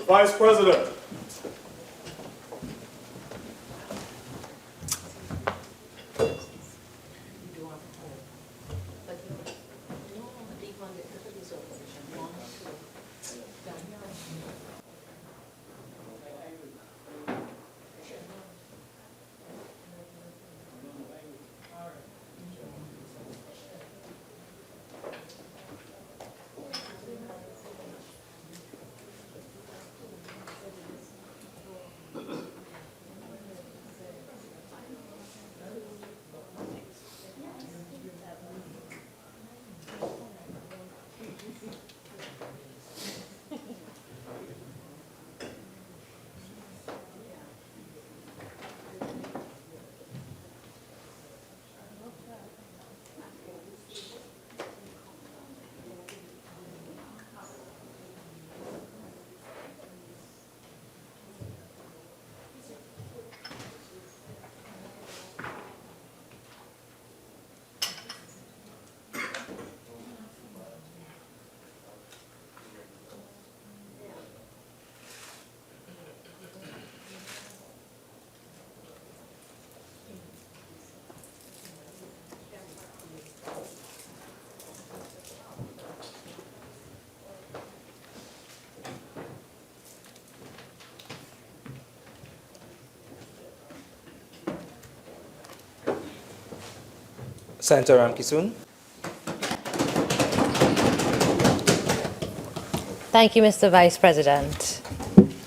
Vice President. Senator Ramkissoon. Thank you, Mr. Vice President.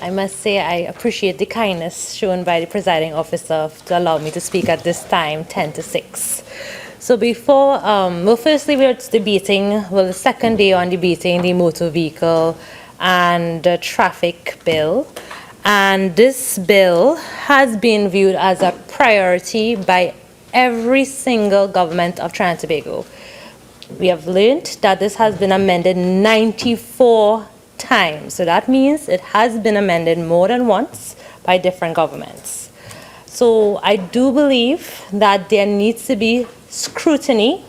I must say I appreciate the kindness shown by the presiding officer to allow me to speak at this time, 10 to 6. So before, firstly we're debating, the second day on debating the motor vehicle and traffic bill. And this bill has been viewed as a priority by every single government of Trinidad and Tobago. We have learned that this has been amended 94 times. So that means it has been amended more than once by different governments. So I do believe that there needs to be scrutiny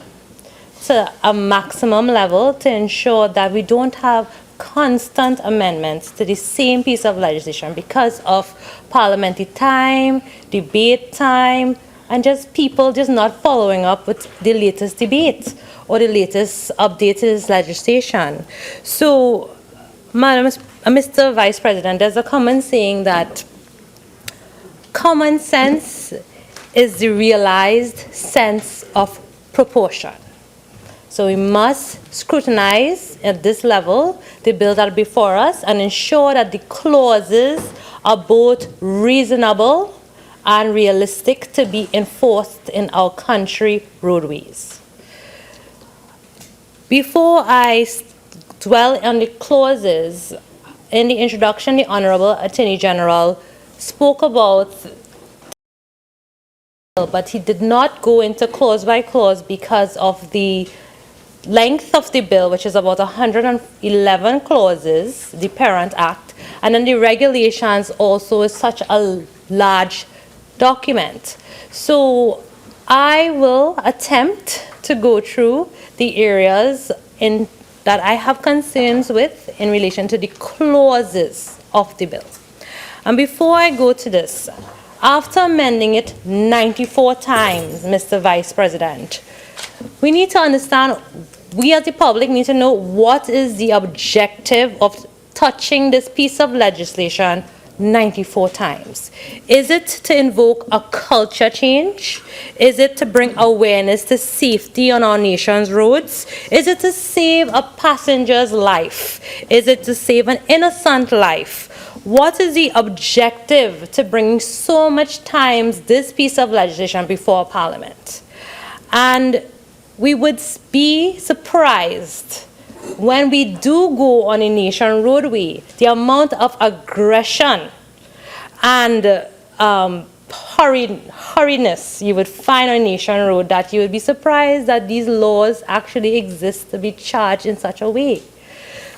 to a maximum level to ensure that we don't have constant amendments to the same piece of legislation because of parliamentary time, debate time, and just people just not following up with the latest debate or the latest update to this legislation. So, Mr. Vice President, there's a common saying that common sense is the realized sense of proportion. So we must scrutinize at this level the bills that are before us and ensure that the clauses are both reasonable and realistic to be enforced in our country roadways. Before I dwell on the clauses, in the introduction, the Honorable Attorney General spoke about, but he did not go into clause by clause because of the length of the bill, which is about 111 clauses, the Parent Act, and then the regulations also is such a large document. So I will attempt to go through the areas that I have concerns with in relation to the clauses of the bill. And before I go to this, after amending it 94 times, Mr. Vice President, we need to understand, we as the public need to know what is the objective of touching this piece of legislation 94 times. Is it to invoke a culture change? Is it to bring awareness to safety on our nation's roads? Is it to save a passenger's life? Is it to save an innocent life? What is the objective to bring so much times this piece of legislation before Parliament? And we would be surprised when we do go on a nation roadway, the amount of aggression and hurriedness you would find on a nation road that you would be surprised that these laws actually exist to be charged in such a way.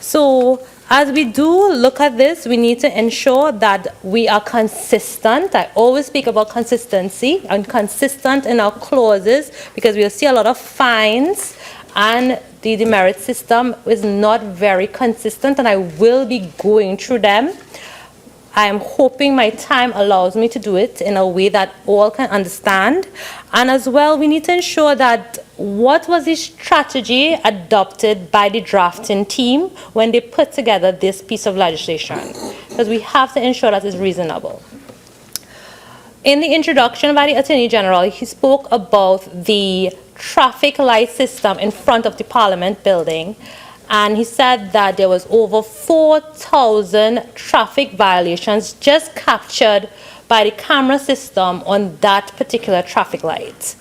So as we do look at this, we need to ensure that we are consistent. I always speak about consistency and consistent in our clauses because we'll see a lot of fines and the demerit system is not very consistent, and I will be going through them. I am hoping my time allows me to do it in a way that all can understand. And as well, we need to ensure that what was the strategy adopted by the drafting team when they put together this piece of legislation, because we have to ensure that it's reasonable. In the introduction by the Attorney General, he spoke about the traffic light system in front of the Parliament building, and he said that there was over 4,000 traffic violations just captured by the camera system on that particular traffic light.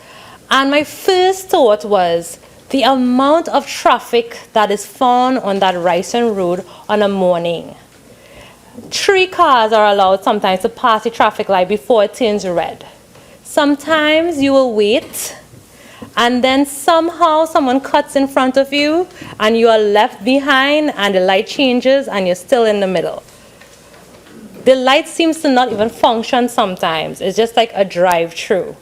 And my first thought was the amount of traffic that is found on that Ryson Road on a morning. 3 cars are allowed sometimes to pass the traffic light before it turns red. Sometimes you will wait, and then somehow someone cuts in front of you and you are left behind and the light changes and you're still in the middle. The light seems to not even function sometimes. It's just like a drive-through.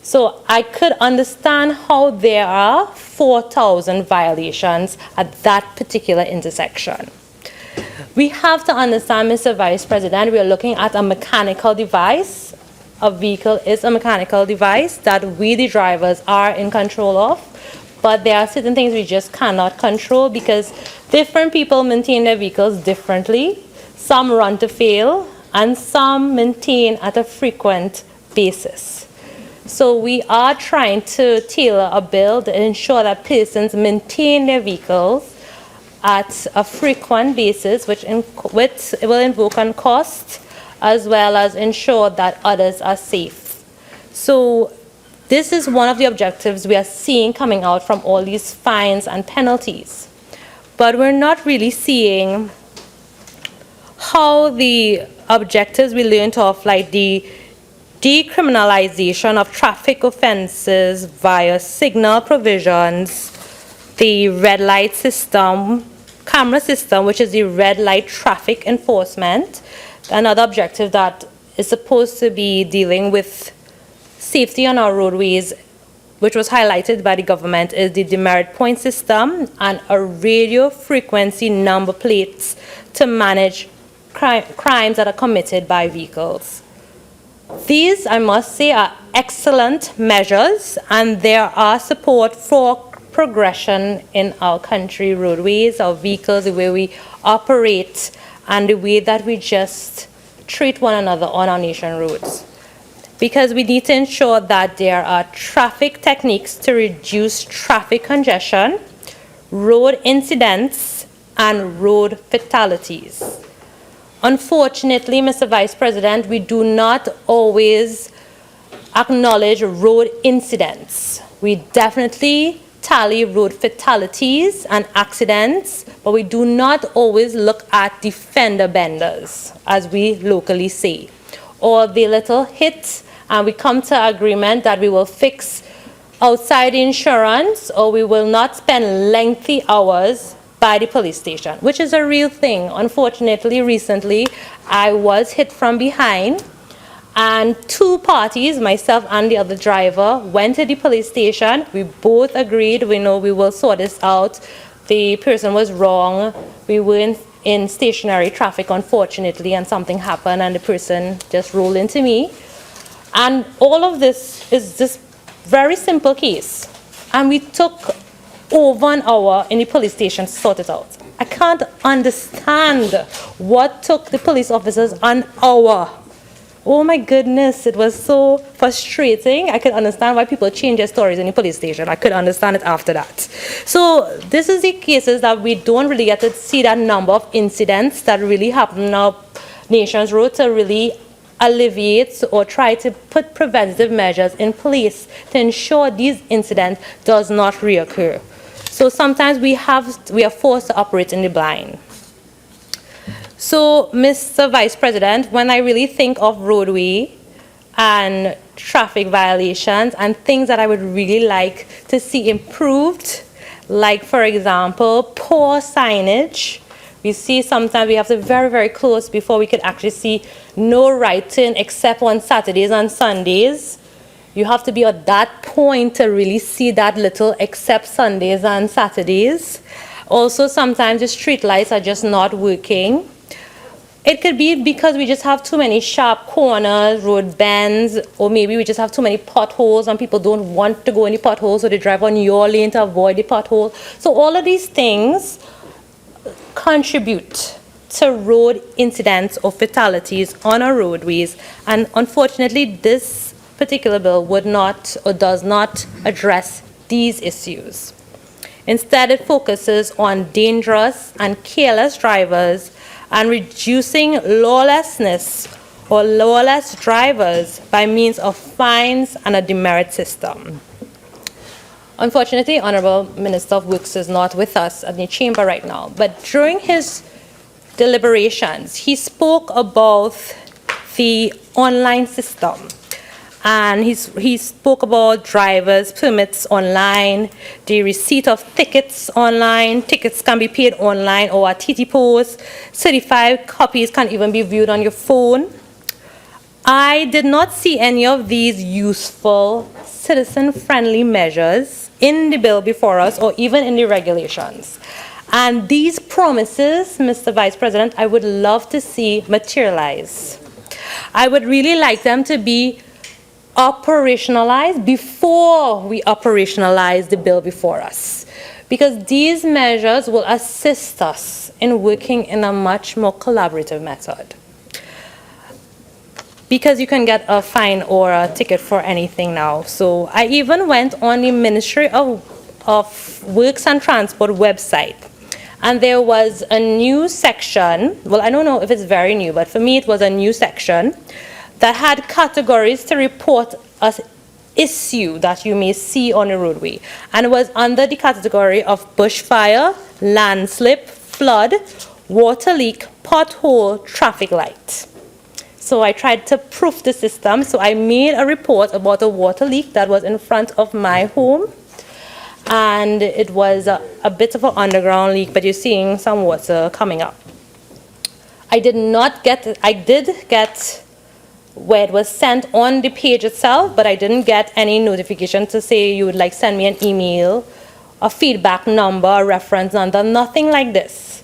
So I could understand how there are 4,000 violations at that particular intersection. We have to understand, Mr. Vice President, we are looking at a mechanical device. A vehicle is a mechanical device that we, the drivers, are in control of. But there are certain things we just cannot control because different people maintain their vehicles differently. Some run to fail, and some maintain at a frequent basis. So we are trying to tailor a bill to ensure that persons maintain their vehicles at a frequent basis, which will invoke on cost, as well as ensure that others are safe. So this is one of the objectives we are seeing coming out from all these fines and penalties. But we're not really seeing how the objectives we learned of, like the decriminalization of traffic offenses via signal provisions, the red light system, camera system, which is the red light traffic enforcement. Another objective that is supposed to be dealing with safety on our roadways, which was highlighted by the government, is the demerit point system and a radio frequency number plates to manage crimes that are committed by vehicles. These, I must say, are excellent measures, and there are support for progression in our country roadways, our vehicles, the way we operate, and the way that we just treat one another on our nation roads. Because we need to ensure that there are traffic techniques to reduce traffic congestion, road incidents, and road fatalities. Unfortunately, Mr. Vice President, we do not always acknowledge road incidents. We definitely tally road fatalities and accidents, but we do not always look at the fender benders, as we locally say, or the little hit, and we come to agreement that we will fix outside insurance, or we will not spend lengthy hours by the police station, which is a real thing. Unfortunately, recently, I was hit from behind, and 2 parties, myself and the other driver, went to the police station. We both agreed, we know we will sort this out. The person was wrong. We were in stationary traffic, unfortunately, and something happened, and the person just rolled into me. And all of this is just very simple case. And we took over an hour in the police station to sort it out. I can't understand what took the police officers an hour. Oh my goodness, it was so frustrating. I could understand why people change their stories in the police station. I could understand it after that. So this is the cases that we don't really get to see that number of incidents that really happen on our nation's road to really alleviate or try to put preventative measures in place to ensure these incidents does not reoccur. So sometimes we are forced to operate in the blind. So, Mr. Vice President, when I really think of roadway and traffic violations and things that I would really like to see improved, like, for example, poor signage. We see sometimes we have to very, very close before we could actually see no right turn except on Saturdays and Sundays. You have to be at that point to really see that little, except Sundays and Saturdays. Also, sometimes the street lights are just not working. It could be because we just have too many sharp corners, road bends, or maybe we just have too many potholes and people don't want to go in the potholes, so they drive on your lane to avoid the pothole. So all of these things contribute to road incidents or fatalities on our roadways. And unfortunately, this particular bill would not or does not address these issues. Instead, it focuses on dangerous and careless drivers and reducing lawlessness or lawless drivers by means of fines and a demerit system. Unfortunately, Honorable Minister of Works is not with us at the chamber right now, but during his deliberations, he spoke about the online system. And he spoke about drivers' permits online, the receipt of tickets online. Tickets can be paid online or at TT Post. Certified copies can even be viewed on your phone. I did not see any of these useful, citizen-friendly measures in the bill before us or even in the regulations. And these promises, Mr. Vice President, I would love to see materialize. I would really like them to be operationalized before we operationalize the bill before us, because these measures will assist us in working in a much more collaborative method. Because you can get a fine or a ticket for anything now. So I even went on the Ministry of Works and Transport website, and there was a new section. Well, I don't know if it's very new, but for me it was a new section that had categories to report an issue that you may see on the roadway. And it was under the category of bushfire, landslip, flood, water leak, pothole, traffic light. So I tried to proof the system. So I made a report about a water leak that was in front of my home. And it was a bit of an underground leak, but you're seeing some water coming up. I did get where it was sent on the page itself, but I didn't get any notification to say you would like send me an email, a feedback number, a reference number, nothing like this.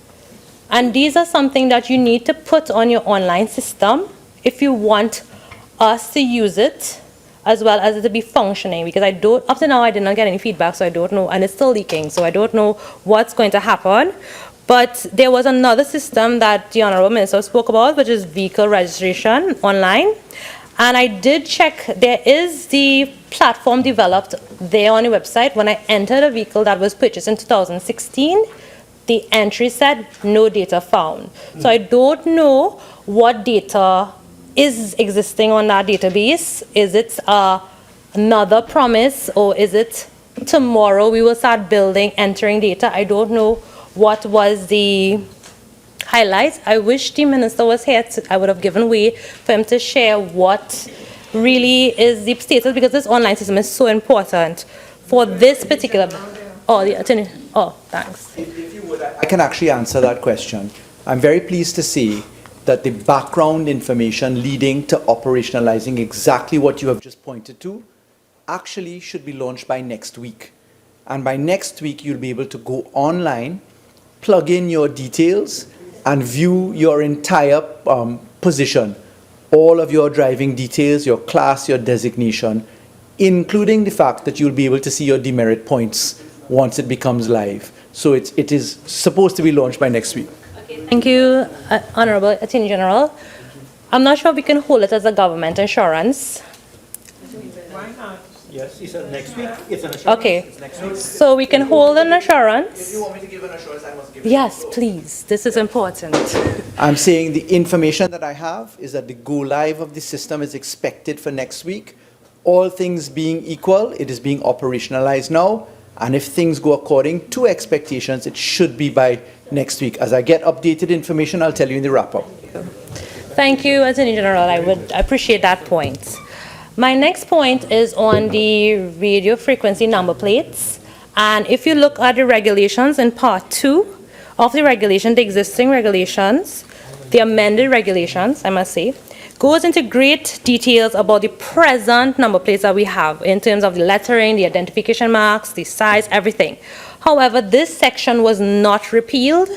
And these are something that you need to put on your online system if you want us to use it, as well as it to be functioning, because up to now I did not get any feedback, so I don't know, and it's still leaking, so I don't know what's going to happen. But there was another system that the Honorable Minister spoke about, which is vehicle registration online. And I did check, there is the platform developed there on the website. When I entered a vehicle that was purchased in 2016, the entry said no data found. So I don't know what data is existing on that database. Is it another promise, or is it tomorrow we will start entering data? I don't know what was the highlights. I wish the minister was here. I would have given way for him to share what really is the status, because this online system is so important for this particular. Oh, the attorney. Oh, thanks. If you would, I can actually answer that question. I'm very pleased to see that the background information leading to operationalizing exactly what you have just pointed to actually should be launched by next week. And by next week, you'll be able to go online, plug in your details, and view your entire position, all of your driving details, your class, your designation, including the fact that you'll be able to see your demerit points once it becomes live. So it is supposed to be launched by next week. Okay, thank you, Honorable Attorney General. I'm not sure we can hold it as a government insurance. Why not? Yes, he said next week. It's an assurance. Okay, It's next week. so we can hold an assurance. If you want me to give an assurance, I must give it. Yes, please. This is important. I'm saying the information that I have is that the go live of the system is expected for next week. All things being equal, it is being operationalized now. And if things go according to expectations, it should be by next week. As I get updated information, I'll tell you in the wrap-up. Thank you, Attorney General. I would appreciate that point. My next point is on the radio frequency number plates. And if you look at the regulations in Part 2 of the regulation, the existing regulations, the amended regulations, I must say, goes into great details about the present number plates that we have in terms of the lettering, the identification marks, the size, everything. However, this section was not repealed,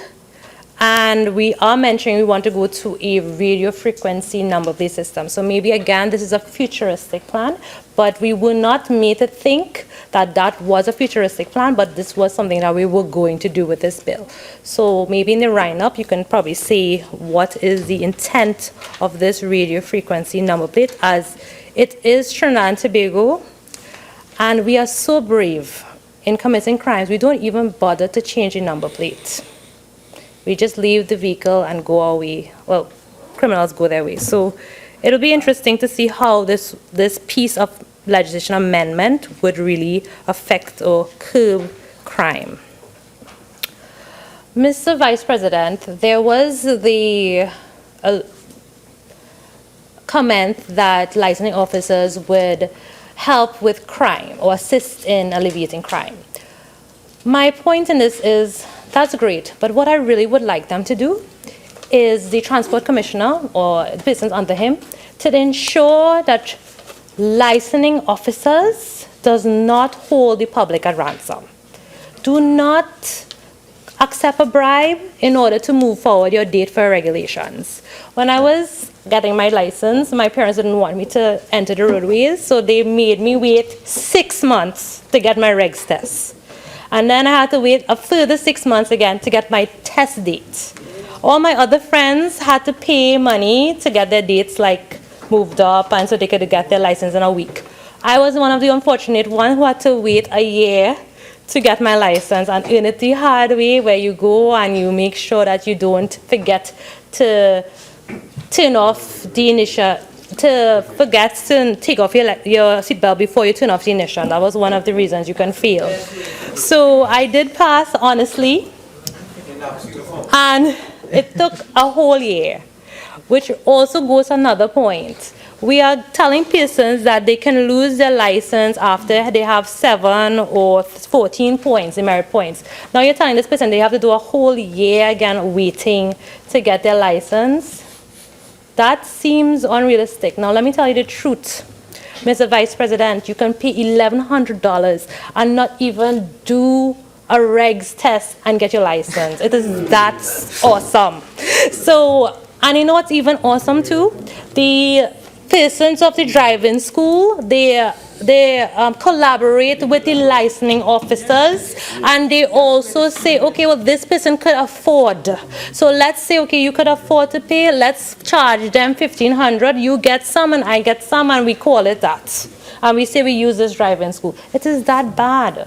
and we are mentioning we want to go to a radio frequency number plate system. So maybe again, this is a futuristic plan, but we were not made to think that that was a futuristic plan, but this was something that we were going to do with this bill. So maybe in the write-up, you can probably say what is the intent of this radio frequency number plate, as it is Trinidad and Tobago, and we are so brave in committing crimes, we don't even bother to change the number plate. We just leave the vehicle and go our way. Well, criminals go their way. So it'll be interesting to see how this piece of legislation amendment would really affect or curb crime. Mr. Vice President, there was the comment that licensing officers would help with crime or assist in alleviating crime. My point in this is, that's great, but what I really would like them to do is the transport commissioner or the persons under him to ensure that licensing officers does not hold the public at ransom. Do not accept a bribe in order to move forward your date for regulations. When I was getting my license, my parents didn't want me to enter the roadways, so they made me wait 6 months to get my regs test. And then I had to wait a further 6 months again to get my test date. All my other friends had to pay money to get their dates moved up, and so they could get their license in a week. I was one of the unfortunate ones who had to wait a year to get my license and earn it the hard way, where you go and you make sure that you don't forget to turn off the initial, to forget to take off your seatbelt before you turn off the ignition. That was one of the reasons you can fail. So I did pass, honestly, and it took a whole year, which also goes to another point. We are telling persons that they can lose their license after they have 7 or 14 points, demerit points. Now you're telling this person they have to do a whole year again waiting to get their license. That seems unrealistic. Now let me tell you the truth. Mr. Vice President, you can pay $1,100 and not even do a regs test and get your license. It is that awesome. So, and you know what's even awesome too? The persons of the driving school, they collaborate with the licensing officers, and they also say, okay, well, this person could afford. So let's say, okay, you could afford to pay, let's charge them $1,500, you get some and I get some, and we call it that. And we say we use this driving school. It is that bad.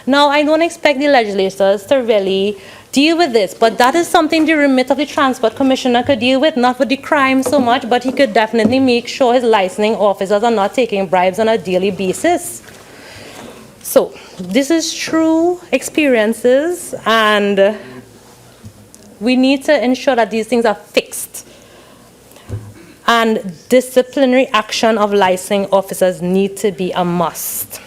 Now, I don't expect the legislators to really deal with this, but that is something the remit of the Transport Commissioner could deal with, not with the crime so much, but he could definitely make sure his licensing officers are not taking bribes on a daily basis. So, this is true experiences, and we need to ensure that these things are fixed. And disciplinary action of licensing officers need to be a must.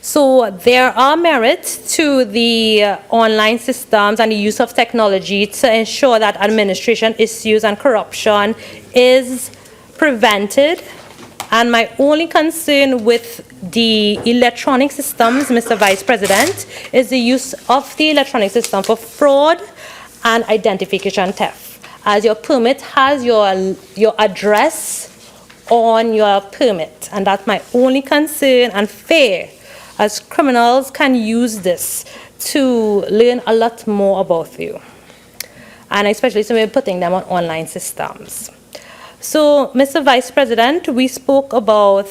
So there are merits to the online systems and the use of technology to ensure that administration issues and corruption is prevented. And my only concern with the electronic systems, Mr. Vice President, is the use of the electronic system for fraud and identification theft. As your permit has your address on your permit, and that's my only concern and fear, as criminals can use this to learn a lot more about you. And especially so we're putting them on online systems. So, Mr. Vice President, we spoke about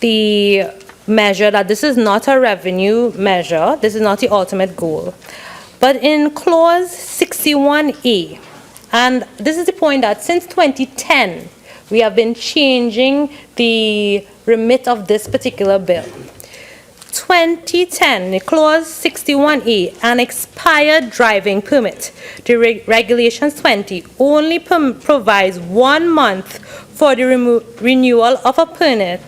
the measure that this is not a revenue measure, this is not the ultimate goal. But in clause 61A, and this is the point that since 2010, we have been changing the remit of this particular bill. 2010, clause 61A, an expired driving permit. The regulations 20 only provides 1 month for the renewal of a permit,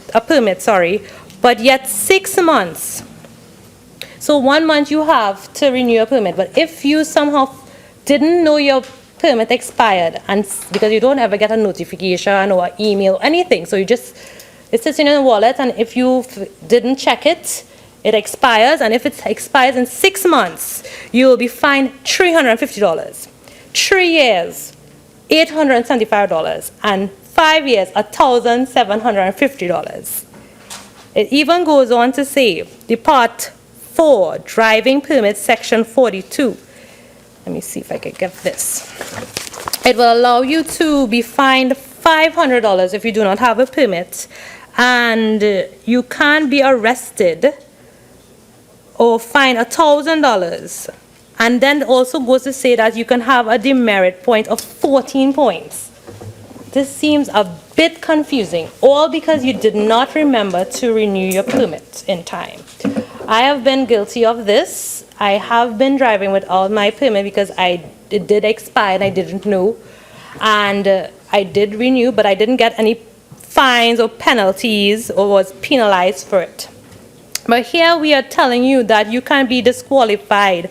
but yet 6 months. So 1 month you have to renew a permit, but if you somehow didn't know your permit expired, and because you don't ever get a notification or email, anything, so it sits in your wallet, and if you didn't check it, it expires, and if it expires in 6 months, you will be fined $350. 3 years, $875, and 5 years, $1,750. It even goes on to say, the Part 4, Driving Permit, Section 42. Let me see if I can get this. It will allow you to be fined $500 if you do not have a permit, and you can be arrested or fined $1,000. And then also goes to say that you can have a demerit point of 14 points. This seems a bit confusing, all because you did not remember to renew your permit in time. I have been guilty of this. I have been driving without my permit because it did expire and I didn't know. And I did renew, but I didn't get any fines or penalties or was penalized for it. But here we are telling you that you can be disqualified,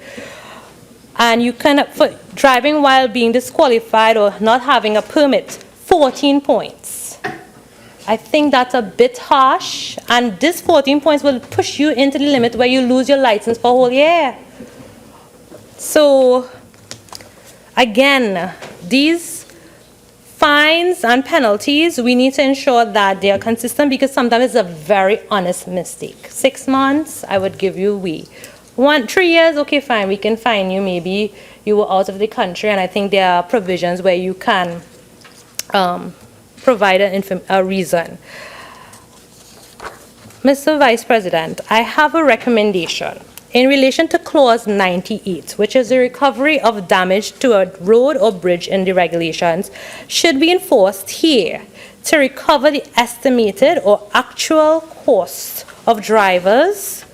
and you can, for driving while being disqualified or not having a permit, 14 points. I think that's a bit harsh, and this 14 points will push you into the limit where you lose your license for a whole year. So again, these fines and penalties, we need to ensure that they are consistent, because sometimes it's a very honest mistake. 6 months, I would give you 3 years, okay, fine, we can fine you. Maybe you were out of the country, and I think there are provisions where you can provide a reason. Mr. Vice President, I have a recommendation in relation to Clause 98, which is the recovery of damage to a road or bridge in the regulations, should be enforced here to recover the estimated or actual cost of drivers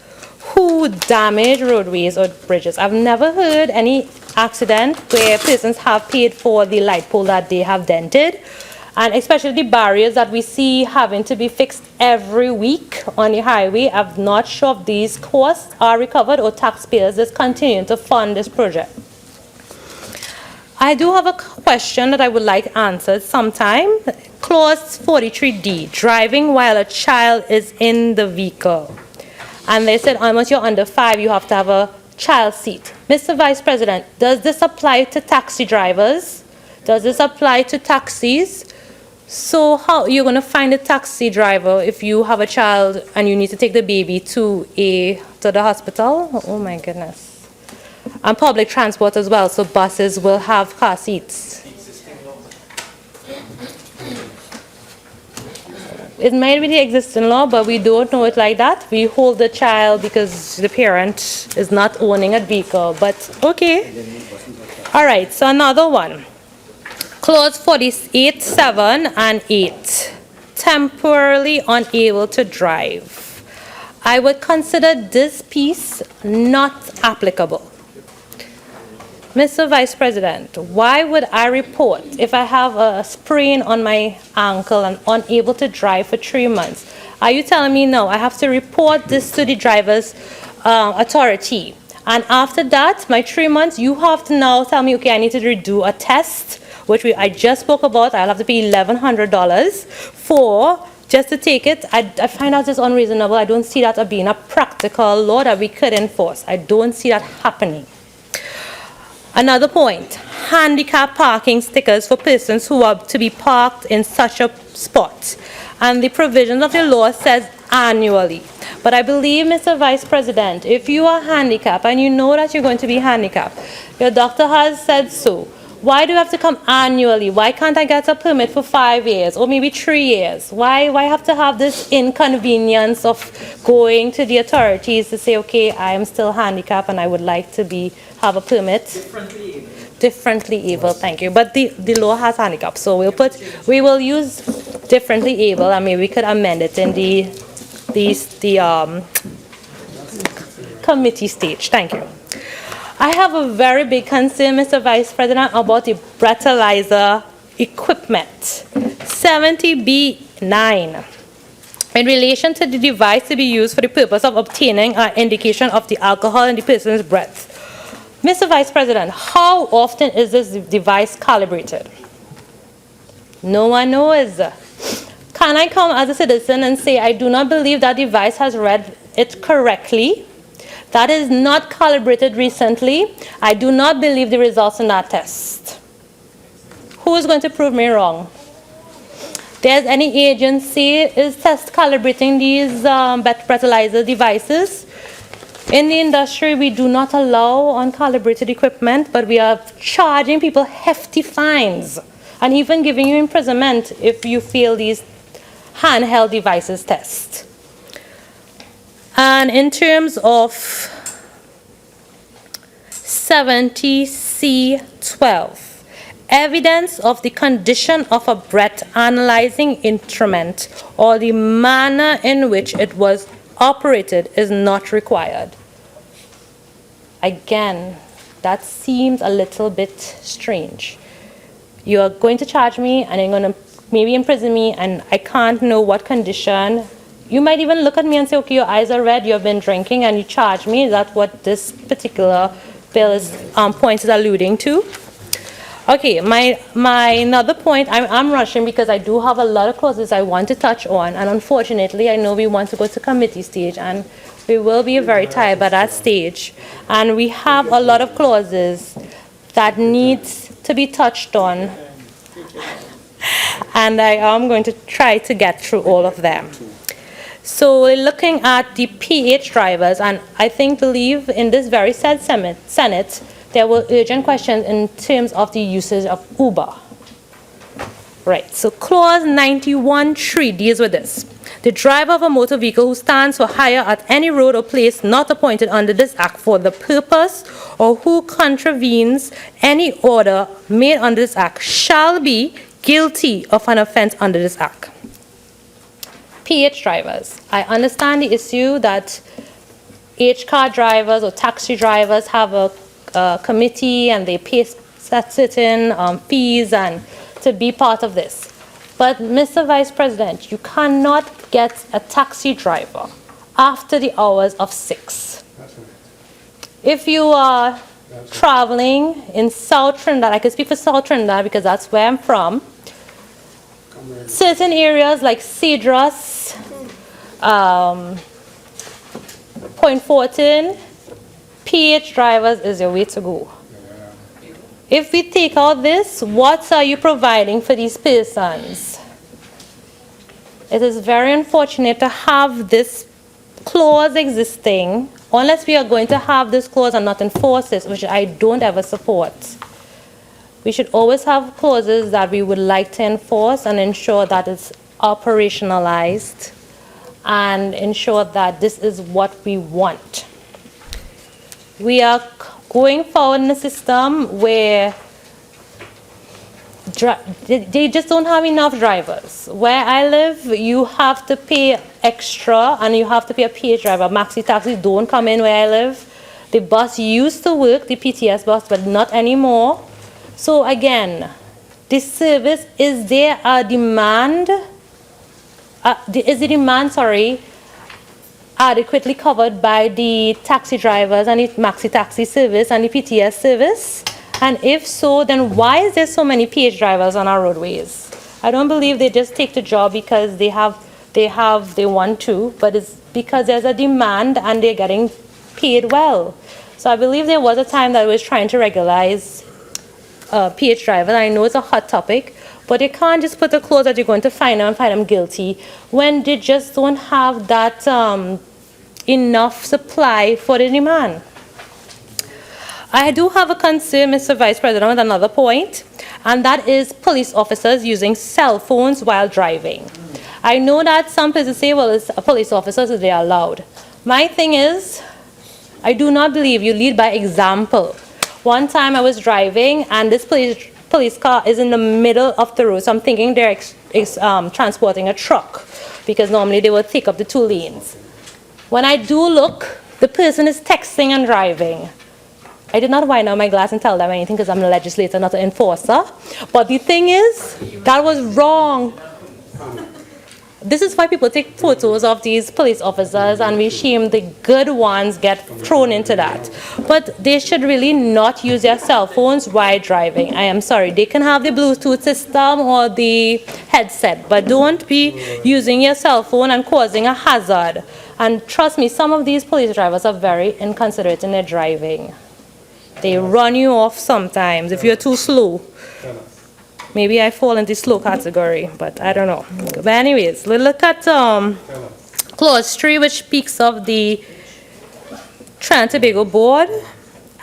who damage roadways or bridges. I've never heard any accident where persons have paid for the light pole that they have dented, and especially the barriers that we see having to be fixed every week on the highway. I'm not sure if these costs are recovered or taxpayers is continuing to fund this project. I do have a question that I would like answered sometime. Clause 43D, driving while a child is in the vehicle. And they said, unless you're under 5, you have to have a child seat. Mr. Vice President, does this apply to taxi drivers? Does this apply to taxis? So how you're going to find a taxi driver if you have a child and you need to take the baby to the hospital? Oh my goodness. And public transport as well, so buses will have car seats. It might be the existing law, but we don't know it like that. We hold the child because the parent is not owning a vehicle, but okay. All right, so another one. Clause 48, 7 and 8, temporarily unable to drive. I would consider this piece not applicable. Mr. Vice President, why would I report if I have a sprain on my ankle and unable to drive for 3 months? Are you telling me no, I have to report this to the driver's authority? And after that, my 3 months, you have to now tell me, okay, I need to redo a test, which I just spoke about. I'll have to pay $1,100 for just to take it. I find out it's unreasonable. I don't see that as being a practical law that we could enforce. I don't see that happening. Another point, handicap parking stickers for persons who are to be parked in such a spot. And the provisions of the law says annually. But I believe, Mr. Vice President, if you are handicapped and you know that you're going to be handicapped, your doctor has said so, why do you have to come annually? Why can't I get a permit for 5 years or maybe 3 years? Why have to have this inconvenience of going to the authorities to say, okay, I am still handicapped and I would like to have a permit? Differently able, thank you. But the law has handicap, so we will use differently able, and maybe we could amend it in the committee stage. Thank you. I have a very big concern, Mr. Vice President, about the breathalyzer equipment. 70B9. In relation to the device to be used for the purpose of obtaining an indication of the alcohol in the person's breath. Mr. Vice President, how often is this device calibrated? No one knows. Can I come as a citizen and say, I do not believe that device has read it correctly? That is not calibrated recently. I do not believe the results in that test. Who is going to prove me wrong? There's any agency is test calibrating these breathalyzer devices. In the industry, we do not allow uncalibrated equipment, but we are charging people hefty fines and even giving you imprisonment if you fail these handheld devices test. And in terms of 70C12, evidence of the condition of a breath analyzing instrument or the manner in which it was operated is not required. Again, that seems a little bit strange. You're going to charge me and you're going to maybe imprison me, and I can't know what condition. You might even look at me and say, okay, your eyes are red, you've been drinking, and you charge me. Is that what this particular bill is, point is alluding to? Okay, my another point, I'm rushing because I do have a lot of clauses I want to touch on, and unfortunately, I know we want to go to committee stage, and we will be very tired by that stage. And we have a lot of clauses that need to be touched on, and I am going to try to get through all of them. So we're looking at the PH drivers, and I believe in this very said Senate, there were urgent questions in terms of the usage of Uber. Right, so clause 91(3) deals with this. The driver of a motor vehicle who stands for hire at any road or place not appointed under this act for the purpose or who contravenes any order made under this act shall be guilty of an offense under this act. PH drivers. I understand the issue that H-car drivers or taxi drivers have a committee and they pay certain fees and to be part of this. But Mr. Vice President, you cannot get a taxi driver after the hours of 6. If you are traveling in South Trinidad, I can speak for South Trinidad because that's where I'm from. Certain areas like Cedros, Point Fortin, PH drivers is your way to go. If we take out this, what are you providing for these persons? It is very unfortunate to have this clause existing unless we are going to have this clause and not enforce it, which I don't ever support. We should always have clauses that we would like to enforce and ensure that it's operationalized and ensure that this is what we want. We are going forward in a system where they just don't have enough drivers. Where I live, you have to pay extra and you have to pay a PH driver. Maxi taxis don't come in where I live. The bus used to work, the PTS bus, but not anymore. So again, this service, is there a demand? Is the demand, adequately covered by the taxi drivers and the maxi taxi service and the PTS service? And if so, then why is there so many PH drivers on our roadways? I don't believe they just take the job because they want to, but it's because there's a demand and they're getting paid well. So I believe there was a time that I was trying to regularize PH drivers. I know it's a hot topic, but you can't just put a clause that you're going to fine them and find them guilty when they just don't have that enough supply for the demand. I do have a concern, Mr. Vice President, with another point, and that is police officers using cell phones while driving. I know that some places say, well, it's police officers, so they are allowed. My thing is, I do not believe you lead by example. One time I was driving, and this police car is in the middle of the road, so I'm thinking they're transporting a truck, because normally they will take up the 2 lanes. When I do look, the person is texting and driving. I did not wind out my glass and tell them anything because I'm a legislator, not an enforcer. But the thing is, that was wrong. This is why people take photos of these police officers and we shame the good ones get thrown into that. But they should really not use their cell phones while driving. I am sorry. They can have the Bluetooth system or the headset, but don't be using your cell phone and causing a hazard. And trust me, some of these police drivers are very inconsiderate in their driving. They run you off sometimes if you're too slow. Maybe I fall into slow category, but I don't know. But anyways, let's look at clause 3, which speaks of the Trinidad and Tobago Board.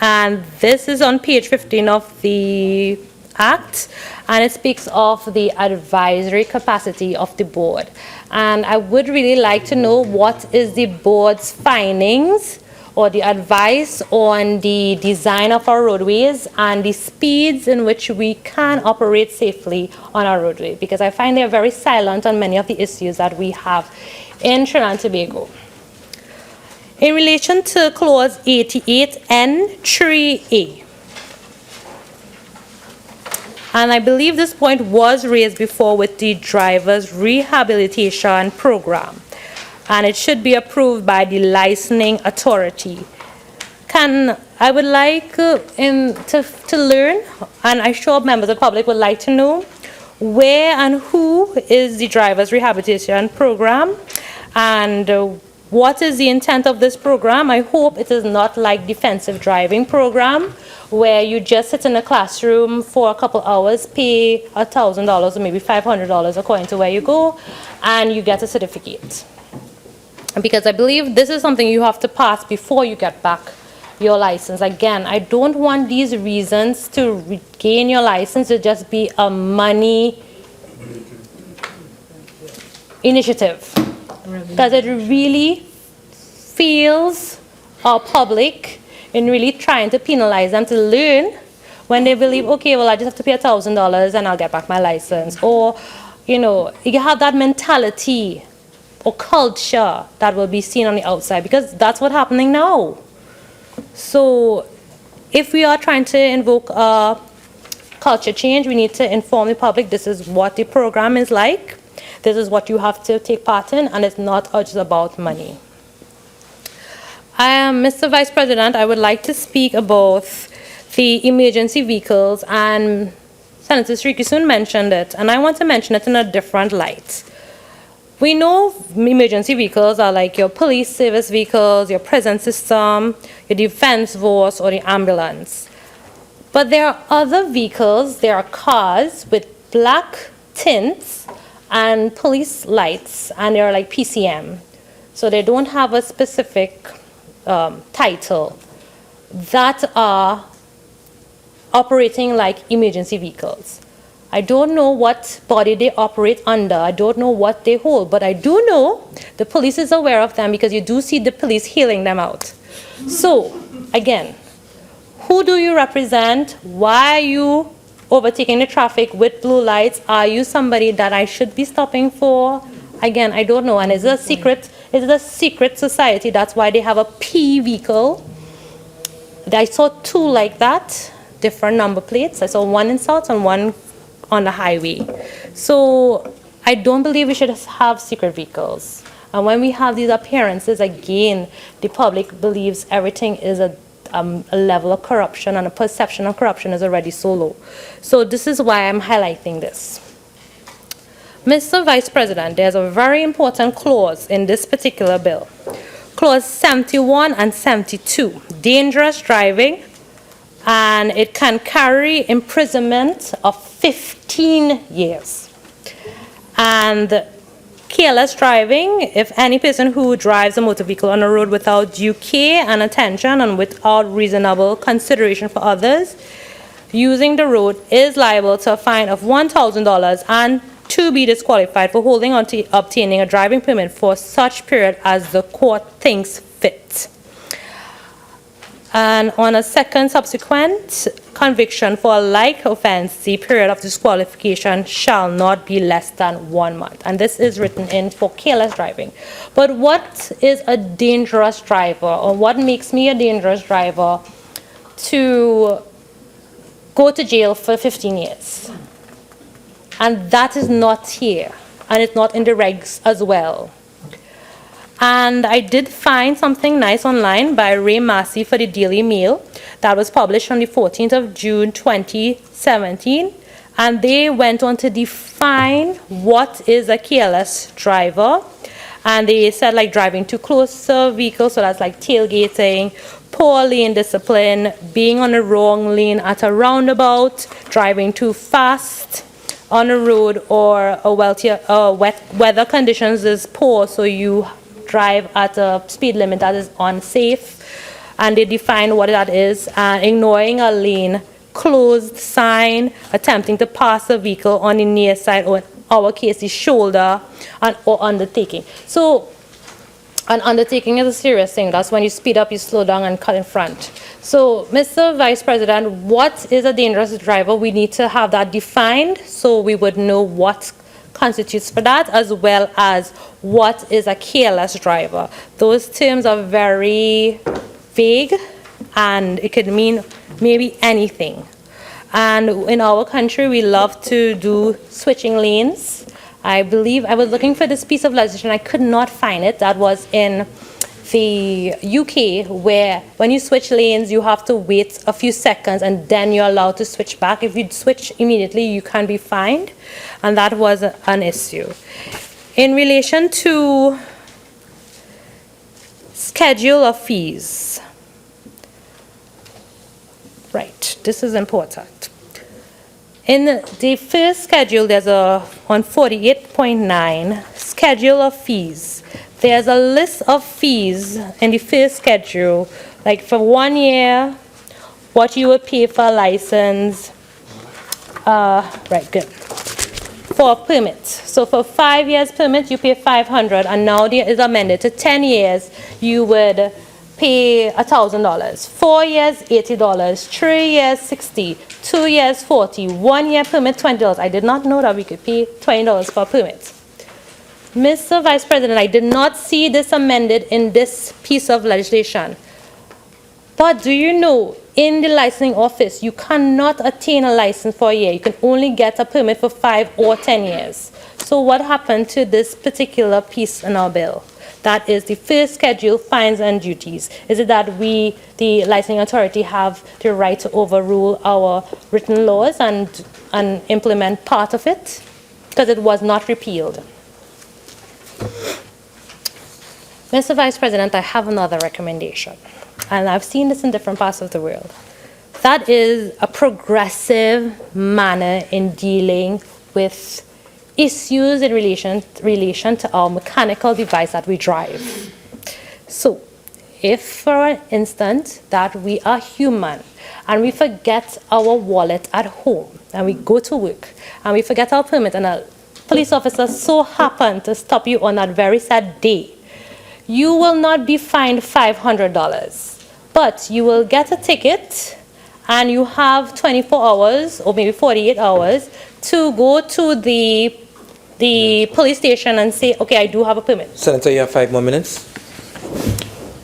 And this is on page 15 of the Act. And it speaks of the advisory capacity of the board. And I would really like to know what is the board's findings or the advice on the design of our roadways and the speeds in which we can operate safely on our roadway, because I find they're very silent on many of the issues that we have in Trinidad and Tobago. In relation to clause 88N3A, and I believe this point was raised before with the driver's rehabilitation program, and it should be approved by the licensing authority. I would like to learn, and I'm sure members of the public would like to know, where and who is the driver's rehabilitation program, and what is the intent of this program. I hope it is not like defensive driving program, where you just sit in a classroom for a couple hours, pay $1,000 or maybe $500 according to where you go, and you get a certificate. Because I believe this is something you have to pass before you get back your license. Again, I don't want these reasons to regain your license to just be a money initiative. Because it really fails our public in really trying to penalize them to learn when they believe, okay, well, I just have to pay $1,000 and I'll get back my license. Or, you know, you have that mentality or culture that will be seen on the outside, because that's what's happening now. So if we are trying to invoke a culture change, we need to inform the public this is what the program is like, this is what you have to take part in, and it's not just about money. Mr. Vice President, I would like to speak about the emergency vehicles, and Senator Ramkissoon mentioned it, and I want to mention it in a different light. We know emergency vehicles are like your police service vehicles, your prison system, your defense force, or the ambulance. But there are other vehicles, there are cars with black tints and police lights, and they're like PCM. So they don't have a specific title, that are operating like emergency vehicles. I don't know what body they operate under. I don't know what they hold, but I do know the police is aware of them because you do see the police hailing them out. So, again, who do you represent? Why are you overtaking the traffic with blue lights? Are you somebody that I should be stopping for? Again, I don't know. And is it a secret? Is it a secret society? That's why they have a P vehicle. I saw two like that, different number plates. I saw one in South and one on the highway. So I don't believe we should have secret vehicles. And when we have these appearances, again, the public believes everything is a level of corruption, and a perception of corruption is already so low. So this is why I'm highlighting this. Mr. Vice President, there's a very important clause in this particular bill. Clause 71 and 72, dangerous driving, and it can carry imprisonment of 15 years. And careless driving, if any person who drives a motor vehicle on a road without due care and attention and without reasonable consideration for others, using the road is liable to a fine of $1,000 and to be disqualified for holding on to obtaining a driving permit for such period as the court thinks fit. And on a second subsequent conviction for a like offense, the period of disqualification shall not be less than 1 month. And this is written in for careless driving. But what is a dangerous driver, or what makes me a dangerous driver to go to jail for 15 years? And that is not here. and it's not in the regs as well. And I did find something nice online by Ray Massey for the Daily Mail that was published on the 14th of June 2017. And they went on to define what is a careless driver. And they said like driving too close to a vehicle, so that's like tailgating, poor lane discipline, being on the wrong lane at a roundabout, driving too fast on a road, or wet weather conditions is poor, so you drive at a speed limit that is unsafe. And they define what that is, ignoring a lane closed sign, attempting to pass a vehicle on the near side, or in our case, the shoulder, or undertaking. So an undertaking is a serious thing. That's when you speed up, you slow down, and cut in front. So, Mr. Vice President, what is a dangerous driver? We need to have that defined so we would know what constitutes for that, as well as what is a careless driver. Those terms are very vague, and it could mean maybe anything. And in our country, we love to do switching lanes. I believe I was looking for this piece of legislation. I could not find it. That was in the UK, where when you switch lanes, you have to wait a few seconds and then you're allowed to switch back. If you switch immediately, you can be fined. And that was an issue. In relation to schedule of fees. Right, this is important. In the first schedule, there's on 48.9, schedule of fees. There's a list of fees in the first schedule, like for 1 year, what you would pay for a license. Right, good. For a permit. So for 5 years permit, you pay $500, and now it is amended to 10 years, you would pay $1,000. 4 years, $80. 3 years, $60. 2 years, $40. 1 year permit, $20. I did not know that we could pay $20 for a permit. Mr. Vice President, I did not see this amended in this piece of legislation. But do you know, in the licensing office, you cannot attain a license for a year. You can only get a permit for 5 or 10 years. So what happened to this particular piece in our bill? That is the first schedule, fines and duties. Is it that we, the licensing authority, have the right to overrule our written laws and implement part of it? Because it was not repealed. Mr. Vice President, I have another recommendation. And I've seen this in different parts of the world. That is a progressive manner in dealing with issues in relation to our mechanical device that we drive. So, if for instance that we are human and we forget our wallet at home and we go to work and we forget our permit and a police officer so happened to stop you on that very sad day, you will not be fined $500, but you will get a ticket and you have 24 hours or maybe 48 hours to go to the police station and say, okay, I do have a permit. Senator, you have 5 more minutes.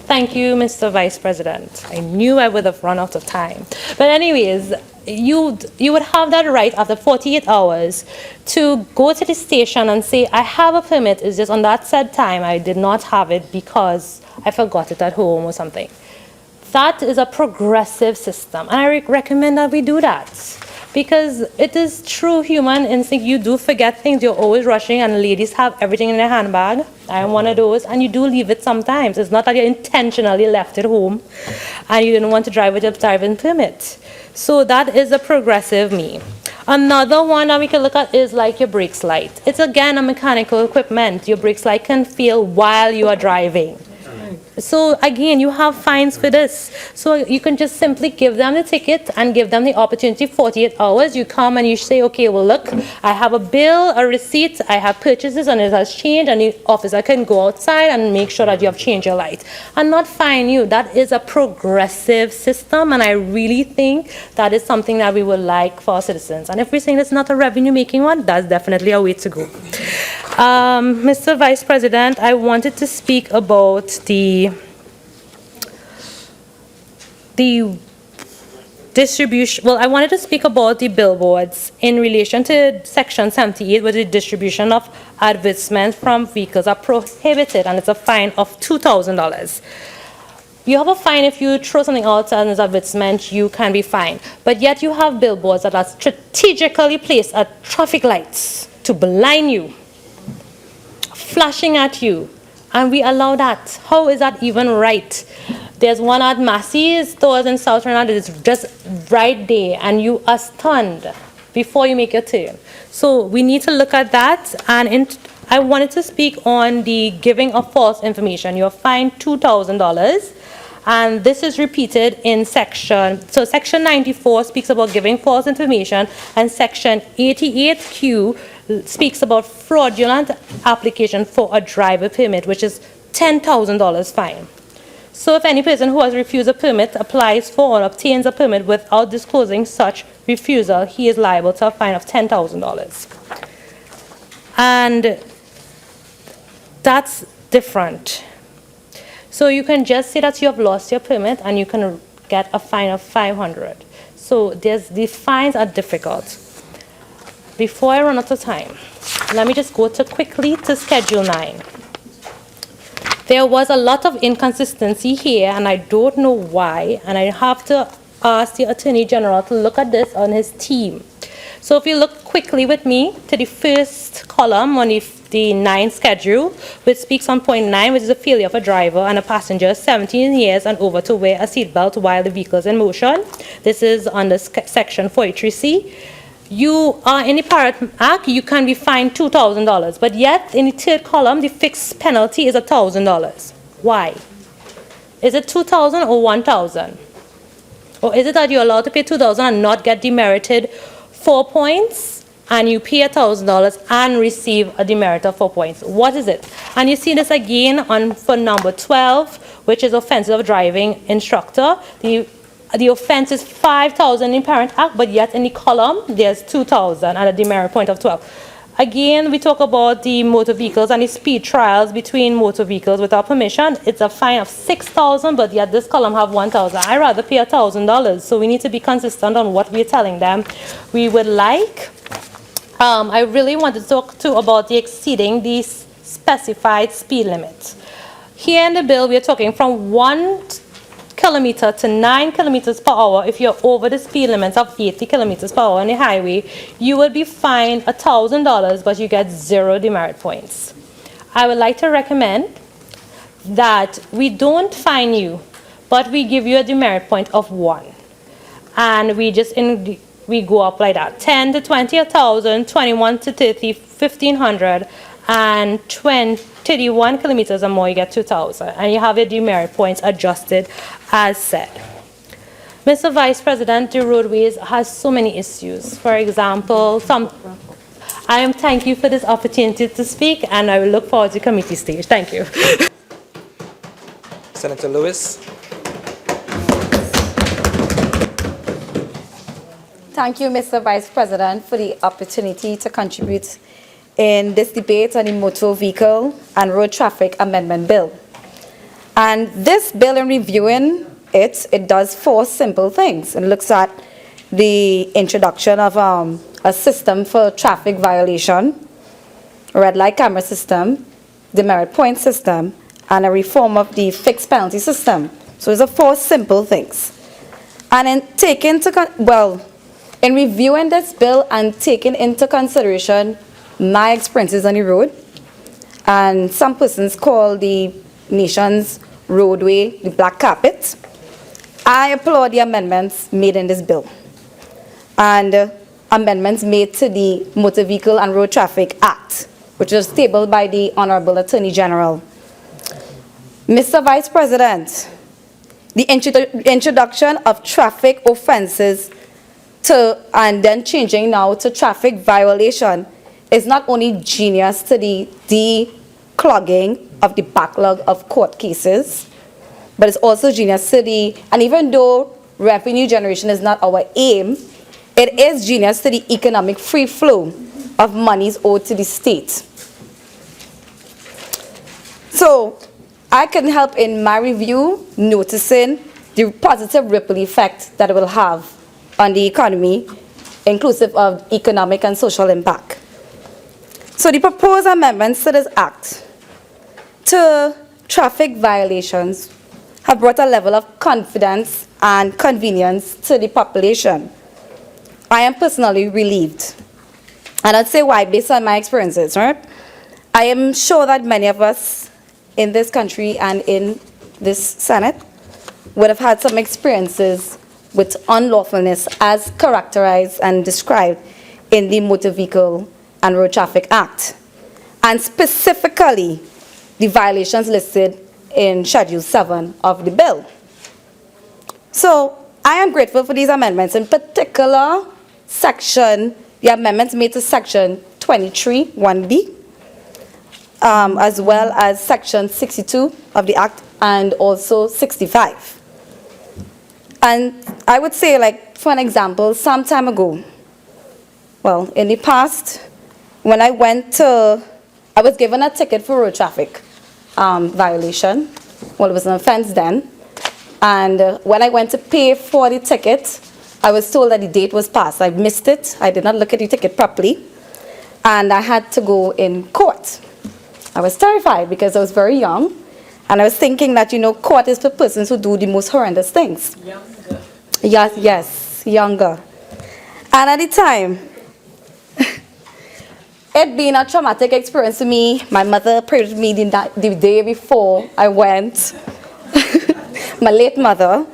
Thank you, Mr. Vice President. I knew I would have run out of time. But anyways, you would have that right after 48 hours to go to the station and say, I have a permit. It's just on that said time I did not have it because I forgot it at home or something. That is a progressive system, and I recommend that we do that. Because it is true human instinct. You do forget things. You're always rushing, and ladies have everything in their handbag. I am one of those, and you do leave it sometimes. It's not that you intentionally left it home and you didn't want to drive with your driving permit. So that is a progressive me. Another one that we can look at is like your brakes light. It's again a mechanical equipment. Your brakes light can fail while you are driving. So again, you have fines for this. So you can just simply give them the ticket and give them the opportunity, 48 hours. You come and you say, okay, well, look, I have a bill, a receipt, I have purchases and it has changed, and the officer can go outside and make sure that you have changed your light and not fine you. That is a progressive system, and I really think that is something that we would like for our citizens. And if we're saying it's not a revenue-making one, that's definitely a way to go. Mr. Vice President, I wanted to speak about the distribution, well, I wanted to speak about the billboards in relation to Section 78, where the distribution of advertisements from vehicles are prohibited, and it's a fine of $2,000. You have a fine if you throw something out as an advertisement, you can be fined. But yet you have billboards that are strategically placed at traffic lights to blind you, flashing at you, and we allow that. How is that even right? There's one at Massey's stores in South Trinidad that is just right there, and you are stunned before you make your turn. So we need to look at that, and I wanted to speak on the giving of false information. You're fined $2,000. And this is repeated in section 94 speaks about giving false information, and section 88Q speaks about fraudulent application for a driver permit, which is $10,000 fine. So if any person who has refused a permit applies for or obtains a permit without disclosing such refusal, he is liable to a fine of $10,000. And that's different. So you can just say that you have lost your permit and you can get a fine of $500. So the fines are difficult. Before I run out of time, let me just go quickly to Schedule 9. There was a lot of inconsistency here, and I don't know why, and I have to ask the Attorney General to look at this on his team. So if you look quickly with me to the first column on the 9 schedule, which speaks on point 9, which is a failure of a driver and a passenger 17 years and over to wear a seatbelt while the vehicle is in motion. This is under section 43C. You are in the Pirate Act, you can be fined $2,000, but yet in the third column, the fixed penalty is $1,000. Why? Is it $2,000 or $1,000? Or is it that you're allowed to pay $2,000 and not get demerited 4 points, and you pay $1,000 and receive a demerit of 4 points? What is it? And you see this again for number 12, which is offensive driving instructor. The offense is $5,000 in Parent Act, but yet in the column there's $2,000 and a demerit point of 12. Again, we talk about the motor vehicles and the speed trials between motor vehicles without permission. It's a fine of $6,000, but yet this column have $1,000. I rather pay $1,000, so we need to be consistent on what we're telling them. We would like. I really want to talk too about the exceeding the specified speed limit. Here in the bill, we are talking from 1 kilometer to 9 kilometers per hour. If you're over the speed limits of 80 kilometers per hour on the highway, you will be fined $1,000, but you get 0 demerit points. I would like to recommend that we don't fine you, but we give you a demerit point of 1. And we go up like that. 10 to 20, 1,000, 21 to 30, 1,500, and 31 kilometers or more, you get 2,000. And you have your demerit points adjusted as said. Mr. Vice President, the roadways has so many issues. For example, thank you for this opportunity to speak, and I will look forward to committee stage. Thank you. Senator Lewis. Thank you, Mr. Vice President, for the opportunity to contribute in this debate on the Motor Vehicle and Road Traffic Amendment Bill. And this bill, in reviewing it does 4 simple things. It looks at the introduction of a system for traffic violation, a red light camera system, demerit point system, and a reform of the fixed penalty system. So those are 4 simple things. And in reviewing this bill and taking into consideration my experiences on the road, and some persons call the nation's roadway the black carpet, I applaud the amendments made in this bill and amendments made to the Motor Vehicle and Road Traffic Act, which was tabled by the Honorable Attorney General. Mr. Vice President, the introduction of traffic offenses and then changing now to traffic violation is not only genius to the declogging of the backlog of court cases, but it's also genius to and even though revenue generation is not our aim, it is genius to the economic free flow of monies owed to the state. So I couldn't help in my review noticing the positive ripple effect that it will have on the economy, inclusive of economic and social impact. So the proposed amendments to this act to traffic violations have brought a level of confidence and convenience to the population. I am personally relieved. And I'd say why, based on my experiences, right? I am sure that many of us in this country and in this Senate would have had some experiences with unlawfulness as characterized and described in the Motor Vehicle and Road Traffic Act, and specifically the violations listed in Schedule 7 of the bill. So I am grateful for these amendments, in particular the amendments made to Section 23, 1B, as well as Section 62 of the Act and also 65. And I would say, like, for an example, some time ago, well, in the past, when I was given a ticket for road traffic violation. Well, it was an offense then. And when I went to pay for the ticket, I was told that the date was passed. I missed it. I did not look at the ticket properly. And I had to go in court. I was terrified because I was very young. And I was thinking that, court is for persons who do the most horrendous things. Younger. Yes, younger. And at the time, it being a traumatic experience to me, my mother prayed with me the day before I went, my late mother.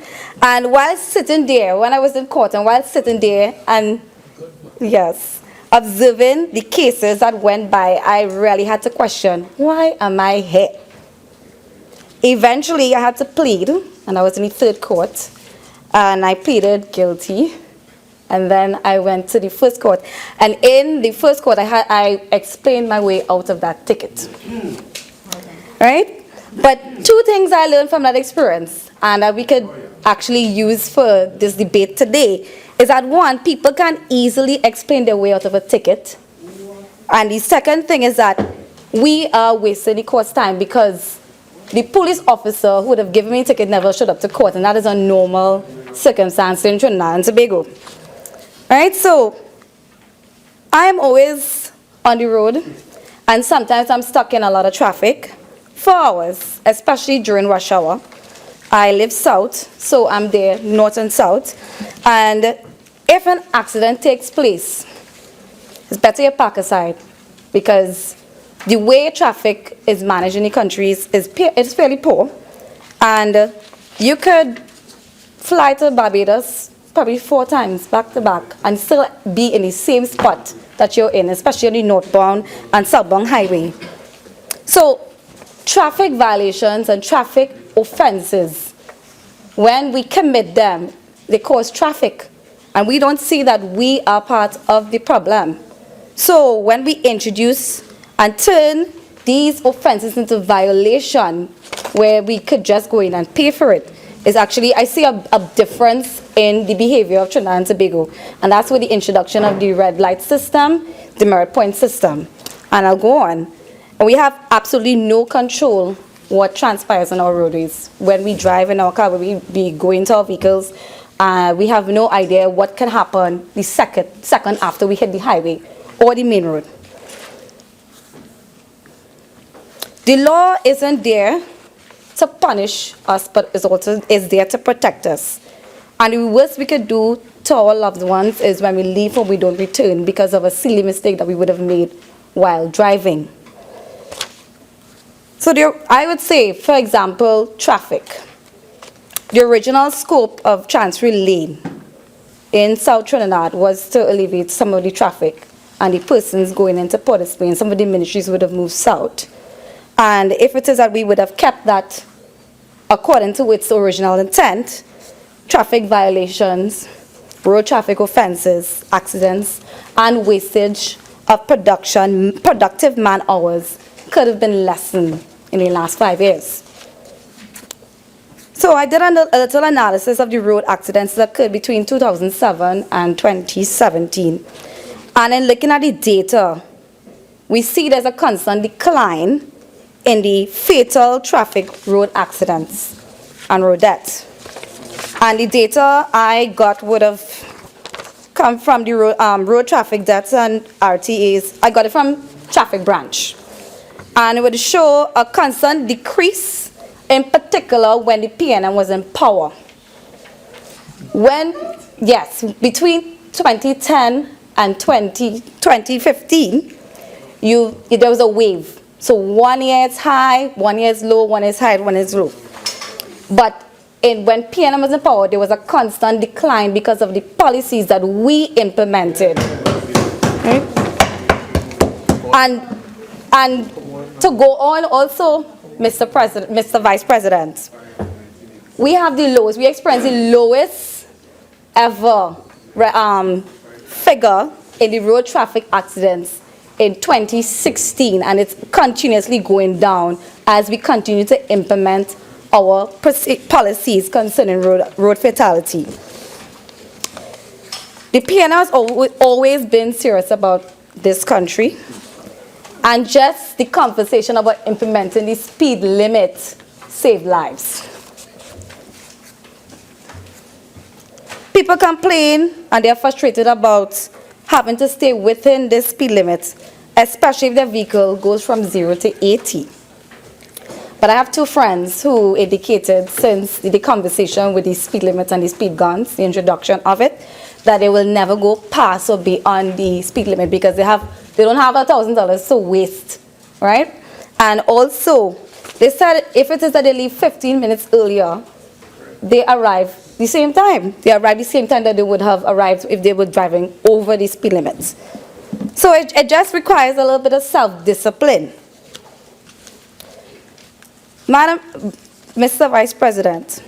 And while sitting there, when I was in court, and while sitting there and, yes, observing the cases that went by, I really had to question, why am I here? Eventually, I had to plead, and I was in the third court, and I pleaded guilty. And then I went to the first court. And in the first court, I explained my way out of that ticket. Right? But two things I learned from that experience, and that we could actually use for this debate today, is that one, people can easily explain their way out of a ticket. And the second thing is that we are wasting the court's time because the police officer who would have given me a ticket never showed up to court, and that is a normal circumstance in Trinidad and Tobago. Right, so I'm always on the road, and sometimes I'm stuck in a lot of traffic for hours, especially during rush hour. I live south, so I'm there north and south. And if an accident takes place, it's better you park aside, because the way traffic is managed in the country is fairly poor. And you could fly to Barbados probably 4 times back to back and still be in the same spot that you're in, especially on the northbound and southbound highway. So traffic violations and traffic offenses, when we commit them, they cause traffic. And we don't see that we are part of the problem. So when we introduce and turn these offenses into violation, where we could just go in and pay for it, is actually, I see a difference in the behavior of Trinidad and Tobago. And that's with the introduction of the red light system, the merit point system. And I'll go on. And we have absolutely no control what transpires on our roadways. When we drive in our car, when we go into our vehicles, we have no idea what can happen the second after we hit the highway or the main road. The law isn't there to punish us, but is there to protect us. And the worst we could do to our loved ones is when we leave home, we don't return because of a silly mistake that we would have made while driving. So I would say, for example, traffic. The original scope of Chancery Lane in South Trinidad was to alleviate some of the traffic and the persons going into Port of Spain. Some of the ministries would have moved south. And if it is that we would have kept that according to its original intent, traffic violations, road traffic offenses, accidents, and wastage of productive man hours could have been lessened in the last 5 years. So I did a little analysis of the road accidents that occurred between 2007 and 2017. And in looking at the data, we see there's a constant decline in the fatal traffic road accidents and road deaths. And the data I got would have come from the road traffic deaths and RTAs. I got it from Traffic Branch. And it would show a constant decrease, in particular when the PNM was in power. Between 2010 and 2015, there was a wave. So 1 year it's high, 1 year it's low, 1 year it's high, 1 year it's low. But when PNM was in power, there was a constant decline because of the policies that we implemented. Right? And to go on also, Mr. Vice President, we experience the lowest ever figure in the road traffic accidents in 2016, and it's continuously going down as we continue to implement our policies concerning road fatality. The PNR has always been serious about this country, and just the conversation about implementing the speed limit saved lives. People complain and they're frustrated about having to stay within the speed limit, especially if their vehicle goes from 0 to 80. But I have two friends who indicated since the conversation with the speed limit and the speed guns, the introduction of it, that they will never go past or beyond the speed limit because they don't have $1,000 to waste, right? And also, they said if it is that they leave 15 minutes earlier, they arrive the same time. They arrive the same time that they would have arrived if they were driving over the speed limits. So it just requires a little bit of self-discipline. Mr. Vice President,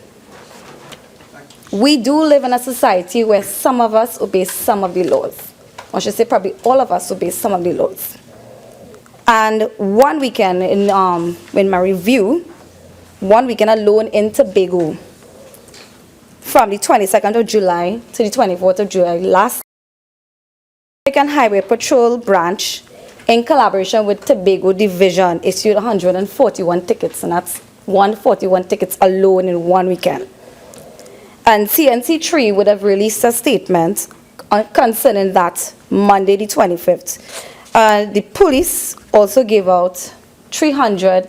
we do live in a society where some of us obey some of the laws. I should say probably all of us obey some of the laws. And one weekend in my review, one weekend alone in Tobago, from the 22nd of July to the 24th of July last, American Highway Patrol Branch, in collaboration with Tobago Division, issued 141 tickets, and that's 141 tickets alone in one weekend. And CNC3 would have released a statement concerning that Monday the 25th. The police also gave out 300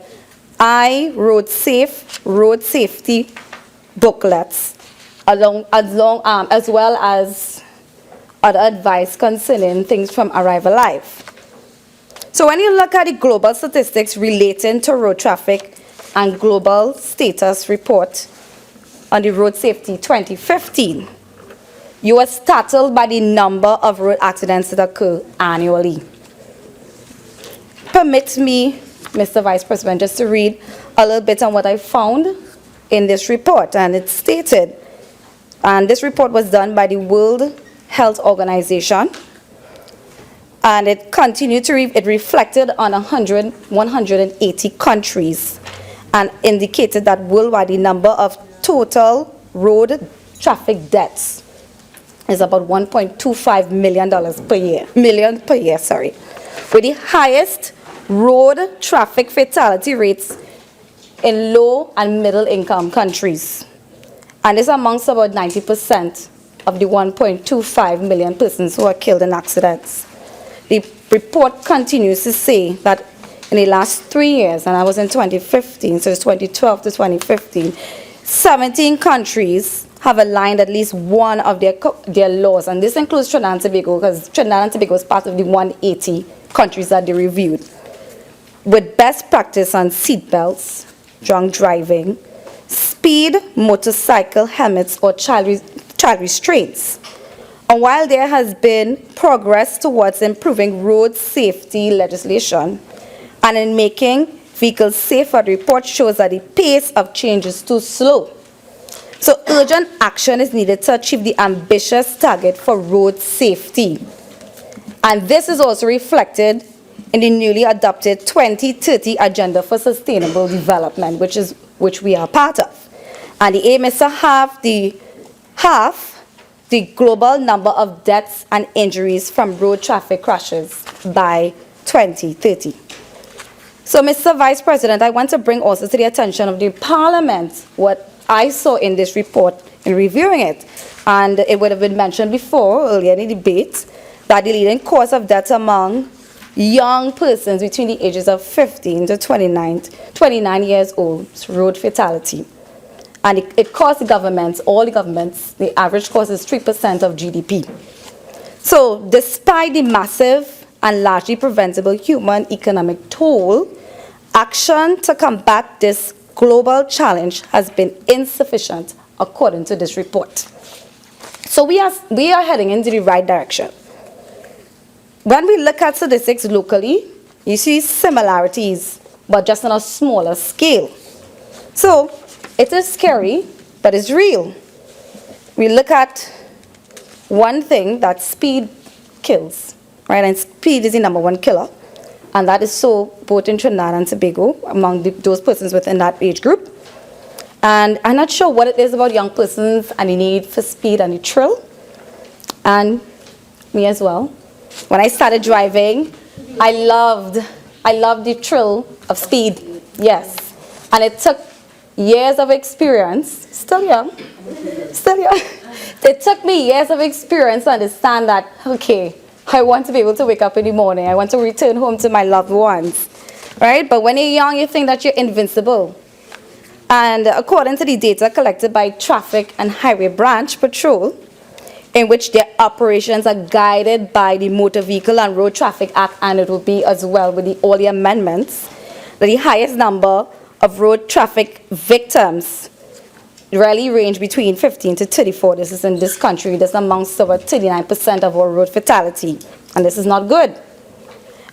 road safety booklets, as well as other advice concerning things from Arrive Alive. So when you look at the global statistics relating to road traffic and global status report on the road safety 2015, you are startled by the number of road accidents that occur annually. Permit me, Mr. Vice President, just to read a little bit on what I found in this report. And it stated, and this report was done by the World Health Organization, and it continued to, it reflected on 180 countries and indicated that worldwide the number of total road traffic deaths is about $1.25 million per year, with the highest road traffic fatality rates in low and middle income countries. And this amongst about 90% of the 1.25 million persons who are killed in accidents. The report continues to say that in the last 3 years, and I was in 2015, so it's 2012 to 2015, 17 countries have aligned at least one of their laws, and this includes Trinidad and Tobago, because Trinidad and Tobago is part of the 180 countries that they reviewed, with best practice on seat belts, drunk driving, speed, motorcycle helmets, or child restraints. And while there has been progress towards improving road safety legislation and in making vehicles safer, the report shows that the pace of change is too slow. So urgent action is needed to achieve the ambitious target for road safety. And this is also reflected in the newly adopted 2030 Agenda for Sustainable Development, which we are part of. And the aim is to halve the global number of deaths and injuries from road traffic crashes by 2030. So, Mr. Vice President, I want to bring also to the attention of the Parliament what I saw in this report in reviewing it. And it would have been mentioned before, earlier in the debate, that the leading cause of death among young persons between the ages of 15 to 29 years old is road fatality. And it costs the governments, all the governments, the average cost is 3% of GDP. So despite the massive and largely preventable human economic toll, action to combat this global challenge has been insufficient, according to this report. So we are heading into the right direction. When we look at statistics locally, you see similarities, but just on a smaller scale. So it is scary, but it's real. We look at one thing, that speed kills, right? And speed is the #1 killer. And that is so both in Trinidad and Tobago, among those persons within that age group. And I'm not sure what it is about young persons and the need for speed and the thrill. And me as well. When I started driving, I loved the thrill of speed, yes. And it took years of experience, still young. It took me years of experience to understand that, okay, I want to be able to wake up in the morning. I want to return home to my loved ones, right? But when you're young, you think that you're invincible. And according to the data collected by Traffic and Highway Branch Patrol, in which their operations are guided by the Motor Vehicle and Road Traffic Act, and it will be as well with all the amendments, that the highest number of road traffic victims really range between 15 to 34. This is in this country. This amounts to about 39% of our road fatality, and this is not good.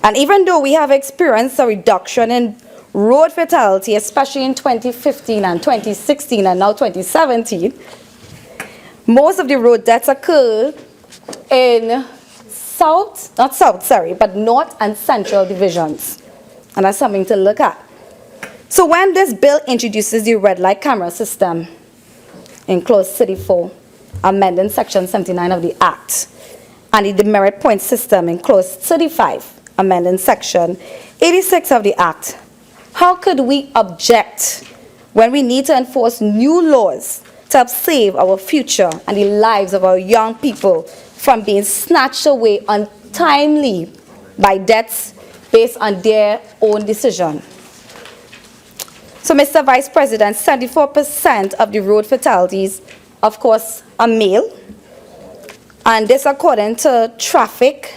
And even though we have experienced a reduction in road fatality, especially in 2015 and 2016 and now 2017, most of the road deaths occur in North and Central divisions. And that's something to look at. So when this bill introduces the red light camera system in Clause 34, amending Section 79 of the Act, and the demerit point system in Clause 35, amending Section 86 of the Act, how could we object when we need to enforce new laws to help save our future and the lives of our young people from being snatched away untimely by deaths based on their own decision? So, Mr. Vice President, 74% of the road fatalities, of course, are male. And this according to Traffic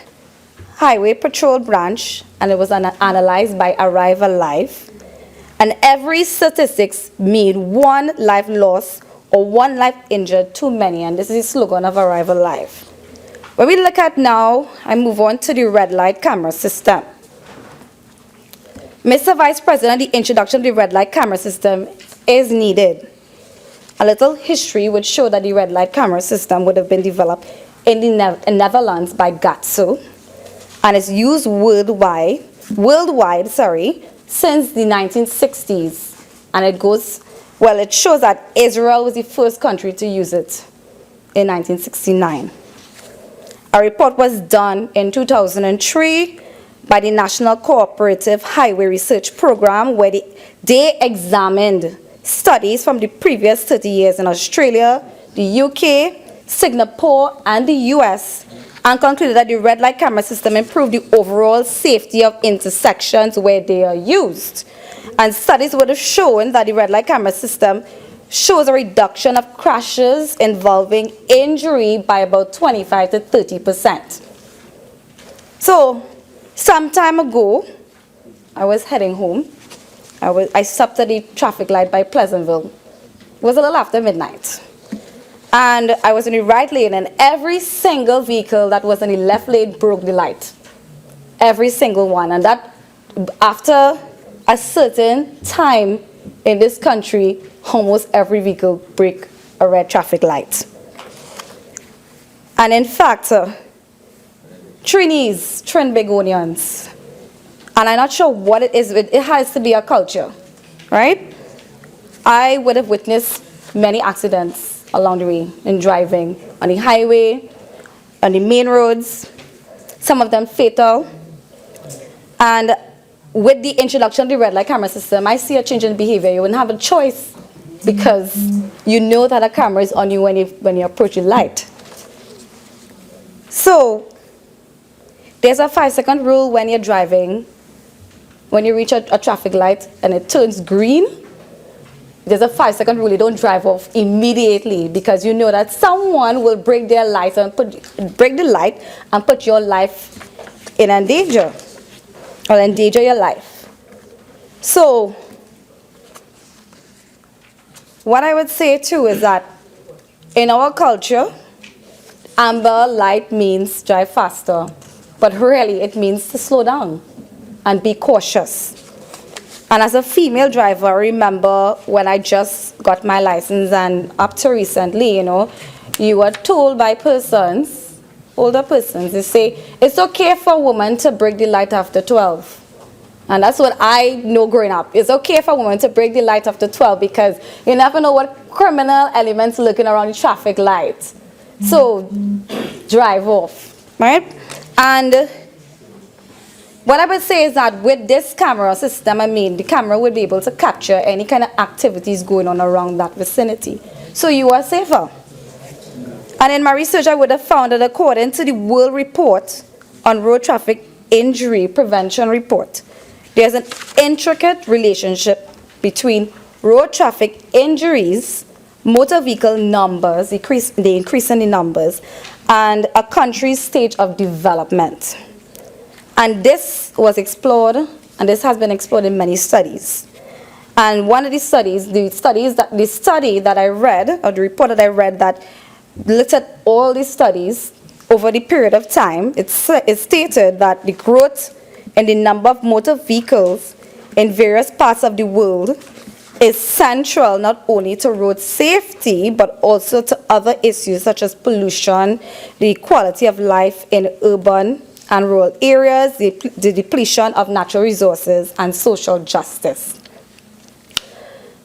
Highway Patrol Branch, and it was analyzed by Arrive Alive. And every statistics mean one life lost or one life injured too many, and this is the slogan of Arrive Alive. When we look at now, I move on to the red light camera system. Mr. Vice President, the introduction of the red light camera system is needed. A little history would show that the red light camera system would have been developed in the Netherlands by GATSO, and it's used worldwide, since the 1960s. And it goes, well, it shows that Israel was the first country to use it in 1969. A report was done in 2003 by the National Cooperative Highway Research Program, where they examined studies from the previous 30 years in Australia, the UK, Singapore, and the US, and concluded that the red light camera system improved the overall safety of intersections where they are used. And studies would have shown that the red light camera system shows a reduction of crashes involving injury by about 25 to 30%. So, some time ago, I was heading home. I stopped at the traffic light by Pleasantville. It was a little after midnight. And I was in the right lane, and every single vehicle that was in the left lane broke the light. Every single one. And that, after a certain time in this country, almost every vehicle break a red traffic light. And in fact, Trin begonians, and I'm not sure what it is, it has to be a culture, right? I would have witnessed many accidents along the way in driving on the highway, on the main roads, some of them fatal. And with the introduction of the red light camera system, I see a change in behavior. You wouldn't have a choice because you know that a camera is on you when you approach a light. So there's a 5-second rule when you're driving. When you reach a traffic light and it turns green, there's a 5-second rule. You don't drive off immediately because you know that someone will break their light and break the light and put your life in danger or endanger your life. So what I would say too is that in our culture, amber light means drive faster, but really it means to slow down and be cautious. And as a female driver, I remember when I just got my license and up to recently, you were told by persons, older persons, they say, it's okay for a woman to break the light after 12. And that's what I know growing up. It's okay for a woman to break the light after 12 because you never know what criminal elements looking around the traffic light. So drive off, right? And what I would say is that with this camera system, the camera would be able to capture any kind of activities going on around that vicinity. So you are safer. And in my research, I would have found that according to the World Report on Road Traffic Injury Prevention Report, there's an intricate relationship between road traffic injuries, motor vehicle numbers, the increase in the numbers, and a country's stage of development. And this was explored, and this has been explored in many studies. And one of these studies, the study that I read, or the report that I read that looked at all these studies over the period of time, it stated that the growth in the number of motor vehicles in various parts of the world is central not only to road safety, but also to other issues such as pollution, the quality of life in urban and rural areas, the depletion of natural resources, and social justice.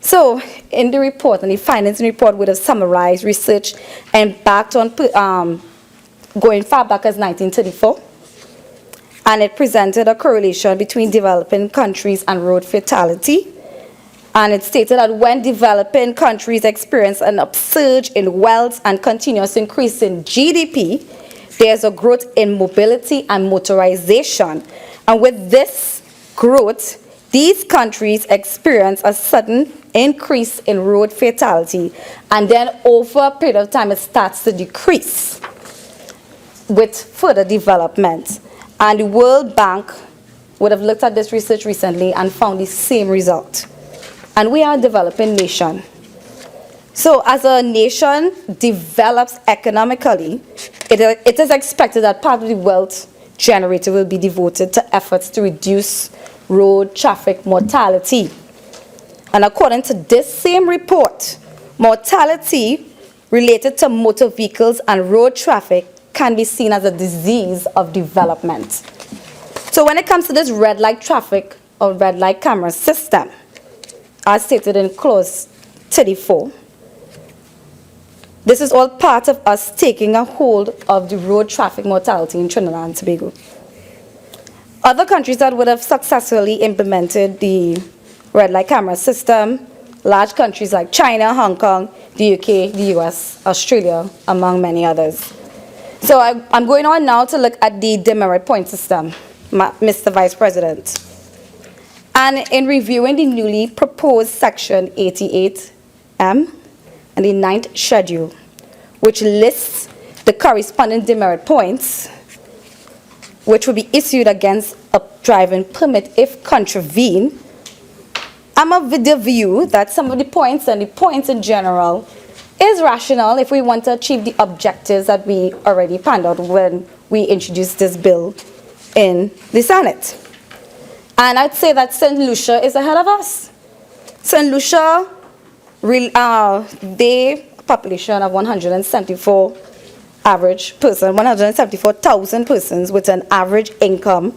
So, in the report, and the findings in the report would have summarized research embarked on going far back as 1934, and it presented a correlation between developing countries and road fatality. And it stated that when developing countries experience an upsurge in wealth and continuous increase in GDP, there's a growth in mobility and motorization. And with this growth, these countries experience a sudden increase in road fatality. And then over a period of time, it starts to decrease with further development. And the World Bank would have looked at this research recently and found the same result. And we are a developing nation. So as a nation develops economically, it is expected that part of the wealth generated will be devoted to efforts to reduce road traffic mortality. And according to this same report, mortality related to motor vehicles and road traffic can be seen as a disease of development. So when it comes to this red light traffic or red light camera system, as stated in clause 34, this is all part of us taking a hold of the road traffic mortality in Trinidad and Tobago. Other countries that would have successfully implemented the red light camera system, large countries like China, Hong Kong, the UK, the US, Australia, among many others. So I'm going on now to look at the demerit point system, Mr. Vice President. And in reviewing the newly proposed Section 88M and the 9th Schedule, which lists the corresponding demerit points, which will be issued against a driving permit if contravened, I'm of the view that some of the points and the points in general is rational if we want to achieve the objectives that we already planned out when we introduced this bill in the Senate. And I'd say that St. Lucia is ahead of us. St. Lucia, they population of 174 average person, 174,000 persons with an average income.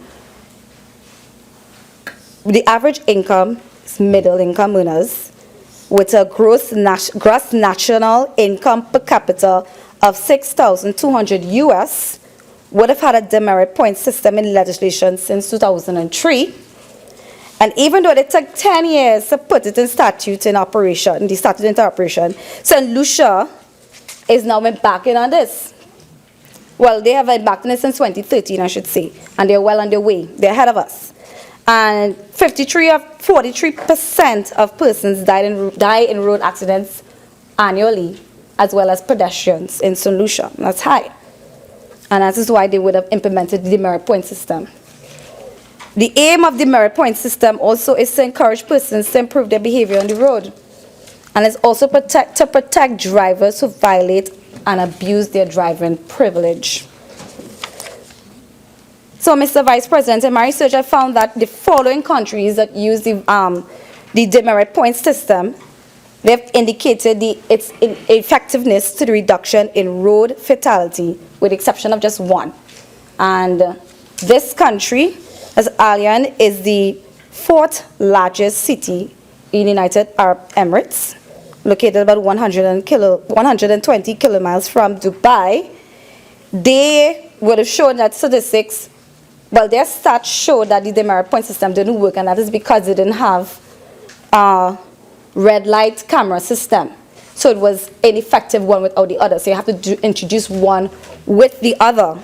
The average income is middle income earners with a gross national income per capita of 6,200 US, would have had a demerit point system in legislation since 2003. And even though it took 10 years to put it in statute in operation, the statute into operation, St. Lucia is now embarking on this. Well, they have embarked on it since 2013, I should say, and they're well on their way. They're ahead of us. And 43% of persons die in road accidents annually, as well as pedestrians in St. Lucia. That's high. And that is why they would have implemented the demerit point system. The aim of the demerit point system also is to encourage persons to improve their behavior on the road. And it's also to protect drivers who violate and abuse their driving privilege. So, Mr. Vice President, in my research, I found that the following countries that use the demerit point system, they've indicated its effectiveness to the reduction in road fatality, with the exception of just one. And this country, as Ayanna, is the 4th largest city in the United Arab Emirates, located about 120 kilometers from Dubai. They would have shown that statistics, well, their stats show that the demerit point system didn't work, and that is because they didn't have a red light camera system. So it was ineffective one without the other. So you have to introduce one with the other.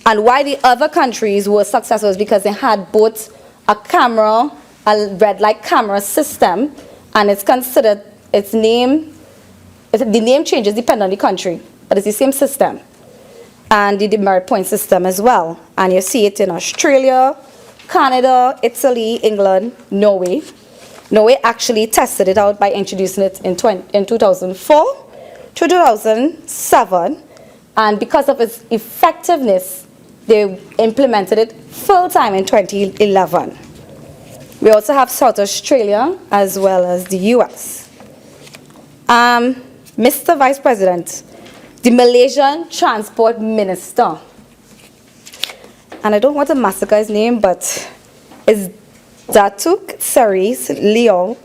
And why the other countries were successful is because they had both a camera, a red light camera system, and it's considered, the name changes depending on the country, but it's the same system. And the demerit point system as well. And you see it in Australia, Canada, Italy, England, Norway. Norway actually tested it out by introducing it in 2004 to 2007. And because of its effectiveness, they implemented it full-time in 2011. We also have South Australia as well as the US. Mr. Vice President, the Malaysian Transport Minister, and I don't want to massacre his name, but it's Datuk Seri Leo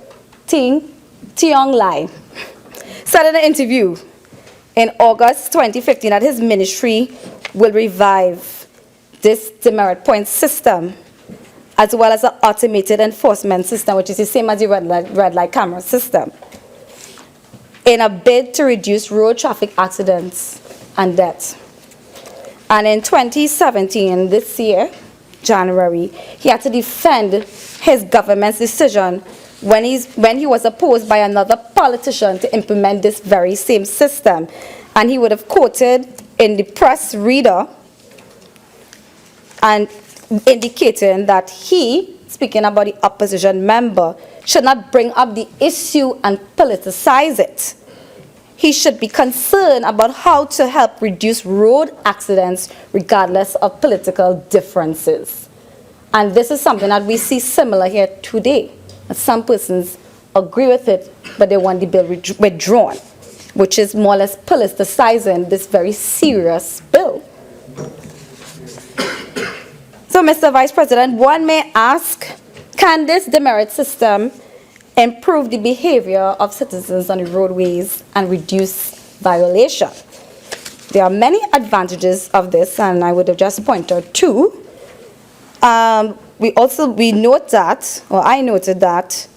Tiong Lai, said in an interview in August 2015 that his ministry will revive this demerit point system, as well as an automated enforcement system, which is the same as the red light camera system, in a bid to reduce road traffic accidents and deaths. And in 2017, this year, January, he had to defend his government's decision when he was opposed by another politician to implement this very same system. And he would have quoted in the press reader and indicating that he, speaking about the opposition member, should not bring up the issue and politicize it. He should be concerned about how to help reduce road accidents regardless of political differences. And this is something that we see similar here today. Some persons agree with it, but they want the bill withdrawn, which is more or less politicizing this very serious bill. So, Mr. Vice President, one may ask, can this demerit system improve the behavior of citizens on the roadways and reduce violation? There are many advantages of this, and I would have just pointed two. We note that, or I noted that,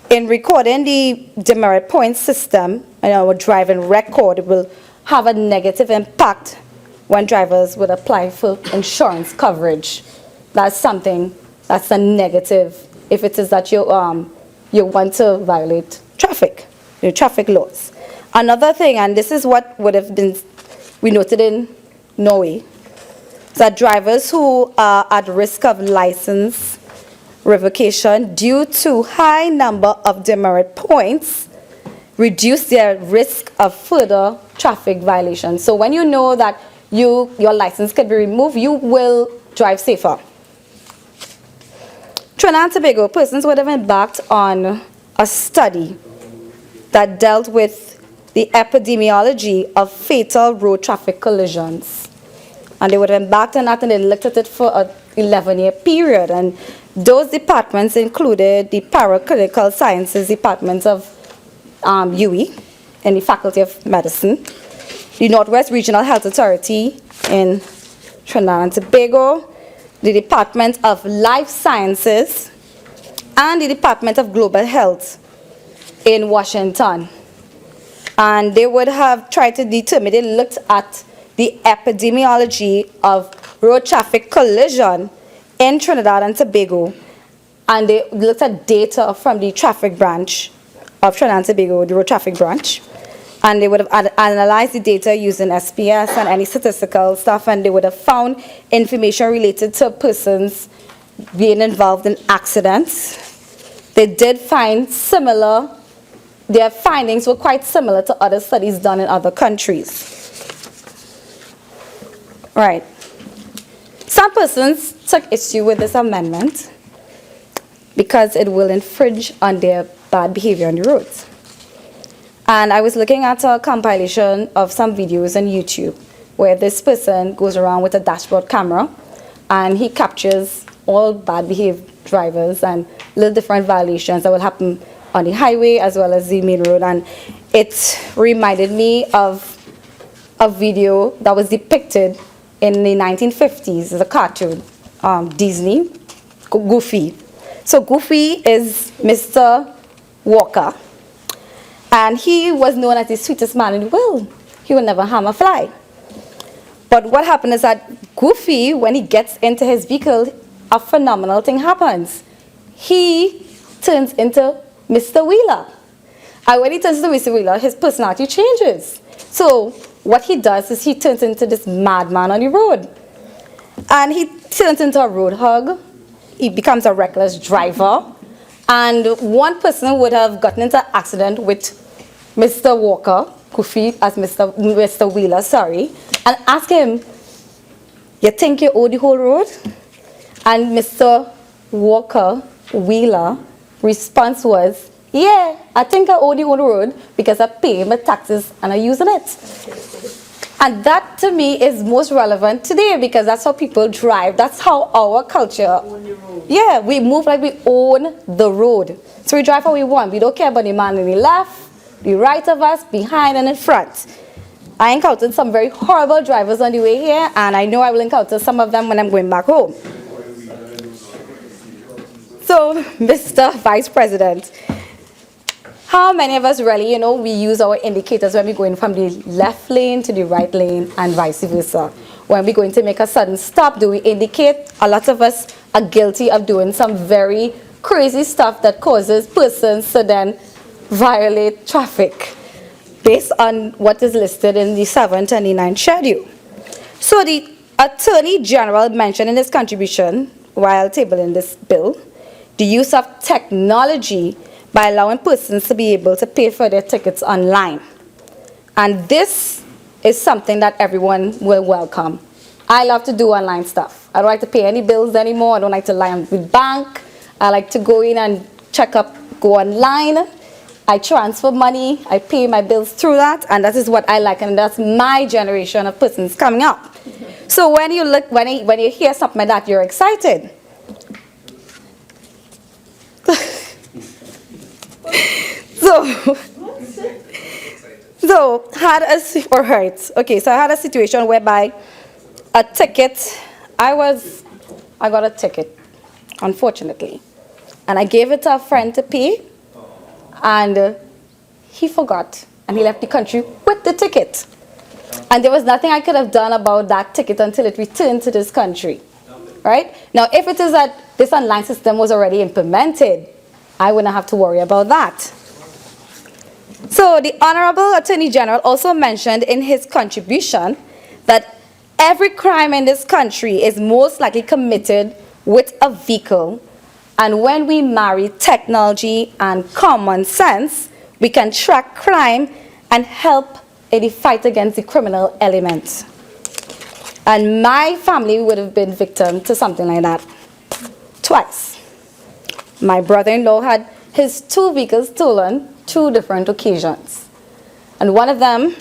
in recording the demerit point system, our driving record will have a negative impact when drivers would apply for insurance coverage. That's something that's a negative if it is that you want to violate the traffic laws. Another thing, and this is what would have been we noted in Norway, that drivers who are at risk of license revocation due to high number of demerit points reduce their risk of further traffic violations. So when you know that your license could be removed, you will drive safer. Trinidad and Tobago persons would have embarked on a study that dealt with the epidemiology of fatal road traffic collisions. And they would have embarked on that, and they looked at it for an 11-year period. And those departments included the Paraclinical Sciences Department of UE in the Faculty of Medicine, the Northwest Regional Health Authority in Trinidad and Tobago, the Department of Life Sciences and the Department of Global Health in Washington. And they would have tried to determine, they looked at the epidemiology of road traffic collision in Trinidad and Tobago, and they looked at data from the traffic branch of Trinidad and Tobago, the road traffic branch, and they would have analyzed the data using SPS and any statistical stuff, and they would have found information related to persons being involved in accidents. They did find similar, their findings were quite similar to other studies done in other countries. Right. Some persons took issue with this amendment because it will infringe on their bad behavior on the roads. And I was looking at a compilation of some videos on YouTube where this person goes around with a dashboard camera and he captures all bad behaved drivers and little different violations that will happen on the highway as well as the main road. And it reminded me of a video that was depicted in the 1950s as a cartoon, Disney, Goofy. So Goofy is Mr. Walker, and he was known as the sweetest man in the world. He would never harm a fly. But what happened is that Goofy, when he gets into his vehicle, a phenomenal thing happens. He turns into Mr. Wheeler. And when he turns into Mr. Wheeler, his personality changes. So what he does is he turns into this madman on the road. And he turns into a road hog. He becomes a reckless driver. And one person would have gotten into an accident with Mr. Walker, Goofy as Mr. Wheeler, sorry, and ask him, you think you owe the whole road? And Mr. Walker, Wheeler, response was, yeah, I think I owe the whole road because I pay my taxes and I'm using it. And that to me is most relevant today because that's how people drive. That's how our culture, yeah, we move like we own the road. So we drive how we want. We don't care about the man on the left, the right of us, behind and in front. I encountered some very horrible drivers on the way here, and I know I will encounter some of them when I'm going back home. So, Mr. Vice President, how many of us really, we use our indicators when we're going from the left lane to the right lane and vice versa? When we're going to make a sudden stop, do we indicate? A lot of us are guilty of doing some very crazy stuff that causes persons to then violate traffic based on what is listed in the 7th and the 9th schedule. So the Attorney General mentioned in his contribution while tabling this bill the use of technology by allowing persons to be able to pay for their tickets online. And this is something that everyone will welcome. I love to do online stuff. I don't like to pay any bills anymore. I don't like to lie on the bank. I like to go in and go online. I transfer money. I pay my bills through that. And that is what I like. And that's my generation of persons coming up. So when you hear something like that, you're excited. So I had a situation whereby a ticket, I got a ticket, unfortunately, and I gave it to a friend to pay, and he forgot, and he left the country with the ticket, and there was nothing I could have done about that ticket until it returned to this country, right? Now, if it is that this online system was already implemented, I wouldn't have to worry about that. So the Honorable Attorney General also mentioned in his contribution that every crime in this country is most likely committed with a vehicle. And when we marry technology and common sense, we can track crime and help in the fight against the criminal elements. And my family would have been victim to something like that twice. My brother-in-law had his 2 vehicles stolen 2 different occasions. And one of them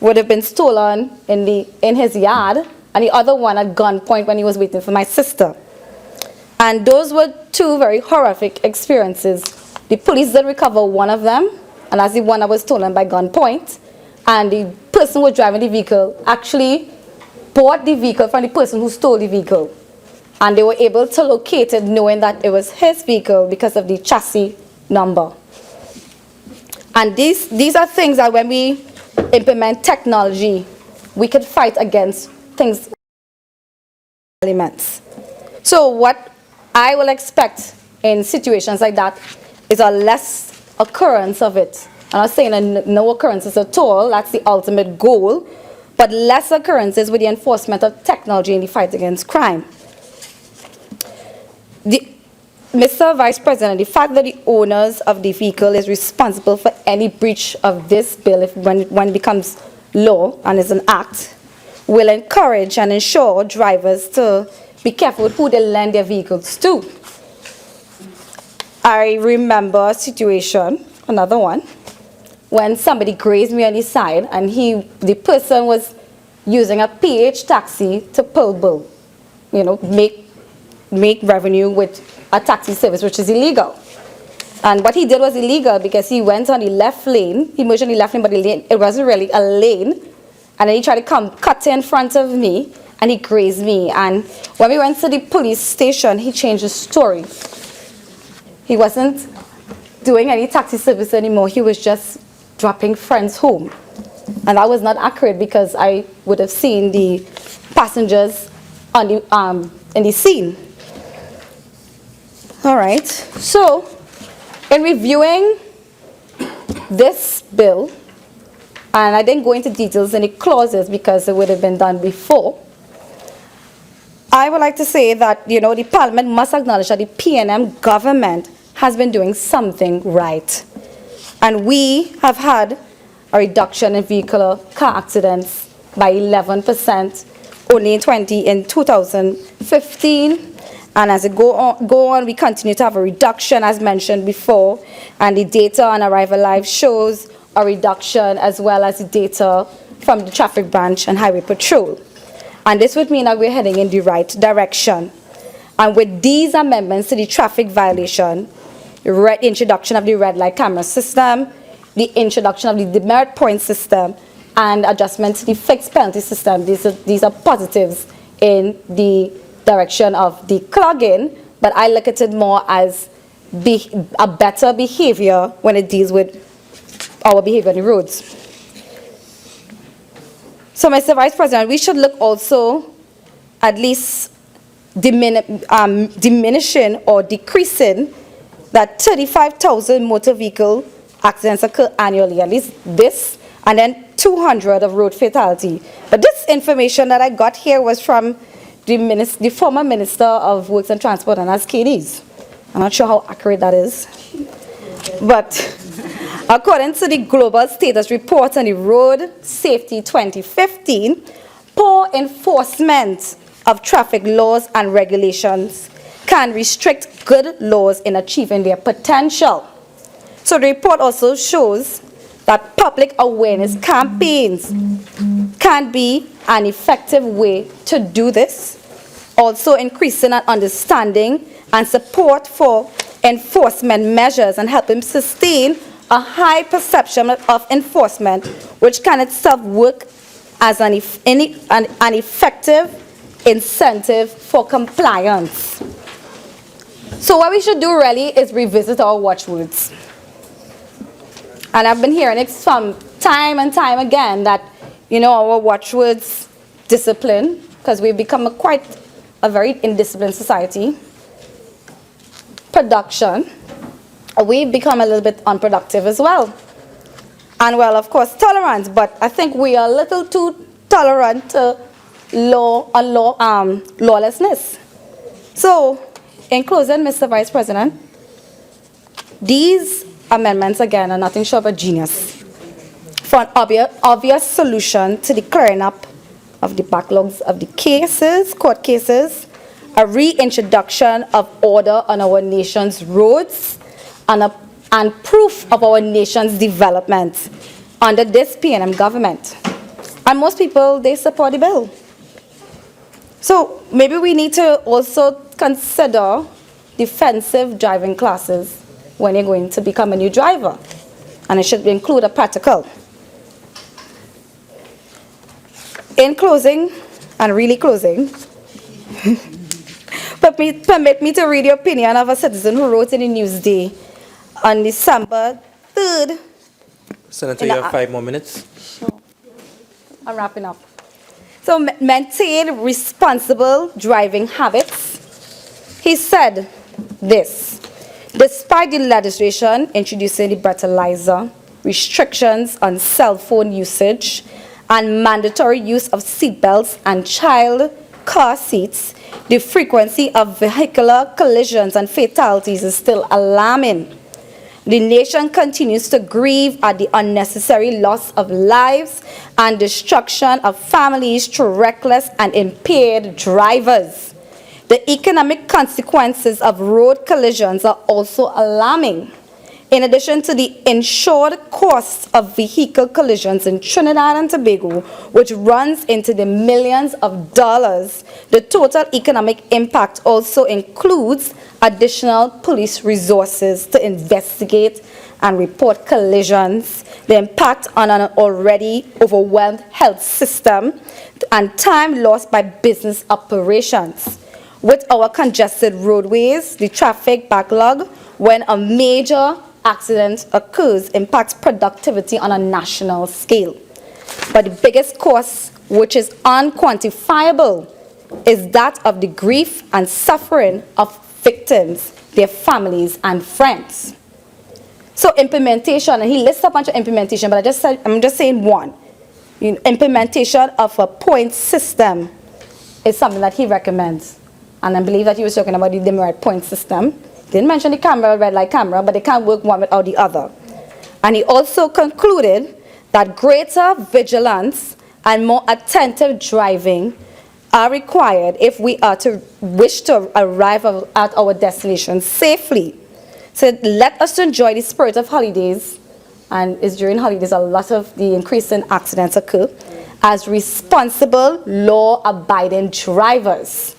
would have been stolen in his yard, and the other one at gunpoint when he was waiting for my sister. And those were 2 very horrific experiences. The police did recover one of them, and that's the one that was stolen by gunpoint. And the person who was driving the vehicle actually bought the vehicle from the person who stole the vehicle. And they were able to locate it knowing that it was his vehicle because of the chassis number. And these are things that when we implement technology, we could fight against things, elements. So what I will expect in situations like that is a less occurrence of it. I'm not saying no occurrences at all, that's the ultimate goal, but less occurrences with the enforcement of technology in the fight against crime. Mr. Vice President, the fact that the owners of the vehicle is responsible for any breach of this bill when it becomes law and is an act will encourage and ensure drivers to be careful with who they lend their vehicles to. I remember a situation, another one, when somebody grazed me on the side and the person was using a PH taxi to pull bill, make revenue with a taxi service, which is illegal. And what he did was illegal because he went on the left lane, he merged on the left lane, but it wasn't really a lane. And then he tried to cut in front of me, and he grazed me. And when we went to the police station, he changed his story. He wasn't doing any taxi service anymore. He was just dropping friends home. And that was not accurate because I would have seen the passengers on in the scene. All right, so in reviewing this bill, and I didn't go into details in the clauses because it would have been done before, I would like to say that, the Parliament must acknowledge that the PNM government has been doing something right. And we have had a reduction in vehicular car accidents by 11% only in 2015. And as it go on, we continue to have a reduction, as mentioned before, and the data on Arrival Live shows a reduction, as well as the data from the traffic branch and highway patrol. And this would mean that we're heading in the right direction. And with these amendments to the traffic violation, the introduction of the red light camera system, the introduction of the demerit point system, and adjustment to the fixed penalty system, these are positives in the direction of declogging, but I look at it more as a better behavior when it deals with our behavior on the roads. So, Mr. Vice President, we should look also at least diminishing or decreasing that 35,000 motor vehicle accidents occur annually, at least this, and then 200 of road fatality. But this information that I got here was from the former Minister of Works and Transport, and that's KDs. I'm not sure how accurate that is. But according to the Global Status Report on the Road Safety 2015, poor enforcement of traffic laws and regulations can restrict good laws in achieving their potential. So the report also shows that public awareness campaigns can be an effective way to do this, also increasing an understanding and support for enforcement measures and helping sustain a high perception of enforcement, which can itself work as an effective incentive for compliance. So what we should do really is revisit our watchwords. And I've been hearing it from time and time again that, our watchwords, discipline, because we've become quite a very indisciplined society. Production, we've become a little bit unproductive as well. And well, of course, tolerance, but I think we are a little too tolerant to lawlessness. So, in closing, Mr. Vice President, these amendments, again, are nothing short of a genius for an obvious solution to the clearing up of the backlogs of the cases, court cases, a reintroduction of order on our nation's roads, and proof of our nation's development under this PNM government. And most people, they support the bill. So maybe we need to also consider defensive driving classes when you're going to become a new driver. And it should include a practical. In closing, and really closing, permit me to read the opinion of a citizen who wrote in the Newsday on December 3rd. Senator, you have 5 more minutes. I'm wrapping up. So, maintain responsible driving habits. He said this: despite the legislation introducing the breathalyzer, restrictions on cell phone usage, and mandatory use of seatbelts and child car seats, the frequency of vehicular collisions and fatalities is still alarming. The nation continues to grieve at the unnecessary loss of lives and destruction of families through reckless and impaired drivers. The economic consequences of road collisions are also alarming. In addition to the insured costs of vehicle collisions in Trinidad and Tobago, which runs into the millions of dollars, the total economic impact also includes additional police resources to investigate and report collisions, the impact on an already overwhelmed health system, and time lost by business operations. With our congested roadways, the traffic backlog when a major accident occurs impacts productivity on a national scale. But the biggest cost, which is unquantifiable, is that of the grief and suffering of victims, their families, and friends. So implementation, and he lists a bunch of implementation, but I'm just saying one. Implementation of a point system is something that he recommends. And I believe that he was talking about the demerit point system. Didn't mention the camera, red light camera, but they can't work one without the other. And he also concluded that greater vigilance and more attentive driving are required if we are to wish to arrive at our destination safely. So let us enjoy the spirit of holidays, and it's during holidays a lot of the increase in accidents occur, as responsible, law-abiding drivers.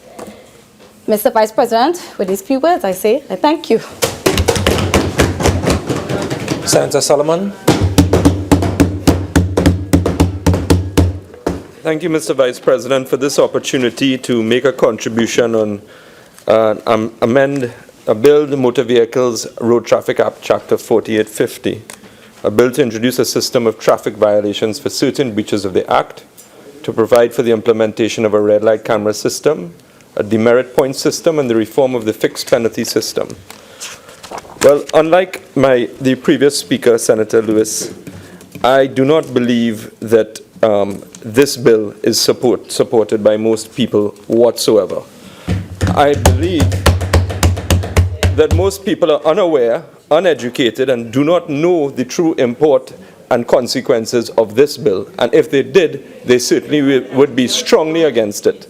Mr. Vice President, with these few words, I say I thank you. Senator Solomon. Thank you, Mr. Vice President, for this opportunity to make a contribution on amend a bill, the Motor Vehicles Road Traffic Act, Chapter 4850, a bill to introduce a system of traffic violations for certain breaches of the Act, to provide for the implementation of a red light camera system, a demerit point system, and the reform of the fixed penalty system. Well, unlike the previous speaker, Senator Lewis, I do not believe that this bill is supported by most people whatsoever. I believe that most people are unaware, uneducated, and do not know the true import and consequences of this bill. And if they did, they certainly would be strongly against it.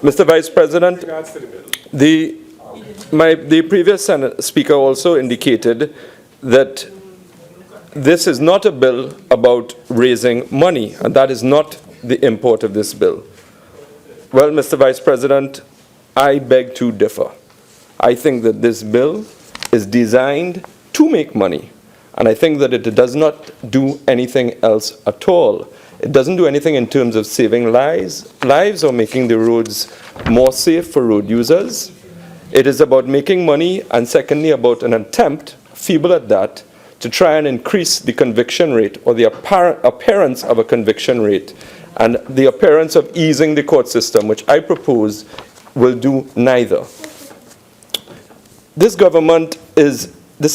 Mr. Vice President, the previous speaker also indicated that this is not a bill about raising money, and that is not the import of this bill. Well, Mr. Vice President, I beg to differ. I think that this bill is designed to make money, and I think that it does not do anything else at all. It doesn't do anything in terms of saving lives or making the roads more safe for road users. It is about making money, and secondly, about an attempt, feeble at that, to try and increase the conviction rate, or the appearance of a conviction rate, and the appearance of easing the court system, which I propose will do neither. This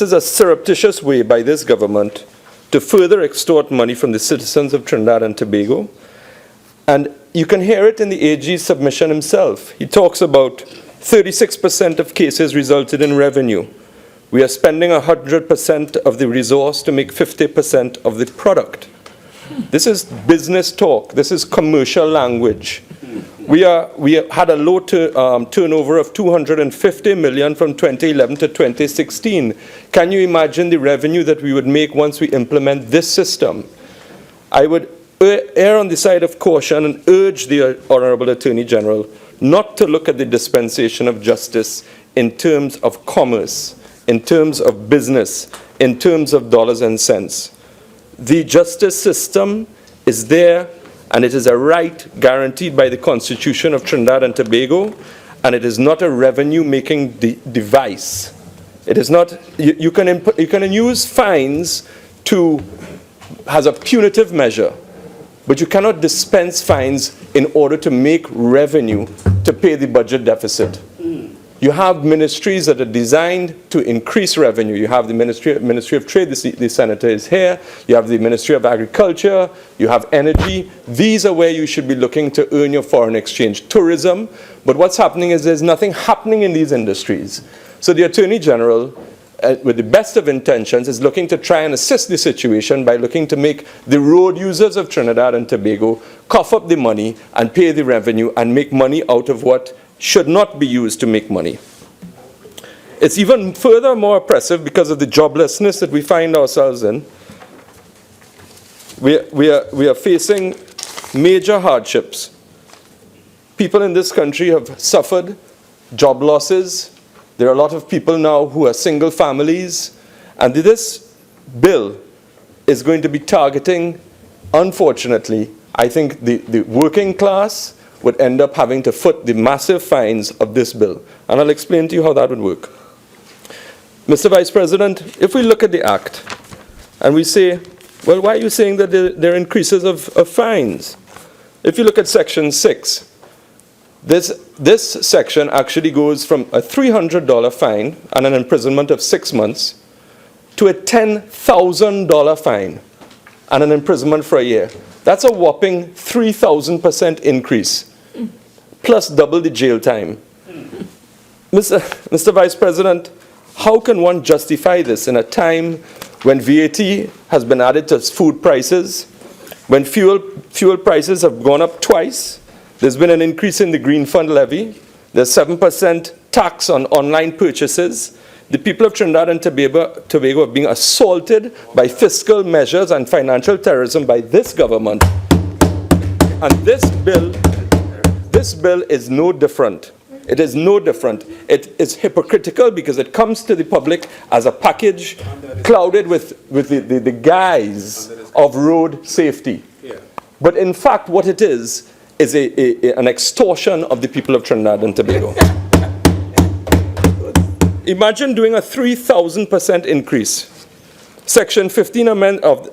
is a surreptitious way by this government to further extort money from the citizens of Trinidad and Tobago. And you can hear it in the AG's submission himself. He talks about 36% of cases resulted in revenue. We are spending 100% of the resource to make 50% of the product. This is business talk. This is commercial language. We had a low turnover of $250 million from 2011 to 2016. Can you imagine the revenue that we would make once we implement this system? I would err on the side of caution and urge the Honorable Attorney General not to look at the dispensation of justice in terms of commerce, in terms of business, in terms of dollars and cents. The justice system is there, and it is a right guaranteed by the Constitution of Trinidad and Tobago, and it is not a revenue-making device. It is not, you can use fines as a punitive measure, but you cannot dispense fines in order to make revenue to pay the budget deficit. You have ministries that are designed to increase revenue. You have the Ministry of Trade, the senator is here. You have the Ministry of Agriculture. You have energy. These are where you should be looking to earn your foreign exchange. Tourism. But what's happening is there's nothing happening in these industries. So the Attorney General, with the best of intentions, is looking to try and assist the situation by looking to make the road users of Trinidad and Tobago cough up the money and pay the revenue and make money out of what should not be used to make money. It's even further more oppressive because of the joblessness that we find ourselves in. We are facing major hardships. People in this country have suffered job losses. There are a lot of people now who are single families. And this bill is going to be targeting, unfortunately, I think the working class would end up having to foot the massive fines of this bill. And I'll explain to you how that would work. Mr. Vice President, if we look at the Act and we say, well, why are you saying that there are increases of fines? If you look at Section 6, this section actually goes from a $300 fine and an imprisonment of 6 months to a $10,000 fine and an imprisonment for a year. That's a whopping 3,000% increase, plus double the jail time. Mr. Vice President, how can one justify this in a time when VAT has been added to food prices, when fuel prices have gone up twice, there's been an increase in the Green Fund levy, there's 7% tax on online purchases, the people of Trinidad and Tobago are being assaulted by fiscal measures and financial terrorism by this government. And this bill is no different. It is no different. It is hypocritical because it comes to the public as a package clouded with the guise of road safety. But in fact, what it is an extortion of the people of Trinidad and Tobago. Imagine doing a 3,000% increase. Section 15,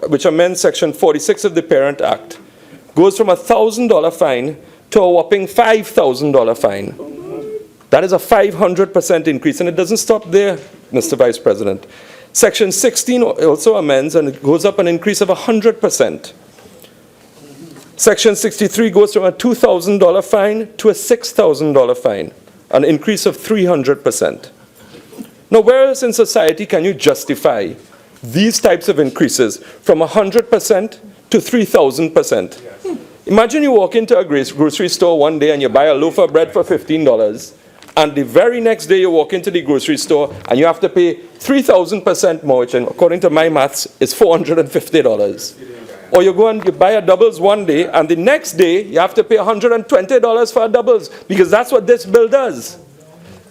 which amends Section 46 of the Parent Act, goes from a $1,000 fine to a whopping $5,000 fine. That is a 500% increase, and it doesn't stop there, Mr. Vice President. Section 16 also amends, and it goes up an increase of 100%. Section 63 goes from a $2,000 fine to a $6,000 fine, an increase of 300%. Now, where else in society can you justify these types of increases from 100% to 3,000%? Imagine you walk into a grocery store one day and you buy a loaf of bread for $15, and the very next day you walk into the grocery store and you have to pay 3,000% more, which according to my maths is $450. Or you go and you buy a doubles one day, and the next day you have to pay $120 for a doubles, because that's what this bill does.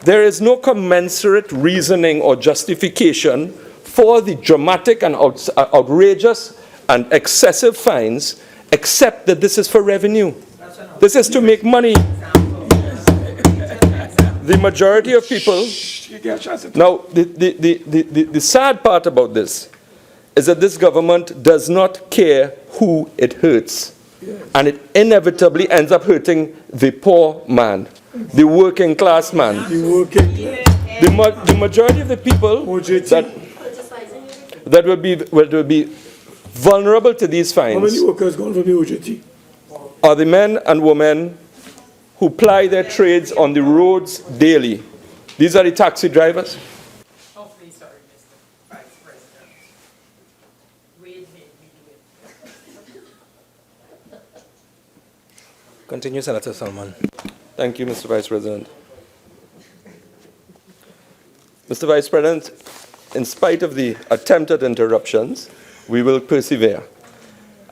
There is no commensurate reasoning or justification for the dramatic and outrageous and excessive fines, except that this is for revenue. This is to make money. The majority of people... Now, the sad part about this is that this government does not care who it hurts. And it inevitably ends up hurting the poor man, the working class man. The majority of the people that will be vulnerable to these fines. How many workers gone from the OJT? Are the men and women who ply their trades on the roads daily. These are the taxi drivers. Awfully sorry, Mr. Vice President. Wade made me do it. Continue, Senator Salman. Thank you, Mr. Vice President. Mr. Vice President, in spite of the attempt at interruptions, we will persevere.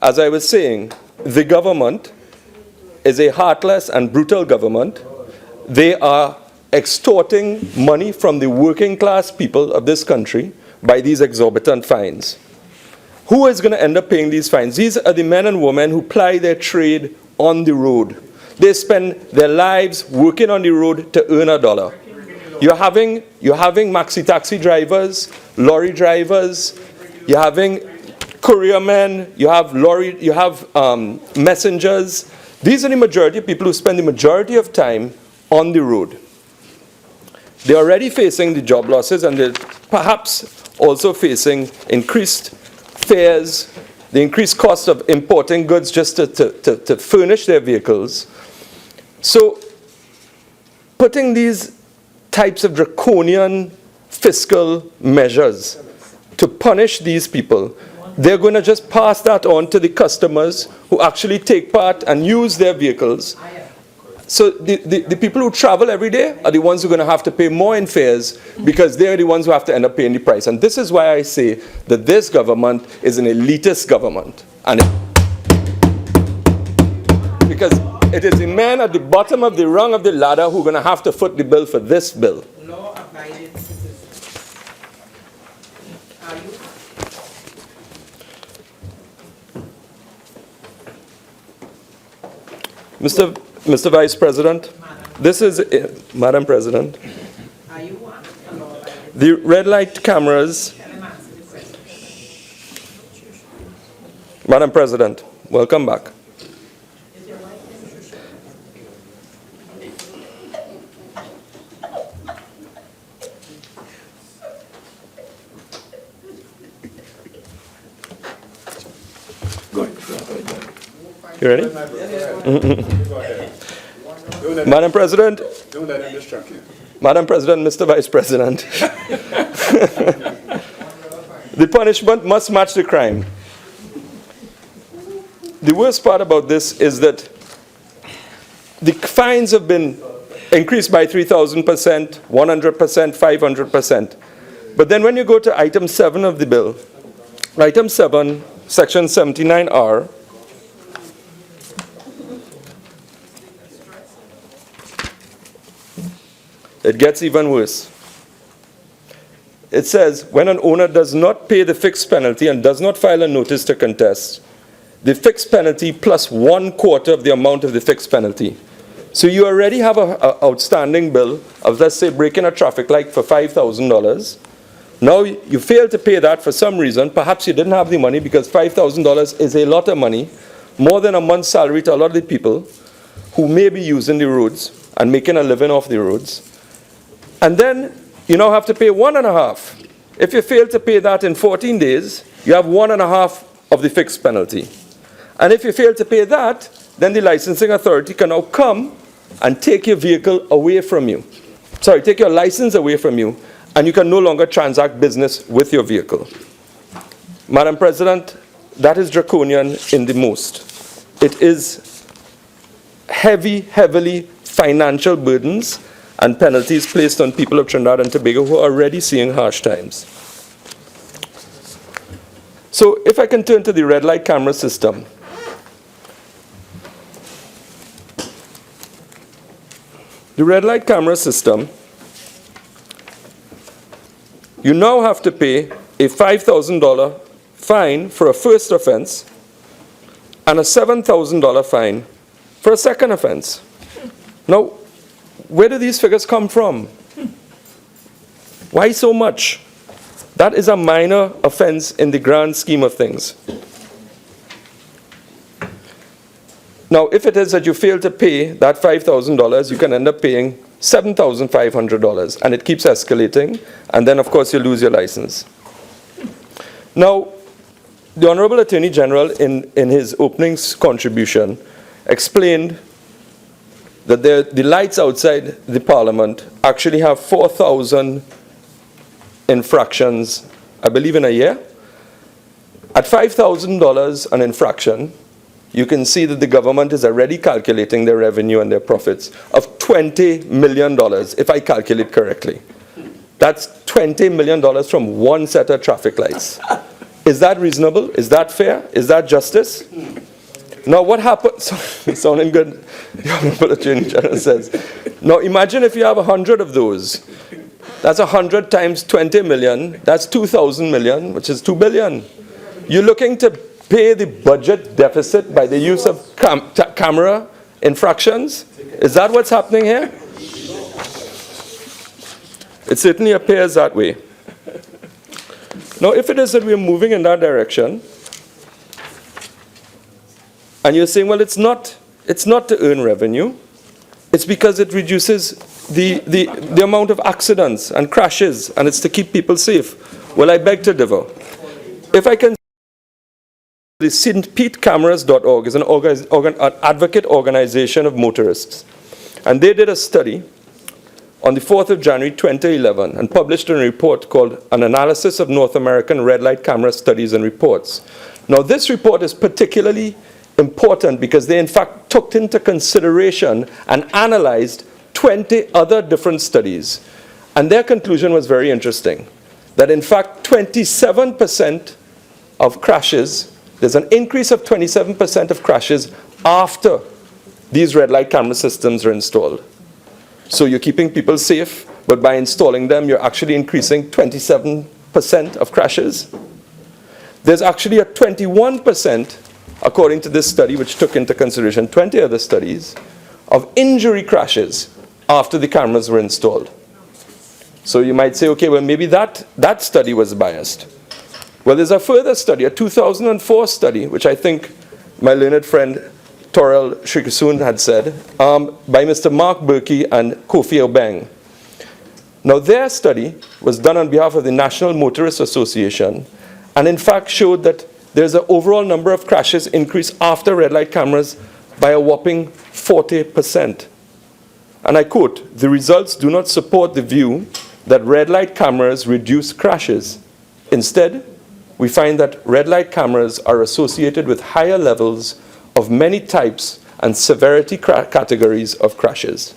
As I was saying, the government is a heartless and brutal government. They are extorting money from the working class people of this country by these exorbitant fines. Who is going to end up paying these fines? These are the men and women who ply their trade on the road. They spend their lives working on the road to earn a dollar. You're having maxi taxi drivers, lorry drivers, you're having courier men, you have messengers. These are the majority of people who spend the majority of time on the road. They're already facing the job losses, and they're perhaps also facing increased fares, the increased cost of importing goods just to furnish their vehicles. So putting these types of draconian fiscal measures to punish these people, they're going to just pass that on to the customers who actually take part and use their vehicles. So the people who travel every day are the ones who are going to have to pay more in fares, because they're the ones who have to end up paying the price. And this is why I say that this government is an elitist government. And because it is the men at the bottom of the rung of the ladder who are going to have to foot the bill for this bill. Law-abiding citizens. Are you? Mr. Vice President, this is, Madam President, Are you one? A law-abiding? the red light cameras, Let him answer the question. Madam President, welcome back. You ready? Madam President. Don't let him distract you. Madam President, Mr. Vice President. The punishment must match the crime. The worst part about this is that the fines have been increased by 3,000%, 100%, 500%. But then when you go to item 7 of the bill, item 7, section 79R, it gets even worse. It says, when an owner does not pay the fixed penalty and does not file a notice to contest, the fixed penalty plus 1/4 of the amount of the fixed penalty. So you already have an outstanding bill of, let's say, breaking a traffic light for $5,000. Now you fail to pay that for some reason. Perhaps you didn't have the money, because $5,000 is a lot of money, more than a month's salary to a lot of the people who may be using the roads and making a living off the roads. And then you now have to pay 1.5. If you fail to pay that in 14 days, you have 1.5 of the fixed penalty. And if you fail to pay that, then the licensing authority can now come and take your vehicle away from you. Sorry, take your license away from you, and you can no longer transact business with your vehicle. Madam President, that is draconian in the most. It is heavily financial burdens and penalties placed on people of Trinidad and Tobago who are already seeing harsh times. So if I can turn to the red light camera system. The red light camera system, you now have to pay a $5,000 fine for a first offense and a $7,000 fine for a second offense. Now, where do these figures come from? Why so much? That is a minor offense in the grand scheme of things. Now, if it is that you fail to pay that $5,000, you can end up paying $7,500, and it keeps escalating, and then, of course, you lose your license. Now, the Honorable Attorney General, in his opening contribution, explained that the lights outside the Parliament actually have 4,000 infractions, I believe, in a year. At $5,000 an infraction, you can see that the government is already calculating their revenue and their profits of $20 million, if I calculate correctly. That's $20 million from one set of traffic lights. Is that reasonable? Is that fair? Is that justice? Now what happens, sounding good, the Honorable Attorney General says, now imagine if you have 100 of those. That's 100 times 20 million, that's 2,000 million, which is 2 billion. You're looking to pay the budget deficit by the use of camera infractions? Is that what's happening here? It certainly appears that way. Now, if it is that we're moving in that direction, and you're saying, well, it's not to earn revenue, it's because it reduces the amount of accidents and crashes, and it's to keep people safe. Well, I beg to differ. If I can, the stpetecameras.org is an advocate organization of motorists, and they did a study on the 4th of January 2011 and published a report called An Analysis of North American Red Light Camera Studies and Reports. Now, this report is particularly important because they in fact took into consideration and analyzed 20 other different studies. And their conclusion was very interesting, that in fact 27% of crashes, there's an increase of 27% of crashes after these red light camera systems are installed. So you're keeping people safe, but by installing them, you're actually increasing 27% of crashes. There's actually a 21%, according to this study, which took into consideration 20 other studies, of injury crashes after the cameras were installed. So you might say, okay, well, maybe that study was biased. Well, there's a further study, a 2004 study, which I think my learned friend Ramkissoon had said, by Mr. Mark Berkey and Kofi Obeng. Now, their study was done on behalf of the National Motorists Association, and in fact showed that there's an overall number of crashes increase after red light cameras by a whopping 40%. And I quote, "The results do not support the view that red light cameras reduce crashes. Instead, we find that red light cameras are associated with higher levels of many types and severity categories of crashes."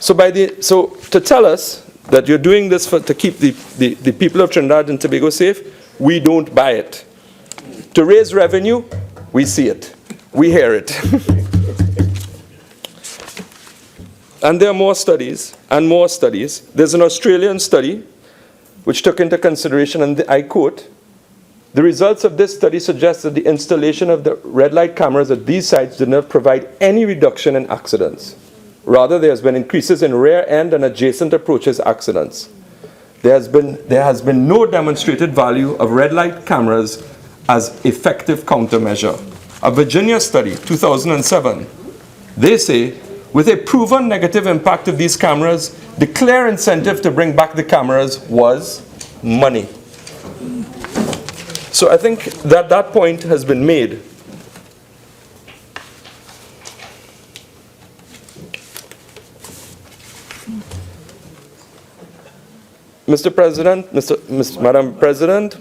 So to tell us that you're doing this to keep the people of Trinidad and Tobago safe, we don't buy it. To raise revenue, we see it. We hear it. And there are more studies and more studies. There's an Australian study which took into consideration, and I quote, "The results of this study suggest that the installation of the red light cameras at these sites did not provide any reduction in accidents. Rather, there has been increases in rear end and adjacent approaches accidents. There has been no demonstrated value of red light cameras as effective countermeasure." A Virginia study, 2007, they say, with a proven negative impact of these cameras, the clear incentive to bring back the cameras was money. So I think that point has been made. Mr. President, Madam President,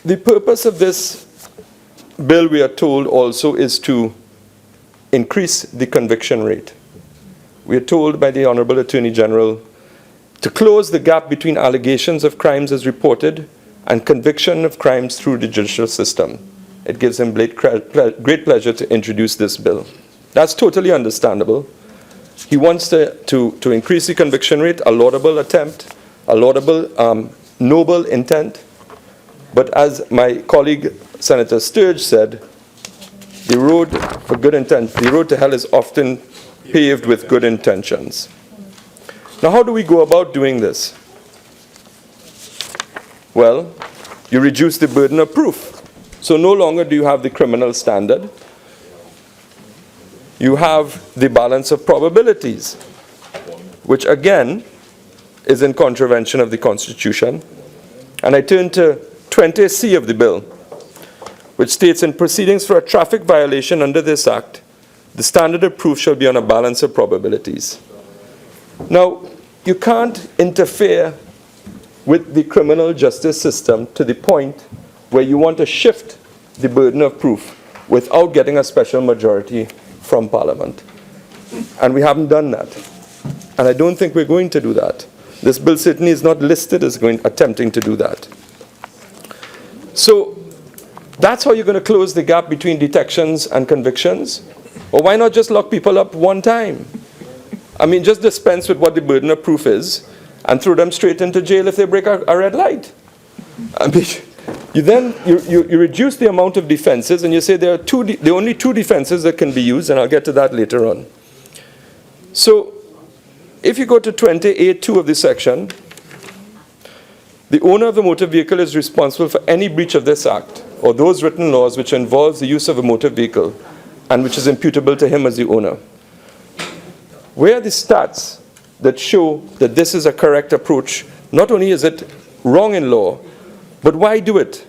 the purpose of this bill, we are told, also is to increase the conviction rate. We are told by the Honorable Attorney General to close the gap between allegations of crimes as reported and conviction of crimes through the judicial system. It gives him great pleasure to introduce this bill. That's totally understandable. He wants to increase the conviction rate, a laudable attempt, a laudable, noble intent. But as my colleague Senator Sturge said, the road for good intent, the road to hell is often paved with good intentions. Now, how do we go about doing this? Well, you reduce the burden of proof. So no longer do you have the criminal standard. You have the balance of probabilities, which again is in contravention of the Constitution. And I turn to 20C of the bill, which states, in proceedings for a traffic violation under this Act, the standard of proof shall be on a balance of probabilities. Now, you can't interfere with the criminal justice system to the point where you want to shift the burden of proof without getting a special majority from Parliament. And we haven't done that. And I don't think we're going to do that. This bill certainly is not listed as attempting to do that. So that's how you're going to close the gap between detections and convictions. Or why not just lock people up one time? I mean, just dispense with what the burden of proof is and throw them straight into jail if they break a red light. I mean, You reduce the amount of defenses, and you say there are only two defenses that can be used, and I'll get to that later on. So, if you go to 28(2) of this section, the owner of the motor vehicle is responsible for any breach of this act, or those written laws which involves the use of a motor vehicle, and which is imputable to him as the owner. Where are the stats that show that this is a correct approach? Not only is it wrong in law, but why do it?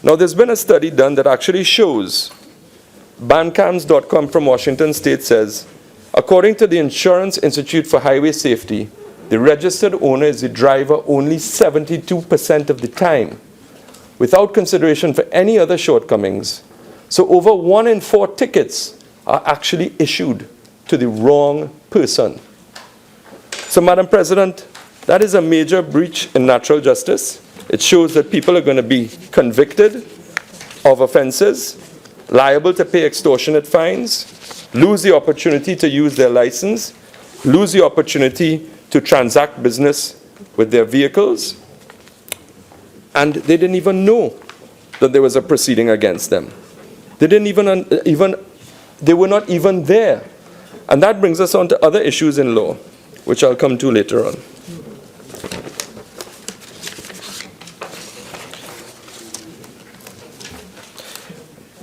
Now, there's been a study done that actually shows, Bancams.com from Washington State says, according to the Insurance Institute for Highway Safety, the registered owner is the driver only 72% of the time, without consideration for any other shortcomings. So over 1 in 4 tickets are actually issued to the wrong person. So, Madam President, that is a major breach in natural justice. It shows that people are going to be convicted of offenses, liable to pay extortionate fines, lose the opportunity to use their license, lose the opportunity to transact business with their vehicles, and they didn't even know that there was a proceeding against them. They didn't they were not even there. And that brings us on to other issues in law, which I'll come to later on.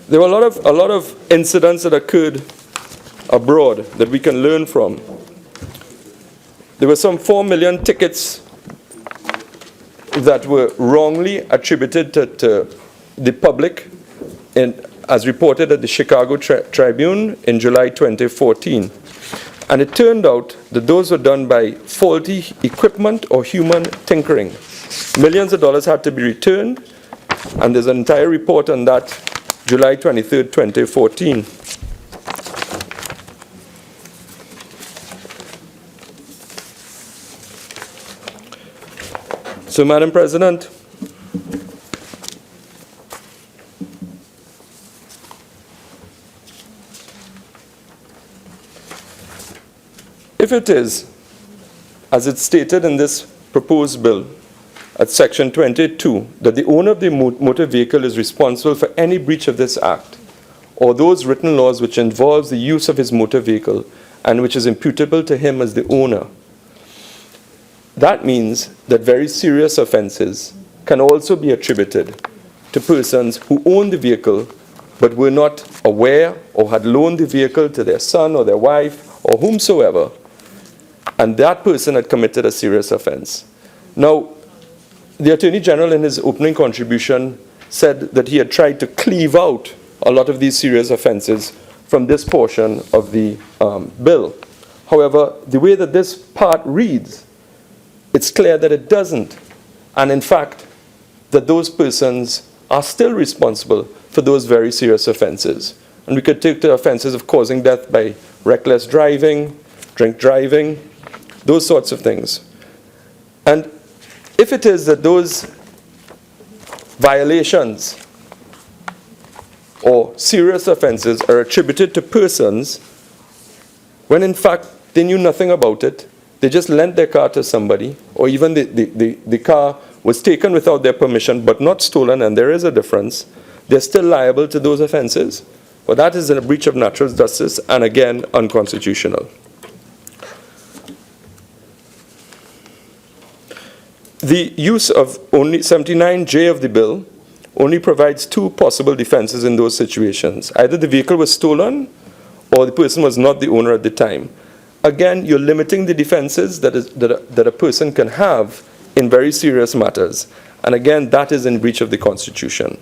There were a lot of incidents that occurred abroad that we can learn from. There were some 4 million tickets that were wrongly attributed to the public, as reported at the Chicago Tribune in July 2014. And it turned out that those were done by faulty equipment or human tinkering. Millions of dollars had to be returned, and there's an entire report on that, July 23, 2014. So, Madam President, if it is, as it's stated in this proposed bill, at section 22, that the owner of the motor vehicle is responsible for any breach of this act, or those written laws which involves the use of his motor vehicle, and which is imputable to him as the owner, that means that very serious offenses can also be attributed to persons who own the vehicle but were not aware or had loaned the vehicle to their son or their wife or whomsoever, and that person had committed a serious offense. Now, the Attorney General in his opening contribution said that he had tried to cleave out a lot of these serious offenses from this portion of the bill. However, the way that this part reads, it's clear that it doesn't. And in fact, that those persons are still responsible for those very serious offenses. And we could take the offenses of causing death by reckless driving, drink driving, those sorts of things. And if it is that those violations or serious offenses are attributed to persons when in fact they knew nothing about it, they just lent their car to somebody, or even the car was taken without their permission but not stolen, and there is a difference, they're still liable to those offenses. Well, that is a breach of natural justice and again unconstitutional. The use of only 79J of the bill only provides 2 possible defenses in those situations. Either the vehicle was stolen or the person was not the owner at the time. Again, you're limiting the defenses that a person can have in very serious matters. And again, that is in breach of the Constitution.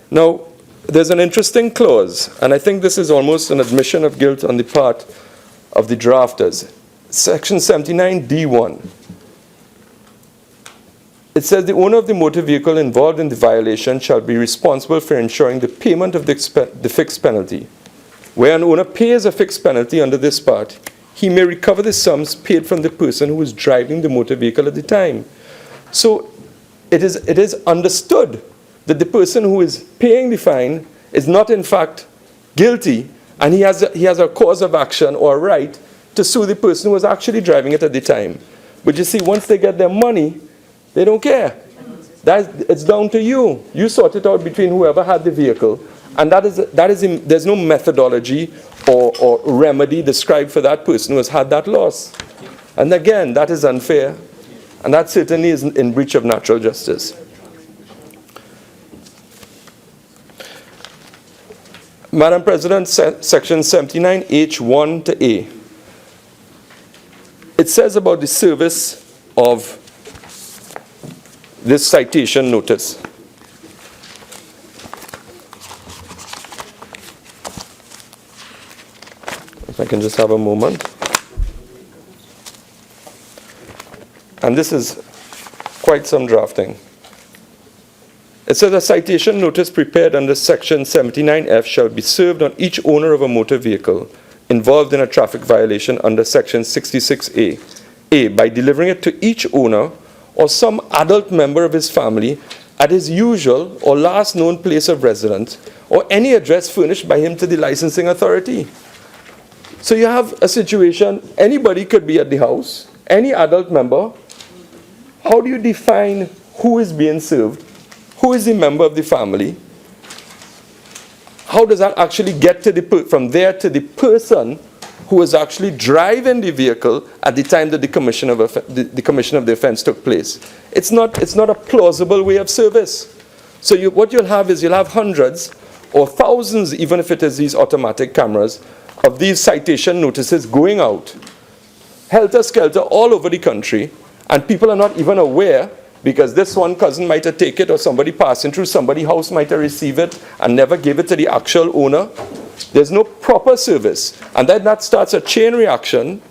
Now, there's an interesting clause, and I think this is almost an admission of guilt on the part of the drafters. Section 79D1. It says the owner of the motor vehicle involved in the violation shall be responsible for ensuring the payment of the fixed penalty. Where an owner pays a fixed penalty under this part, he may recover the sums paid from the person who is driving the motor vehicle at the time. So it is understood that the person who is paying the fine is not in fact guilty, and he has a cause of action or a right to sue the person who was actually driving it at the time. But you see, once they get their money, they don't care. It's down to you. You sort it out between whoever had the vehicle. And there's no methodology or remedy described for that person who has had that loss. And again, that is unfair. And that certainly is in breach of natural justice. Madam President, Section 79H1 to A. It says about the service of this citation notice. If I can just have a moment. And this is quite some drafting. It says a citation notice prepared under Section 79F shall be served on each owner of a motor vehicle involved in a traffic violation under Section 66A. A, by delivering it to each owner or some adult member of his family at his usual or last known place of residence or any address furnished by him to the licensing authority. So you have a situation, anybody could be at the house, any adult member. How do you define who is being served? Who is the member of the family? How does that actually get to from there to the person who was actually driving the vehicle at the time that the commission of the offense took place? It's not a plausible way of service. So what you'll have is you'll have hundreds or thousands, even if it is these automatic cameras, of these citation notices going out, helter-skelter all over the country, and people are not even aware because this one cousin might have taken it or somebody passing through somebody's house might have received it and never gave it to the actual owner. There's no proper service. And then that starts a chain reaction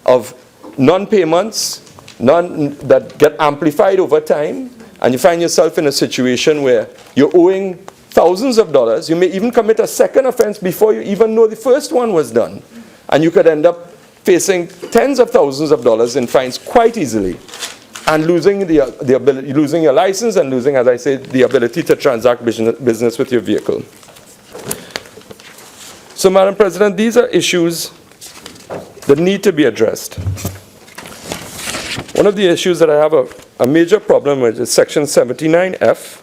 of non-payments, that get amplified over time, and you find yourself in a situation where you're owing thousands of dollars. You may even commit a second offense before you even know the first one was done. And you could end up facing tens of thousands of dollars in fines quite easily, and losing losing your license and losing, as I said, the ability to transact business with your vehicle. So, Madam President, these are issues that need to be addressed. One of the issues that I have a major problem with is Section 79F,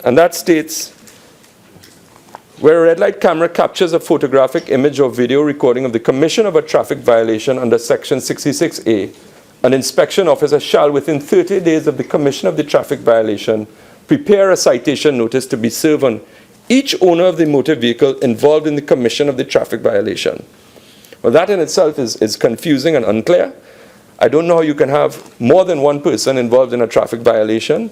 and that states, where a red light camera captures a photographic image or video recording of the commission of a traffic violation under Section 66A, an inspection officer shall, within 30 days of the commission of the traffic violation, prepare a citation notice to be served on each owner of the motor vehicle involved in the commission of the traffic violation. Well, that in itself is confusing and unclear. I don't know how you can have more than one person involved in a traffic violation.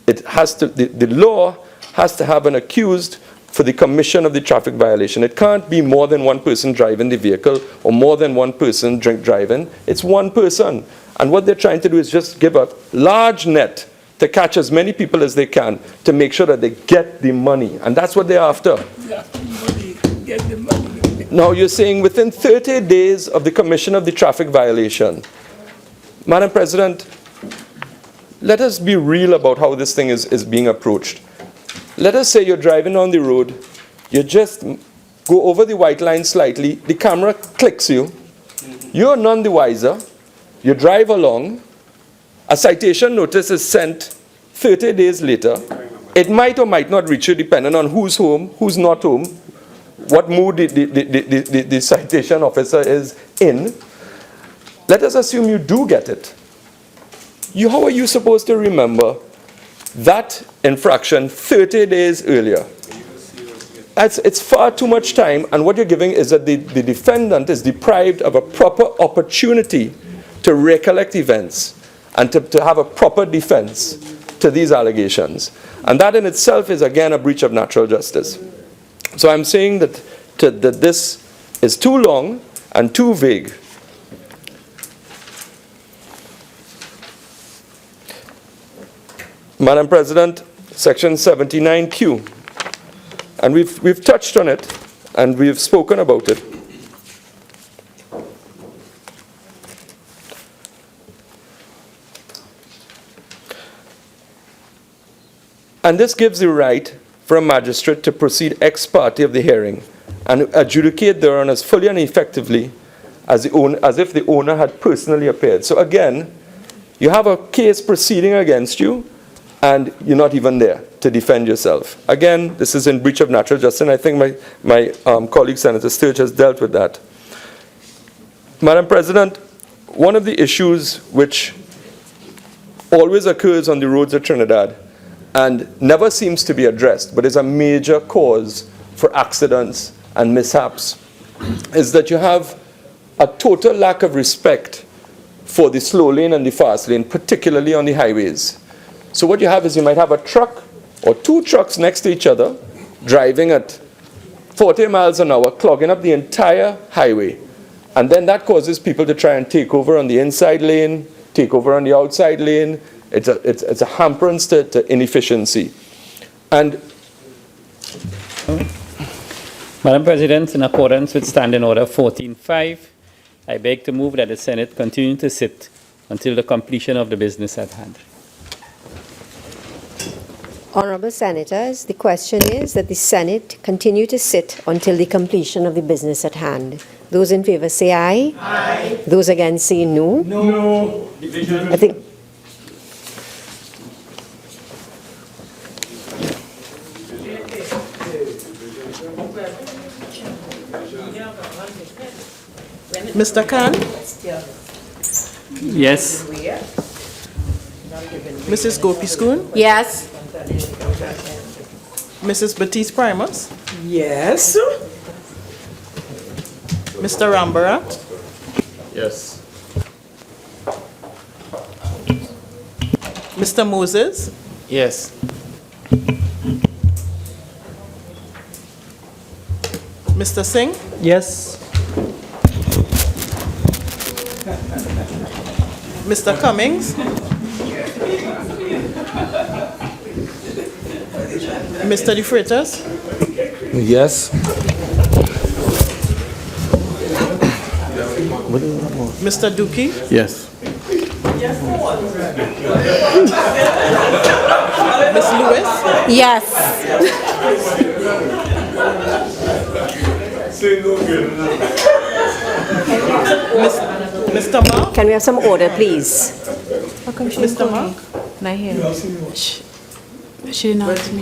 The law has to have an accused for the commission of the traffic violation. It can't be more than one person driving the vehicle or more than one person driving. It's one person. And what they're trying to do is just give a large net to catch as many people as they can to make sure that they get the money. And that's what they're after. Get the money. Now you're saying within 30 days of the commission of the traffic violation. Madam President, let us be real about how this thing is being approached. Let us say you're driving on the road, you just go over the white line slightly, the camera clicks you, you're none the wiser, you drive along, a citation notice is sent 30 days later. It might or might not reach you depending on who's home, who's not home, what mood the citation officer is in. Let us assume you do get it. How are you supposed to remember that infraction 30 days earlier? It's far too much time, and what you're giving is that the defendant is deprived of a proper opportunity to recollect events and to have a proper defense to these allegations. And that in itself is, again, a breach of natural justice. So I'm saying that this is too long and too vague. Madam President, Section 79Q, and we've touched on it and we've spoken about it. And this gives the right for a magistrate to proceed ex parte of the hearing and adjudicate thereon as fully and effectively as if the owner had personally appeared. So again, you have a case proceeding against you, and you're not even there to defend yourself. Again, this is in breach of natural justice, and I think my colleague Senator Sturge has dealt with that. Madam President, one of the issues which always occurs on the roads of Trinidad and never seems to be addressed, but is a major cause for accidents and mishaps, is that you have a total lack of respect for the slow lane and the fast lane, particularly on the highways. So what you have is you might have a truck or two trucks next to each other driving at 40 miles an hour, clogging up the entire highway. And then that causes people to try and take over on the inside lane, take over on the outside lane. It's a hamperance to inefficiency. And Madam President, in accordance with Standing Order 14.5, I beg to move that the Senate continue to sit until the completion of the business at hand. Honourable Senators, the question is that the Senate continue to sit until the completion of the business at hand. Those in favour say aye. Aye. Those against say no. No. I think. Mr. Khan? Yes. Mrs. Gopi-Schoon? Yes. Mrs. Batiste Primus? Yes. Mr. Rambharat? yes. Mr. Moses? Yes. Mr. Singh? Yes. Mr. Cummings? Mr. De Freitas? Yes. Mr. Dookie? Yes. Ms. Lewis? Yes. Mr. Mark? Can we have some order, please? Mr. Mark? Not here. She didn't ask me.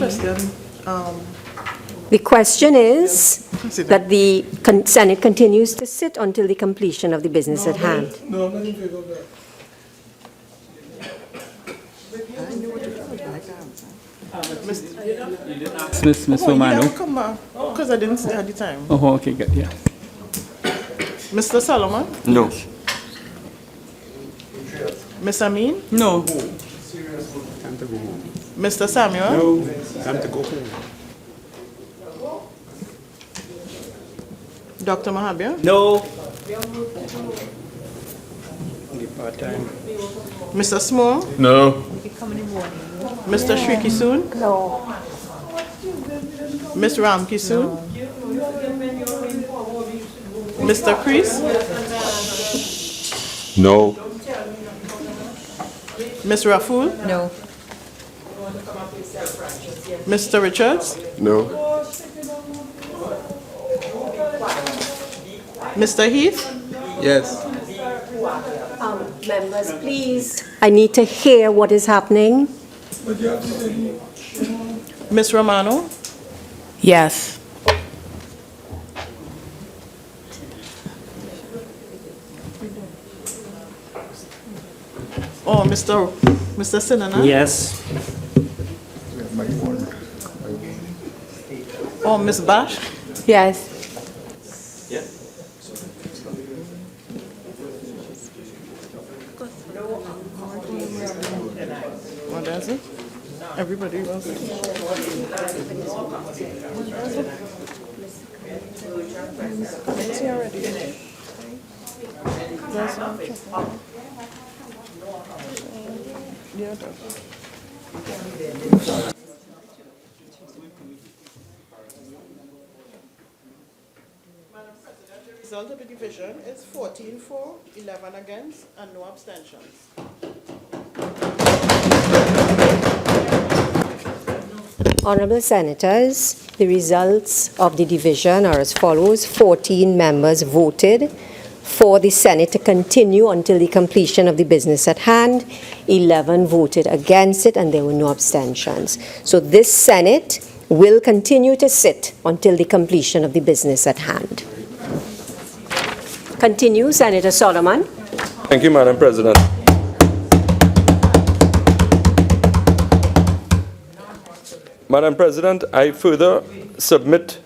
The question is that the Senate continues to sit until the completion of the business at hand. No, I'm not in favor of that. Ms. Romano. Come back, because I didn't say at the time. Oh, okay, good, yeah. Mr. Solomon? No. Ms. Amin? No. Mr. Samuel? Time to go home. Dr. Mahabir? No. Part-time. Mr. Small? No. Mr. Shrikissoon? No. Ms. Ramkissoon? Mr. Creese? No. Ms. Raffoul? No. Mr. Richards? No. Mr. Heath? Yes. Members, please. I need to hear what is happening. Ms. Romano? Yes. Oh, Mr. Sinana? Yes. Oh, Ms. Bash? Yes. What is it? Everybody was. The result of the division is 14 for, 11 against, and no abstentions. Honourable Senators, the results of the division are as follows. 14 members voted, for the Senate to continue until the completion of the business at hand. 11 voted against it, and there were no abstentions. So this Senate will continue to sit until the completion of the business at hand. Continue, Senator Solomon. Thank you, Madam President. Madam President, I further submit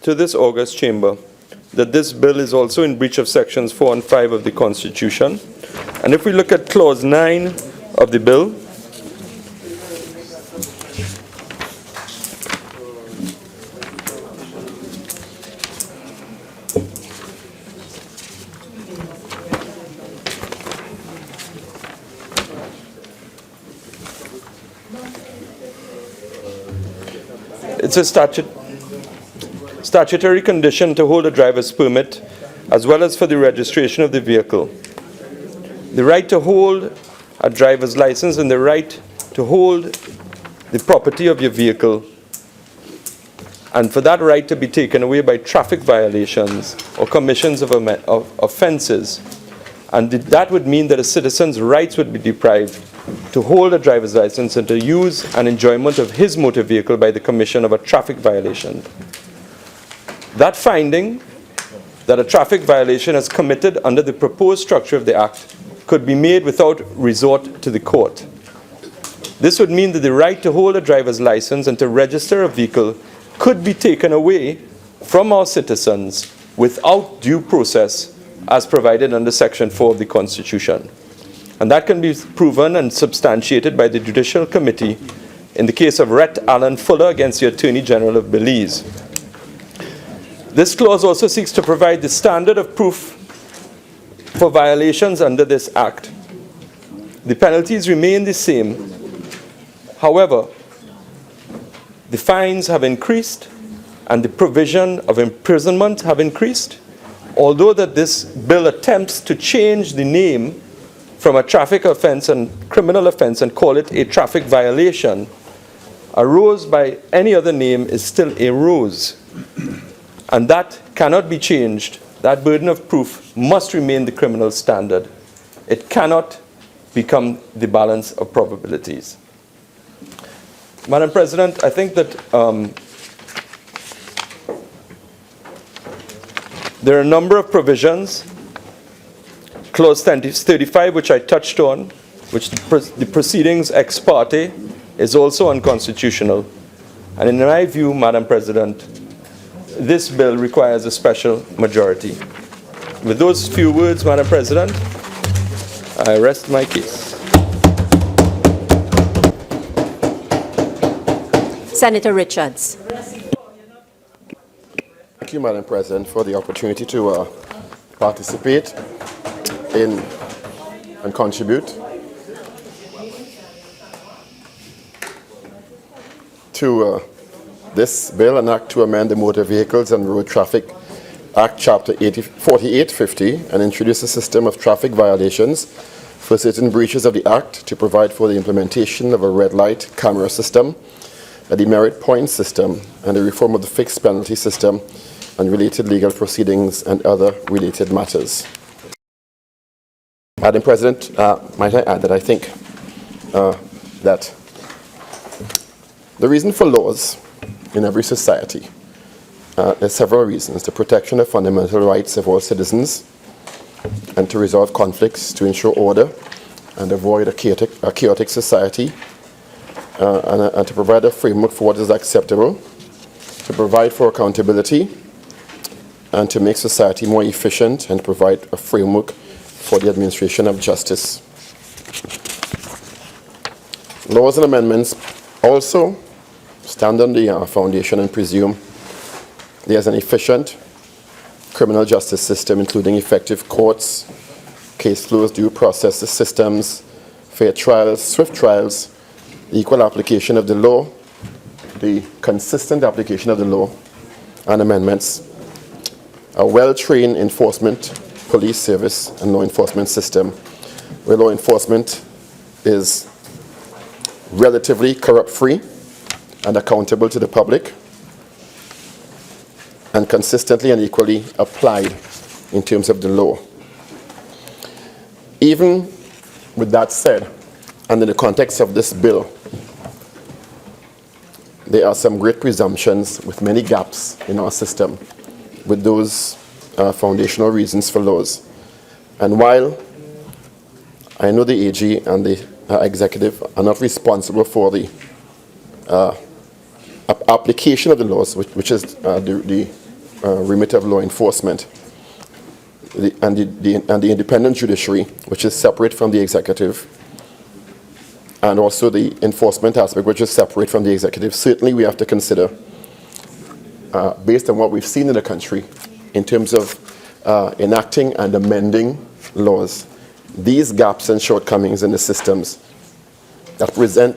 to this august chamber that this bill is also in breach of sections 4 and 5 of the Constitution. And if we look at clause 9 of the bill, it's a statutory condition to hold a driver's permit as well as for the registration of the vehicle. The right to hold a driver's license and the right to hold the property of your vehicle, and for that right to be taken away by traffic violations or commissions of offenses. And that would mean that a citizen's rights would be deprived to hold a driver's license and to use an enjoyment of his motor vehicle by the commission of a traffic violation. That finding that a traffic violation is committed under the proposed structure of the Act could be made without resort to the court. This would mean that the right to hold a driver's license and to register a vehicle could be taken away from our citizens without due process as provided under Section 4 of the Constitution. And that can be proven and substantiated by the Judicial Committee in the case of Rhett Allen Fuller against the Attorney General of Belize. This clause also seeks to provide the standard of proof for violations under this Act. The penalties remain the same. However, the fines have increased and the provision of imprisonment have increased. Although that this bill attempts to change the name from a traffic offense and criminal offense and call it a traffic violation, a rose by any other name is still a rose. And that cannot be changed. That burden of proof must remain the criminal standard. It cannot become the balance of probabilities. Madam President, I think that there are a number of provisions, Clause 35, which I touched on, which the proceedings ex parte is also unconstitutional. And in my view, Madam President, this bill requires a special majority. With those few words, Madam President, I rest my case. Senator Richards. Thank you, Madam President, for the opportunity to participate in and contribute to this bill, an act to amend the Motor Vehicles and Road Traffic Act, Chapter 4850, and introduce a system of traffic violations for certain breaches of the Act to provide for the implementation of a red light camera system, a demerit point system, and the reform of the fixed penalty system and related legal proceedings and other related matters. Madam President, might I add that I think that the reason for laws in every society, there's several reasons: the protection of fundamental rights of all citizens, and to resolve conflicts, to ensure order and avoid a chaotic society, and to provide a framework for what is acceptable, to provide for accountability, and to make society more efficient and provide a framework for the administration of justice. Laws and amendments also stand on the foundation and presume there's an efficient criminal justice system, including effective courts, case flows, due process systems, fair trials, swift trials, the equal application of the law, the consistent application of the law and amendments, a well-trained enforcement, police service and law enforcement system, where law enforcement is relatively corrupt-free and accountable to the public, and consistently and equally applied in terms of the law. Even with that said, and in the context of this bill, there are some great presumptions with many gaps in our system with those foundational reasons for laws. And while I know the AG and the executive are not responsible for the application of the laws, which is the remit of law enforcement, and the independent judiciary, which is separate from the executive, and also the enforcement aspect, which is separate from the executive, certainly we have to consider, based on what we've seen in the country, in terms of enacting and amending laws, these gaps and shortcomings in the systems that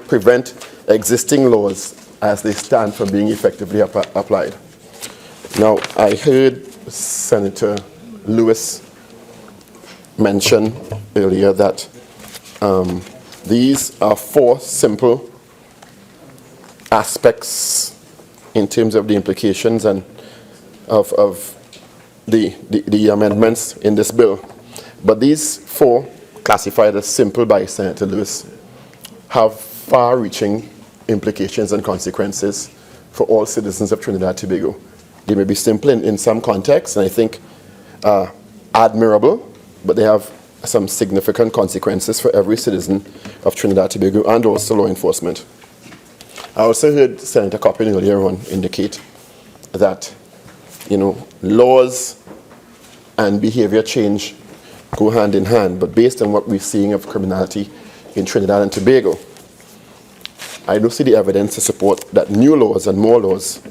prevent existing laws as they stand from being effectively applied. Now, I heard Senator Lewis mention earlier that these are 4 simple aspects in terms of the implications and of the amendments in this bill. But these 4, classified as simple by Senator Lewis, have far-reaching implications and consequences for all citizens of Trinidad and Tobago. They may be simple in some contexts, and I think admirable, but they have some significant consequences for every citizen of Trinidad and Tobago and also law enforcement. I also heard Senator Coppin earlier on indicate that, laws and behavior change go hand in hand, but based on what we're seeing of criminality in Trinidad and Tobago, I don't see the evidence to support that new laws and more laws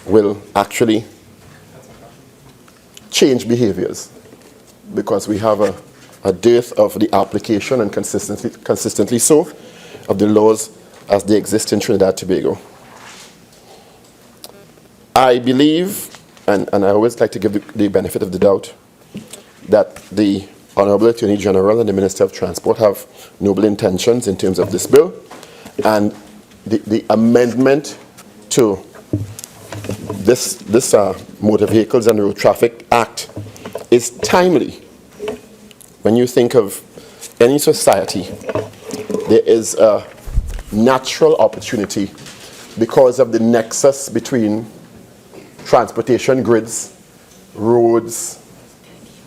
will actually change behaviors, because we have a dearth of the application, and consistently so, of the laws as they exist in Trinidad and Tobago. I believe, and I always like to give the benefit of the doubt, that the Honorable Attorney General and the Minister of Transport have noble intentions in terms of this bill, and the amendment to this Motor Vehicles and Road Traffic Act is timely. When you think of any society, there is a natural opportunity because of the nexus between transportation grids, roads,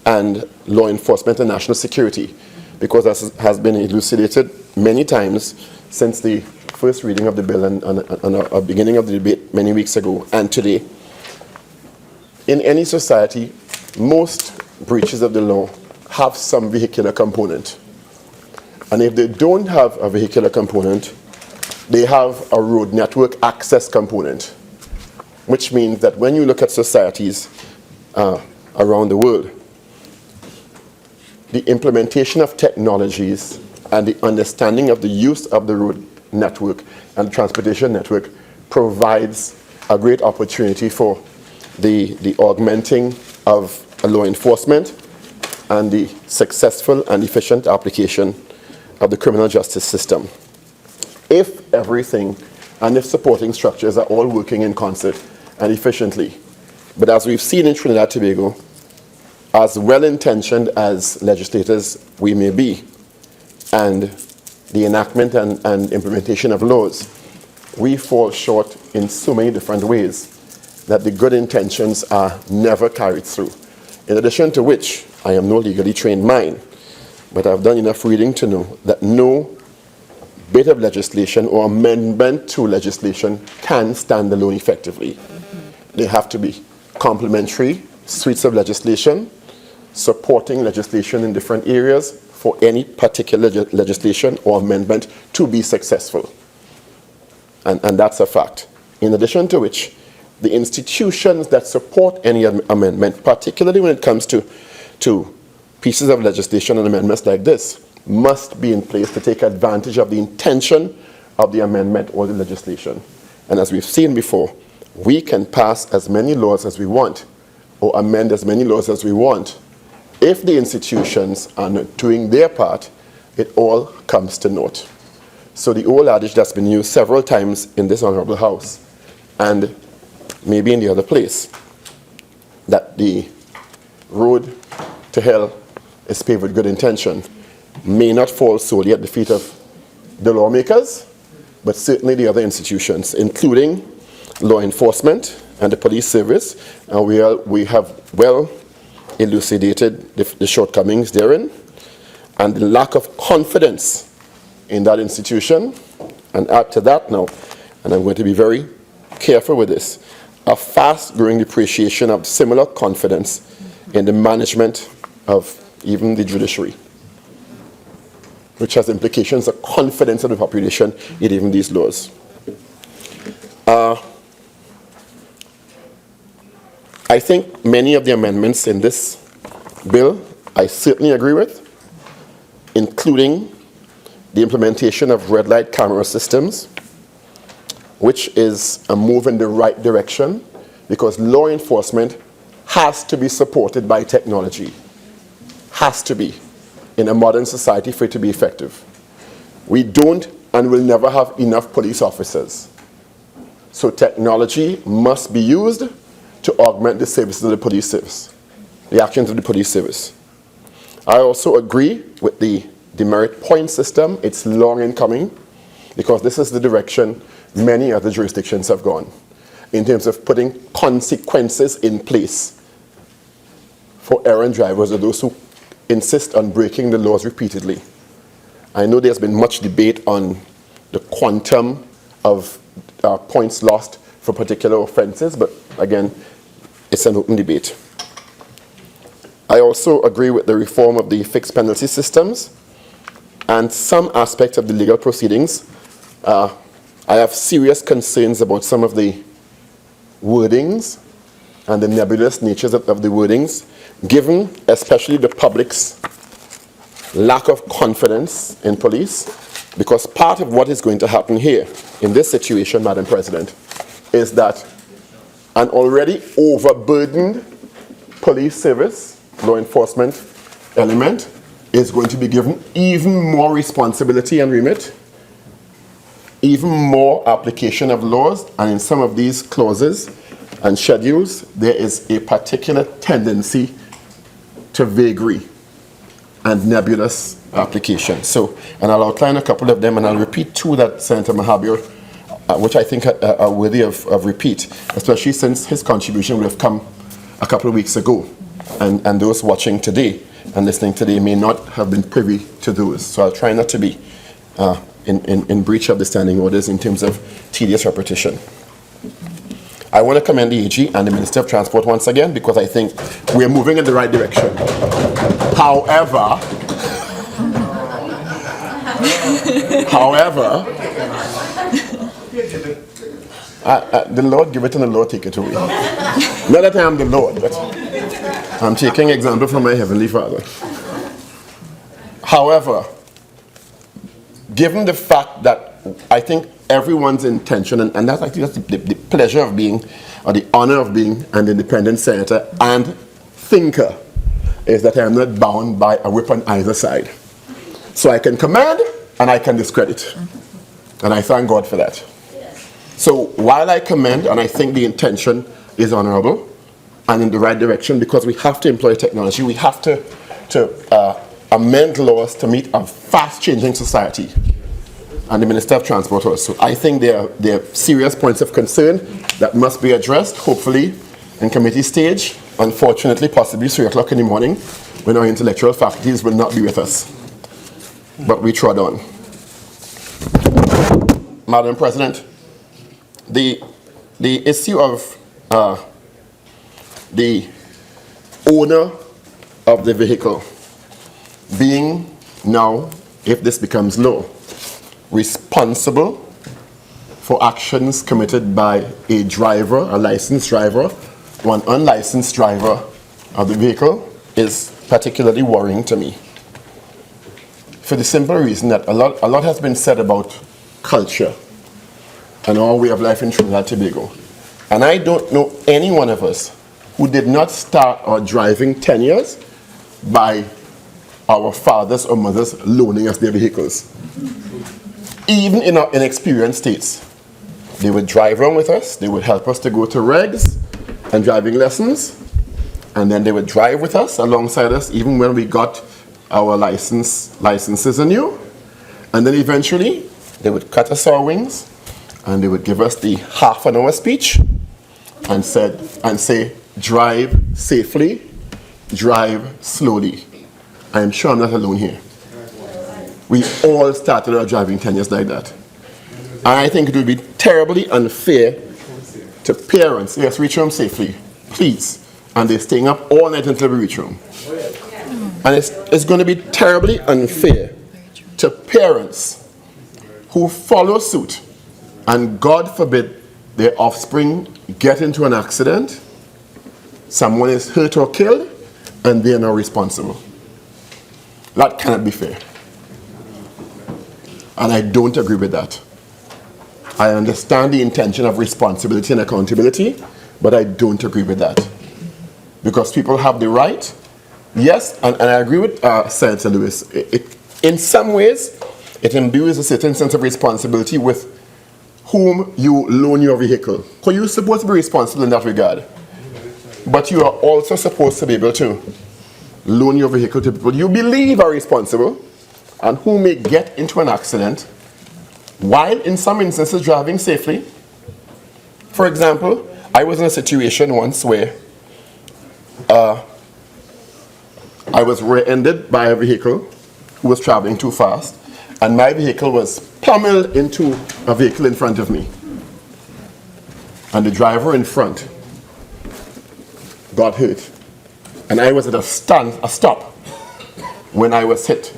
and law enforcement and national security, because as has been elucidated many times since the first reading of the bill and a beginning of the debate many weeks ago and today. In any society, most breaches of the law have some vehicular component. And if they don't have a vehicular component, they have a road network access component, which means that when you look at societies around the world, the implementation of technologies and the understanding of the use of the road network and transportation network provides a great opportunity for the augmenting of law enforcement and the successful and efficient application of the criminal justice system. If everything and if supporting structures are all working in concert and efficiently. But as we've seen in Trinidad and Tobago, as well-intentioned as legislators we may be, and the enactment and implementation of laws, we fall short in so many different ways that the good intentions are never carried through. In addition to which, I am no legally trained mind, but I've done enough reading to know that no bit of legislation or amendment to legislation can stand alone effectively. They have to be complementary suites of legislation, supporting legislation in different areas for any particular legislation or amendment to be successful. And that's a fact. In addition to which, the institutions that support any amendment, particularly when it comes to pieces of legislation and amendments like this, must be in place to take advantage of the intention of the amendment or the legislation. And as we've seen before, we can pass as many laws as we want or amend as many laws as we want. If the institutions are not doing their part, it all comes to naught. So the old adage that's been used several times in this Honorable House, and maybe in the other place, that the road to hell is paved with good intention may not fall solely at the feet of the lawmakers, but certainly the other institutions, including law enforcement and the police service, and we have well elucidated the shortcomings therein, and the lack of confidence in that institution, and add to that now, and I'm going to be very careful with this, a fast-growing depreciation of similar confidence in the management of even the judiciary, which has implications of confidence of the population in even these laws. I think many of the amendments in this bill I certainly agree with, including the implementation of red light camera systems, which is a move in the right direction because law enforcement has to be supported by technology. Has to be in a modern society for it to be effective. We don't and will never have enough police officers. So technology must be used to augment the services of the police service, the actions of the police service. I also agree with the demerit point system. It's long in coming because this is the direction many other jurisdictions have gone in terms of putting consequences in place for errant drivers or those who insist on breaking the laws repeatedly. I know there's been much debate on the quantum of points lost for particular offenses, but again, it's an open debate. I also agree with the reform of the fixed penalty systems and some aspects of the legal proceedings. I have serious concerns about some of the wordings and the nebulous natures of the wordings, given especially the public's lack of confidence in police, because part of what is going to happen here in this situation, Madam President, is that an already overburdened police service, law enforcement element, is going to be given even more responsibility and remit, even more application of laws, and in some of these clauses and schedules, there is a particular tendency to vagary and nebulous application. So, and I'll outline a couple of them, and I'll repeat two that Senator Mahabir, which I think are worthy of repeat, especially since his contribution would have come a couple of weeks ago, and those watching today and listening today may not have been privy to those. So I'll try not to be in breach of the standing orders in terms of tedious repetition. I want to commend the AG and the Minister of Transport once again because I think we're moving in the right direction. However, the Lord give it and the Lord take it away. Not that I am the Lord, but I'm taking example from my Heavenly Father. However, given the fact that I think everyone's intention, and that's actually the pleasure of being, or the honor of being an independent senator and thinker, is that I am not bound by a whip on either side. So I can commend and I can discredit. And I thank God for that. So while I commend and I think the intention is honorable and in the right direction, because we have to employ technology, we have to amend laws to meet a fast-changing society. And the Minister of Transport also. I think there are serious points of concern that must be addressed, hopefully, in committee stage. Unfortunately, possibly 3 o'clock in the morning, when our intellectual faculties will not be with us. But we trod on. Madam President, the issue of the owner of the vehicle being now, if this becomes law, responsible for actions committed by a driver, a licensed driver, or an unlicensed driver of the vehicle is particularly worrying to me. For the simple reason that a lot has been said about culture and our way of life in Trinidad and Tobago. And I don't know any one of us who did not start our driving 10 years by our fathers or mothers loaning us their vehicles. Even in our inexperienced states, they would drive around with us, they would help us to go to regs and driving lessons, and then they would drive with us, alongside us, even when we got our licenses anew. And then eventually, they would cut us our wings, and they would give us the half-an-hour speech, and say, drive safely, drive slowly. I am sure I'm not alone here. We all started our driving tenures like that. And I think it would be terribly unfair to parents. Yes, reach home safely, please. And they're staying up all night until we reach home. And it's going to be terribly unfair to parents who follow suit, and God forbid their offspring get into an accident, someone is hurt or killed, and they're not responsible. That cannot be fair. And I don't agree with that. I understand the intention of responsibility and accountability, but I don't agree with that. Because people have the right, yes, and I agree with Senator Lewis, in some ways, it imbues a certain sense of responsibility with whom you loan your vehicle. Because you're supposed to be responsible in that regard. But you are also supposed to be able to loan your vehicle to people you believe are responsible and who may get into an accident while in some instances driving safely. For example, I was in a situation once where I was rear-ended by a vehicle who was traveling too fast, and my vehicle was pummeled into a vehicle in front of me. And the driver in front got hurt. And I was at a stop when I was hit.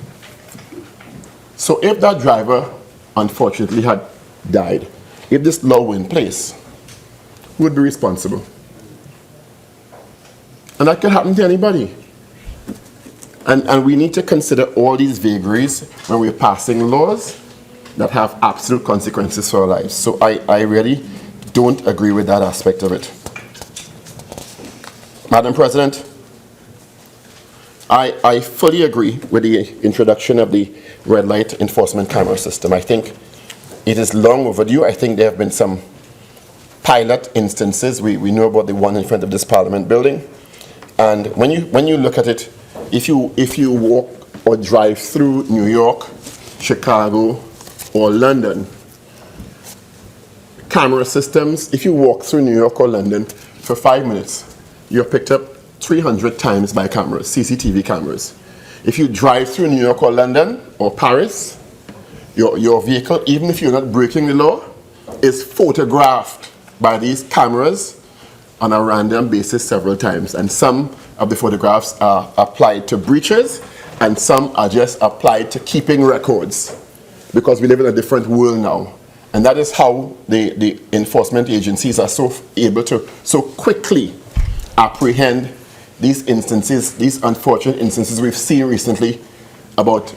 So if that driver unfortunately had died, if this law were in place, who would be responsible? And that could happen to anybody. And we need to consider all these vagaries when we're passing laws that have absolute consequences for our lives. So I really don't agree with that aspect of it. Madam President, I fully agree with the introduction of the red light enforcement camera system. I think it is long overdue. I think there have been some pilot instances. We know about the one in front of this Parliament building. And when you look at it, if you walk or drive through New York, Chicago, or London, camera systems, if you walk through New York or London for 5 minutes, you're picked up 300 times by cameras, CCTV cameras. If you drive through New York or London or Paris, your vehicle, even if you're not breaking the law, is photographed by these cameras on a random basis several times. And some of the photographs are applied to breaches, and some are just applied to keeping records, because we live in a different world now. And that is how the enforcement agencies are so able to so quickly apprehend these instances, these unfortunate instances we've seen recently about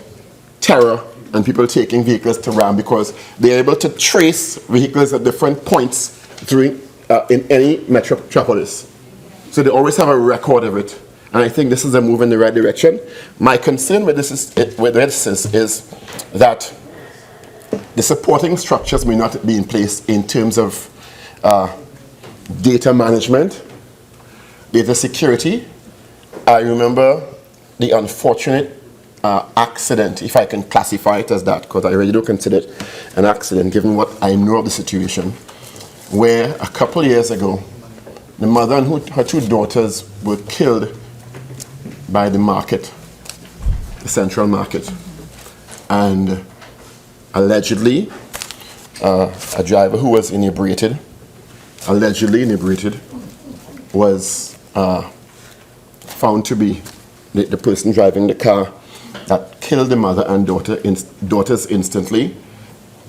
terror and people taking vehicles to ram, because they're able to trace vehicles at different points during, in any metropolis. So they always have a record of it. And I think this is a move in the right direction. My concern with this is that the supporting structures may not be in place in terms of data management, data security. I remember the unfortunate accident, if I can classify it as that, because I really don't consider it an accident given what I know of the situation, where a couple of years ago, the mother and her two daughters were killed by the market, the central market. And allegedly, a driver who was allegedly inebriated, was found to be the person driving the car that killed the mother and daughters instantly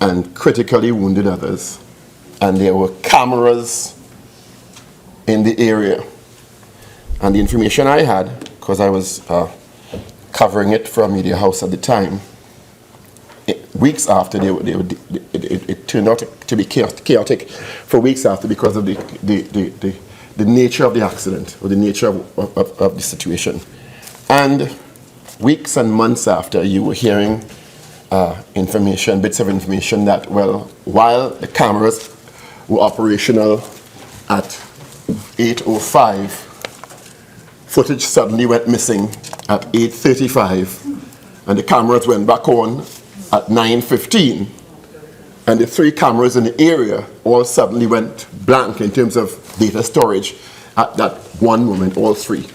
and critically wounded others. And there were cameras in the area. And the information I had, because I was covering it for a media house at the time, weeks after, it turned out to be chaotic for weeks after, because of the nature of the accident, or the nature of the situation. And weeks and months after, you were hearing information, bits of information that, well, while the cameras were operational at 8:05, footage suddenly went missing at 8:35, and the cameras went back on at 9:15, and the 3 cameras in the area all suddenly went blank in terms of data storage at that one moment, all 3.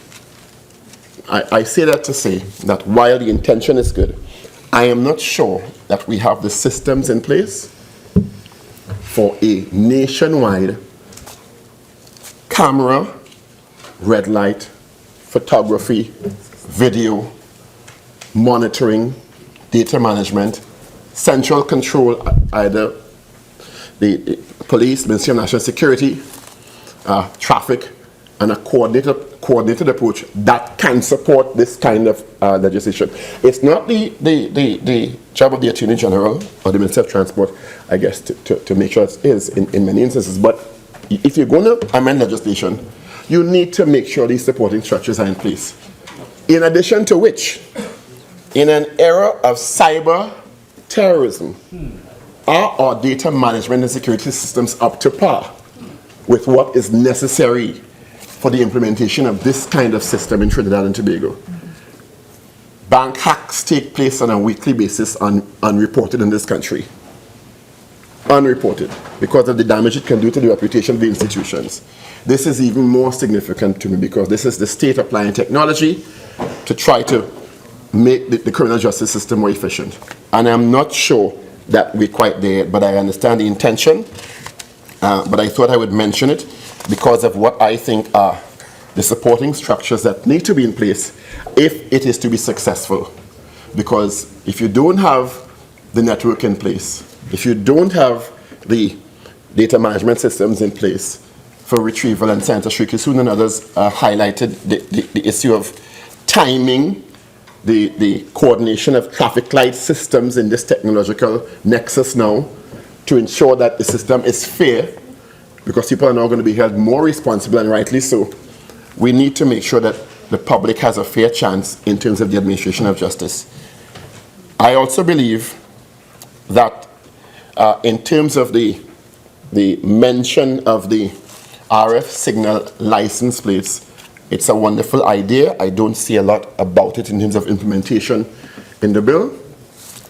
I say that to say that while the intention is good, I am not sure that we have the systems in place for a nationwide camera, red light, photography, video, monitoring, data management, central control, either the police, Ministry of National Security, traffic, and a coordinated approach that can support this kind of legislation. It's not the job of the Attorney General or the Minister of Transport, I guess, to make sure it is in many instances. But if you're going to amend legislation, you need to make sure these supporting structures are in place. In addition to which, in an era of cyber terrorism, are our data management and security systems up to par with what is necessary for the implementation of this kind of system in Trinidad and Tobago? Bank hacks take place on a weekly basis unreported in this country. Unreported, because of the damage it can do to the reputation of the institutions. This is even more significant to me because this is the state applying technology to try to make the criminal justice system more efficient. And I'm not sure that we're quite there yet, but I understand the intention. But I thought I would mention it because of what I think are the supporting structures that need to be in place if it is to be successful. Because if you don't have the network in place, if you don't have the data management systems in place for retrieval, and Senator Ramkissoon and others highlighted the issue of timing, the coordination of traffic light systems in this technological nexus now to ensure that the system is fair, because people are now going to be held more responsible, and rightly so. We need to make sure that the public has a fair chance in terms of the administration of justice. I also believe that in terms of the mention of the RF signal license plates, it's a wonderful idea. I don't see a lot about it in terms of implementation in the bill.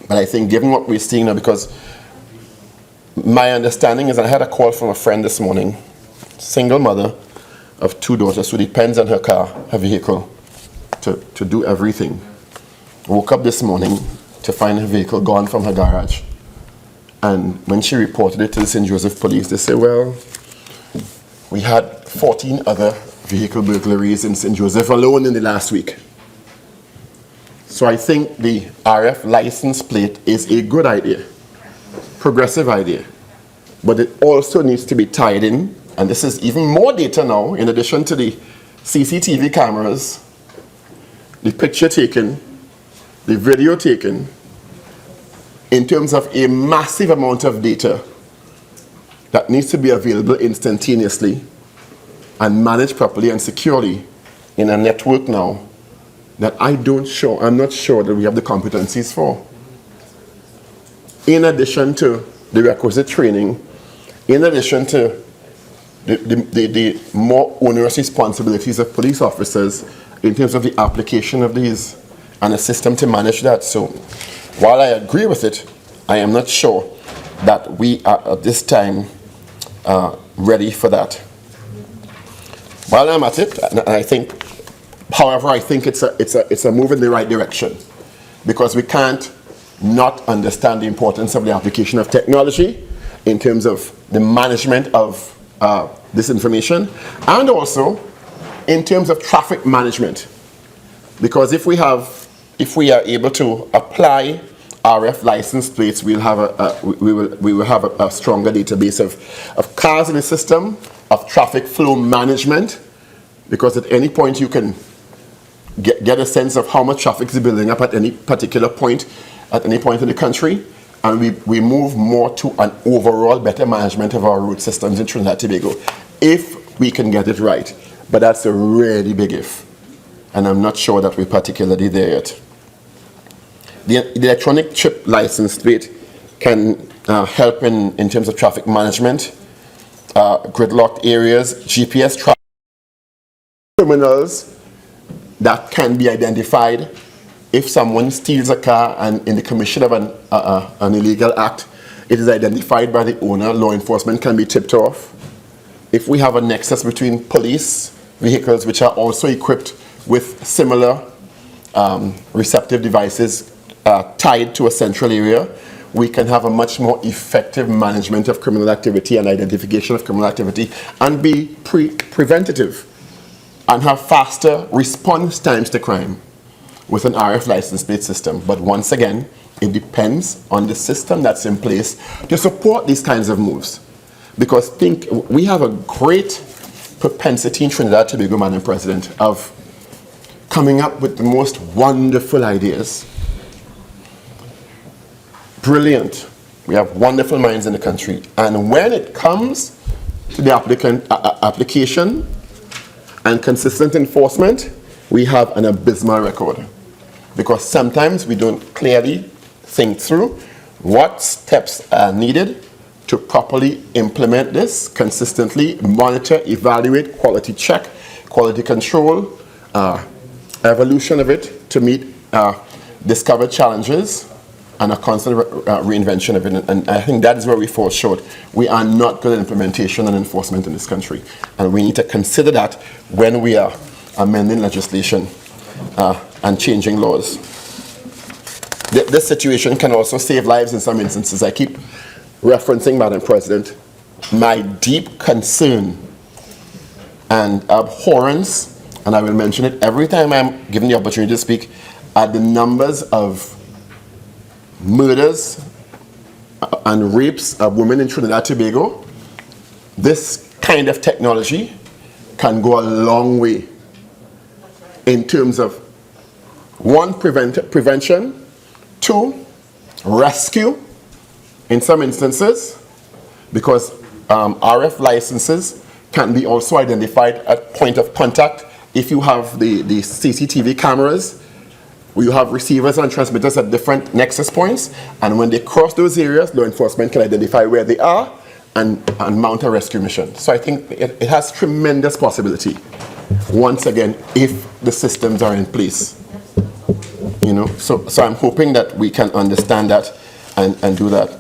But I think given what we're seeing now, because my understanding is, I had a call from a friend this morning, single mother of 2 daughters who depends on her car, her vehicle, to do everything. Woke up this morning to find her vehicle gone from her garage. And when she reported it to the St. Joseph police, they said, well, we had 14 other vehicle burglaries in St. Joseph alone in the last week. So I think the RF license plate is a good idea, progressive idea, but it also needs to be tied in, and this is even more data now, in addition to the CCTV cameras, the picture taken, the video taken, in terms of a massive amount of data that needs to be available instantaneously and managed properly and securely in a network now that I'm not sure that we have the competencies for. In addition to the requisite training, in addition to the more onerous responsibilities of police officers in terms of the application of these and a system to manage that. So while I agree with it, I am not sure that we are at this time ready for that. While I'm at it, and I think, however, I think it's a move in the right direction, because we can't not understand the importance of the application of technology in terms of the management of this information, and also in terms of traffic management. Because if we are able to apply RF license plates, we will have a stronger database of cars in the system, of traffic flow management, because at any point you can get a sense of how much traffic is building up at any particular point, at any point in the country, and we move more to an overall better management of our road systems in Trinidad and Tobago, if we can get it right. But that's a really big if, and I'm not sure that we're particularly there yet. The electronic chip license plate can help in terms of traffic management, gridlocked areas, GPS traffic. Criminals that can be identified if someone steals a car and in the commission of an illegal act, it is identified by the owner, law enforcement can be tipped off. If we have a nexus between police vehicles which are also equipped with similar receptive devices tied to a central area, we can have a much more effective management of criminal activity and identification of criminal activity and be preventative and have faster response times to crime with an RF license plate system. But once again, it depends on the system that's in place to support these kinds of moves. Because we have a great propensity in Trinidad and Tobago, Madam President, of coming up with the most wonderful ideas. Brilliant. We have wonderful minds in the country. And when it comes to the application and consistent enforcement, we have an abysmal record. Because sometimes we don't clearly think through what steps are needed to properly implement this, consistently monitor, evaluate, quality check, quality control, evolution of it to meet discovered challenges, and a constant reinvention of it. And I think that is where we fall short. We are not good at implementation and enforcement in this country. And we need to consider that when we are amending legislation and changing laws. This situation can also save lives in some instances. I keep referencing, Madam President, my deep concern and abhorrence, and I will mention it every time I'm given the opportunity to speak, at the numbers of murders and rapes of women in Trinidad and Tobago. This kind of technology can go a long way in terms of, one, prevention, two, rescue in some instances, because RF licenses can be also identified at point of contact. If you have the CCTV cameras, you have receivers and transmitters at different nexus points, and when they cross those areas, law enforcement can identify where they are and mount a rescue mission. So I think it has tremendous possibility, once again, if the systems are in place. You know, so I'm hoping that we can understand that and do that.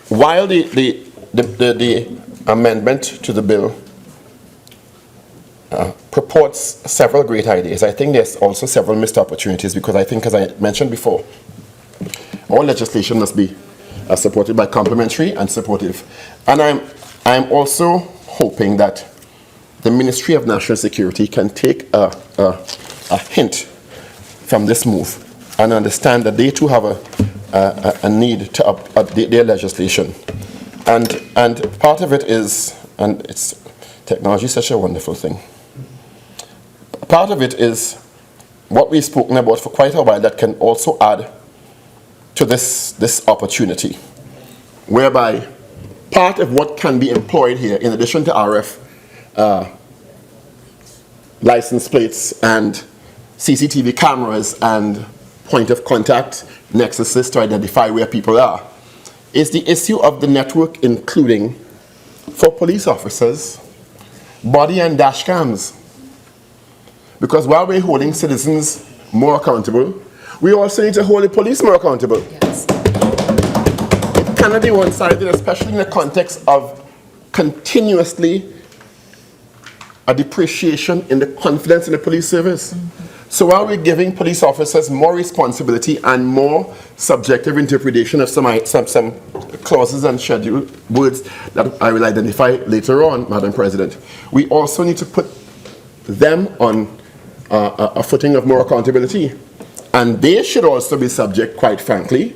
While the amendment to the bill purports several great ideas, I think there's also several missed opportunities, because I think, as I mentioned before, all legislation must be supported by complementary and supportive. And I'm also hoping that the Ministry of National Security can take a hint from this move and understand that they too have a need to update their legislation. And part of it is, and technology is such a wonderful thing. Part of it is what we've spoken about for quite a while that can also add to this opportunity, whereby part of what can be employed here, in addition to RF license plates and CCTV cameras and point of contact nexuses to identify where people are, is the issue of the network, including, for police officers, body and dash cams. Because while we're holding citizens more accountable, we also need to hold the police more accountable. Yes. It cannot be one-sided, especially in the context of continuously a depreciation in the confidence in the police service. So while we're giving police officers more responsibility and more subjective interpretation of some clauses and schedule words that I will identify later on, Madam President, we also need to put them on a footing of more accountability. And they should also be subject, quite frankly,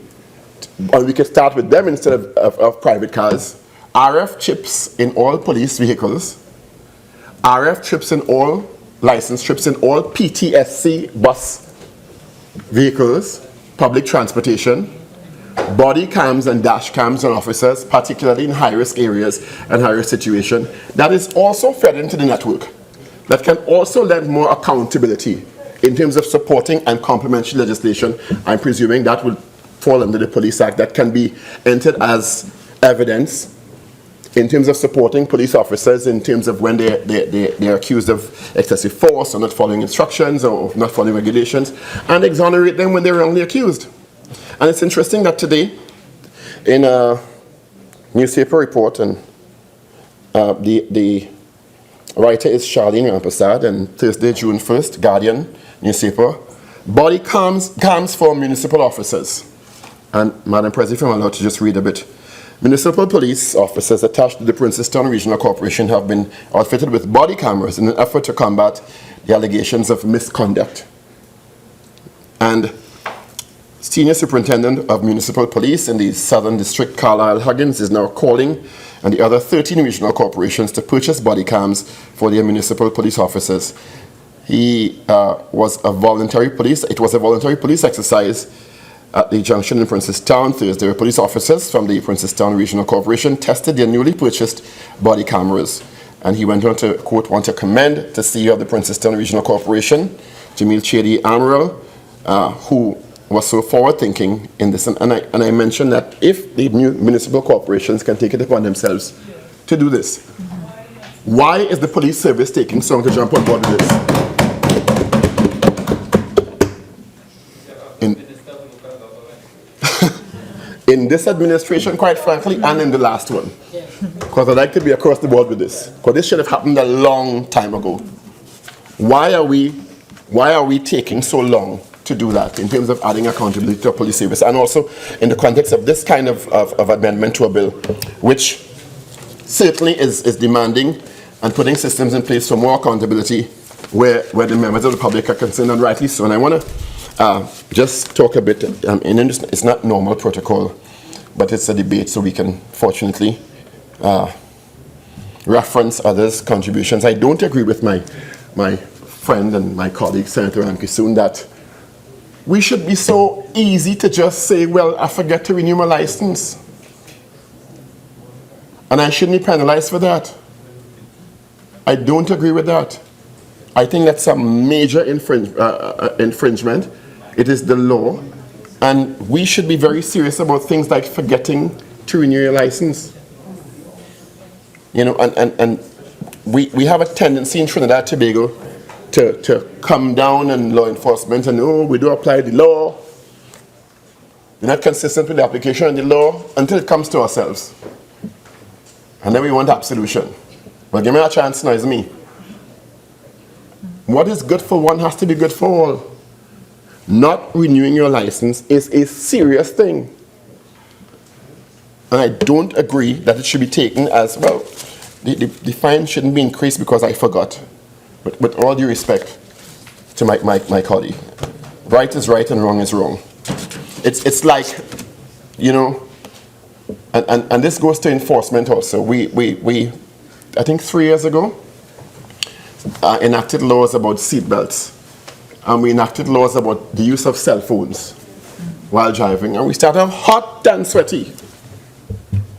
and we could start with them instead of private cars, RF chips in all police vehicles, RF chips in all license chips in all PTSC bus vehicles, public transportation, body cams and dash cams on officers, particularly in high-risk areas and high-risk situations, that is also fed into the network. That can also lend more accountability in terms of supporting and complementary legislation. I'm presuming that will fall under the Police Act, that can be entered as evidence in terms of supporting police officers, in terms of when they're accused of excessive force or not following instructions or not following regulations, and exonerate them when they're wrongly accused. And it's interesting that today, in a newspaper report, and the writer is Charlene Ramprasad, and Thursday, June 1st, Guardian newspaper, body cams for municipal officers. And Madam President, if I'm allowed to just read a bit. Municipal police officers attached to the Princestown Regional Corporation have been outfitted with body cameras in an effort to combat the allegations of misconduct. And Senior Superintendent of Municipal Police in the Southern District, Carlisle Huggins, is now calling on the other 13 regional corporations to purchase body cams for their municipal police officers. It was a voluntary police exercise at the junction in Princestown Thursday, where police officers from the Princestown Regional Corporation tested their newly purchased body cameras. And he went on to, quote, want to commend the CEO of the Princestown Regional Corporation, Jamil Chedi Amaral, who was so forward-thinking in this. And I mentioned that if the municipal corporations can take it upon themselves to do this, why is the police service taking so long to jump on board with this? In this administration, quite frankly, and in the last one. Because I'd like to be across the board with this. Because this should have happened a long time ago. Why are we taking so long to do that in terms of adding accountability to a police service? And also in the context of this kind of amendment to a bill, which certainly is demanding and putting systems in place for more accountability where the members of the public are concerned, and rightly so. And I want to just talk a bit, it's not normal protocol, but it's a debate, so we can fortunately reference others' contributions. I don't agree with my friend and my colleague, Senator Ramkissoon, that we should be so easy to just say, well, I forget to renew my license, and I shouldn't be penalized for that. I don't agree with that. I think that's a major infringement. It is the law, and we should be very serious about things like forgetting to renew your license. You know, and we have a tendency in Trinidad and Tobago to come down on law enforcement and, oh, we do apply the law. We're not consistent with the application of the law until it comes to ourselves. And then we want absolution. Well, give me a chance now, it's me. What is good for one has to be good for all. Not renewing your license is a serious thing. And I don't agree that it should be taken as, well, the fine shouldn't be increased because I forgot. But with all due respect to my colleague, right is right and wrong is wrong. It's like, you know, and this goes to enforcement also. We I think 3 years ago, enacted laws about seat belts. And we enacted laws about the use of cell phones while driving. And we started off hot and sweaty.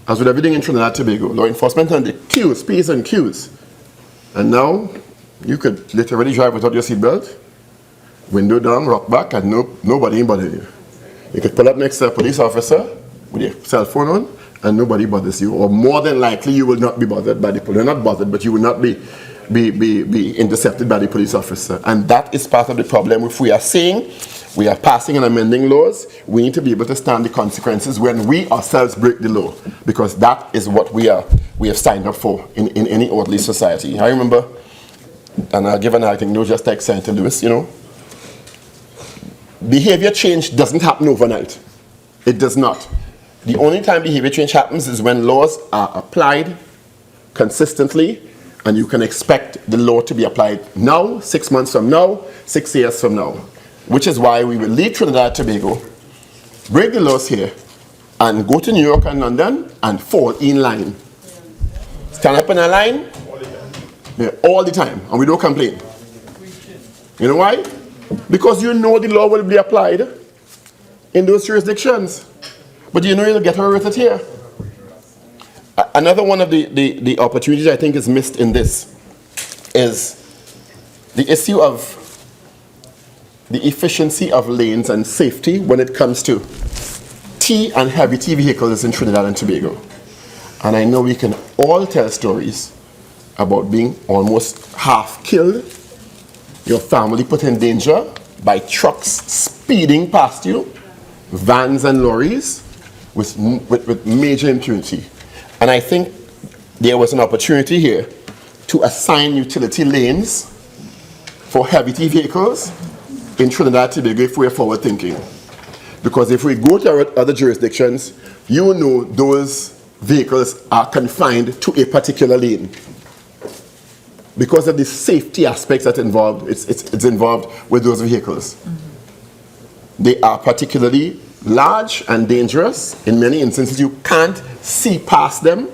As with everything in Trinidad and Tobago, law enforcement and the queues, P's and Q's. And now, you could literally drive without your seatbelt, window down, rock back, and nobody bothers you. You could pull up next to a police officer with your cell phone on, and nobody bothers you. Or more than likely, you will not be bothered by the police. You're not bothered, but you will not be intercepted by the police officer. And that is part of the problem. If we are saying we are passing and amending laws, we need to be able to stand the consequences when we ourselves break the law, because that is what we have signed up for in any orderly society. I remember, and I'll give an I think no just like Senator Lewis, you know, behavior change doesn't happen overnight. It does not. The only time behavior change happens is when laws are applied consistently, and you can expect the law to be applied now, 6 months from now, 6 years from now. Which is why we will leave Trinidad and Tobago, break the laws here, and go to New York and London and fall in line. Stand up in a line all the time, and we don't complain. You know why? Because you know the law will be applied in those jurisdictions. But you know you'll get away with it here. Another one of the opportunities I think is missed in this is the issue of the efficiency of lanes and safety when it comes to T and heavy T vehicles in Trinidad and Tobago. And I know we can all tell stories about being almost half killed, your family put in danger by trucks speeding past you, vans and lorries with major impunity. And I think there was an opportunity here to assign utility lanes for heavy vehicles in Trinidad and Tobago if we're forward thinking. Because if we go to other jurisdictions, you know those vehicles are confined to a particular lane. Because of the safety aspects that involved, it's involved with those vehicles. Mm-hmm. They are particularly large and dangerous. In many instances, you can't see past them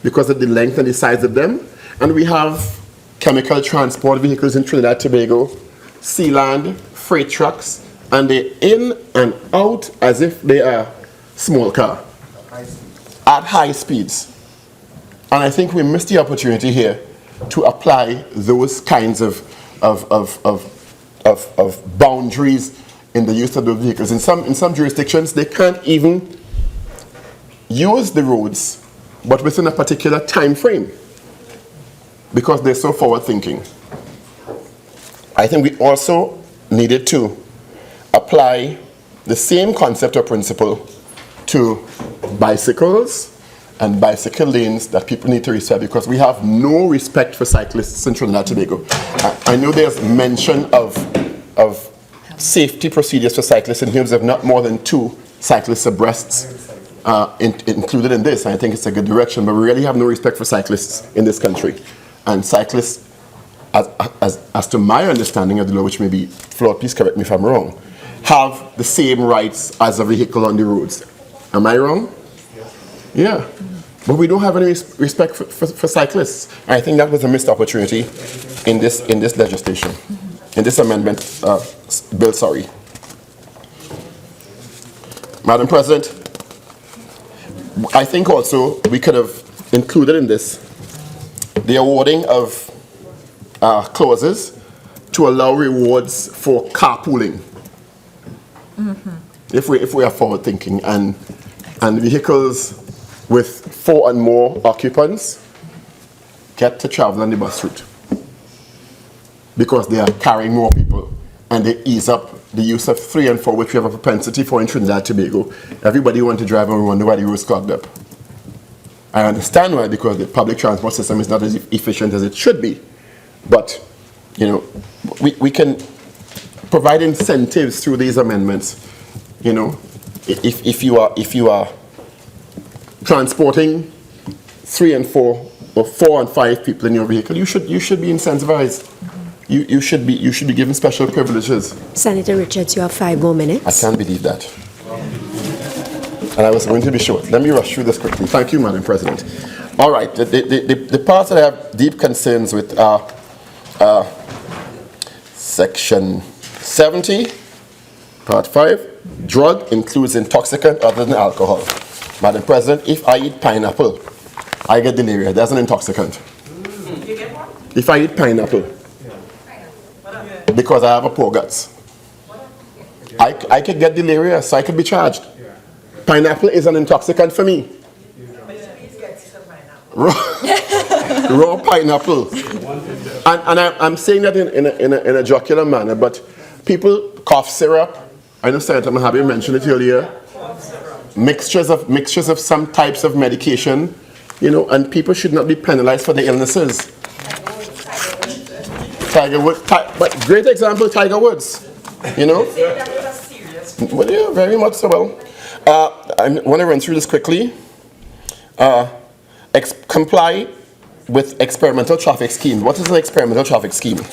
because of the length and the size of them. And we have chemical transport vehicles in Trinidad and Tobago, Sealand, freight trucks, and they're in and out as if they are small car at high speeds. And I think we missed the opportunity here to apply those kinds of boundaries in the use of those vehicles. In some jurisdictions, they can't even use the roads, but within a particular time frame, because they're so forward thinking. I think we also needed to apply the same concept or principle to bicycles and bicycle lanes that people need to respect, because we have no respect for cyclists in Trinidad and Tobago. I know there's mention of safety procedures for cyclists in terms of not more than 2 cyclists abreast included in this. I think it's a good direction, but we really have no respect for cyclists in this country. And cyclists, as to my understanding of the law, which may be flawed, please correct me if I'm wrong, have the same rights as a vehicle on the roads. Am I wrong? Yeah. But we don't have any respect for cyclists. I think that was a missed opportunity in this legislation, in this amendment bill, sorry. Madam President, I think also we could have included in this the awarding of clauses to allow rewards for carpooling. Mm-hmm. If we are forward thinking, and vehicles with 4 and more occupants get to travel on the bus route because they are carrying more people, and they ease up the use of 3 and 4, which we have a propensity for in Trinidad and Tobago. Everybody wants to drive and we wonder why the roads clogged up. I understand why, because the public transport system is not as efficient as it should be. But, you know, we can provide incentives through these amendments. You know, if you are transporting 3 and 4 or 4 and 5 people in your vehicle, you should be incentivized. You should be given special privileges. Senator Richards, you have 5 more minutes. I can't believe that. And I was going to be short. Let me rush through this quickly. Thank you, Madam President. All right, the parts that I have deep concerns with are Section 70, Part 5. Drug includes intoxicant other than alcohol. Madam President, if I eat pineapple, I get delirium. That's an intoxicant. You get what? If I eat pineapple, because I have a poor guts, I could get delirious, so I could be charged. Pineapple is an intoxicant for me. Raw pineapple. And I'm saying that in a jocular manner, but people, cough syrup, I know Senator Mahabi mentioned it earlier, mixtures of some types of medication, you know, and people should not be penalized for their illnesses. Tiger Woods, but great example, Tiger Woods, you know. Well, yeah, very much so. Well, I want to run through this quickly. Comply with experimental traffic scheme. What is an experimental traffic scheme?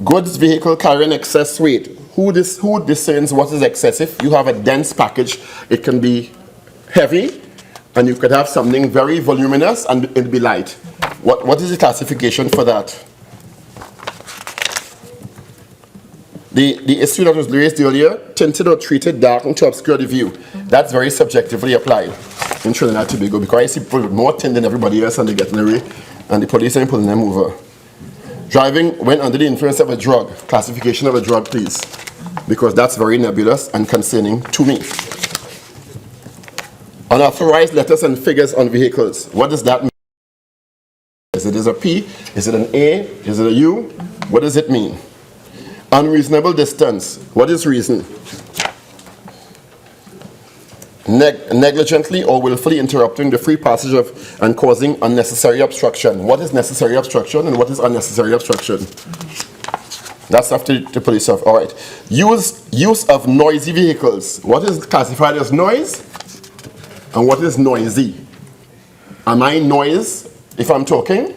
Goods vehicle carrying excess weight. Who discerns what is excessive? You have a dense package. It can be heavy, and you could have something very voluminous and it'll be light. What is the classification for that? The issue that was raised earlier, tinted or treated darkened to obscure the view. That's very subjectively applied in Trinidad and Tobago, because I see people with more tint than everybody else and they get in the way, and the police are pulling them over. Driving when under the influence of a drug. Classification of a drug, please, because that's very nebulous and concerning to me. Unauthorized letters and figures on vehicles. What does that mean? Is it a P? Is it an A? Is it a U? What does it mean? Unreasonable distance. What is reason? Negligently or willfully interrupting the free passage of and causing unnecessary obstruction. What is necessary obstruction and what is unnecessary obstruction? That's after the police have. All right. Use of noisy vehicles. What is classified as noise and what is noisy? Am I noise if I'm talking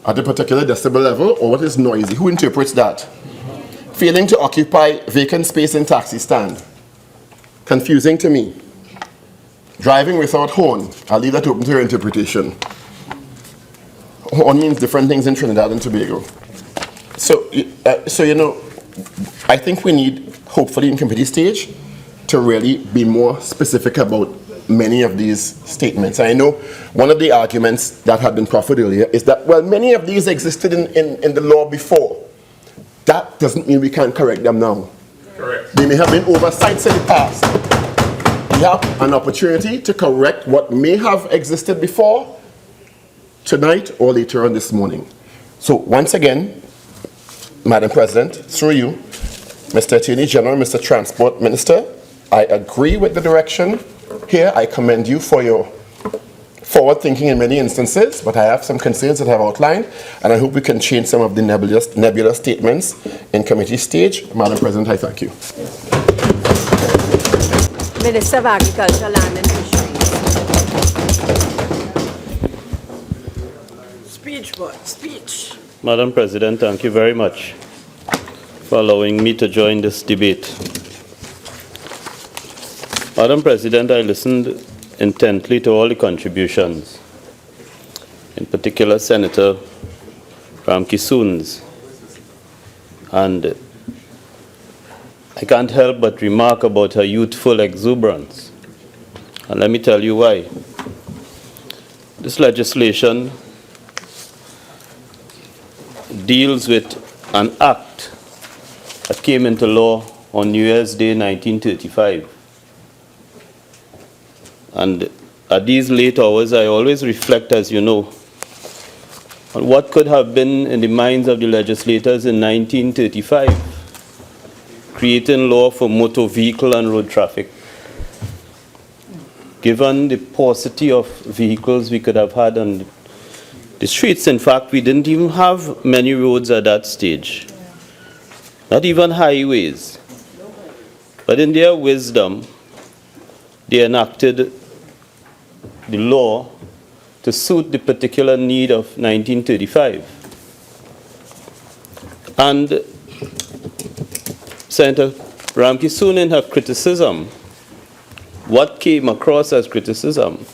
at a particular decibel level, or what is noisy? Who interprets that? Failing to occupy vacant space in taxi stand. Confusing to me. Driving without horn. I'll leave that open to your interpretation. Horn means different things in Trinidad and Tobago. So you know, I think we need, hopefully in committee stage, to really be more specific about many of these statements. I know one of the arguments that had been proffered earlier is that, well, many of these existed in the law before. That doesn't mean we can't correct them now. Correct. They may have been oversights in the past. We have an opportunity to correct what may have existed before, tonight or later on this morning. So once again, Madam President, through you, Mr. Attorney General, Mr. Transport Minister, I agree with the direction here. I commend you for your forward thinking in many instances, but I have some concerns that I have outlined, and I hope we can change some of the nebulous statements in committee stage. Madam President, I thank you. Minister of Agriculture, Land and Fisheries. Speech, boy, speech. Madam President, thank you very much for allowing me to join this debate. Madam President, I listened intently to all the contributions, in particular Senator Ramkissoon's, and I can't help but remark about her youthful exuberance. And let me tell you why. This legislation deals with an act that came into law on New Year's Day 1935. And at these late hours, I always reflect, as you know, on what could have been in the minds of the legislators in 1935, creating law for motor vehicle and road traffic. Given the paucity of vehicles we could have had on the streets, in fact, we didn't even have many roads at that stage, not even highways. But in their wisdom, they enacted the law to suit the particular need of 1935. And Senator Ramkissoon, in her criticism, what came across as criticism,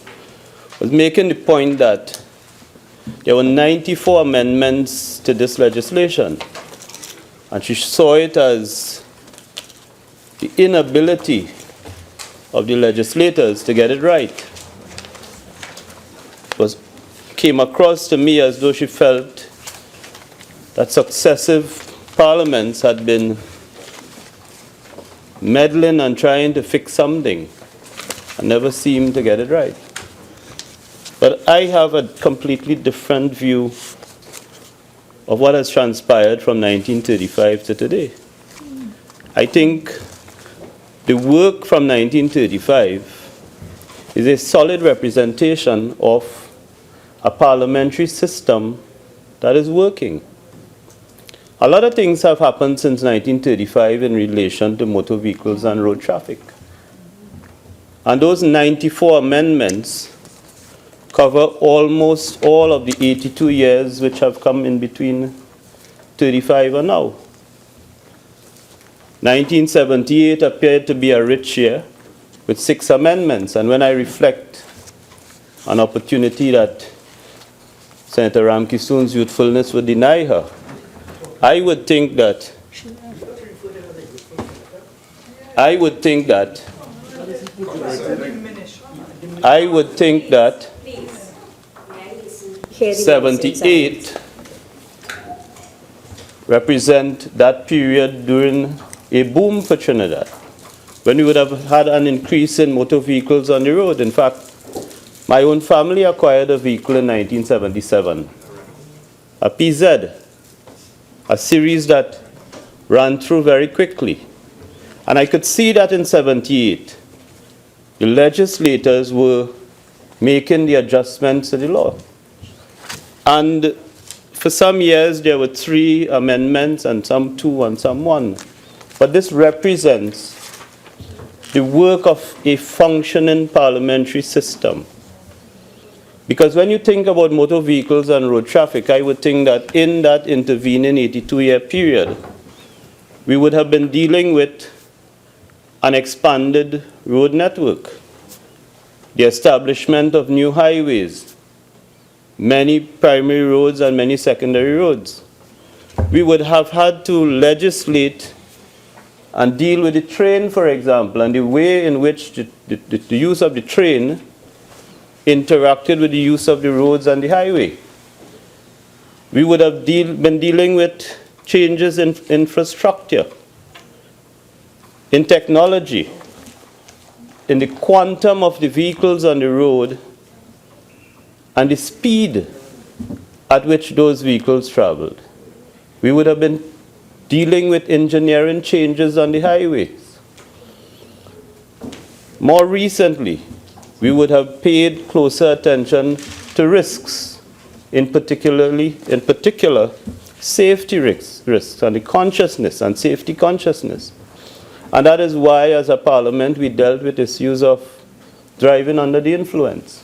was making the point that there were 94 amendments to this legislation, and she saw it as the inability of the legislators to get it right. Came across to me as though she felt that successive parliaments had been meddling and trying to fix something and never seemed to get it right. But I have a completely different view of what has transpired from 1935 to today. I think the work from 1935 is a solid representation of a parliamentary system that is working. A lot of things have happened since 1935 in relation to motor vehicles and road traffic. And those 94 amendments cover almost all of the 82 years which have come in between 35 and now. 1978 appeared to be a rich year with 6 amendments, and when I reflect on opportunity that Senator Ramkissoon's youthfulness would deny her, I would think that I would think that 78 represent that period during a boom for Trinidad. when we would have had an increase in motor vehicles on the road. In fact, my own family acquired a vehicle in 1977, a PZ, a series that ran through very quickly. And I could see that in 78, the legislators were making the adjustments to the law. And for some years, there were 3 amendments, and some 2 and some 1. But this represents the work of a functioning parliamentary system. Because when you think about motor vehicles and road traffic, I would think that in that intervening 82-year period, we would have been dealing with an expanded road network, the establishment of new highways, many primary roads and many secondary roads. We would have had to legislate and deal with the train, for example, and the way in which the use of the train interacted with the use of the roads and the highway. We would have been dealing with changes in infrastructure, in technology, in the quantum of the vehicles on the road, and the speed at which those vehicles traveled. We would have been dealing with engineering changes on the highways. More recently, we would have paid closer attention to risks, in particular safety risks and the consciousness and safety consciousness. And that is why, as a parliament, we dealt with issues of driving under the influence.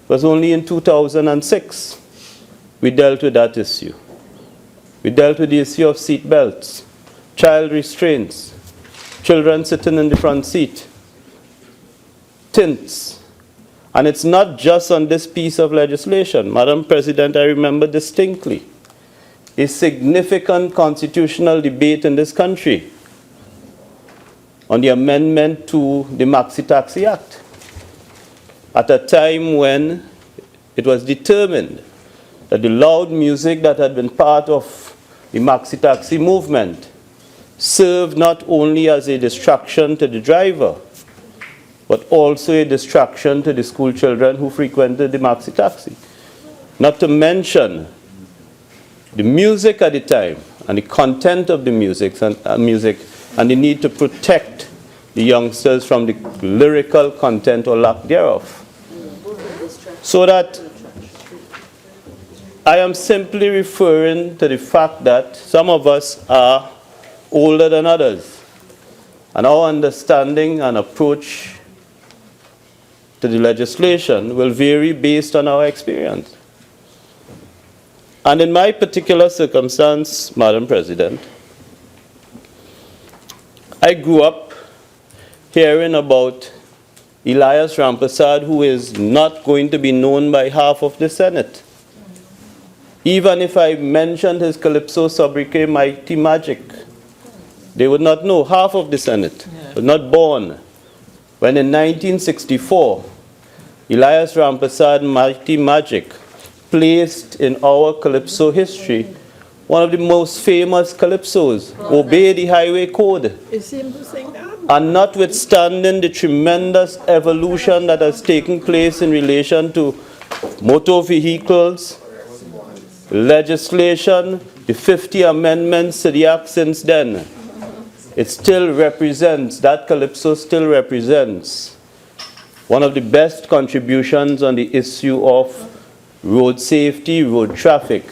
It was only in 2006 we dealt with that issue. We dealt with the issue of seat belts, child restraints, children sitting in the front seat, tints. And it's not just on this piece of legislation. Madam President, I remember distinctly a significant constitutional debate in this country on the amendment to the Maxi Taxi Act, at a time when it was determined that the loud music that had been part of the Maxi Taxi movement served not only as a distraction to the driver, but also a distraction to the school children who frequented the Maxi Taxi. Not to mention the music at the time and the content of the music and the need to protect the youngsters from the lyrical content or lack thereof. So that I am simply referring to the fact that some of us are older than others, and our understanding and approach to the legislation will vary based on our experience. And in my particular circumstance, Madam President, I grew up hearing about Elias Rampersad, who is not going to be known by half of the Senate. Even if I mentioned his Calypso Sobriquet Mighty Magic, they would not know. Half of the Senate was not born when in 1964, Elias Rampersad Mighty Magic placed in our Calypso history one of the most famous Calypsos, Obey the Highway Code. And notwithstanding the tremendous evolution that has taken place in relation to motor vehicles, legislation, the 50 amendments to the Act since then, it still represents, that Calypso still represents one of the best contributions on the issue of road safety, road traffic,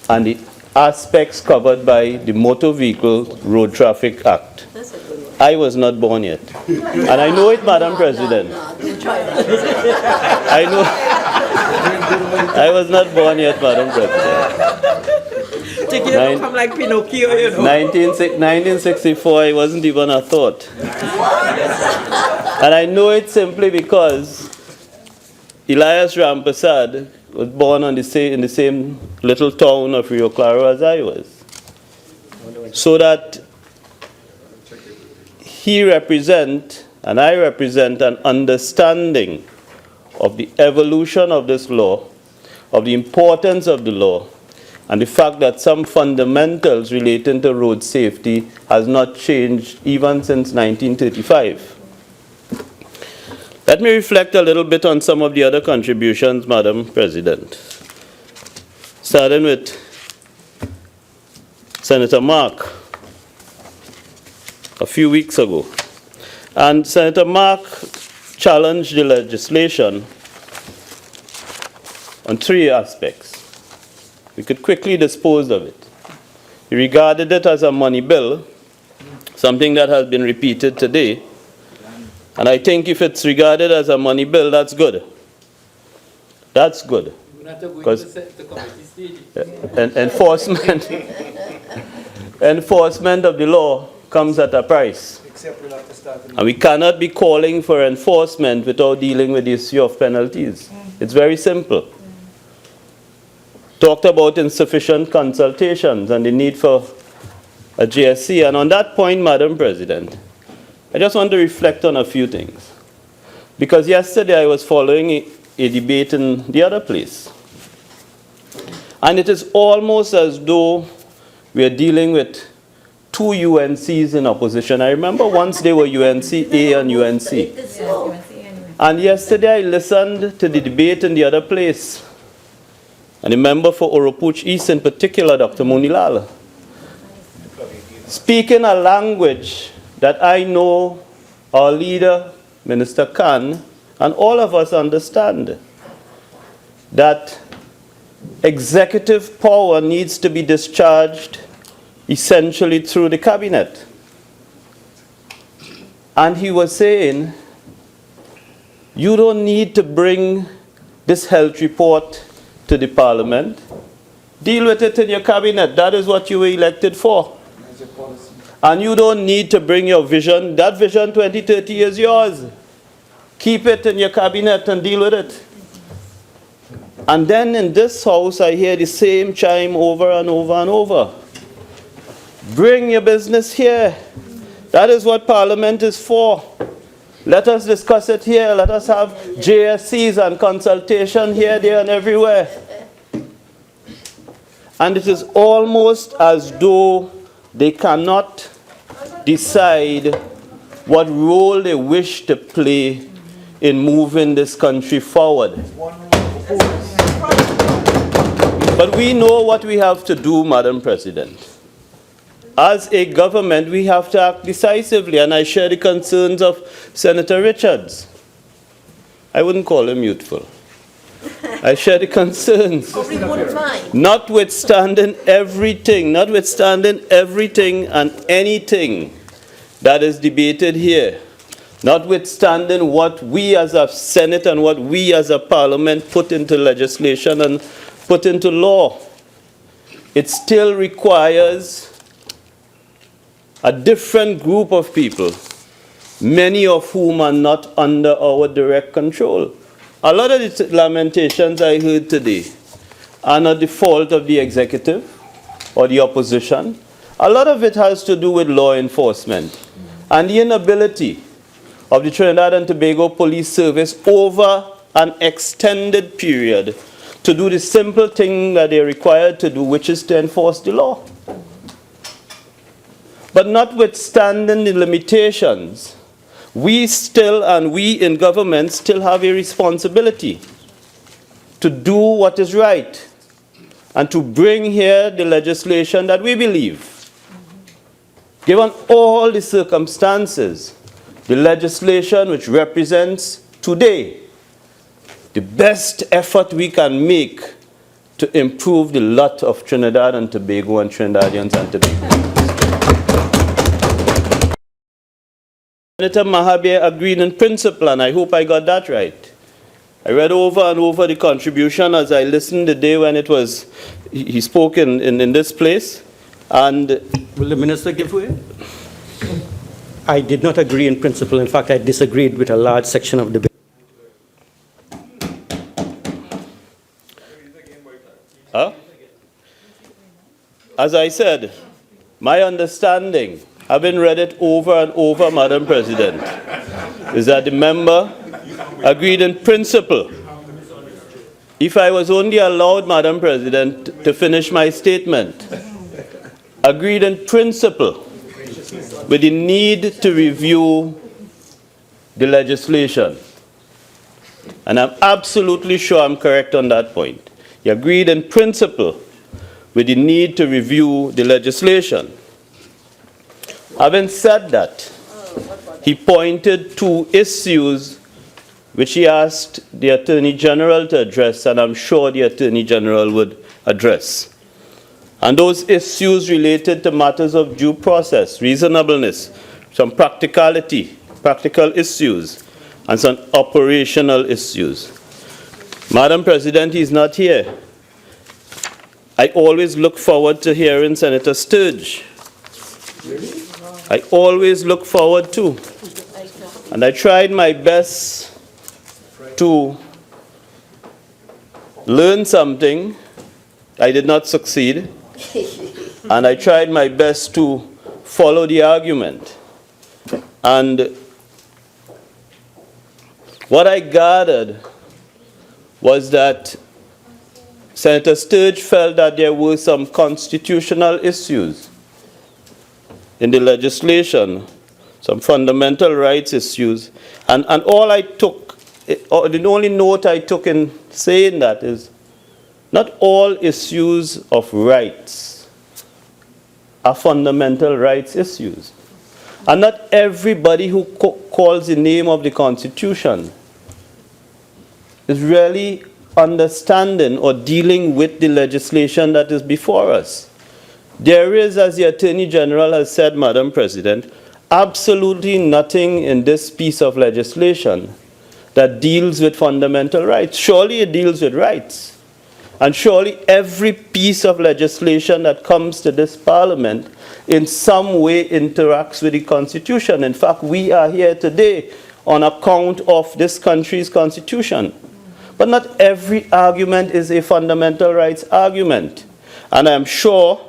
and the aspects covered by the Motor Vehicle Road Traffic Act. I was not born yet. And I know it, Madam President. I know. I was not born yet, Madam President. Take it come like Pinocchio, you know. 1964, I wasn't even a thought. And I know it simply because Elias Rampersad was born in the same little town of Rio Claro as I was. So that he represents, and I represent, an understanding of the evolution of this law, of the importance of the law, and the fact that some fundamentals relating to road safety has not changed even since 1935. Let me reflect a little bit on some of the other contributions, Madam President. Starting with Senator Mark a few weeks ago. And Senator Mark challenged the legislation on three aspects. We could quickly dispose of it. He regarded it as a money bill, something that has been repeated today. And I think if it's regarded as a money bill, that's good. That's good. Because enforcement, enforcement of the law comes at a price. And we cannot be calling for enforcement without dealing with the issue of penalties. It's very simple. Talked about insufficient consultations and the need for a GSC. And on that point, Madam President, I just want to reflect on a few things. Because yesterday I was following a debate in the other place. And it is almost as though we are dealing with two UNCs in opposition. I remember once they were UNC A and UNC. And yesterday I listened to the debate in the other place. And the member for Oropuch East in particular, Dr. Munilal, speaking a language that I know our leader, Minister Khan, and all of us understand, that executive power needs to be discharged essentially through the cabinet. And he was saying, you don't need to bring this health report to the parliament. Deal with it in your cabinet. That is what you were elected for. And you don't need to bring your vision. That vision 2030 is yours. Keep it in your cabinet and deal with it. And then in this house, I hear the same chime over and over and over. Bring your business here. That is what Parliament is for. Let us discuss it here. Let us have JSCs and consultation here, there, and everywhere. And it is almost as though they cannot decide what role they wish to play in moving this country forward. But we know what we have to do, Madam President. As a government, we have to act decisively, and I share the concerns of Senator Richards. I wouldn't call him youthful. I share the concerns. Notwithstanding everything and anything that is debated here, notwithstanding what we as a Senate and what we as a Parliament put into legislation and put into law, it still requires a different group of people, many of whom are not under our direct control. A lot of the lamentations I heard today are not the fault of the executive or the opposition. A lot of it has to do with law enforcement and the inability of the Trinidad and Tobago Police Service over an extended period to do the simple thing that they're required to do, which is to enforce the law. But notwithstanding the limitations, we in government still have a responsibility to do what is right and to bring here the legislation that we believe, given all the circumstances, the legislation which represents today the best effort we can make to improve the lot of Trinidad and Tobago and Trinidadians and Tobagonians. Senator Mahabir agreed in principle, and I hope I got that right. I read over and over the contribution as I listened the day when he spoke in this place. And will the minister give way? I did not agree in principle. In fact, I disagreed with a large section of the bill. As I said, my understanding, having read it over and over, Madam President, is that the member agreed in principle if I was only allowed, Madam President, to finish my statement, agreed in principle with the need to review the legislation. And I'm absolutely sure I'm correct on that point. He agreed in principle with the need to review the legislation. Having said that, he pointed to issues which he asked the Attorney General to address, and I'm sure the Attorney General would address. And those issues related to matters of due process, reasonableness, some practicality, practical issues, and some operational issues. Madam President, he's not here. I always look forward to hearing Senator Sturge. I always look forward to. And I tried my best to learn something. I did not succeed. And I tried my best to follow the argument. And what I gathered was that Senator Sturge felt that there were some constitutional issues in the legislation, some fundamental rights issues. And all I took, or the only note I took in saying that is, not all issues of rights are fundamental rights issues. And not everybody who calls the name of the Constitution is really understanding or dealing with the legislation that is before us. There is, as the Attorney General has said, Madam President, absolutely nothing in this piece of legislation that deals with fundamental rights. Surely it deals with rights. And surely every piece of legislation that comes to this Parliament in some way interacts with the Constitution. In fact, we are here today on account of this country's Constitution. But not every argument is a fundamental rights argument. And I'm sure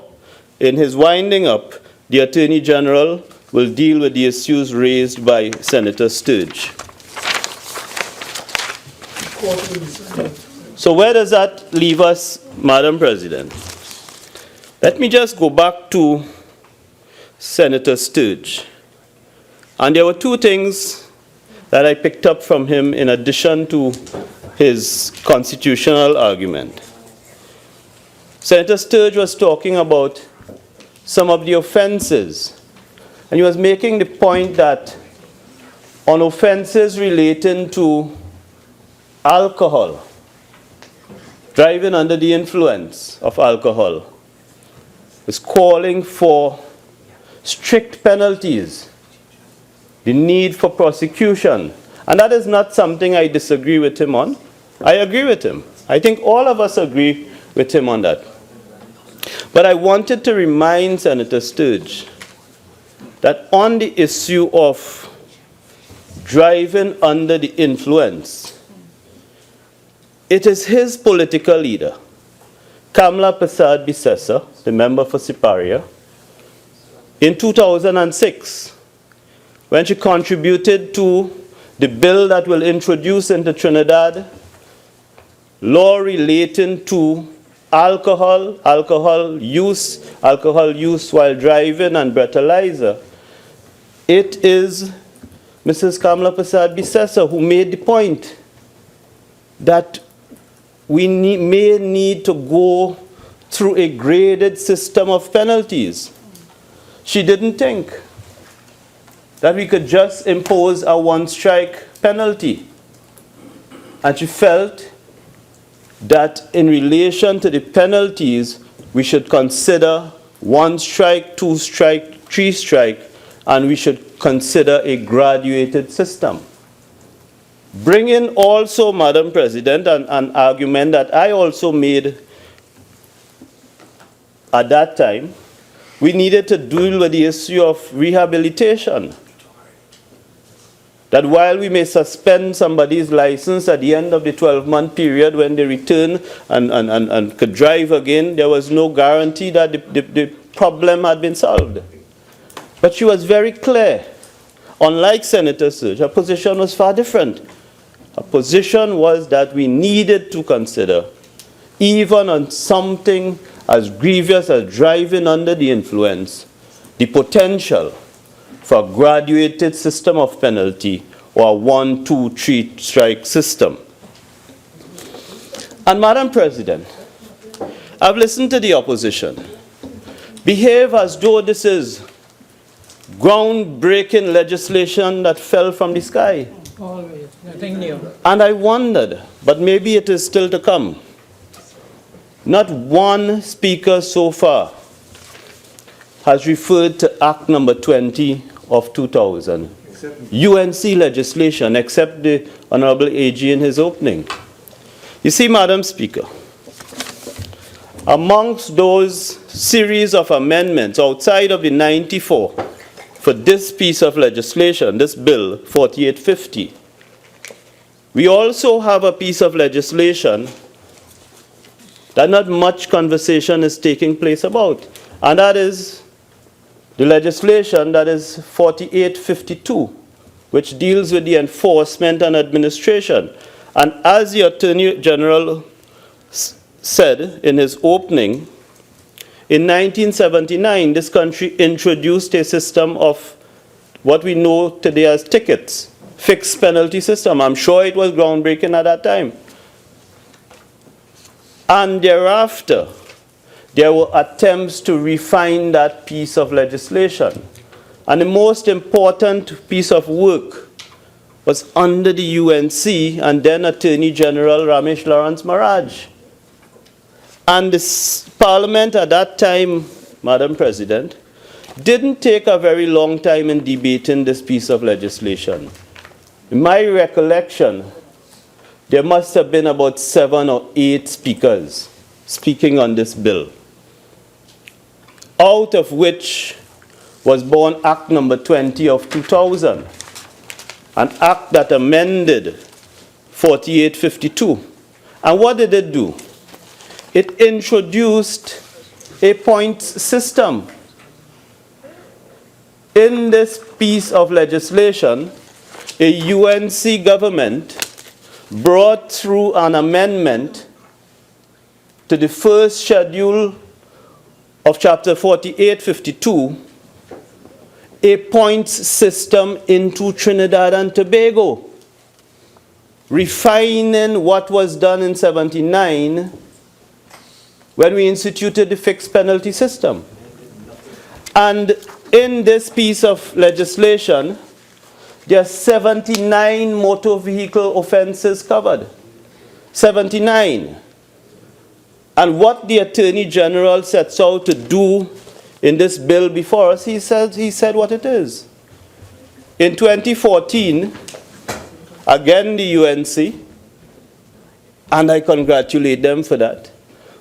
in his winding up, the Attorney General will deal with the issues raised by Senator Sturge. So where does that leave us, Madam President? Let me just go back to Senator Sturge. And there were two things that I picked up from him in addition to his constitutional argument. Senator Sturge was talking about some of the offenses, and he was making the point that on offenses relating to alcohol, driving under the influence of alcohol, is calling for strict penalties, the need for prosecution. And that is not something I disagree with him on. I agree with him. I think all of us agree with him on that. But I wanted to remind Senator Sturge that on the issue of driving under the influence, it is his political leader, Kamla Prasad Bisesa, the member for Siparia, in 2006, when she contributed to the bill that will introduce into Trinidad law relating to alcohol use while driving and breathalyzer. It is Mrs. Kamla Prasad Bisesa who made the point that we may need to go through a graded system of penalties. She didn't think that we could just impose a one-strike penalty. And she felt that in relation to the penalties, we should consider one strike, two strike, three strike, and we should consider a graduated system. Bring in also, Madam President, an argument that I also made at that time. We needed to deal with the issue of rehabilitation. That while we may suspend somebody's license at the end of the 12-month period when they return and could drive again, there was no guarantee that the problem had been solved. But she was very clear. Unlike Senator Sturge, her position was far different. Our position was that we needed to consider, even on something as grievous as driving under the influence, the potential for a graduated system of penalty or a 1, 2, 3 strike system. And Madam President, I've listened to the opposition behave as though this is groundbreaking legislation that fell from the sky. Always, nothing new. And I wondered, but maybe it is still to come. Not one speaker so far has referred to Act number 20 of 2000, UNC legislation, except the Honorable AG in his opening. You see, Madam Speaker, amongst those series of amendments outside of the 94 for this piece of legislation, this bill 4850, we also have a piece of legislation that not much conversation is taking place about, and that is the legislation that is 4852, which deals with the enforcement and administration. And as the Attorney General said in his opening, in 1979, this country introduced a system of what we know today as tickets, fixed penalty system. I'm sure it was groundbreaking at that time. And thereafter, there were attempts to refine that piece of legislation. And the most important piece of work was under the UNC and then Attorney General Ramesh Lawrence Maharaj. And the Parliament at that time, Madam President, didn't take a very long time in debating this piece of legislation. In my recollection, there must have been about 7 or 8 speakers speaking on this bill, out of which was born Act number 20 of 2000, an act that amended 4852. And what did it do? It introduced a points system. In this piece of legislation, a UNC government brought through an amendment to the first schedule of Chapter 4852, a points system into Trinidad and Tobago, refining what was done in 79 when we instituted the fixed penalty system. And in this piece of legislation, there are 79 motor vehicle offenses covered. 79. And what the Attorney General sets out to do in this bill before us, he said what it is. In 2014, again the UNC, and I congratulate them for that,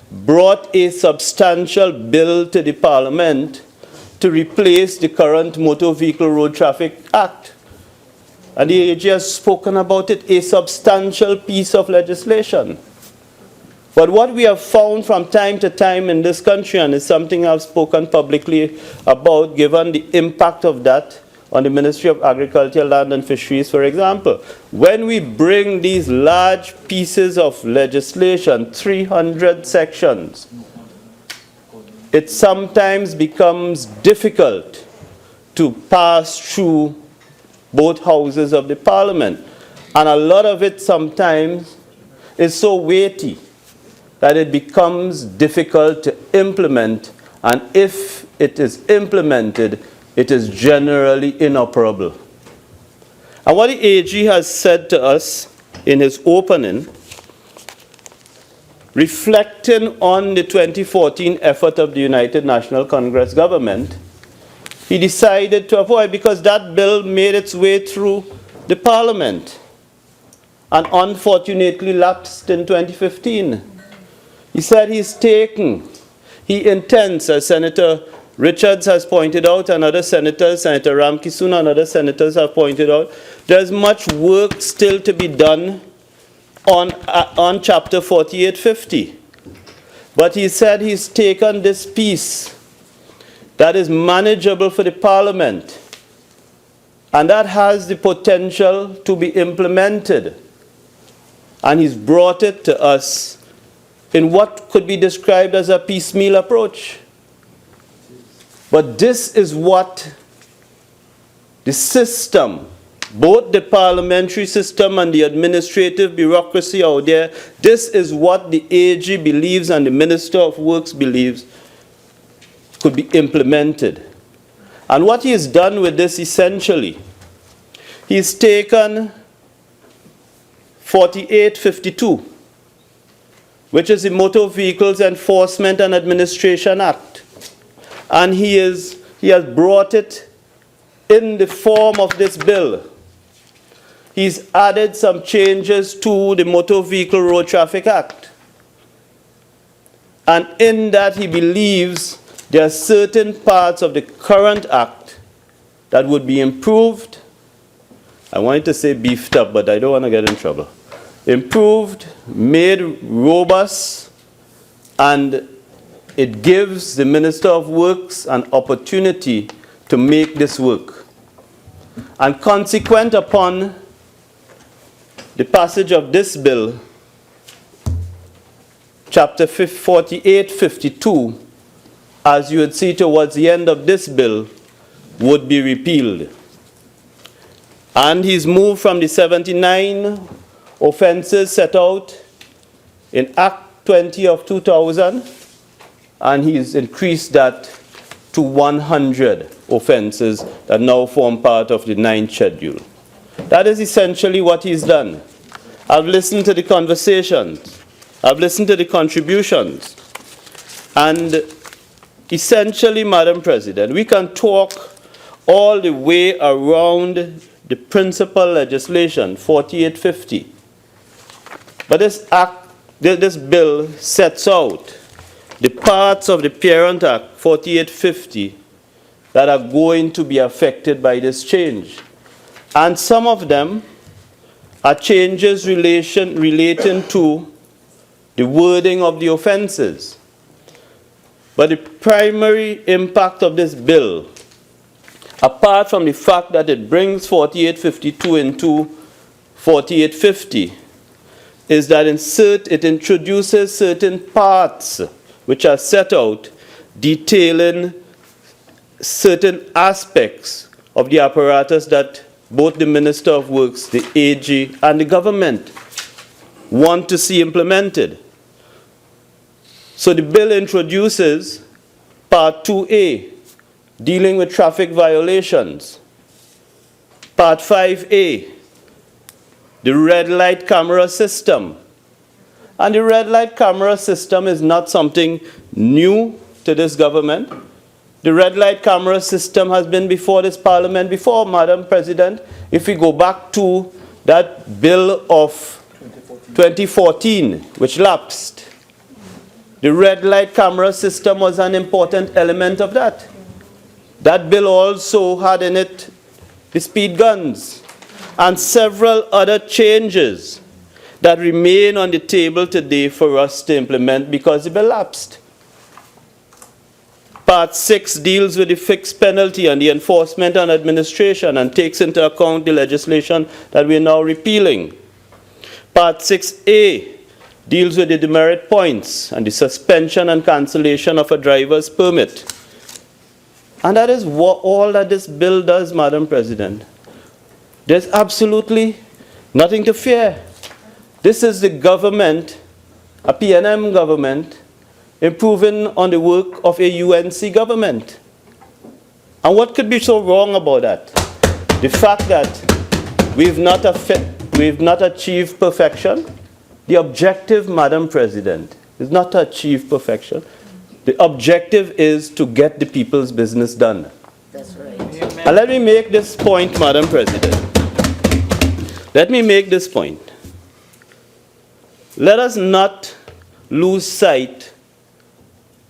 brought a substantial bill to the Parliament to replace the current Motor Vehicle Road Traffic Act. And the AG has spoken about it, a substantial piece of legislation. But what we have found from time to time in this country, and it's something I've spoken publicly about, given the impact of that on the Ministry of Agriculture, Land and Fisheries, for example, when we bring these large pieces of legislation, 300 sections, it sometimes becomes difficult to pass through both houses of the Parliament. And a lot of it sometimes is so weighty that it becomes difficult to implement, and if it is implemented, it is generally inoperable. And what the AG has said to us in his opening, reflecting on the 2014 effort of the United National Congress government, he decided to avoid, because that bill made its way through the Parliament and unfortunately lapsed in 2015. He said he intends, as Senator Richards has pointed out, and other senators, Senator Ramkissoon and other senators have pointed out, there's much work still to be done on Chapter 4850. But he said he's taken this piece that is manageable for the Parliament and that has the potential to be implemented and he's brought it to us in what could be described as a piecemeal approach. But this is what the system, both the parliamentary system and the administrative bureaucracy out there, this is what the AG believes and the Minister of Works believes could be implemented. And what he has done with this essentially, he's taken 4852, which is the Motor Vehicles Enforcement and Administration Act, and he has brought it in the form of this bill. He's added some changes to the Motor Vehicle Road Traffic Act. And in that he believes there are certain parts of the current act that would be improved. I wanted to say beefed up, but I don't want to get in trouble. Improved, made robust, and it gives the Minister of Works an opportunity to make this work. And consequent upon the passage of this bill, Chapter 4852, as you would see towards the end of this bill, would be repealed. And he's moved from the 79 offenses set out in Act 20 of 2000, and he's increased that to 100 offenses that now form part of the 9th schedule. That is essentially what he's done. I've listened to the conversations. I've listened to the contributions. And essentially, Madam President, we can talk all the way around the principal legislation, 4850. But this bill sets out the parts of the parent act, 4850, that are going to be affected by this change. And some of them are changes relating to the wording of the offenses. But the primary impact of this bill, apart from the fact that it brings 4852 into 4850, is that it introduces certain parts which are set out detailing certain aspects of the apparatus that both the Minister of Works, the AG, and the government want to see implemented. So the bill introduces Part 2A, dealing with traffic violations. Part 5A, the red light camera system. And the red light camera system is not something new to this government. The red light camera system has been before this parliament before, Madam President. If we go back to that bill of 2014, which lapsed, the red light camera system was an important element of that. That bill also had in it the speed guns and several other changes that remain on the table today for us to implement because the bill lapsed. Part 6 deals with the fixed penalty and the enforcement and administration and takes into account the legislation that we are now repealing. Part 6A deals with the demerit points and the suspension and cancellation of a driver's permit. And that is all that this bill does, Madam President. There's absolutely nothing to fear. This is the government, a PNM government, improving on the work of a UNC government. And what could be so wrong about that? The fact that we've not achieved perfection. The objective, Madam President, is not to achieve perfection. The objective is to get the people's business done. That's right. And let me make this point, Madam President. Let me make this point. Let us not lose sight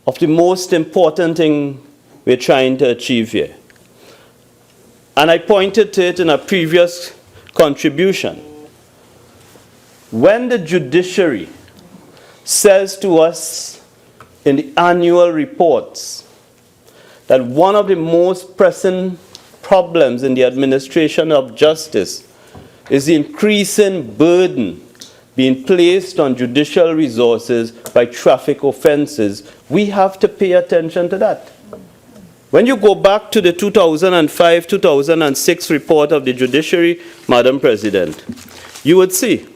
of the most important thing we're trying to achieve here. And I pointed to it in a previous contribution. When the judiciary says to us in the annual reports that one of the most pressing problems in the administration of justice is the increasing burden being placed on judicial resources by traffic offenses, we have to pay attention to that. When you go back to the 2005-2006 report of the judiciary, Madam President, you would see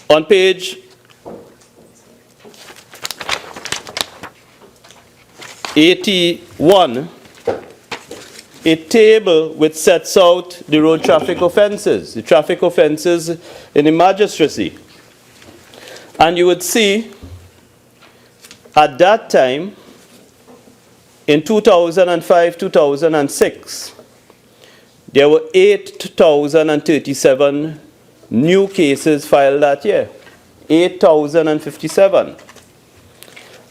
on page 81, a table which sets out the road traffic offenses, the traffic offenses in the magistracy. And you would see at that time, in 2005-2006, there were 8,037 new cases filed that year. 8,057.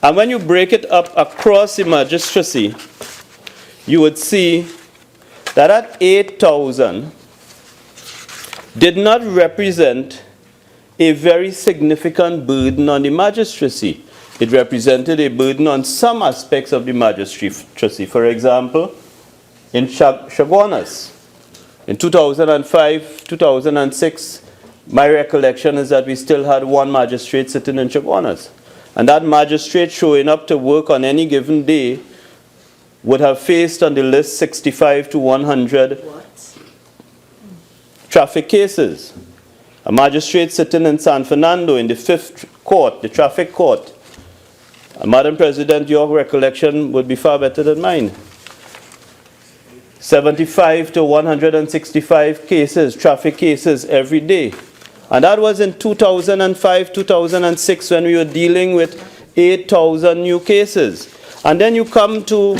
And when you break it up across the magistracy, you would see that at 8,000 did not represent a very significant burden on the magistracy. It represented a burden on some aspects of the magistracy. For example, in Chaguanas, in 2005-2006, my recollection is that we still had one magistrate sitting in Chaguanas. And that magistrate showing up to work on any given day would have faced on the list 65 to 100 traffic cases. A magistrate sitting in San Fernando in the 5th court, the traffic court. Madam President, your recollection would be far better than mine. 75 to 165 cases, traffic cases every day. And that was in 2005-2006 when we were dealing with 8,000 new cases. And then you come to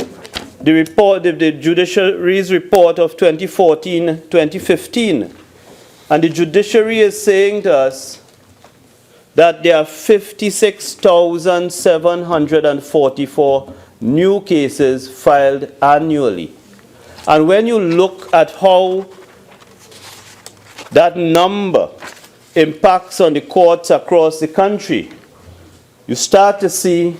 the report, the judiciary's report of 2014-2015. And the judiciary is saying to us that there are 56,744 new cases filed annually. And when you look at how that number impacts on the courts across the country, you start to see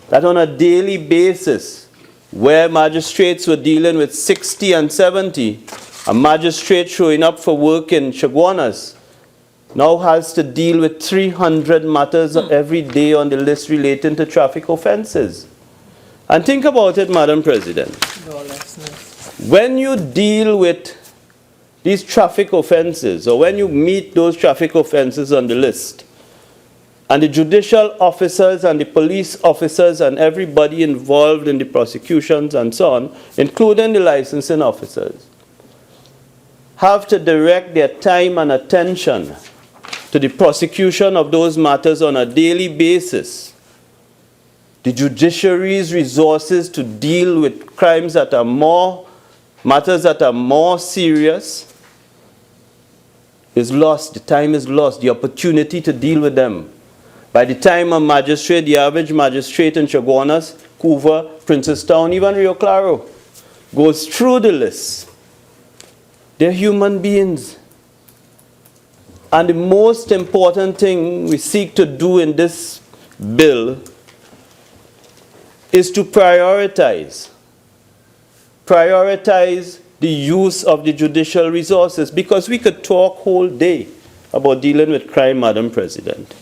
that on a daily basis, where magistrates were dealing with 60 and 70, a magistrate showing up for work in Chaguanas now has to deal with 300 matters every day on the list relating to traffic offenses. And think about it, Madam President. When you deal with these traffic offenses, or when you meet those traffic offenses on the list, and the judicial officers and the police officers and everybody involved in the prosecutions and so on, including the licensing officers, have to direct their time and attention to the prosecution of those matters on a daily basis, the judiciary's resources to deal with crimes that are matters that are more serious is lost. The time is lost, the opportunity to deal with them. By the time a magistrate, the average magistrate in Chaguanas, Couva, Princestown, even Rio Claro, goes through the list, they're human beings. And the most important thing we seek to do in this bill is to prioritize the use of the judicial resources, because we could talk whole day about dealing with crime, Madam President.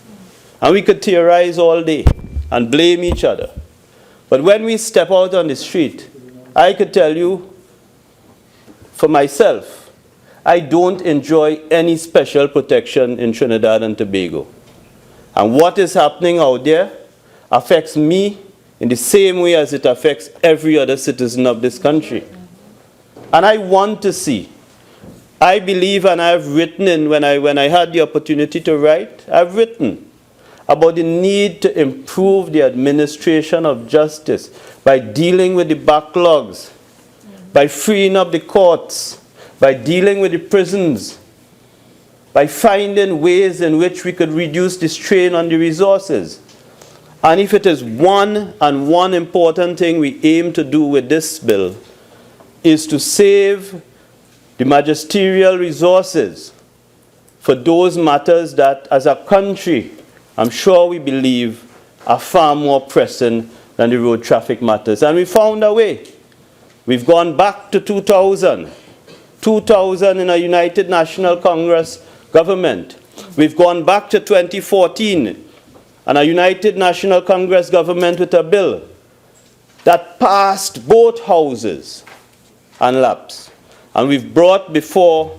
And we could theorize all day and blame each other. But when we step out on the street, I could tell you, for myself, I don't enjoy any special protection in Trinidad and Tobago. And what is happening out there affects me in the same way as it affects every other citizen of this country. And I want to see, I believe, and I've written in, when I had the opportunity to write, I've written about the need to improve the administration of justice by dealing with the backlogs, by freeing up the courts, by dealing with the prisons, by finding ways in which we could reduce the strain on the resources. And if it is one important thing we aim to do with this bill, is to save the magisterial resources for those matters that, as a country, I'm sure we believe are far more pressing than the road traffic matters. And we found a way. We've gone back to 2000. 2000 in a United National Congress government. We've gone back to 2014 and a United National Congress government with a bill that passed both houses and lapsed. And we've brought before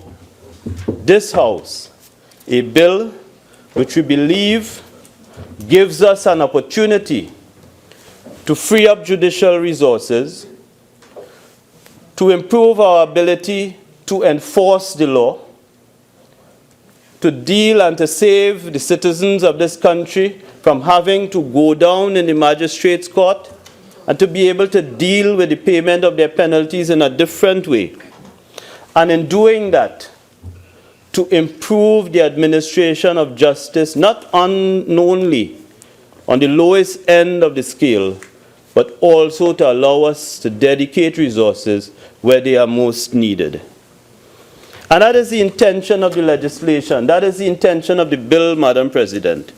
this House a bill which we believe gives us an opportunity to free up judicial resources, to improve our ability to enforce the law, to deal and to save the citizens of this country from having to go down in the magistrate's court, and to be able to deal with the payment of their penalties in a different way. And in doing that, to improve the administration of justice, not only on the lowest end of the scale, but also to allow us to dedicate resources where they are most needed. And that is the intention of the legislation. That is the intention of the bill, Madam President,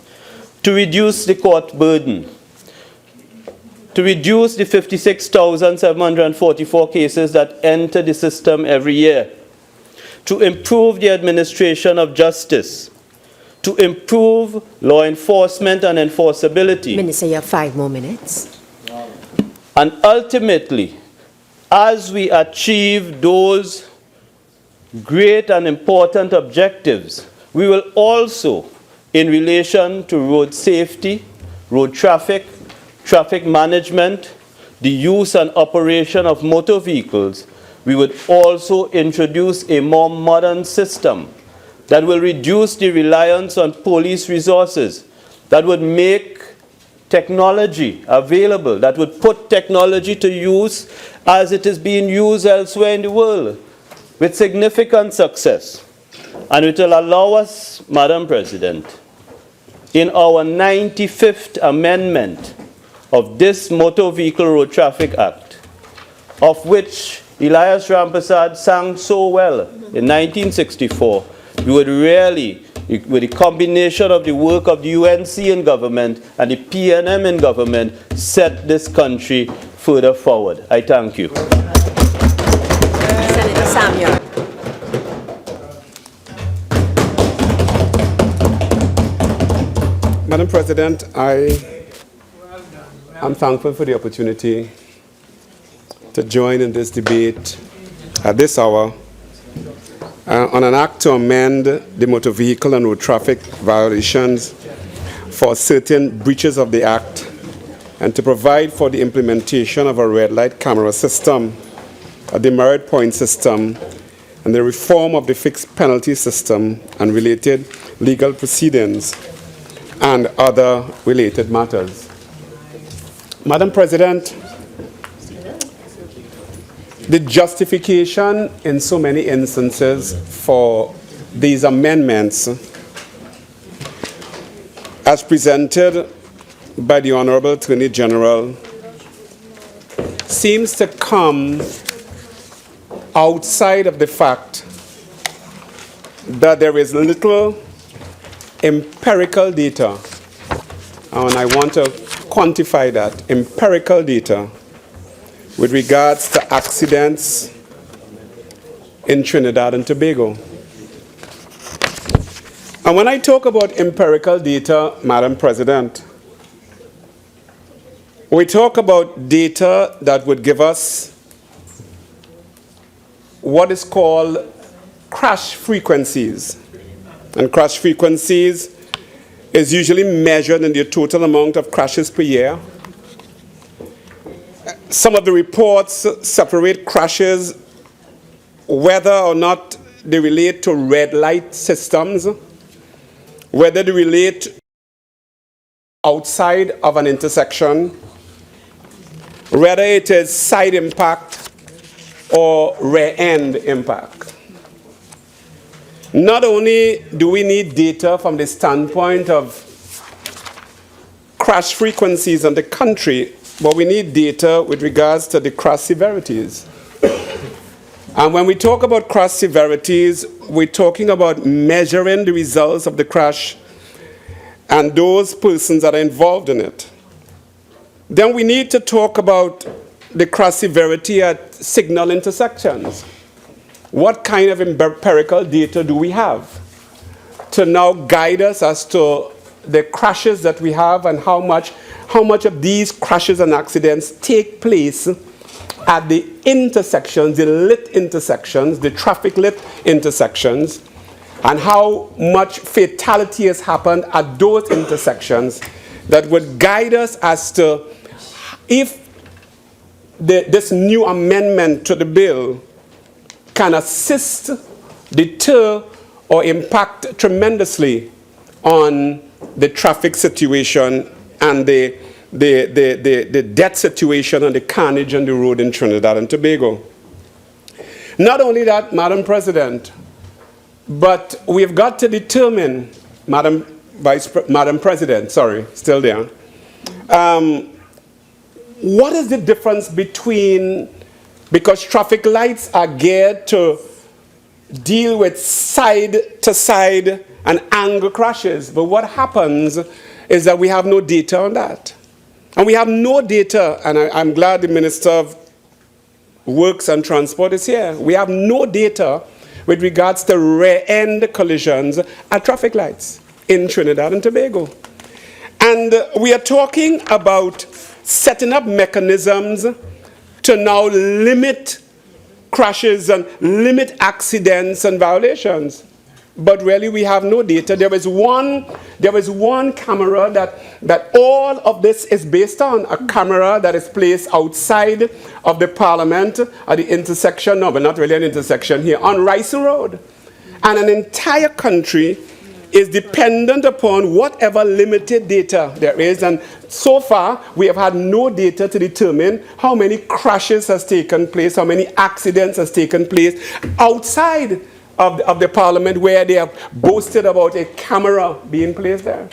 to reduce the court burden, to reduce the 56,744 cases that enter the system every year, to improve the administration of justice, to improve law enforcement and enforceability. Minister, you have 5 more minutes. And ultimately, as we achieve those great and important objectives, we will also, in relation to road safety, road traffic, traffic management, the use and operation of motor vehicles, we would also introduce a more modern system that will reduce the reliance on police resources, that would make technology available, that would put technology to use as it is being used elsewhere in the world with significant success. And it will allow us, Madam President, in our 95th amendment of this Motor Vehicle Road Traffic Act, of which Elias Rambharat sang so well in 1964, we would really, with the combination of the work of the UNC in government and the PNM in government, set this country further forward. I thank you. Senator Samuel. Madam President, I am thankful for the opportunity to join in this debate at this hour on an act to amend the motor vehicle and road traffic violations for certain breaches of the act and to provide for the implementation of a red light camera system, a demerit point system, and the reform of the fixed penalty system and related legal proceedings and other related matters. Madam President, the justification in so many instances for these amendments, as presented by the Honorable Attorney General, seems to come outside of the fact that there is little empirical data, and I want to quantify that, empirical data, with regards to accidents in Trinidad and Tobago. And when I talk about empirical data, Madam President, we talk about data that would give us what is called crash frequencies. And crash frequencies is usually measured in the total amount of crashes per year. Some of the reports separate crashes whether or not they relate to red light systems, whether they relate outside of an intersection, whether it is side impact or rear end impact. Not only do we need data from the standpoint of crash frequencies in the country, but we need data with regards to the crash severities. And when we talk about crash severities, we're talking about measuring the results of the crash and those persons that are involved in it. Then we need to talk about the crash severity at signal intersections. What kind of empirical data do we have to now guide us as to the crashes that we have and how much of these crashes and accidents take place at the intersections, the lit intersections, the traffic lit intersections, and how much fatality has happened at those intersections that would guide us as to if this new amendment to the bill can assist, deter, or impact tremendously on the traffic situation and the death situation and the carnage on the road in Trinidad and Tobago. Not only that, Madam President, but we've got to determine, Madam President, sorry, still there. What is the difference between, because traffic lights are geared to deal with side-to-side and angle crashes, but what happens is that we have no data on that. And we have no data, and I'm glad the Minister of Works and Transport is here. We have no data with regards to rear-end collisions at traffic lights in Trinidad and Tobago. And we are talking about setting up mechanisms to now limit crashes and limit accidents and violations. But really we have no data. There is one camera that all of this is based on, a camera that is placed outside of the Parliament at the intersection, no, but not really an intersection here, on Rice Road. And an entire country is dependent upon whatever limited data there is. And so far, we have had no data to determine how many crashes has taken place, how many accidents has taken place outside of the Parliament where they have boasted about a camera being placed there.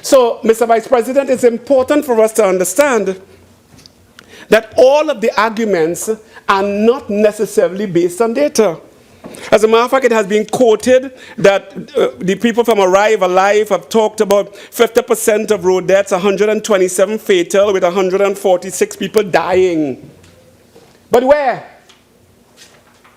So, Mr. Vice President, it's important for us to understand that all of the arguments are not necessarily based on data. As a matter of fact, it has been quoted that the people from Arrive Alive have talked about 50% of road deaths, 127 fatal with 146 people dying. But where?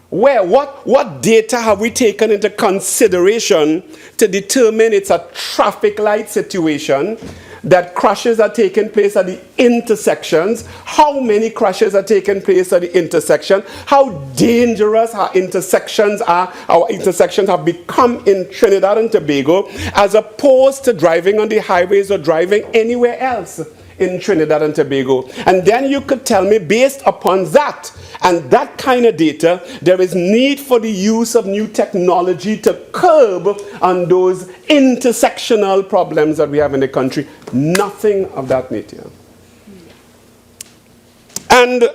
What data have we taken into consideration to determine it's a traffic light situation, that crashes are taking place at the intersections, how many crashes are taking place at the intersection, how dangerous our intersections have become in Trinidad and Tobago, as opposed to driving on the highways or driving anywhere else in Trinidad and Tobago. And then you could tell me, based upon that and that kind of data, there is need for the use of new technology to curb on those intersectional problems that we have in the country. Nothing of that nature. And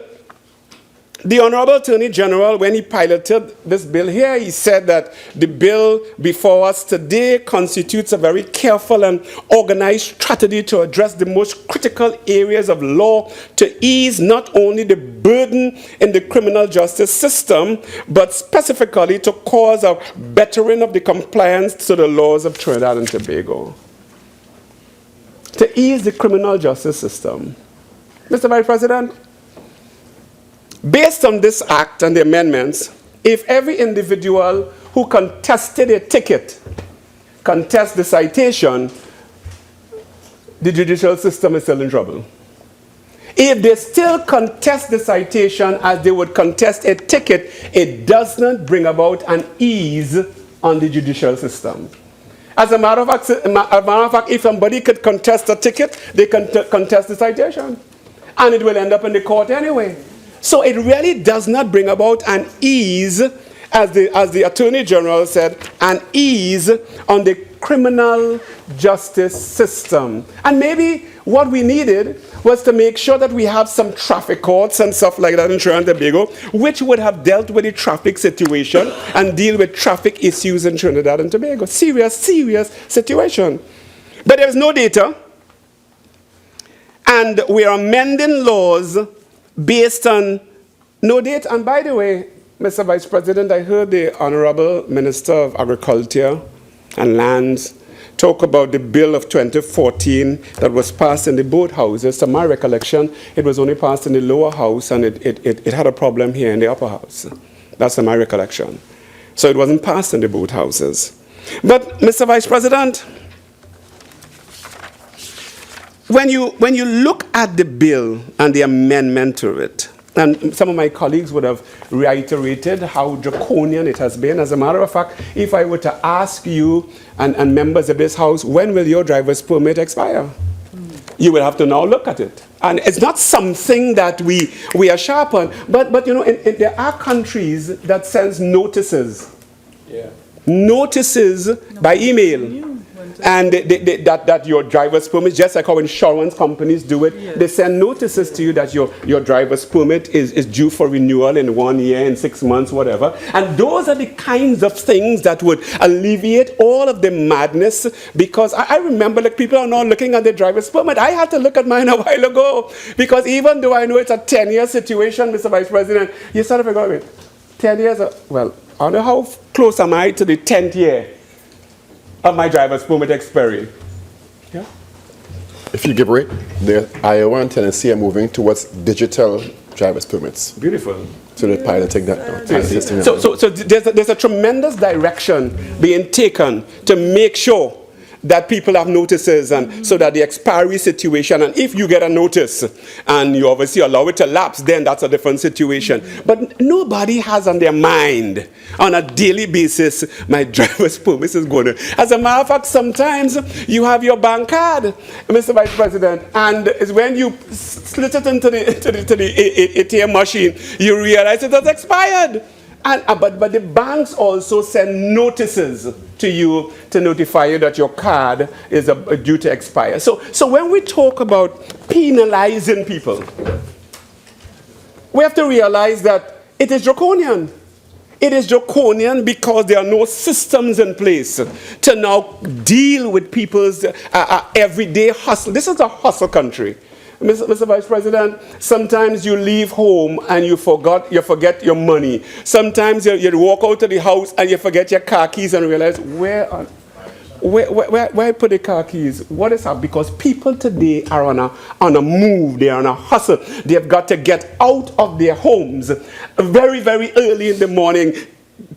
the Honorable Attorney General, when he piloted this bill here, he said that the bill before us today constitutes a very careful and organized strategy to address the most critical areas of law to ease not only the burden in the criminal justice system, but specifically to cause a bettering of the compliance to the laws of Trinidad and Tobago. To ease the criminal justice system. Mr. Vice President, based on this act and the amendments, if every individual who contested a ticket contests the citation, the judicial system is still in trouble. If they still contest the citation as they would contest a ticket, it does not bring about an ease on the judicial system. As a matter of fact, if somebody could contest a ticket, they can contest the citation. And it will end up in the court anyway. So it really does not bring about an ease, as the Attorney General said, an ease on the criminal justice system. And maybe what we needed was to make sure that we have some traffic courts and stuff like that in Trinidad and Tobago, which would have dealt with the traffic situation and deal with traffic issues in Trinidad and Tobago. Serious, serious situation. But there's no data. And we are amending laws based on no date. And by the way, Mr. Vice President, I heard the Honorable Minister of Agriculture and Lands talk about the bill of 2014 that was passed in the both houses. To my recollection, it was only passed in the lower house, and it had a problem here in the upper house. That's to my recollection. So it wasn't passed in the both houses. But, Mr. Vice President, when you look at the bill and the amendment to it, and some of my colleagues would have reiterated how draconian it has been. As a matter of fact, if I were to ask you and members of this House, when will your driver's permit expire? You will have to now look at it. And it's not something that we are sharp on. But you know, there are countries that sends notices. Yeah. Notices by email. And that your driver's permit, just like how insurance companies do it, yes. They send notices to you that your driver's permit is due for renewal in 1 year, in 6 months, whatever. And those are the kinds of things that would alleviate all of the madness, because I remember, like, people are now looking at their driver's permit. I had to look at mine a while ago, because even though I know it's a 10-year situation, Mr. Vice President, you sort of figure, wait, 10 years, well, I don't know how close am I to the 10th year of my driver's permit expiry. Yeah. If you give rate, the Iowa and Tennessee are moving towards digital driver's permits. Beautiful. So they're piloting that. So there's a tremendous direction being taken to make sure that people have notices, and so that the expiry situation, and if you get a notice and you obviously allow it to lapse, then that's a different situation. But nobody has on their mind on a daily basis, my driver's permit is going to. As a matter of fact, sometimes you have your bank card, Mr. Vice President, and it's when you slit it into the ATM machine, you realize it has expired. But the banks also send notices to you to notify you that your card is due to expire. So when we talk about penalizing people, we have to realize that it is draconian. It is draconian because there are no systems in place to now deal with people's everyday hustle. This is a hustle country. Mr. Vice President, sometimes you leave home and you forget your money. Sometimes you walk out of the house and you forget your car keys and realize, where I put the car keys? What is up? Because people today are on a move. They are on a hustle. They have got to get out of their homes very, very early in the morning,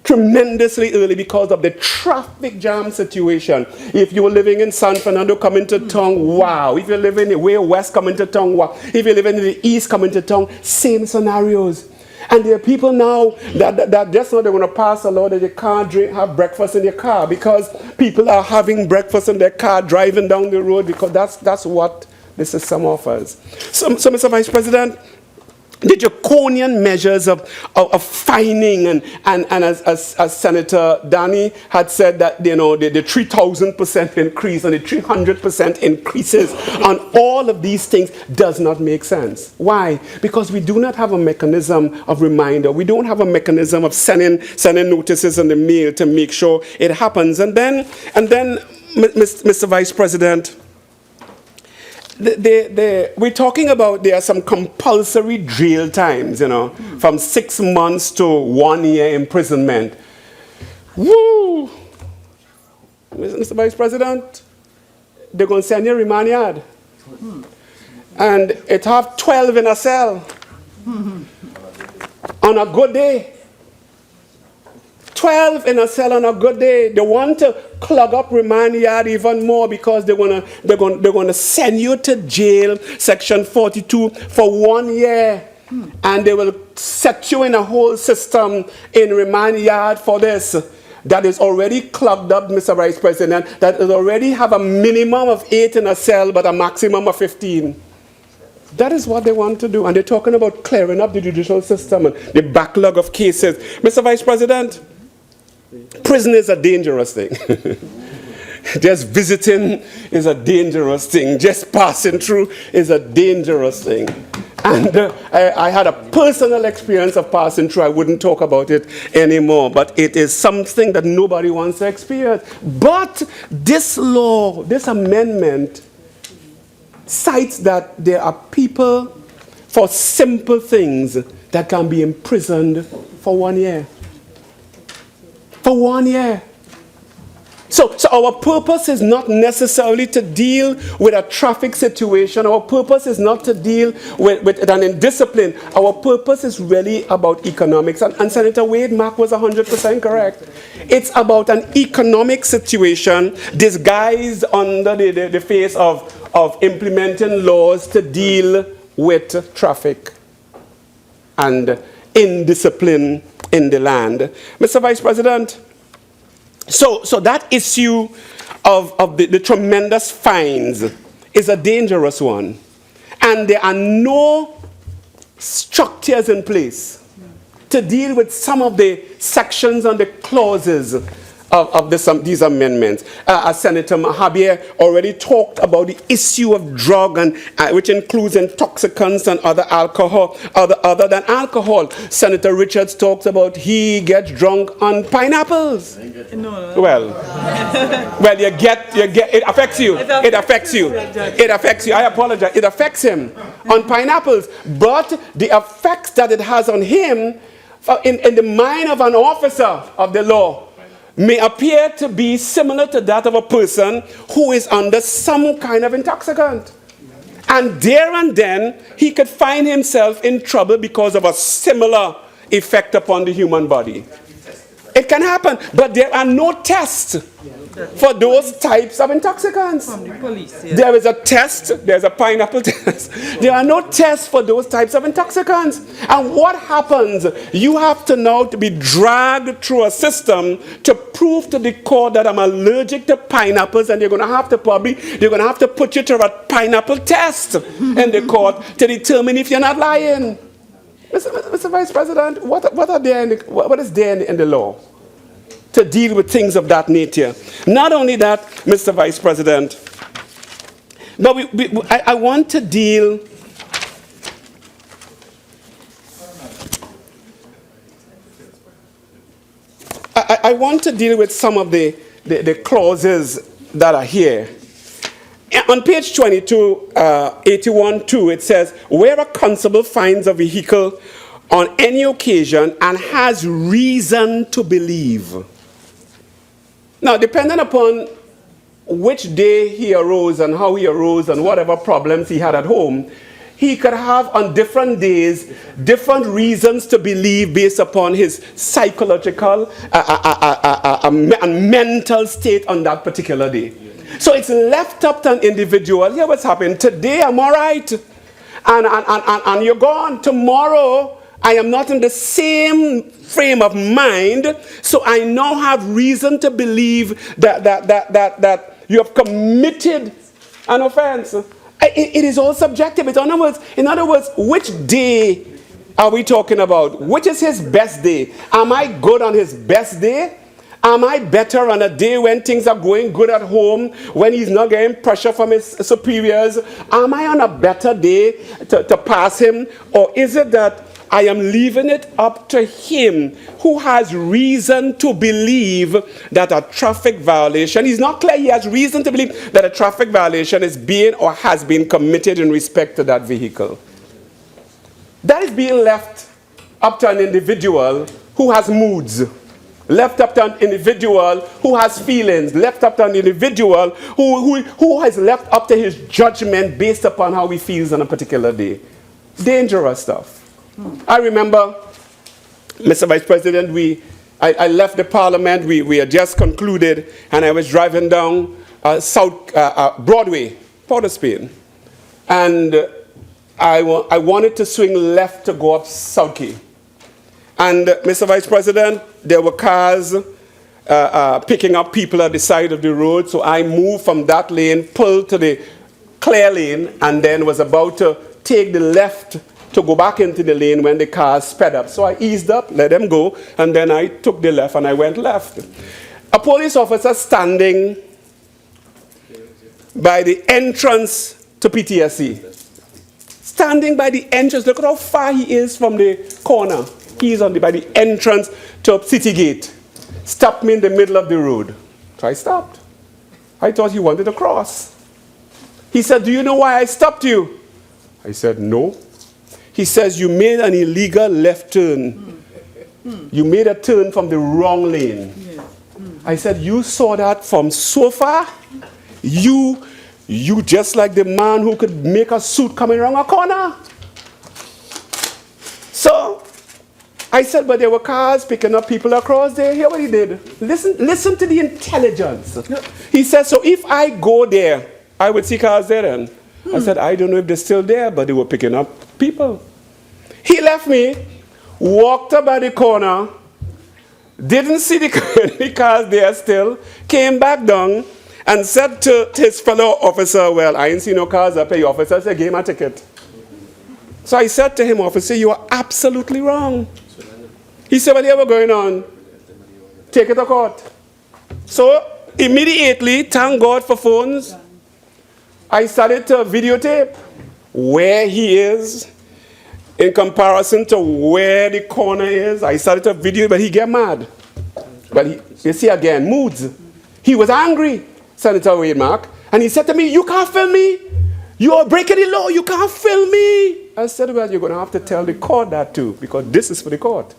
tremendously early, because of the traffic jam situation. If you were living in San Fernando coming to town, wow. If you're living way west coming to town, wow. If you're living in the east coming to town, same scenarios. And there are people now that just know they're going to pass a law that you can't have breakfast in your car, because people are having breakfast in their car driving down the road, because that's what the system offers. So Mr. Vice President, the draconian measures of fining and as Senator Danny had said, that, you know, the 3,000% increase and the 300% increases on all of these things does not make sense. Why? Because we do not have a mechanism of reminder. We don't have a mechanism of sending notices in the mail to make sure it happens. And then Mr. Vice President, we're talking about there are some compulsory jail times, you know, from 6 months to 1 year imprisonment. Woo! Mr. Vice President, they're going to send you a remand yard. And it have 12 in a cell. On a good day. 12 in a cell on a good day. They want to clog up remand yard even more, because they're gonna send you to jail, section 42, for 1 year. And they will set you in a whole system in remand yard for this. That is already clogged up, Mr. Vice President, that is already have a minimum of 8 in a cell, but a maximum of 15. That is what they want to do. And they're talking about clearing up the judicial system and the backlog of cases. Mr. Vice President, prison is a dangerous thing. Just visiting is a dangerous thing. Just passing through is a dangerous thing. And I had a personal experience of passing through. I wouldn't talk about it anymore. But it is something that nobody wants to experience. But this law, this amendment, cites that there are people for simple things that can be imprisoned for 1 year. For 1 year. So our purpose is not necessarily to deal with a traffic situation. Our purpose is not to deal with an indiscipline. Our purpose is really about economics. And Senator Wade Mack was 100% correct. It's about an economic situation disguised under the face of implementing laws to deal with traffic and indiscipline in the land. Mr. Vice President, so that issue of the tremendous fines is a dangerous one. And there are no structures in place to deal with some of the sections and the clauses of these amendments. Senator Mahabir already talked about the issue of drug, and which includes intoxicants and other alcohol, other than alcohol. Senator Richards talks about he gets drunk on pineapples. Well, you get it affects you. It affects you. It affects you. I apologize. It affects him on pineapples, but the effects that it has on him in the mind of an officer of the law may appear to be similar to that of a person who is under some kind of intoxicant. And there and then, he could find himself in trouble because of a similar effect upon the human body. It can happen, but there are no tests for those types of intoxicants. There is a test, there's a pineapple test. There are no tests for those types of intoxicants. And what happens? You have to now to be dragged through a system to prove to the court that I'm allergic to pineapples, and they're going to have to put you through a pineapple test in the court to determine if you're not lying. Mr. Vice President, what is there in the law to deal with things of that nature? Not only that, Mr. Vice President, but I want to deal I want to deal with some of the clauses that are here. On page 22, 81.2, it says, where a constable finds a vehicle on any occasion and has reason to believe. Now, depending upon which day he arose and how he arose and whatever problems he had at home, he could have on different days different reasons to believe based upon his psychological and mental state on that particular day. So it's left up to an individual. Here what's happened. Today I'm all right. And you're gone. Tomorrow I am not in the same frame of mind. So I now have reason to believe that you have committed an offense. It is all subjective. In other words, which day are we talking about? Which is his best day? Am I good on his best day? Am I better on a day when things are going good at home, when he's not getting pressure from his superiors? Am I on a better day to pass him? Or is it that I am leaving it up to him who has reason to believe that a traffic violation, he's not clear, he has reason to believe that a traffic violation is being or has been committed in respect to that vehicle? That is being left up to an individual who has moods. Left up to an individual who has feelings, left up to an individual who has left up to his judgment based upon how he feels on a particular day. Dangerous stuff. I remember, Mr. Vice President, I left the Parliament, we had just concluded, and I was driving down Broadway, Port of Spain, and I wanted to swing left to go up South Quay. And Mr. Vice President, there were cars picking up people at the side of the road, so I moved from that lane, pulled to the clear lane, and then was about to take the left to go back into the lane when the cars sped up. So I eased up, let them go, and then I took the left and I went left. A police officer standing by the entrance to PTSC. Standing by the entrance, look at how far he is from the corner. He's by the entrance to City Gate. Stopped me in the middle of the road. So I stopped. I thought he wanted to cross. He said, do you know why I stopped you? I said, no. He says, you made an illegal left turn. You made a turn from the wrong lane. I said, you saw that from so far? You just like the man who could make a suit coming around a corner. So I said, but there were cars picking up people across there. Hear what he did. Listen to the intelligence. He said, so if I go there, I would see cars there then. I said, I don't know if they're still there, but they were picking up people. He left me, walked up by the corner, didn't see the cars there still, came back down and said to his fellow officer, well, I ain't see no cars up here. Officer said, give him a ticket. So I said to him, officer, you are absolutely wrong. He said, well, here we're going on. Take it to court. So immediately, thank God for phones, I started to videotape where he is in comparison to where the corner is. I started to video, but he get mad. But you see again, moods. He was angry, Senator Wademark, and he said to me, you can't film me. You are breaking the law. You can't film me. I said, well, you're going to have to tell the court that too, because this is for the court.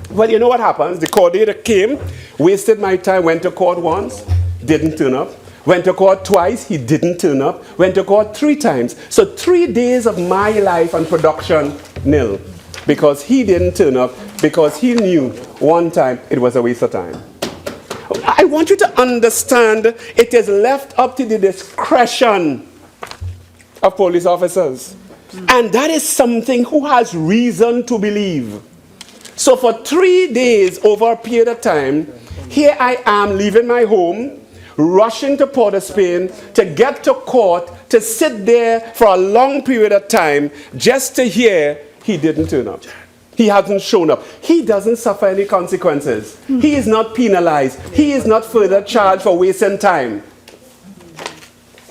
Well, you know what happens? The coordinator came, wasted my time, went to court once, didn't turn up. Went to court twice, he didn't turn up. Went to court 3 times. So 3 days of my life and production, nil. Because he didn't turn up, because he knew one time it was a waste of time. I want you to understand it is left up to the discretion of police officers. And that is something who has reason to believe. So for 3 days over a period of time, here I am leaving my home, rushing to Port of Spain to get to court, to sit there for a long period of time just to hear he didn't turn up. He hasn't shown up. He doesn't suffer any consequences. He is not penalized. He is not further charged for wasting time.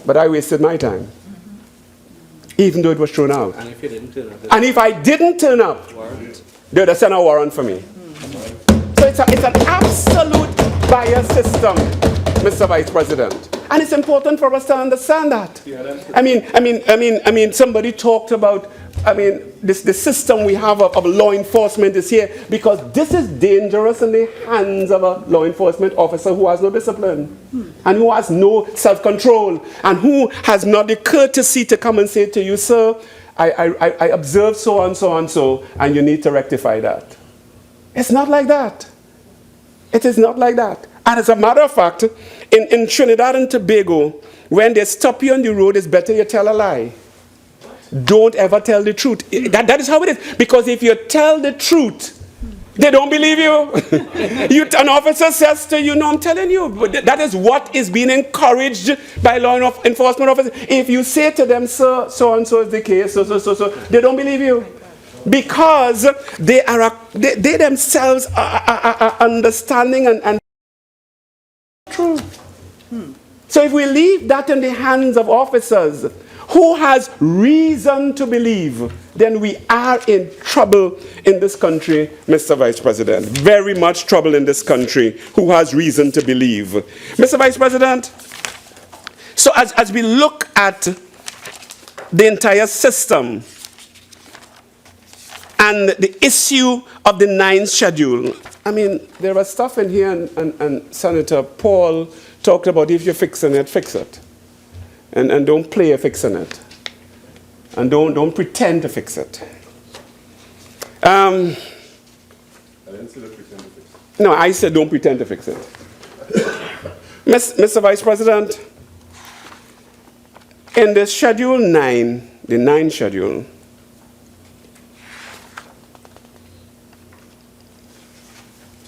But I wasted my time, even though it was thrown out. And if you didn't turn up? And if I didn't turn up, they would have sent a warrant for me. So it's an absolute bias system, Mr. Vice President. And it's important for us to understand that. I mean, somebody talked about, the system we have of law enforcement is here because this is dangerous in the hands of a law enforcement officer who has no discipline and who has no self-control and who has not the courtesy to come and say to you, sir, I observed so and so and so, and you need to rectify that. It's not like that. It is not like that. And as a matter of fact, in Trinidad and Tobago, when they stop you on the road, it's better you tell a lie. Don't ever tell the truth. That is how it is. Because if you tell the truth, they don't believe you. An officer says to you, no, I'm telling you. That is what is being encouraged by law enforcement officers. If you say to them, sir, so and so is the case, so, they don't believe you. Because they themselves are understanding and true. So if we leave that in the hands of officers who has reason to believe, then we are in trouble in this country, Mr. Vice President. Very much trouble in this country who has reason to believe. Mr. Vice President, so as we look at the entire system and the issue of the 9th schedule, there was stuff in here, and Senator Paul talked about if you're fixing it, fix it. And don't play fixing it. And don't pretend to fix it. I didn't say pretend to fix it. No, I said don't pretend to fix it. Mr. Vice President, in the Schedule 9, the 9th schedule,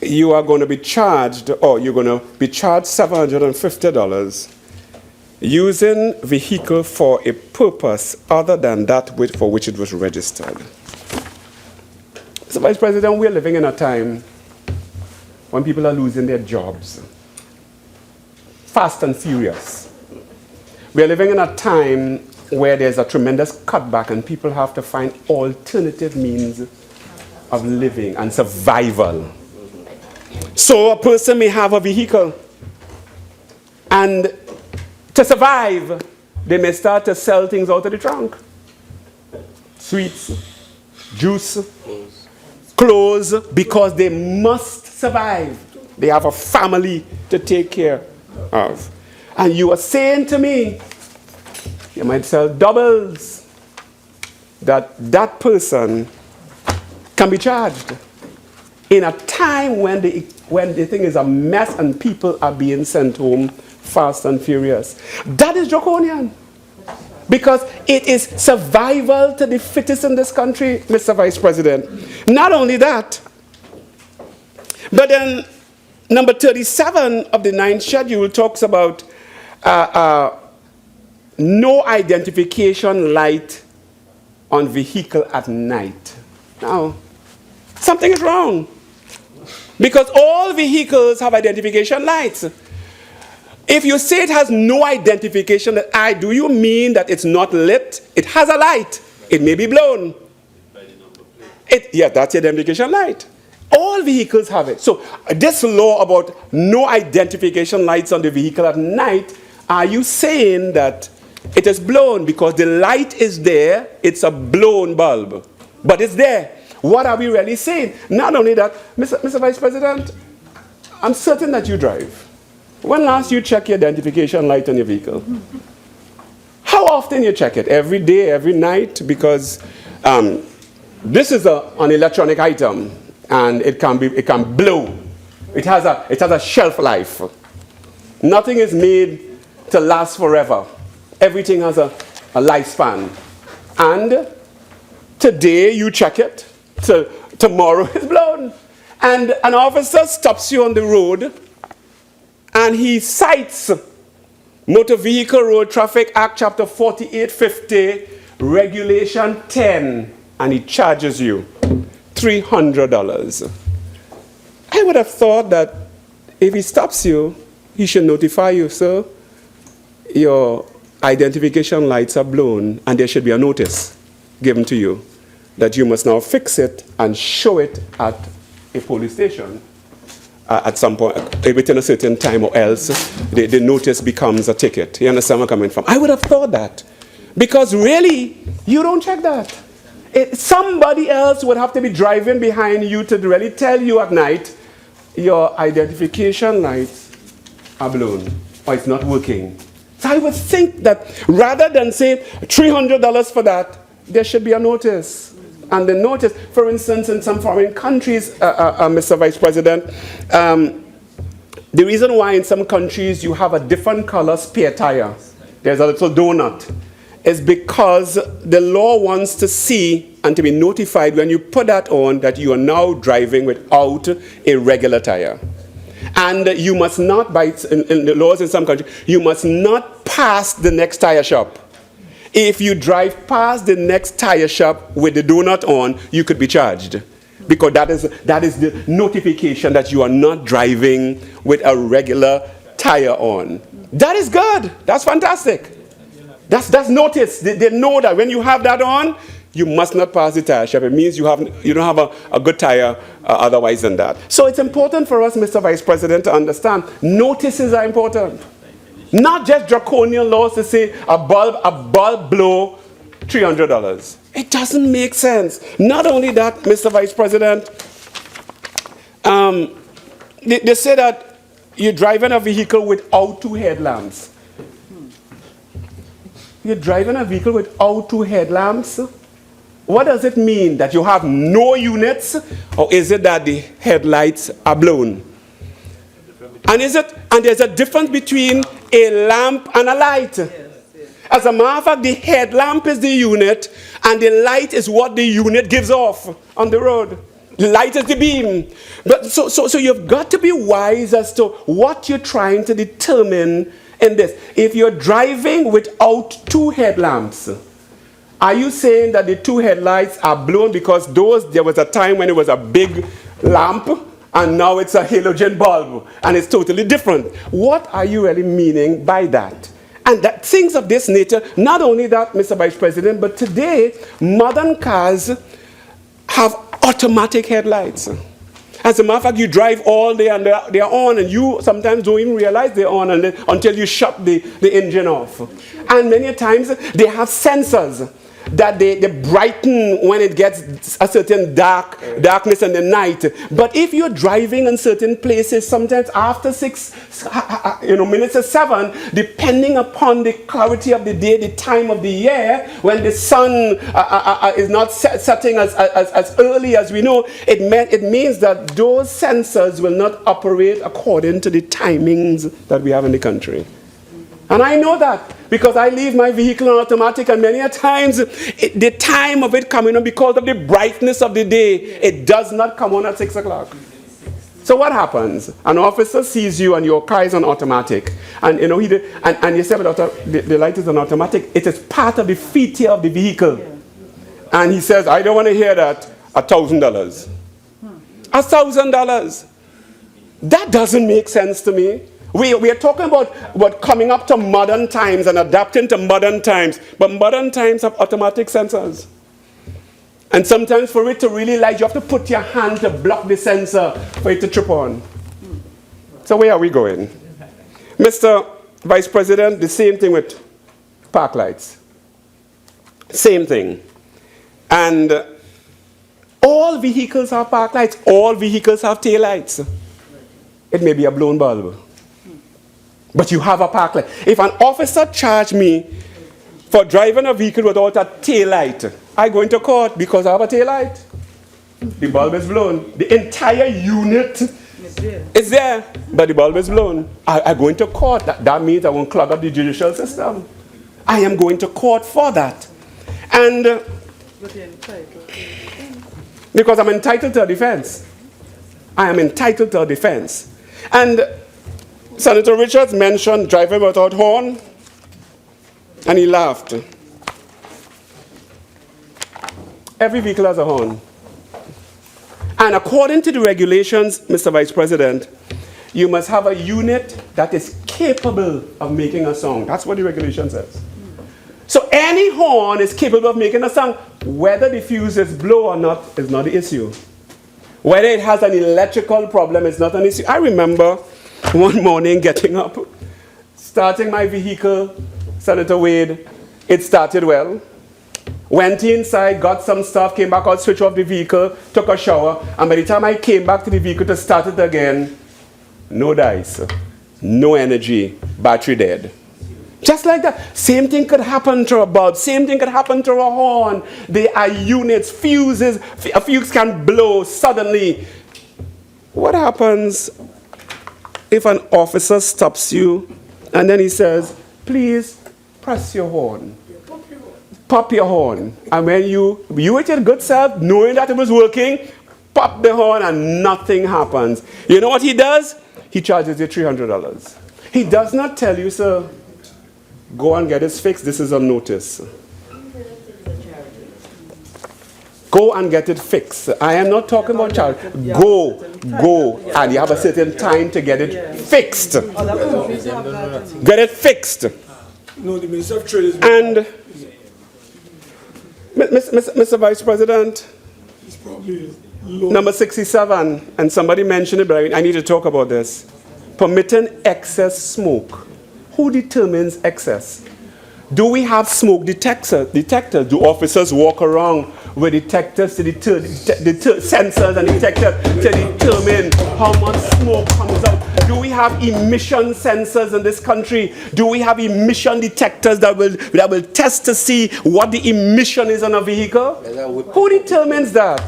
you are going to be charged, or you're going to be charged $750 using vehicle for a purpose other than that for which it was registered. So, Vice President, we're living in a time when people are losing their jobs. Fast and furious. We're living in a time where there's a tremendous cutback and people have to find alternative means of living and survival. So a person may have a vehicle, and to survive, they may start to sell things out of the trunk. Sweets, juice, clothes, because they must survive. They have a family to take care of. And you are saying to me, you might sell doubles, that that person can be charged in a time when the thing is a mess and people are being sent home fast and furious. That is draconian. Because it is survival to the fittest in this country, Mr. Vice President. Not only that, but then number 37 of the 9th schedule talks about no identification light on vehicle at night. Now, something is wrong. Because all vehicles have identification lights. If you say it has no identification, do you mean that it's not lit? It has a light. It may be blown. Yeah, that's the identification light. All vehicles have it. So this law about no identification lights on the vehicle at night, are you saying that it is blown because the light is there, it's a blown bulb, but it's there? What are we really saying? Not only that, Mr. Vice President, I'm certain that you drive. When last you check your identification light on your vehicle? How often you check it? Every day, every night? Because this is an electronic item, and it can blow. It has a shelf life. Nothing is made to last forever. Everything has a lifespan. And today you check it, tomorrow it's blown. And an officer stops you on the road, and he cites Motor Vehicle Road Traffic Act Chapter 4850, Regulation 10, and he charges you $300. I would have thought that if he stops you, he should notify you, sir, your identification lights are blown, and there should be a notice given to you that you must now fix it and show it at a police station at some point, within a certain time, or else the notice becomes a ticket. You understand where I'm coming from? I would have thought that. Because really, you don't check that. Somebody else would have to be driving behind you to really tell you at night, your identification lights are blown, or it's not working. So I would think that rather than say $300 for that, there should be a notice. And the notice, for instance, in some foreign countries, Mr. Vice President, the reason why in some countries you have a different color spare tire, there's a little donut, is because the law wants to see and to be notified when you put that on that you are now driving without a regular tire. And you must not, in the laws in some countries, you must not pass the next tire shop. If you drive past the next tire shop with the donut on, you could be charged. Because that is the notification that you are not driving with a regular tire on. That is good. That's fantastic. That's notice. They know that when you have that on, you must not pass the tire shop. It means you don't have a good tire otherwise than that. So it's important for us, Mr. Vice President, to understand notices are important. Not just draconian laws to say a bulb blow, $300. It doesn't make sense. Not only that, Mr. Vice President, they say that you're driving a vehicle without two headlamps. You're driving a vehicle without two headlamps? What does it mean? That you have no units? Or is it that the headlights are blown? And there's a difference between a lamp and a light. As a matter of fact, the headlamp is the unit, and the light is what the unit gives off on the road. The light is the beam. But so you've got to be wise as to what you're trying to determine in this. If you're driving without two headlamps, are you saying that the two headlights are blown because there was a time when it was a big lamp, and now it's a halogen bulb, and it's totally different? What are you really meaning by that? And that things of this nature, not only that, Mr. Vice President, but today, modern cars have automatic headlights. As a matter of fact, you drive all day and they're on, and you sometimes don't even realize they're on until you shut the engine off. And many times, they have sensors. that they brighten when it gets a certain darkness in the night. But if you're driving in certain places, sometimes after 6 minutes to 7, depending upon the clarity of the day, the time of the year, when the sun is not setting as early as we know, it means that those sensors will not operate according to the timings that we have in the country. And I know that because I leave my vehicle on automatic, and many a times the time of it coming on, because of the brightness of the day, it does not come on at 6 o'clock. So what happens? An officer sees you and your car is on automatic, and you say, but the light is on automatic. It is part of the feature of the vehicle, and he says, I don't want to hear that. $1,000. $1,000. That doesn't make sense to me. We are talking about coming up to modern times and adapting to modern times. But modern times have automatic sensors. And sometimes for it to really light, you have to put your hand to block the sensor for it to trip on. So where are we going? Mr. Vice President, the same thing with park lights. Same thing. And all vehicles have park lights. All vehicles have tail lights. It may be a blown bulb, but you have a park light. If an officer charged me for driving a vehicle without a tail light, I go into court because I have a tail light. The bulb is blown. The entire unit is there, but the bulb is blown. I go into court. That means I won't clog up the judicial system. I am going to court for that. And because I'm entitled to a defense. I am entitled to a defense. And Senator Richards mentioned driving without horn, and he laughed. Every vehicle has a horn. And according to the regulations, Mr. Vice President, you must have a unit that is capable of making a sound. That's what the regulation says. So any horn is capable of making a sound. Whether the fuse is blown or not is not the issue. Whether it has an electrical problem is not an issue. I remember one morning getting up, starting my vehicle, Senator Wade. It started well. Went inside, got some stuff, came back out, switched off the vehicle, took a shower, and by the time I came back to the vehicle to start it again, no dice, no energy, battery dead. Just like that. Same thing could happen to a bulb. Same thing could happen to a horn. They are units, fuses. A fuse can blow suddenly. What happens if an officer stops you and then he says, please press your horn? Pop your horn. And when you with your good self, knowing that it was working, pop the horn and nothing happens. You know what he does? He charges you $300. He does not tell you, sir, go and get it fixed. This is on notice. Go and get it fixed. I am not talking about charity. Go, and you have a certain time to get it fixed. Get it fixed. No, the Minister of Trade is... And, Mr. Vice President, it's probably low. Number 67, and somebody mentioned it, but I need to talk about this. Permitting excess smoke. Who determines excess? Do we have smoke detectors? Do officers walk around with detectors to sensors and detectors to determine how much smoke comes out? Do we have emission sensors in this country? Do we have emission detectors that will test to see what the emission is on a vehicle? Who determines that?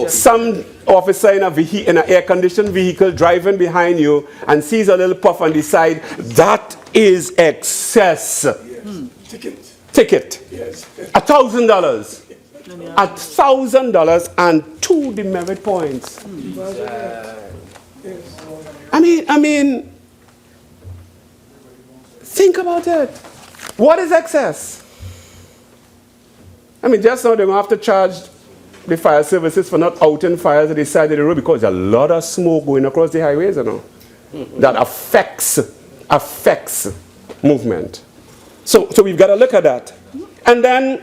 Some officer in an air-conditioned vehicle driving behind you and sees a little puff and decide that is excess. Ticket. Yes. $1,000. $1,000 and 2 demerit points. I mean, think about it. What is excess? I mean, just now they're going to have to charge the fire services for not outing fires at the side of the road because there's a lot of smoke going across the highways, you know, that affects movement. So we've got to look at that. And then,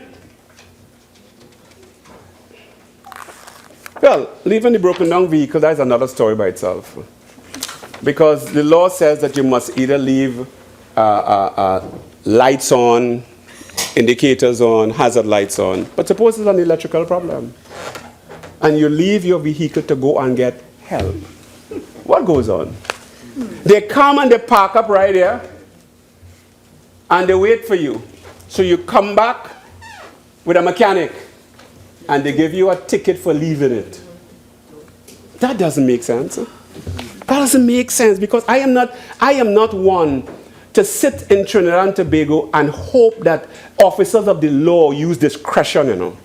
well, leaving the broken down vehicle, that's another story by itself. Because the law says that you must either leave lights on indicators on, hazard lights on. But suppose it's an electrical problem, and you leave your vehicle to go and get help. What goes on? They come and they park up right here, and they wait for you. So you come back with a mechanic, and they give you a ticket for leaving it. That doesn't make sense. That doesn't make sense, because I am not one to sit in Trinidad and Tobago and hope that officers of the law use discretion, you know,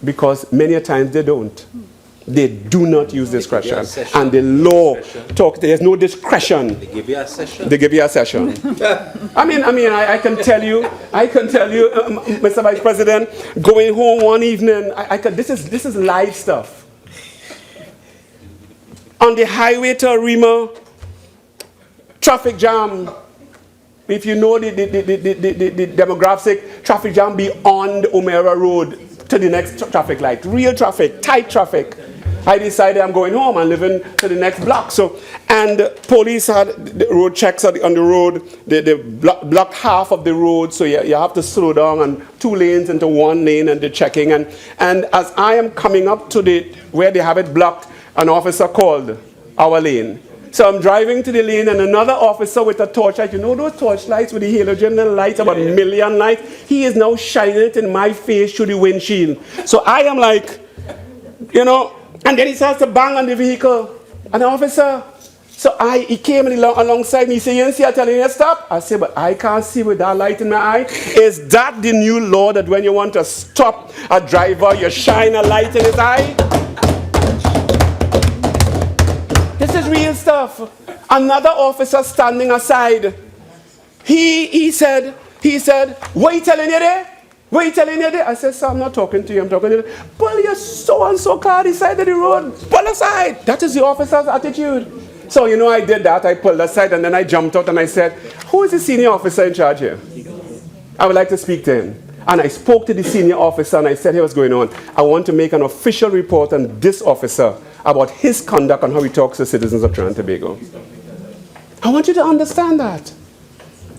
because many a times they don't. They do not use discretion. And the law talks, there's no discretion. They give you a session. They give you a session. I can tell you, Mr. Vice President, going home one evening, this is live stuff. On the highway to Arima, traffic jam. If you know the demographic, traffic jam beyond Omera Road to the next traffic light. Real traffic, tight traffic. I decided I'm going home and living to the next block. And police had the road checks on the road. They blocked half of the road, so you have to slow down and 2 lanes into 1 lane, and they're checking. And as I am coming up to where they have it blocked, an officer called our lane. So I'm driving to the lane, and another officer with a torchlight, you know those torchlights with the halogen lights, about a million lights? He is now shining it in my face through the windshield. So I am like, you know, and then he starts to bang on the vehicle. An officer. So he came alongside me. He said, you see, I'm telling you to stop. I said, but I can't see with that light in my eye. Is that the new law, that when you want to stop a driver, you shine a light in his eye? This is real stuff. Another officer standing aside. He said, what are you telling you there? What are you telling you there? I said, sir, I'm not talking to you, I'm talking to you. Pull your so-and-so car the side of the road. Pull aside. That is the officer's attitude. So, you know, I did that. I pulled aside, and then I jumped out and I said, who is the senior officer in charge here? I would like to speak to him. And I spoke to the senior officer, and I said, hey, what's going on? I want to make an official report on this officer about his conduct and how he talks to citizens of Trinidad and Tobago. I want you to understand that.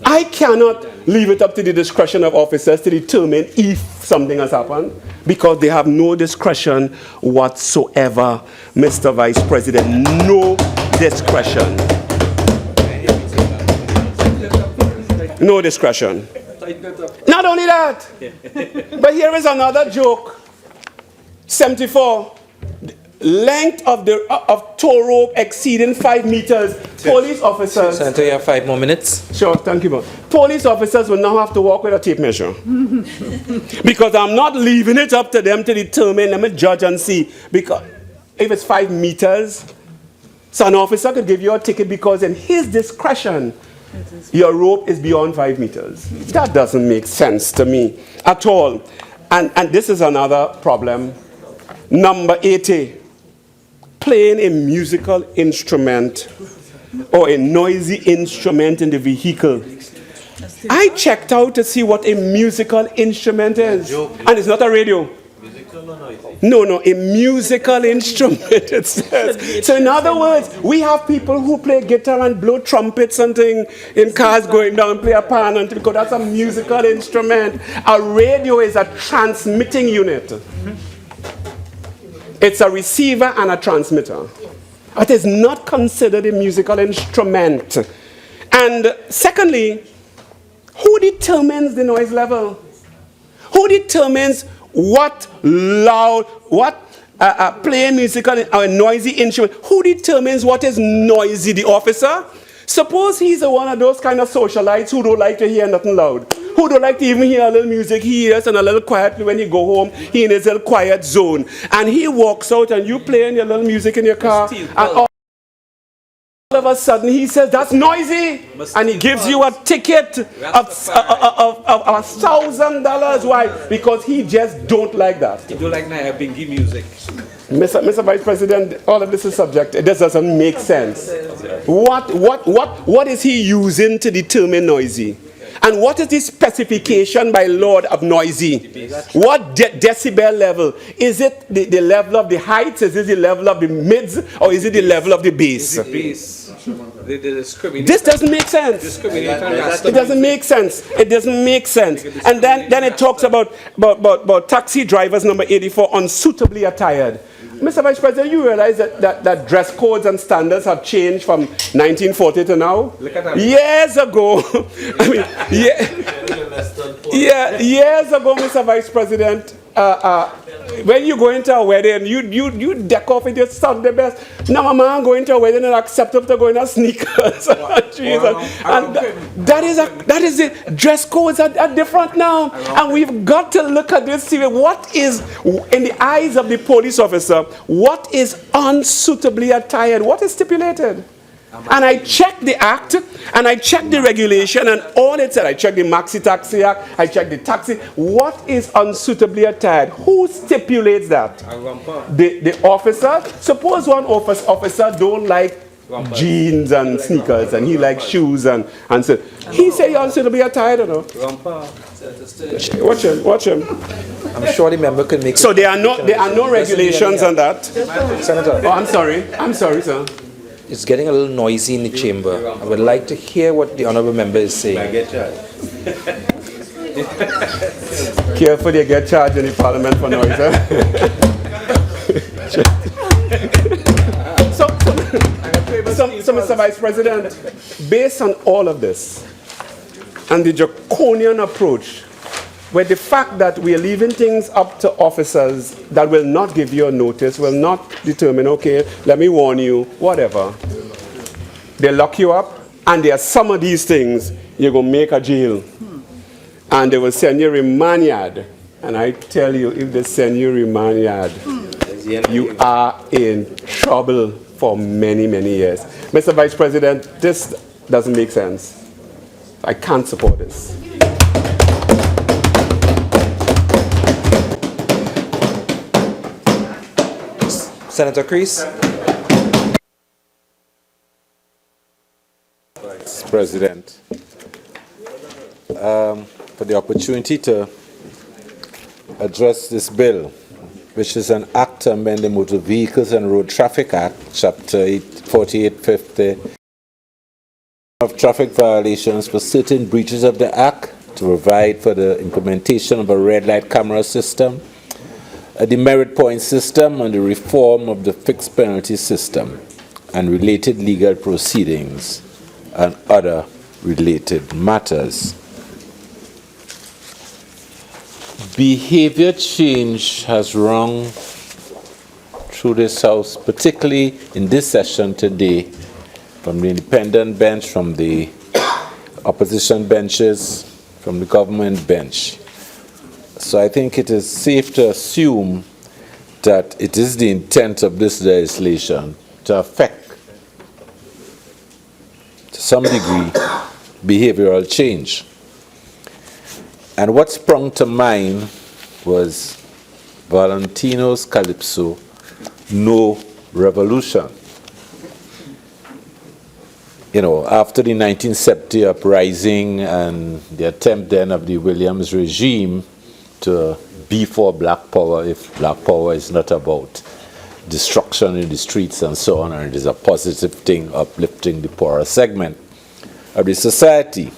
I cannot leave it up to the discretion of officers to determine if something has happened, because they have no discretion whatsoever, Mr. Vice President. No discretion. No discretion. Not only that, but here is another joke. 74. Length of tow rope exceeding 5 meters. Police officers. Senator, you have 5 more minutes. Sure, thank you. Police officers will now have to walk with a tape measure. Because I'm not leaving it up to them to determine, let me judge and see. Because if it's 5 meters, so an officer could give you a ticket because in his discretion, your rope is beyond 5 meters. That doesn't make sense to me at all. And this is another problem. Number 80. Playing a musical instrument or a noisy instrument in the vehicle. I checked out to see what a musical instrument is. And it's not a radio. No, a musical instrument, it says. So in other words, we have people who play guitar and blow trumpets and things in cars going down, play a pan, and because that's a musical instrument. A radio is a transmitting unit. It's a receiver and a transmitter. It is not considered a musical instrument. And secondly, who determines the noise level? Who determines what playing musical or noisy instrument? Who determines what is noisy? The officer? Suppose he's one of those kind of socialites who don't like to hear nothing loud, who don't like to even hear a little music. He hears and a little quietly when he go home, he in his little quiet zone. And he walks out and you playing your little music in your car. And all of a sudden he says, that's noisy. And he gives you a ticket of $1,000. Why? Because he just don't like that. You don't like Bingy music. Mr. Vice President, all of this is subject. It just doesn't make sense. What is he using to determine noisy? And what is the specification by law of noisy? What decibel level? Is it the level of the heights? Is it the level of the mids? Or is it the level of the bass? The bass. This doesn't make sense. It doesn't make sense. It doesn't make sense. And then it talks about taxi drivers number 84 unsuitably attired. Mr. Vice President, you realize that dress codes and standards have changed from 1940 to now? Years ago, I mean, years ago, Mr. Vice President, when you go into a wedding, you deck off with your Sunday best. Now a man going to a wedding and accept him to go in a sneakers. That is it. Dress codes are different now. And we've got to look at this, see what is, in the eyes of the police officer, what is unsuitably attired, what is stipulated. And I checked the act, and I checked the regulation, and all it said, I checked the Maxi Taxi Act, I checked the taxi. What is unsuitably attired? Who stipulates that? The officer? Suppose one officer don't like jeans and sneakers, and he likes shoes, and so he say you're unsuitably attired or no? Watch him. I'm sure the member can make. So there are no regulations on that. Senator. Oh, I'm sorry, sir. It's getting a little noisy in the chamber. I would like to hear what the honourable member is saying. Careful, you get charged in the parliament for noise. So, Mr. Vice President, based on all of this and the draconian approach, with the fact that we are leaving things up to officers that will not give you a notice, will not determine, okay, let me warn you, whatever. They lock you up, and there are some of these things you're going to make a jail. And they will send you remand yard. And I tell you, if they send you remand yard, you are in trouble for many, many years. Mr. Vice President, this doesn't make sense. I can't support this. Senator Creese. President, for the opportunity to address this bill, which is an act to amend the Motor Vehicles and Road Traffic Act, Chapter 4850, of traffic violations for certain breaches of the Act, to provide for the implementation of a red light camera system, a demerit point system, and the reform of the fixed penalty system, and related legal proceedings and other related matters. Behavior change has rung through this House, particularly in this session today, from the independent bench, from the opposition benches, from the government bench. So I think it is safe to assume that it is the intent of this legislation to affect, to some degree, behavioral change. And what sprung to mind was Valentino's Calypso, No Revolution. You know, after the 1970 uprising and the attempt then of the Williams regime to be for black power, if black power is not about destruction in the streets and so on, and it is a positive thing, uplifting the poorer segment of the society.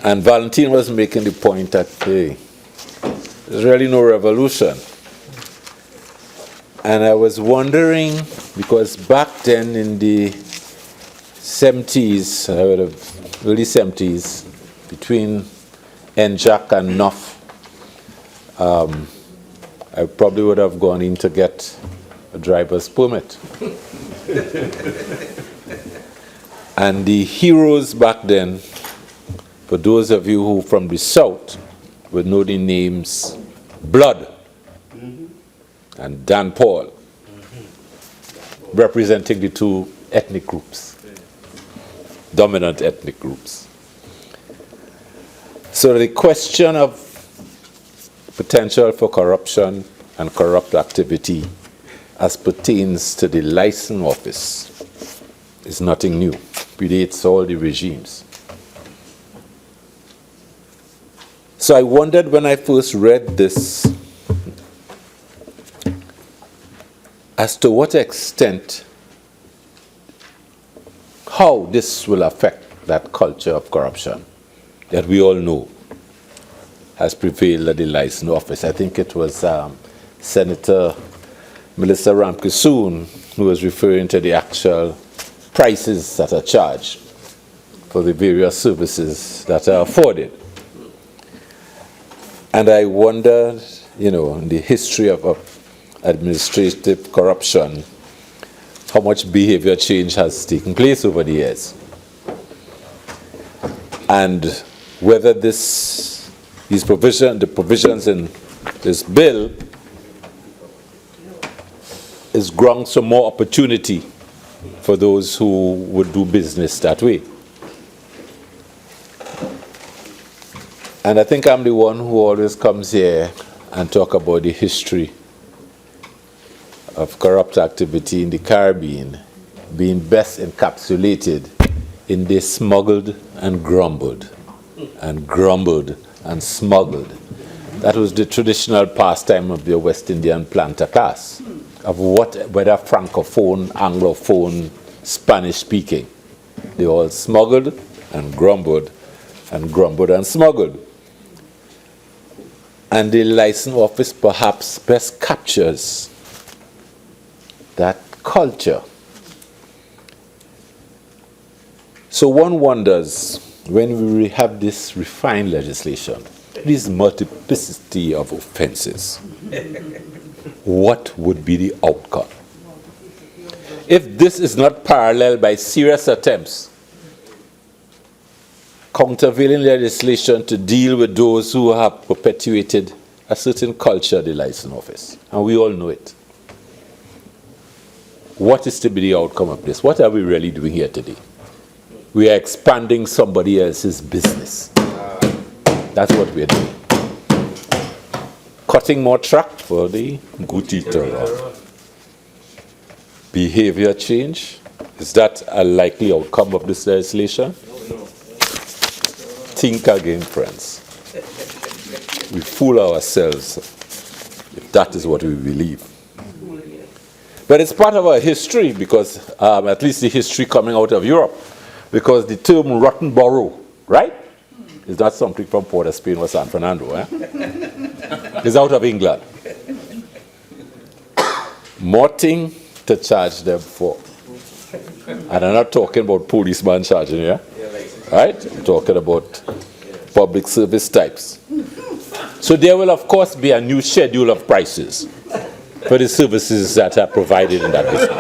And Valentine was making the point that, hey, there's really no revolution. And I was wondering, because back then in the 70s, early 70s, between NJAC and NOF, I probably would have gone in to get a driver's permit. And the heroes back then, for those of you who from the South would know the names Blood and Dan Paul, representing the two ethnic groups, dominant ethnic groups. So the question of potential for corruption and corrupt activity as pertains to the license office is nothing new, predates all the regimes. So I wondered when I first read this as to what extent how this will affect that culture of corruption that we all know has prevailed at the license office. I think it was Senator Melissa Ramkissoon who was referring to the actual prices that are charged for the various services that are afforded. And I wondered, you know, in the history of administrative corruption, how much behavior change has taken place over the years. And whether the provisions in this bill is grounds for more opportunity for those who would do business that way. And I think I'm the one who always comes here and talk about the history of corrupt activity in the Caribbean being best encapsulated in they smuggled and grumbled and smuggled. That was the traditional pastime of the West Indian planter class, of whether Francophone, Anglophone, Spanish speaking. They all smuggled and grumbled and smuggled. And the license office perhaps best captures that culture. So one wonders, when we have this refined legislation, this multiplicity of offenses, what would be the outcome? If this is not paralleled by serious attempts, countervailing legislation to deal with those who have perpetuated a certain culture at the license office, and we all know it. What is to be the outcome of this? What are we really doing here today? We are expanding somebody else's business. That's what we are doing. Cutting more track for the good eater. Behavior change, is that a likely outcome of this legislation? Think again, friends. We fool ourselves if that is what we believe. But it's part of our history, because at least the history coming out of Europe, because the term rotten borough, right, is not something from Port of Spain or San Fernando. It's out of England. More thing to charge them for. And I'm not talking about policeman charging here. Right? I'm talking about public service types. So there will, of course, be a new schedule of prices for the services that are provided in that business.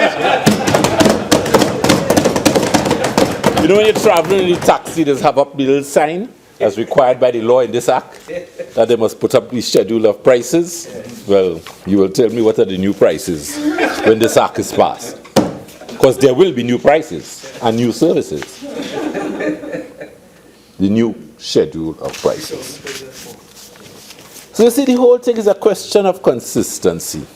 You know, when you're traveling in the taxi, there's have up the little sign as required by the law in this act, that they must put up the schedule of prices. Well, you will tell me what are the new prices when this act is passed. Because there will be new prices and new services. The new schedule of prices. So you see, the whole thing is a question of consistency.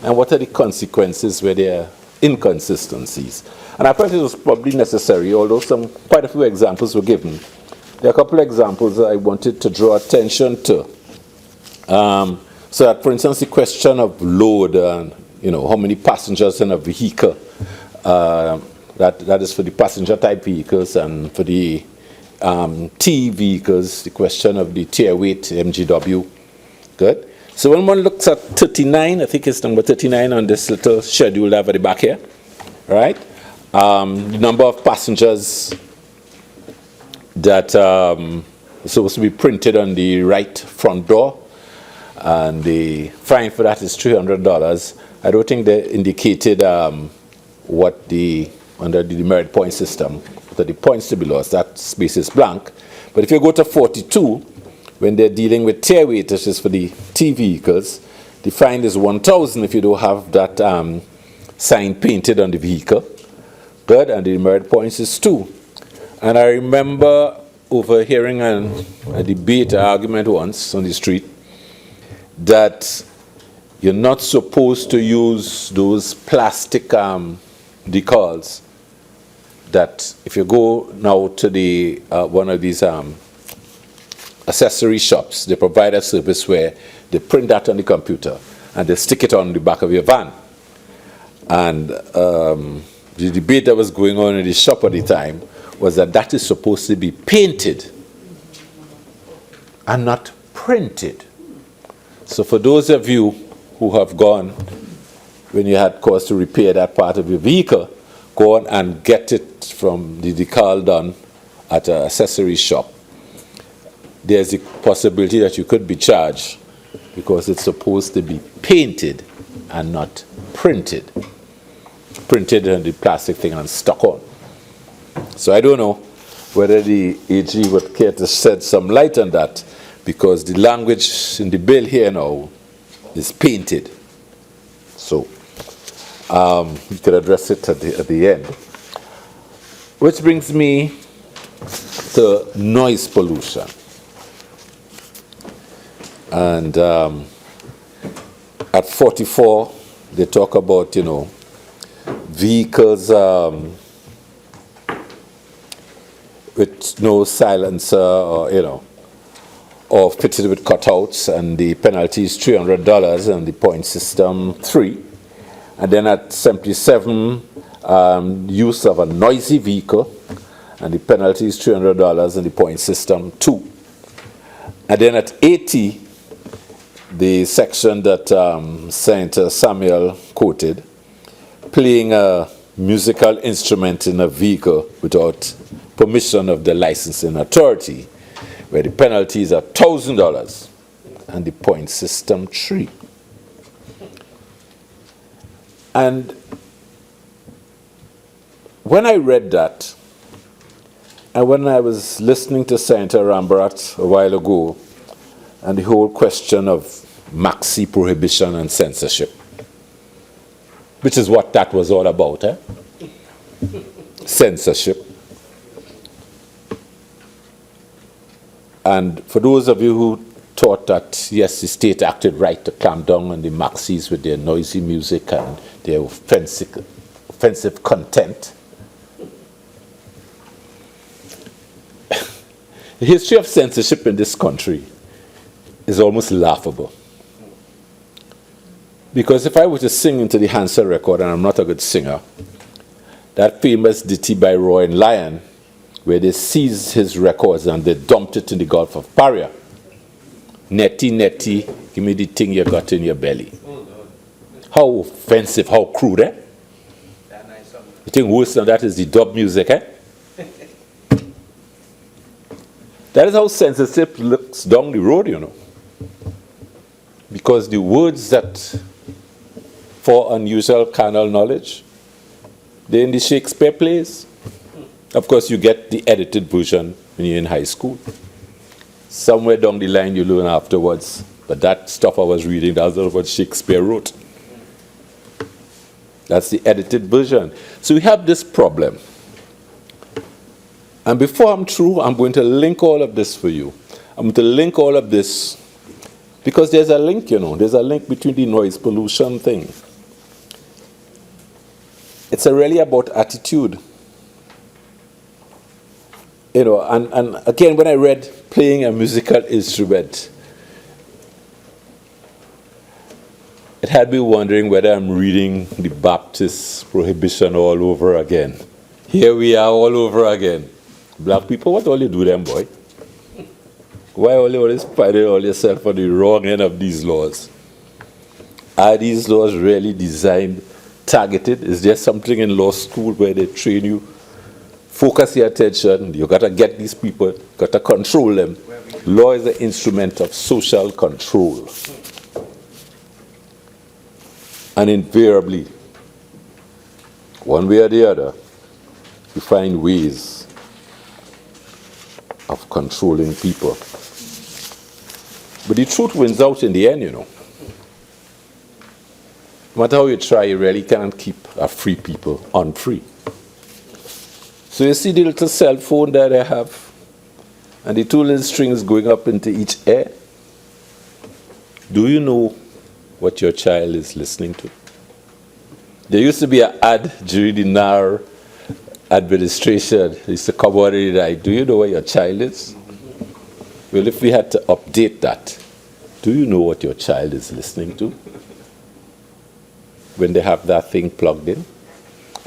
And what are the consequences where there are inconsistencies? And I thought it was probably necessary, although quite a few examples were given. There are a couple of examples that I wanted to draw attention to. So that, for instance, the question of load and, you know, how many passengers in a vehicle. That is for the passenger type vehicles, and for the T vehicles, the question of the tier weight MGW. Good. So when one looks at 39, I think it's number 39 on this little schedule over the back here, right? The number of passengers that is supposed to be printed on the right front door, and the fine for that is $300. I don't think they indicated what under the demerit point system, that the points to be lost, that space is blank. But if you go to 42, when they're dealing with tier weight, which is for the T vehicles, the fine is $1,000 if you don't have that sign painted on the vehicle. Good, and the demerit points is 2. And I remember overhearing a debate, an argument once on the street, that you're not supposed to use those plastic decals. That if you go now to the one of these accessory shops, they provide a service where they print that on the computer and they stick it on the back of your van. And the debate that was going on in the shop at the time was that that is supposed to be painted and not printed. So for those of you who have gone, when you had cause to repair that part of your vehicle, go on and get it from the decal done at an accessory shop. There's a possibility that you could be charged because it's supposed to be painted and not printed. Printed in the plastic thing and stuck on. So I don't know whether the AG would care to shed some light on that, because the language in the bill here now is painted. So we could address it at the end. Which brings me to noise pollution. And at 44, they talk about, vehicles with no silencer or fitted with cutouts, and the penalty is $300 and the point system 3. And then at 77, use of a noisy vehicle, and the penalty is $300 and the point system 2. And then at 80, the section that Senator Samuel quoted, playing a musical instrument in a vehicle without permission of the licensing authority, where the penalty is $1,000 and the point system 3. And when I read that, and when I was listening to Senator Rambharat a while ago, and the whole question of maxi prohibition and censorship, which is what that was all about, censorship. And for those of you who thought that, yes, the state acted right to clamp down on the maxis with their noisy music and their offensive content, the history of censorship in this country is almost laughable. Because if I were to sing into the Hansel record, and I'm not a good singer, that famous ditty by Roy and Lion, where they seized his records and they dumped it in the Gulf of Paria. Netty, netty, give me the thing you got in your belly. How offensive, how crude, eh? The thing worse than that is the dub music, eh? That is how censorship looks down the road, Because the words that, for unusual carnal knowledge, they're in the Shakespeare plays. Of course, you get the edited version when you're in high school. Somewhere down the line, you learn afterwards. But that stuff I was reading, that's not what Shakespeare wrote. That's the edited version. So we have this problem. And before I'm through, I'm going to link all of this for you. I'm going to link all of this because there's a link, There's a link between the noise pollution thing. It's really about attitude. And again, when I read playing a musical instrument, it had me wondering whether I'm reading the Baptist prohibition all over again. Here we are all over again. Black people, what all you do them, boy? Why all you always fighting all yourself on the wrong end of these laws? Are these laws really designed, targeted? Is there something in law school where they train you? Focus your attention. You got to get these people, got to control them. Law is an instrument of social control. And invariably, one way or the other, you find ways of controlling people. But the truth wins out in the end, No matter how you try, you really can't keep a free people unfree. So you see the little cell phone that I have, and the two little strings going up into each ear. Do you know what your child is listening to? There used to be an ad during the NAR administration. It used to come on and like, do you know where your child is? Well, if we had to update that, do you know what your child is listening to when they have that thing plugged in?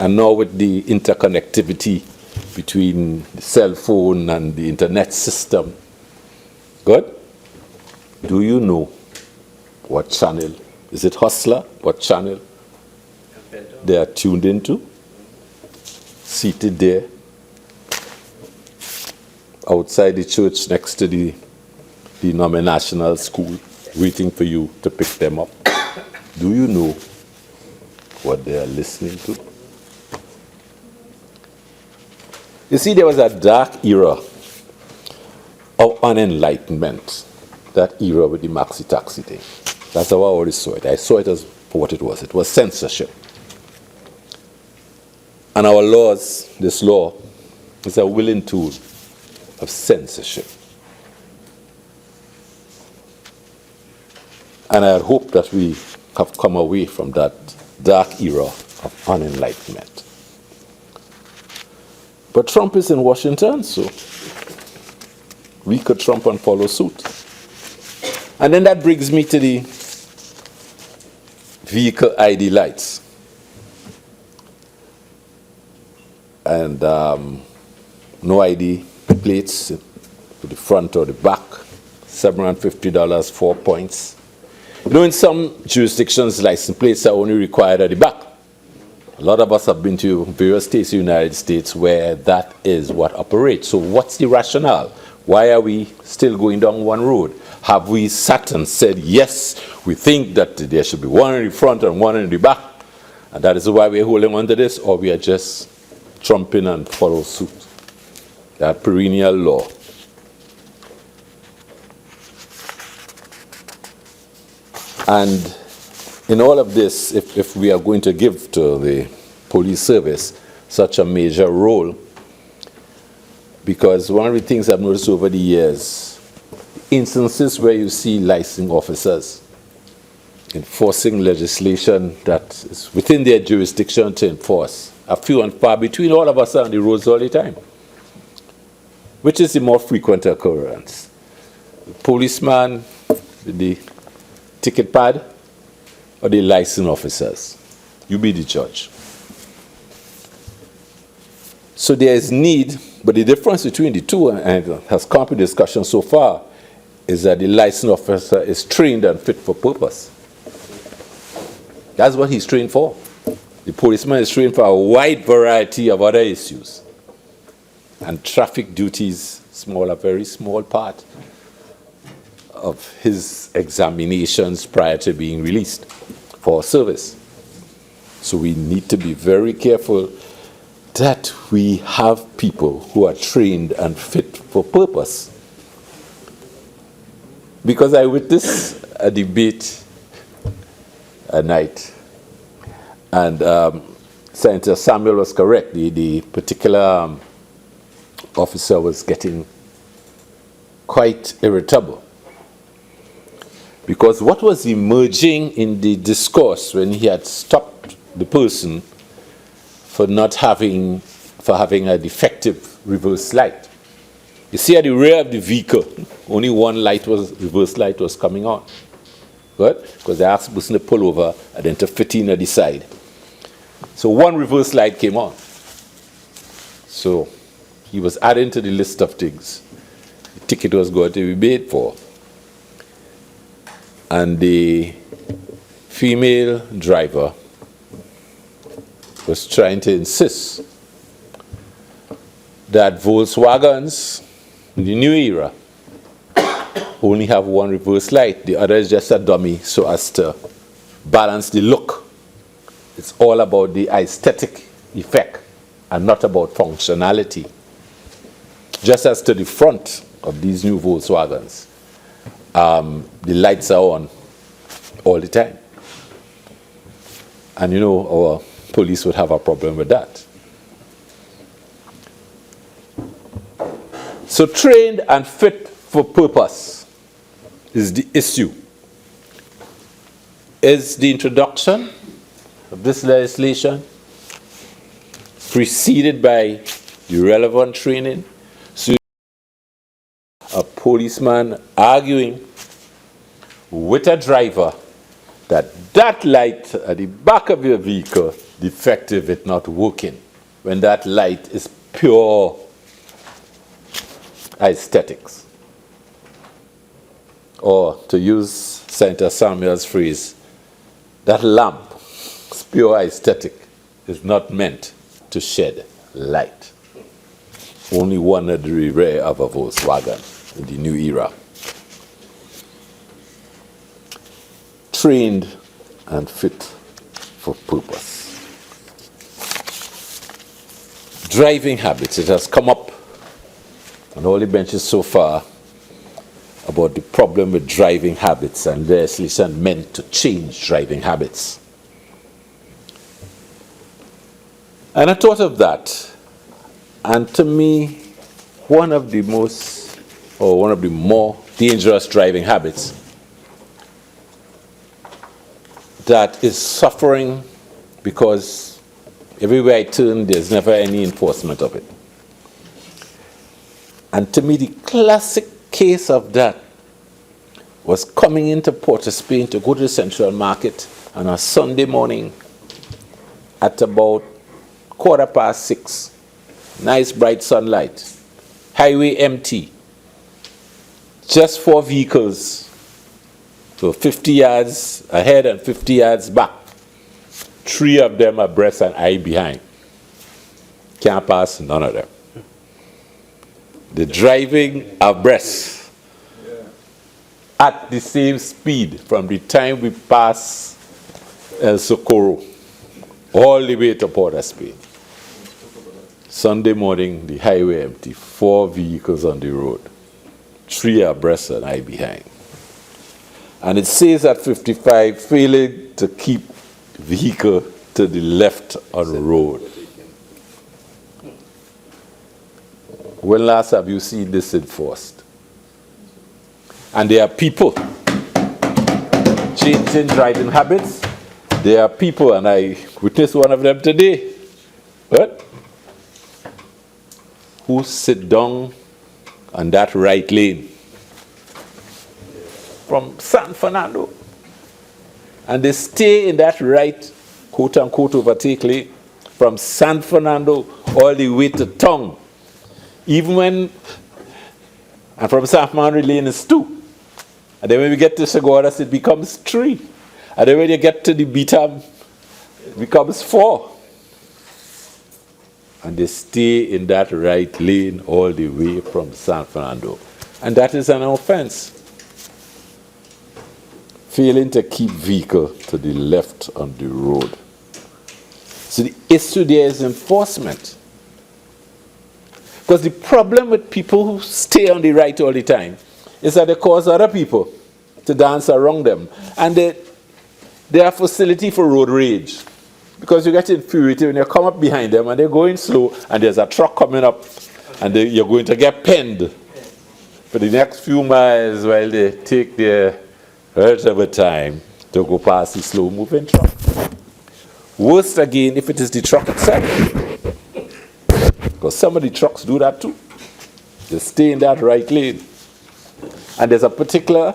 And now with the interconnectivity between the cell phone and the internet system, good? Do you know what channel? Is it Hustler? What channel they are tuned into? Seated there, outside the church next to the denominational school, waiting for you to pick them up. Do you know what they are listening to? You see, there was a dark era of unenlightenment, that era with the maxi taxi thing. That's how I always saw it. I saw it as for what it was. It was censorship. And our laws, this law, is a willing tool of censorship. And I hope that we have come away from that dark era of unenlightenment. But Trump is in Washington, so we could Trump and follow suit. And then that brings me to the vehicle ID lights. And no ID plates to the front or the back, $750, 4 points. You know, in some jurisdictions, license plates are only required at the back. A lot of us have been to various states in the United States where that is what operates. So what's the rationale? Why are we still going down one road? Have we sat and said, yes, we think that there should be one in the front and one in the back, and that is why we're holding on to this, or we are just trumping and follow suit? That perennial law. And in all of this, if we are going to give to the police service such a major role, because one of the things I've noticed over the years, instances where you see licensing officers enforcing legislation that is within their jurisdiction to enforce are few and far between. All of us are on the roads all the time. Which is the more frequent occurrence? The policeman with the ticket pad or the license officers? You be the judge. So there is need, but the difference between the two, and it has come to discussion so far, is that the license officer is trained and fit for purpose. That's what he's trained for. The policeman is trained for a wide variety of other issues. And traffic duties, a very small part of his examinations prior to being released for service. So we need to be very careful that we have people who are trained and fit for purpose. Because I witnessed a debate at night, and Senator Samuel was correct. The particular officer was getting quite irritable. Because what was emerging in the discourse when he had stopped the person for having a defective reverse light? You see at the rear of the vehicle, only one reverse light was coming on. Right? Because they asked the person to pull over and then to fit in at the side. So one reverse light came on. So he was adding to the list of things the ticket was going to be paid for. And the female driver was trying to insist that Volkswagens in the new era only have one reverse light. The other is just a dummy so as to balance the look. It's all about the aesthetic effect and not about functionality. Just as to the front of these new Volkswagens, the lights are on all the time. And you know, our police would have a problem with that. So trained and fit for purpose is the issue. Is the introduction of this legislation preceded by the relevant training? So a policeman arguing with a driver that light at the back of your vehicle defective, it's not working, when that light is pure aesthetics. Or to use Senator Samuel's phrase, that lamp, is pure aesthetic, is not meant to shed light. Only one of the rare of a Volkswagen in the new era. Trained and fit for purpose. Driving habits, it has come up on all the benches so far about the problem with driving habits and legislation meant to change driving habits. And I thought of that, and to me, one of the more dangerous driving habits that is suffering because everywhere I turn, there's never any enforcement of it. And to me, the classic case of that was coming into Port of Spain to go to the Central Market on a Sunday morning at about 6:15. Nice bright sunlight. Highway empty. Just 4 vehicles. So 50 yards ahead and 50 yards back. 3 of them abreast and I behind. Can't pass none of them. The driving abreast at the same speed from the time we pass El Socorro all the way to Port of Spain. Sunday morning, the highway empty, 4 vehicles on the road, 3 abreast and I behind. And it says at 55, failing to keep vehicle to the left on the road. When last have you seen this enforced? And there are people changing driving habits. There are people, and I witnessed one of them today, what? Who sit down on that right lane from San Fernando. And they stay in that right, quote-unquote, overtake lane from San Fernando all the way to Tong. Even when, and from San Fernando lane is 2. And then when we get to Seguadas, it becomes 3. And then when you get to the Bitam, it becomes 4. And they stay in that right lane all the way from San Fernando. And that is an offense. Failing to keep vehicle to the left on the road. So the issue there is enforcement. Because the problem with people who stay on the right all the time is that they cause other people to dance around them. And they are facility for road rage. Because you get infuriated when you come up behind them and they're going slow and there's a truck coming up and you're going to get penned for the next few miles while they take their hurt of a time to go past the slow-moving truck. Worst again if it is the truck itself. Because some of the trucks do that too. They stay in that right lane. And there's a particular,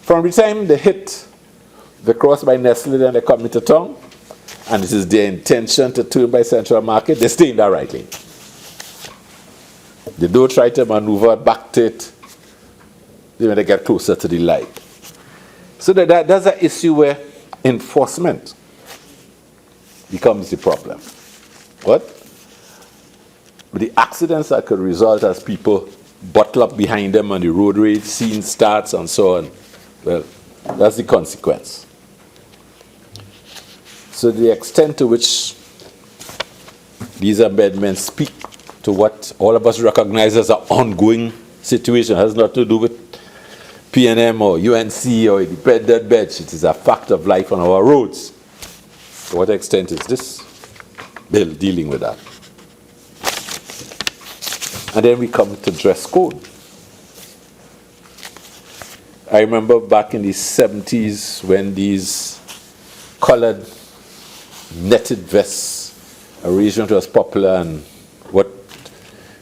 from the time they hit the cross by Nestle and they come into town, and it is their intention to turn by Central Market, they stay in that right lane. They don't try to maneuver back to it when they get closer to the light. So that's an issue where enforcement becomes the problem. What? But the accidents that could result as people bottle up behind them and the road rage scene starts and so on, well, that's the consequence. So the extent to which these amendments speak to what all of us recognize as an ongoing situation has not to do with PNM or UNC or independent bench. It is a fact of life on our roads. To what extent is this bill dealing with that? And then we come to dress code. I remember back in the 70s when these colored netted vests arrangement was popular, and what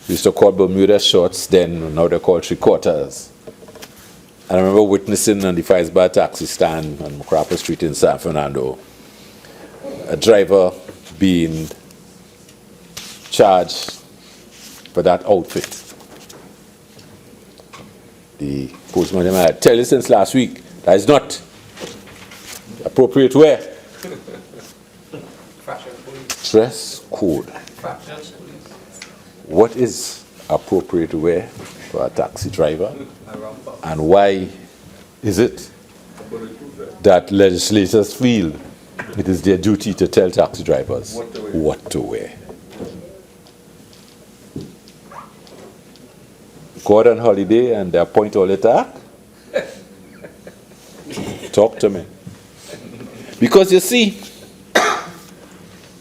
we used to call Bermuda shorts then, now they're called three-quarters. I remember witnessing on the Fives Bar taxi stand on Macrapo Street in San Fernando, a driver being charged for that outfit. The postman, I tell you since last week, that is not appropriate wear. Dress code. What is appropriate wear for a taxi driver? And why is it that legislators feel it is their duty to tell taxi drivers what to wear? Go on holiday and they appoint all the tax? Talk to me. Because you see,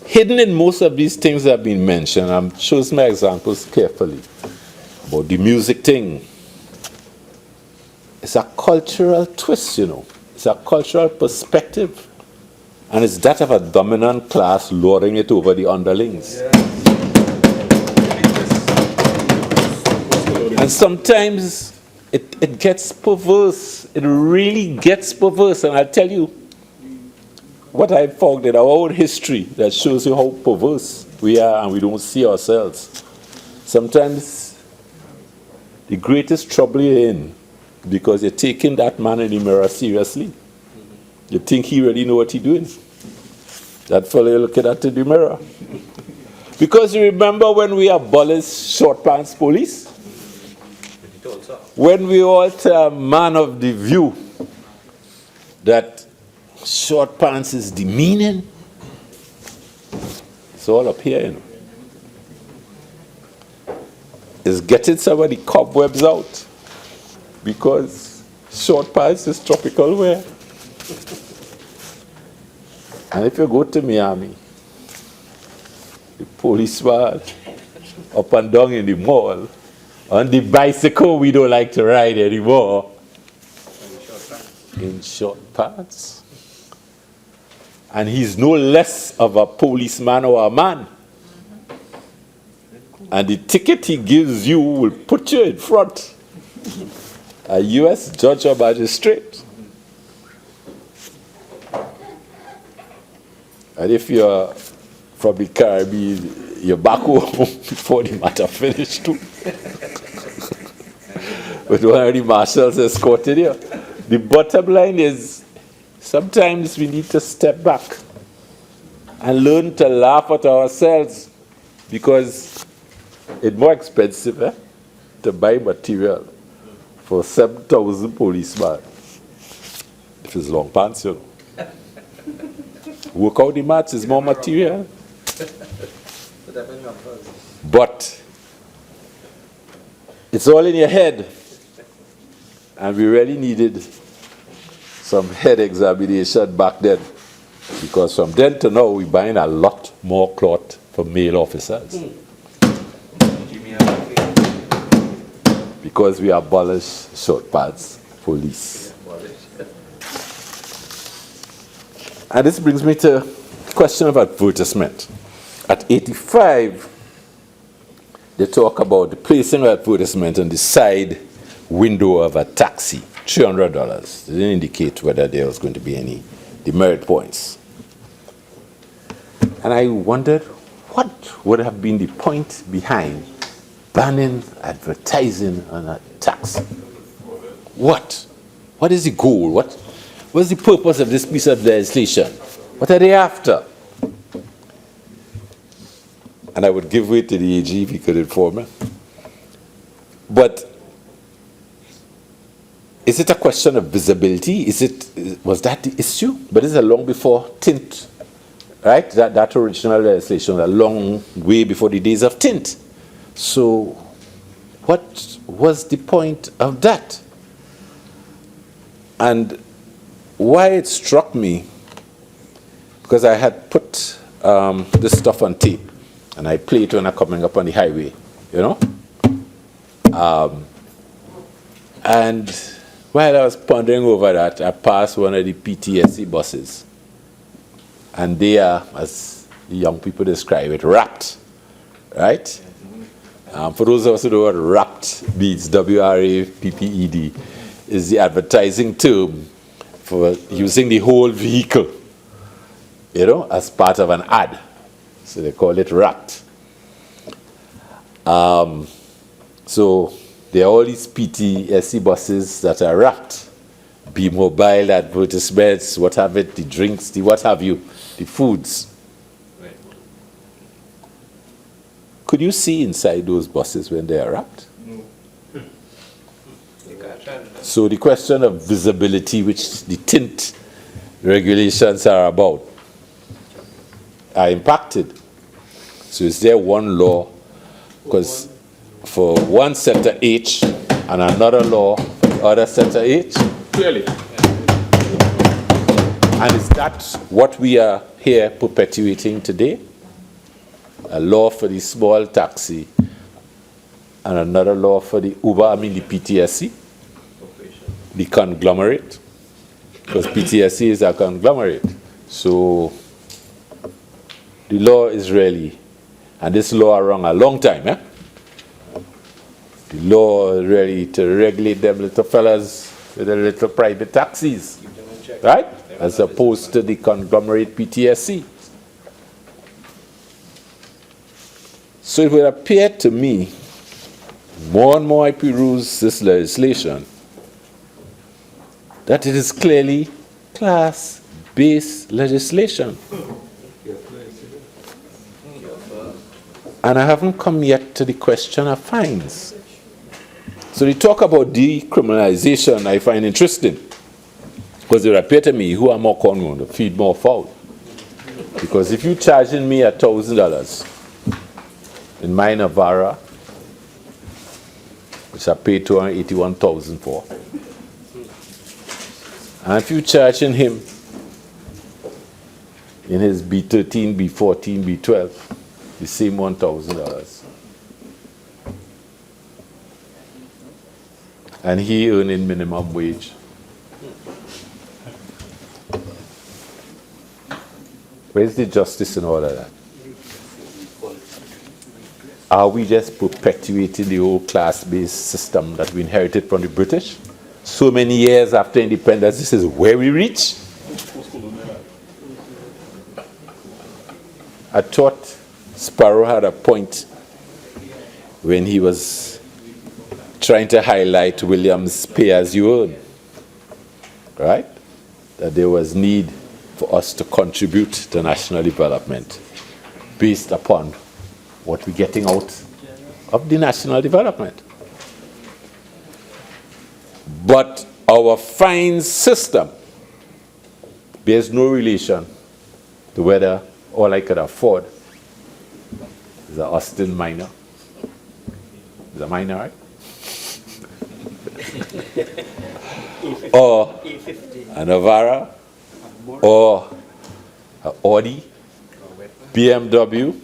hidden in most of these things that have been mentioned, I'm choosing my examples carefully, about the music thing, it's a cultural twist, you know. It's a cultural perspective. And it's that of a dominant class lording it over the underlings. And sometimes it gets perverse. It really gets perverse. And I'll tell you what I found in our own history that shows you how perverse we are and we don't see ourselves. Sometimes the greatest trouble you're in because you're taking that man in the mirror seriously. You think he really know what he's doing. That fellow you're looking at in the mirror. Because you remember when we abolished short pants police? When we all tell a man of the view that short pants is demeaning, it's all up here, you know. It's getting some of the cobwebs out because short pants is tropical wear. And if you go to Miami, the policeman up and down in the mall, on the bicycle we don't like to ride anymore, in short pants. And he's no less of a policeman or a man. And the ticket he gives you will put you in front. A U.S. judge or magistrate. And if you're from the Caribbean, you're back home before the matter finished too. With one of the marshals escorting you. The bottom line is, sometimes we need to step back and learn to laugh at ourselves because it's more expensive to buy material for 7,000 policemen if it's long pants, you know. Work out the maths, is more material. But it's all in your head. And we really needed some head examination back then. Because from then to now, we're buying a lot more cloth for male officers. Because we abolished short pants police. And this brings me to the question of advertisement. At 85, they talk about the placing of advertisement on the side window of a taxi, $300. They didn't indicate whether there was going to be any demerit points. And I wondered, what would have been the point behind banning advertising on a taxi? What? What is the goal? What's the purpose of this piece of legislation? What are they after? And I would give way to the AG if he could inform me. But is it a question of visibility? Was that the issue? But this is long before tint, right? That original legislation was a long way before the days of tint. So what was the point of that? And why it struck me, because I had put this stuff on tape, and I play it when I'm coming up on the highway, you know? And while I was pondering over that, I passed one of the PTSD buses. And they are, as the young people describe it, wrapped, right? For those of us who know what wrapped means, W-R-A-P-P-E-D, is the advertising term for using the whole vehicle, you know, as part of an ad. So they call it RAT. So there are all these PTSC buses that are wrapped. Be mobile advertisements, what have it, the drinks, the what have you, the foods. Right. Could you see inside those buses when they are wrapped? No. So the question of visibility, which the tint regulations are about, are impacted. So is there one law? Because for one sector H and another law for the other sector H? Clearly. And is that what we are here perpetuating today? A law for the small taxi and another law for the Uber, the PTSC, the conglomerate, because PTSC is a conglomerate. So the law is really, and this law around a long time, the law is really to regulate them little fellas with the little private taxis, right? As opposed to the conglomerate PTSC. So it would appear to me, more and more I peruse this legislation, that it is clearly class-based legislation. And I haven't come yet to the question of fines. So the talk about decriminalization I find interesting, because it appears to me who are more corn to feed more fowl. Because if you're charging me $1,000 in my Navara, which I paid $281,000 for, and if you're charging him in his B13, B14, B12, the same $1,000, and he earning minimum wage, where's the justice in all of that? Are we just perpetuating the old class-based system that we inherited from the British? So many years after independence, this is where we reach? I thought Sparrow had a point when he was trying to highlight William's pay-as-you-earn, right? That there was need for us to contribute to national development based upon what we're getting out of the national development. But our fines system bears no relation to whether all I could afford is an Austin minor. Is a minor, right? Or a Navara, or an Audi, BMW.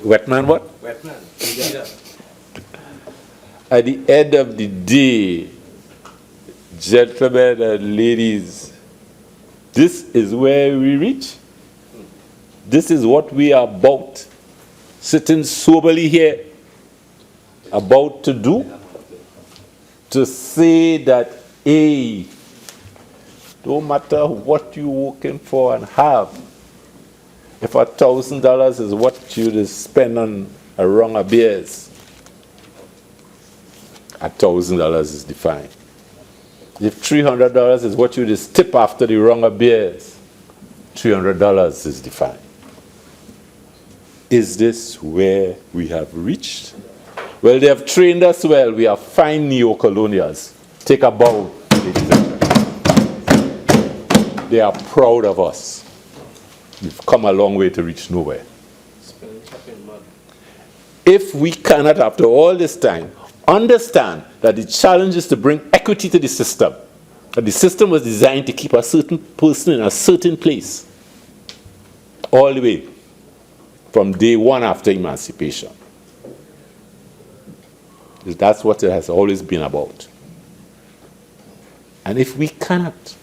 Wetman what? Wetman. At the end of the day, gentlemen and ladies, this is where we reach. This is what we are about, sitting soberly here, about to do, to say that, hey, no matter what you're working for and have, if $1,000 is what you spend on a rung of beers, $1,000 is defined. If $300 is what you just tip after the rung of beers, $300 is defined. Is this where we have reached? Well, they have trained us well. We are fine neo-colonials. Take a bow, ladies and gentlemen. They are proud of us. We've come a long way to reach nowhere. If we cannot, after all this time, understand that the challenge is to bring equity to the system, that the system was designed to keep a certain person in a certain place, all the way from day one after emancipation. That's what it has always been about. And if we cannot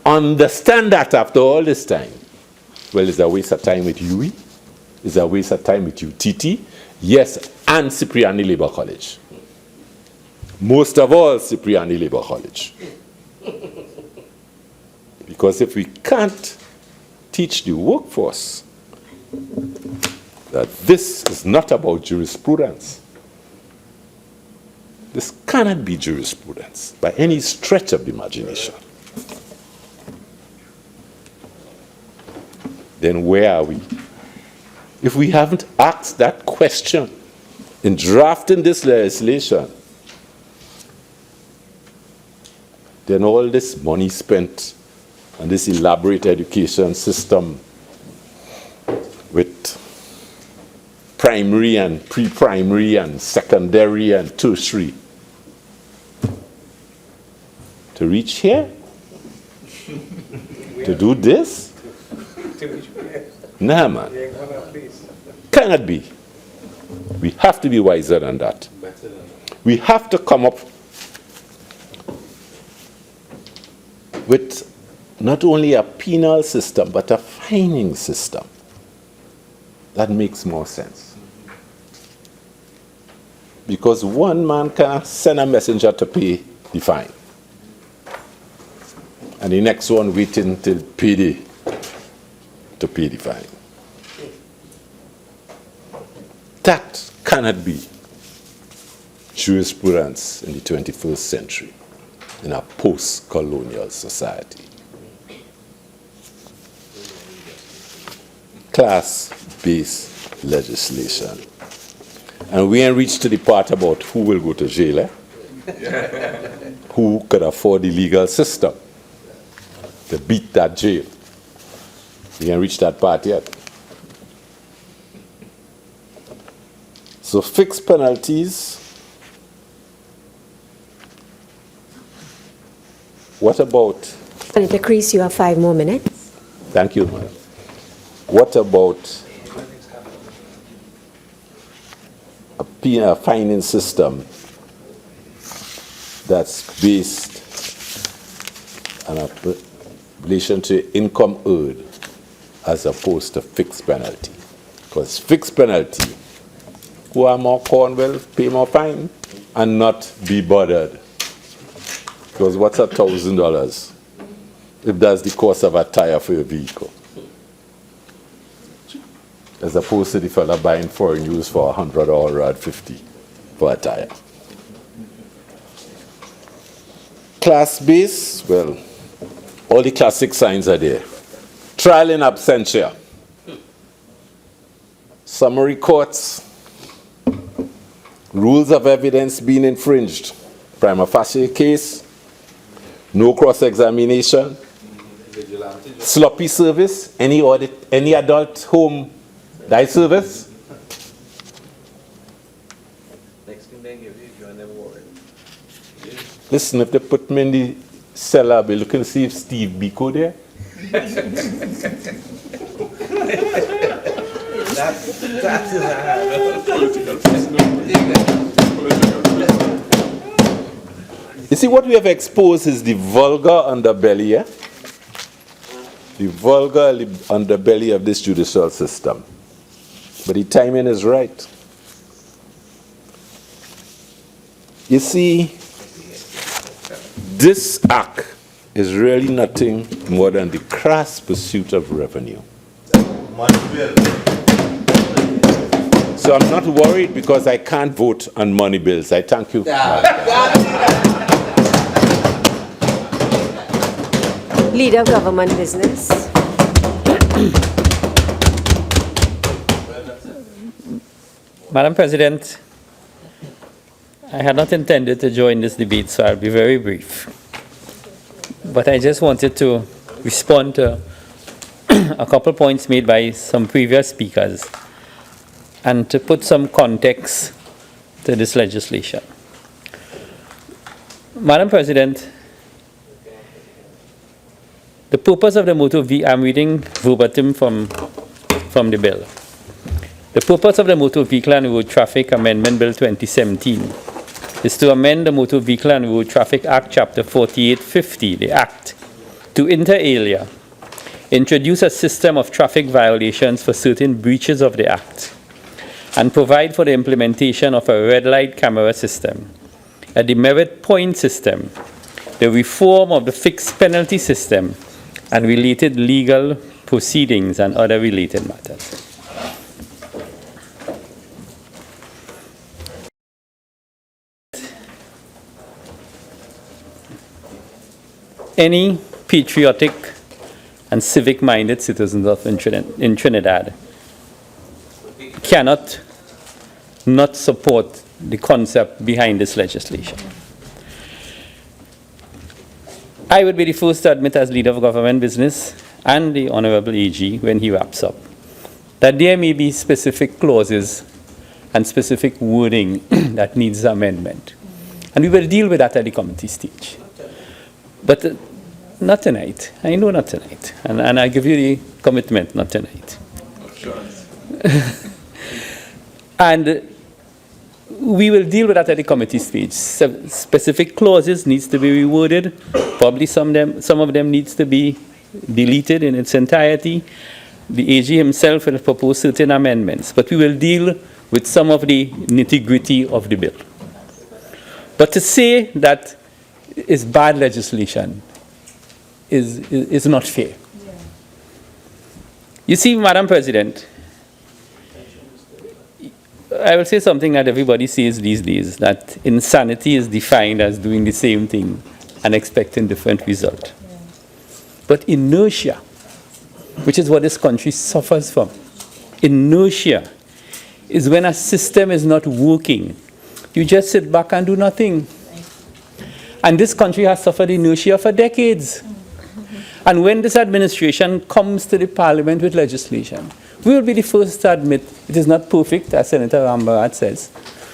understand that after all this time, well, it's a waste of time with UE, it's a waste of time with UTT, yes, and Cipriani Labour College. Most of all, Cipriani Labour College. Because if we can't teach the workforce that this is not about jurisprudence. This cannot be jurisprudence by any stretch of the imagination. Then where are we? If we haven't asked that question in drafting this legislation, then all this money spent on this elaborate education system with primary and pre-primary and secondary and tertiary to reach here? To do this? Nah, man. Cannot be. We have to be wiser than that. We have to come up with not only a penal system, but a fining system that makes more sense. Because one man can send a messenger to pay the fine, and the next one waiting till payday to pay the fine. That cannot be jurisprudence in the 21st century in a post-colonial society. Class-based legislation. And we ain't reached to the part about who will go to jail, who could afford the legal system to beat that jail. We ain't reached that part yet. So fixed penalties. What about... Senator Creese, you have 5 more minutes. Thank you, madam. What about a fining system that's based on a relation to income earned as opposed to fixed penalty? Because fixed penalty, who are more corn will pay more fine and not be bothered. Because what's $1,000 if that's the cost of a tire for your vehicle? As opposed to the fella buying foreign use for $100 or $150 for a tire. Class base, well, all the classic signs are there. Trial in absentia. Summary courts. Rules of evidence being infringed. Prima facie case. No cross-examination. Sloppy service. Any adult home die service. Next thing they give you, join them warrant. Listen, if they put me in the cellar, I'll be looking to see if Steve Biko there. You see, what we have exposed is the vulgar underbelly, the vulgar underbelly of this judicial system. But the timing is right. You see, this act is really nothing more than the crass pursuit of revenue. So I'm not worried because I can't vote on money bills. I thank you. Leader of Government Business. Madam President, I had not intended to join this debate, so I'll be very brief. But I just wanted to respond to a couple points made by some previous speakers and to put some context to this legislation. Madam President, the purpose of the motor vehicle, I'm reading verbatim from the bill. The purpose of the Motor Vehicle and Road Traffic Amendment Bill 2017 is to amend the Motor Vehicle and Road Traffic Act, Chapter 4850, the Act, to inter alia, introduce a system of traffic violations for certain breaches of the Act, and provide for the implementation of a red light camera system, a demerit point system, the reform of the fixed penalty system, and related legal proceedings and other related matters. Any patriotic and civic-minded citizens of in Trinidad cannot not support the concept behind this legislation. I would be the first to admit as leader of government business and the Honorable AG when he wraps up that there may be specific clauses and specific wording that needs amendment. And we will deal with that at the committee stage. But not tonight. I know not tonight. And I give you the commitment, not tonight. And we will deal with that at the committee stage. Specific clauses needs to be reworded. Probably some of them needs to be deleted in its entirety. The AG himself will propose certain amendments. But we will deal with some of the nitty-gritty of the bill. But to say that it's bad legislation is not fair. Yeah. You see, Madam President, I will say something that everybody says these days, that insanity is defined as doing the same thing and expecting different result. Yeah. But inertia, which is what this country suffers from, inertia is when a system is not working. You just sit back and do nothing. And this country has suffered inertia for decades. And when this administration comes to the parliament with legislation, we will be the first to admit it is not perfect, as Senator Rambharat says.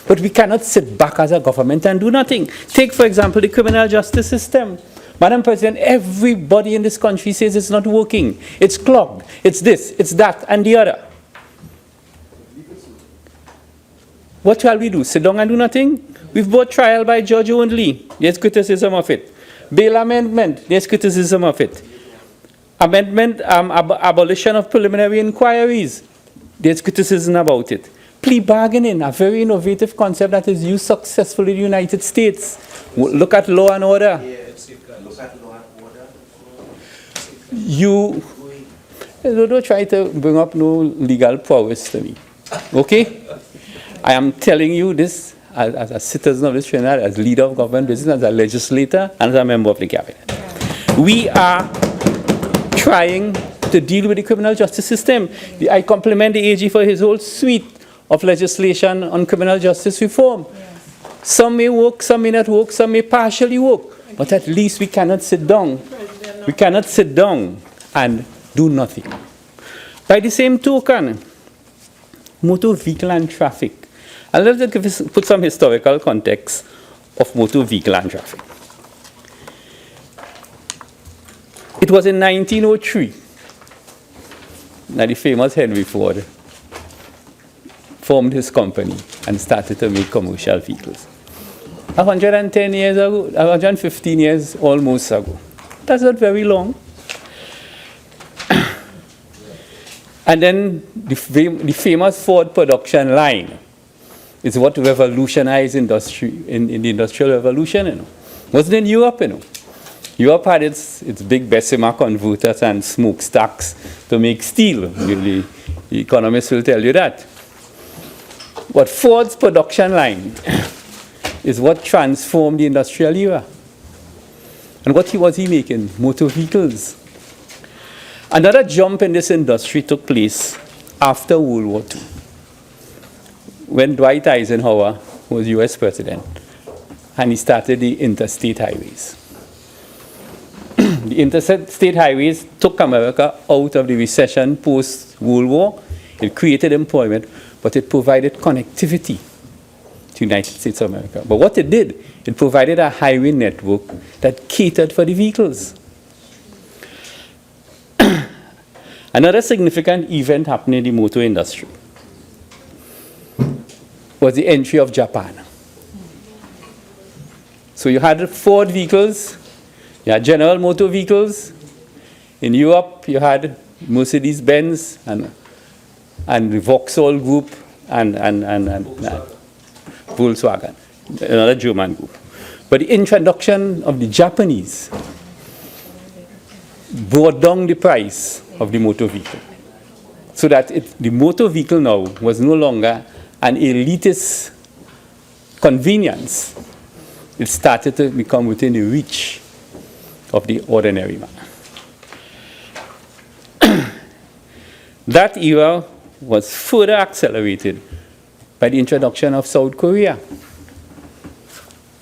But we cannot sit back as a government and do nothing. Take, for example, the criminal justice system. Madam President, everybody in this country says it's not working. It's clogged. It's this, it's that, and the other. What shall we do? Sit down and do nothing? We've brought trial by judge only. There's criticism of it. Bail amendment. There's criticism of it. Amendment, abolition of preliminary inquiries. There's criticism about it. Plea bargaining, a very innovative concept that is used successfully in the United States. Look at law and order. Look at law and order. You don't try to bring up no legal prowess to me. Okay? I am telling you this as a citizen of this Trinidad, as leader of government business, as a legislator, and as a member of the cabinet. We are trying to deal with the criminal justice system. I compliment the AG for his whole suite of legislation on criminal justice reform. Some may work, some may not work, some may partially work. But at least we cannot sit down. We cannot sit down and do nothing. By the same token, motor vehicle and traffic. I'll just put some historical context of motor vehicle and traffic. It was in 1903 that the famous Henry Ford formed his company and started to make commercial vehicles. 110 years ago, 115 years almost ago. That's not very long. And then the famous Ford production line is what revolutionized industry in the Industrial Revolution. You know. Wasn't in Europe, you know. Europe had its big Bessemer converters and smokestacks to make steel. The economists will tell you that. But Ford's production line is what transformed the industrial era. And what was he making? Motor vehicles. Another jump in this industry took place after World War II, when Dwight Eisenhower was US President, and he started the interstate highways. The interstate highways took America out of the recession post-World War. It created employment, but it provided connectivity to the United States of America. But what it did, it provided a highway network that catered for the vehicles. Another significant event happening in the motor industry was the entry of Japan. So you had Ford vehicles, you had General Motor vehicles. In Europe, you had Mercedes-Benz and the Vauxhall Group and Volkswagen, another German group. But the introduction of the Japanese brought down the price of the motor vehicle. So that the motor vehicle now was no longer an elitist convenience. It started to become within the reach of the ordinary man. That era was further accelerated by the introduction of South Korea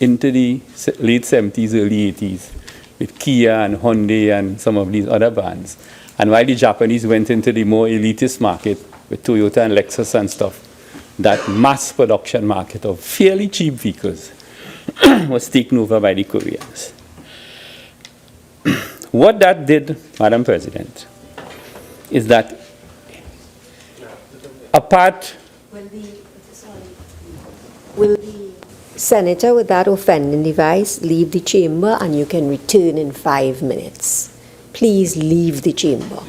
into the late 70s, early 80s, with Kia and Hyundai and some of these other brands. And while the Japanese went into the more elitist market with Toyota and Lexus and stuff, that mass production market of fairly cheap vehicles was taken over by the Koreans. What that did, Madam President, is that apart... Will the senator with that offending device leave the chamber, and you can return in 5 minutes? Please leave the chamber.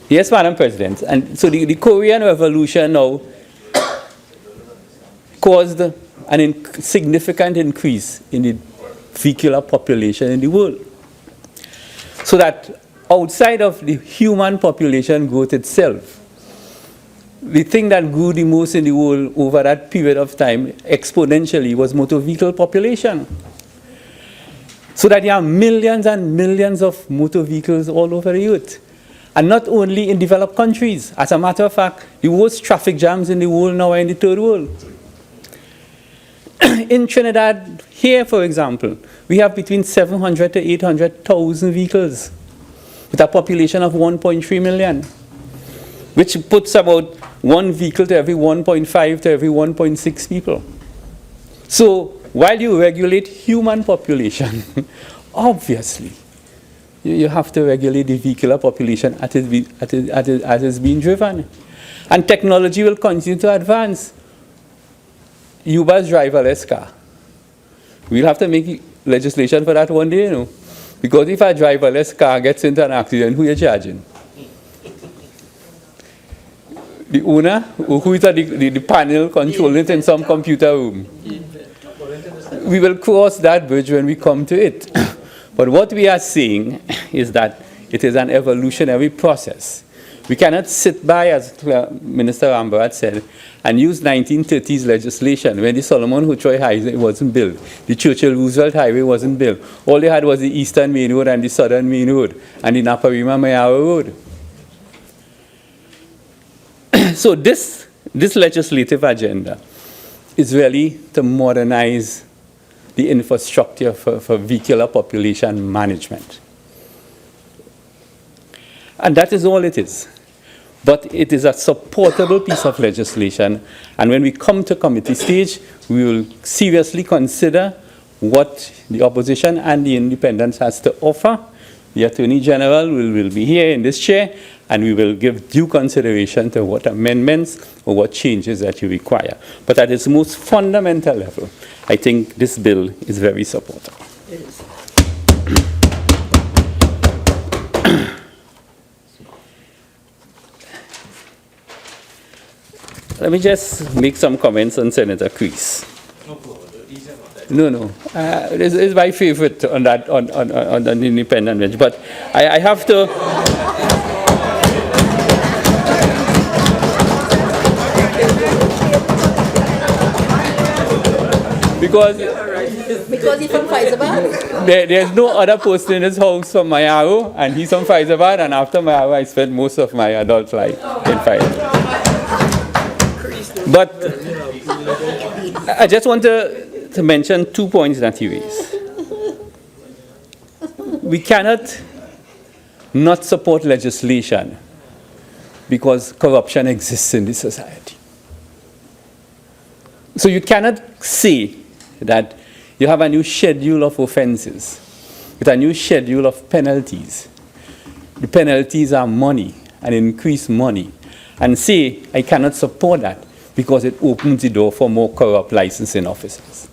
Yes, Madam President. And so the Korean Revolution now caused an significant increase in the vehicular population in the world. So that outside of the human population growth itself, the thing that grew the most in the world over that period of time exponentially was motor vehicle population. So that there are millions and millions of motor vehicles all over the earth. And not only in developed countries. As a matter of fact, the worst traffic jams in the world now are in the third world. In Trinidad, here for example, we have between 700 to 800,000 vehicles with a population of 1.3 million, which puts about one vehicle to every 1.5 to every 1.6 people. So while you regulate human population, obviously, you have to regulate the vehicular population as it's being driven. And technology will continue to advance. Uber's driverless car. We'll have to make legislation for that one day, you know. Because if a driverless car gets into an accident, who are you charging? The owner? Or who is at the panel controlling it in some computer room? We will cross that bridge when we come to it. But what we are saying is that it is an evolutionary process. We cannot sit by, as Minister Rambharat said, and use 1930s legislation when the Solomon Hutroy Highway wasn't built, the Churchill-Roosevelt Highway wasn't built. All they had was the Eastern Main Road and the Southern Main Road and the Naparima-Mayaro Road. So this legislative agenda is really to modernize the infrastructure for vehicular population management. And that is all it is. But it is a supportable piece of legislation. And when we come to committee stage, we will seriously consider what the opposition and the independents has to offer. The Attorney General will be here in this chair, and we will give due consideration to what amendments or what changes that you require. But at its most fundamental level, I think this bill is very supportable. Let me just make some comments on Senator Creese. No. It's my favorite on that on the independent bench. But I have to. Because he's from Faizabad? There's no other person in this house from Mayaro, and he's from Faizabad, and after Mayaro, I spent most of my adult life in Faizabad. But I just want to mention 2 points that he raised. We cannot not support legislation because corruption exists in this society. So you cannot say that you have a new schedule of offenses with a new schedule of penalties. The penalties are money and increased money, and say, I cannot support that because it opens the door for more corrupt licensing officers.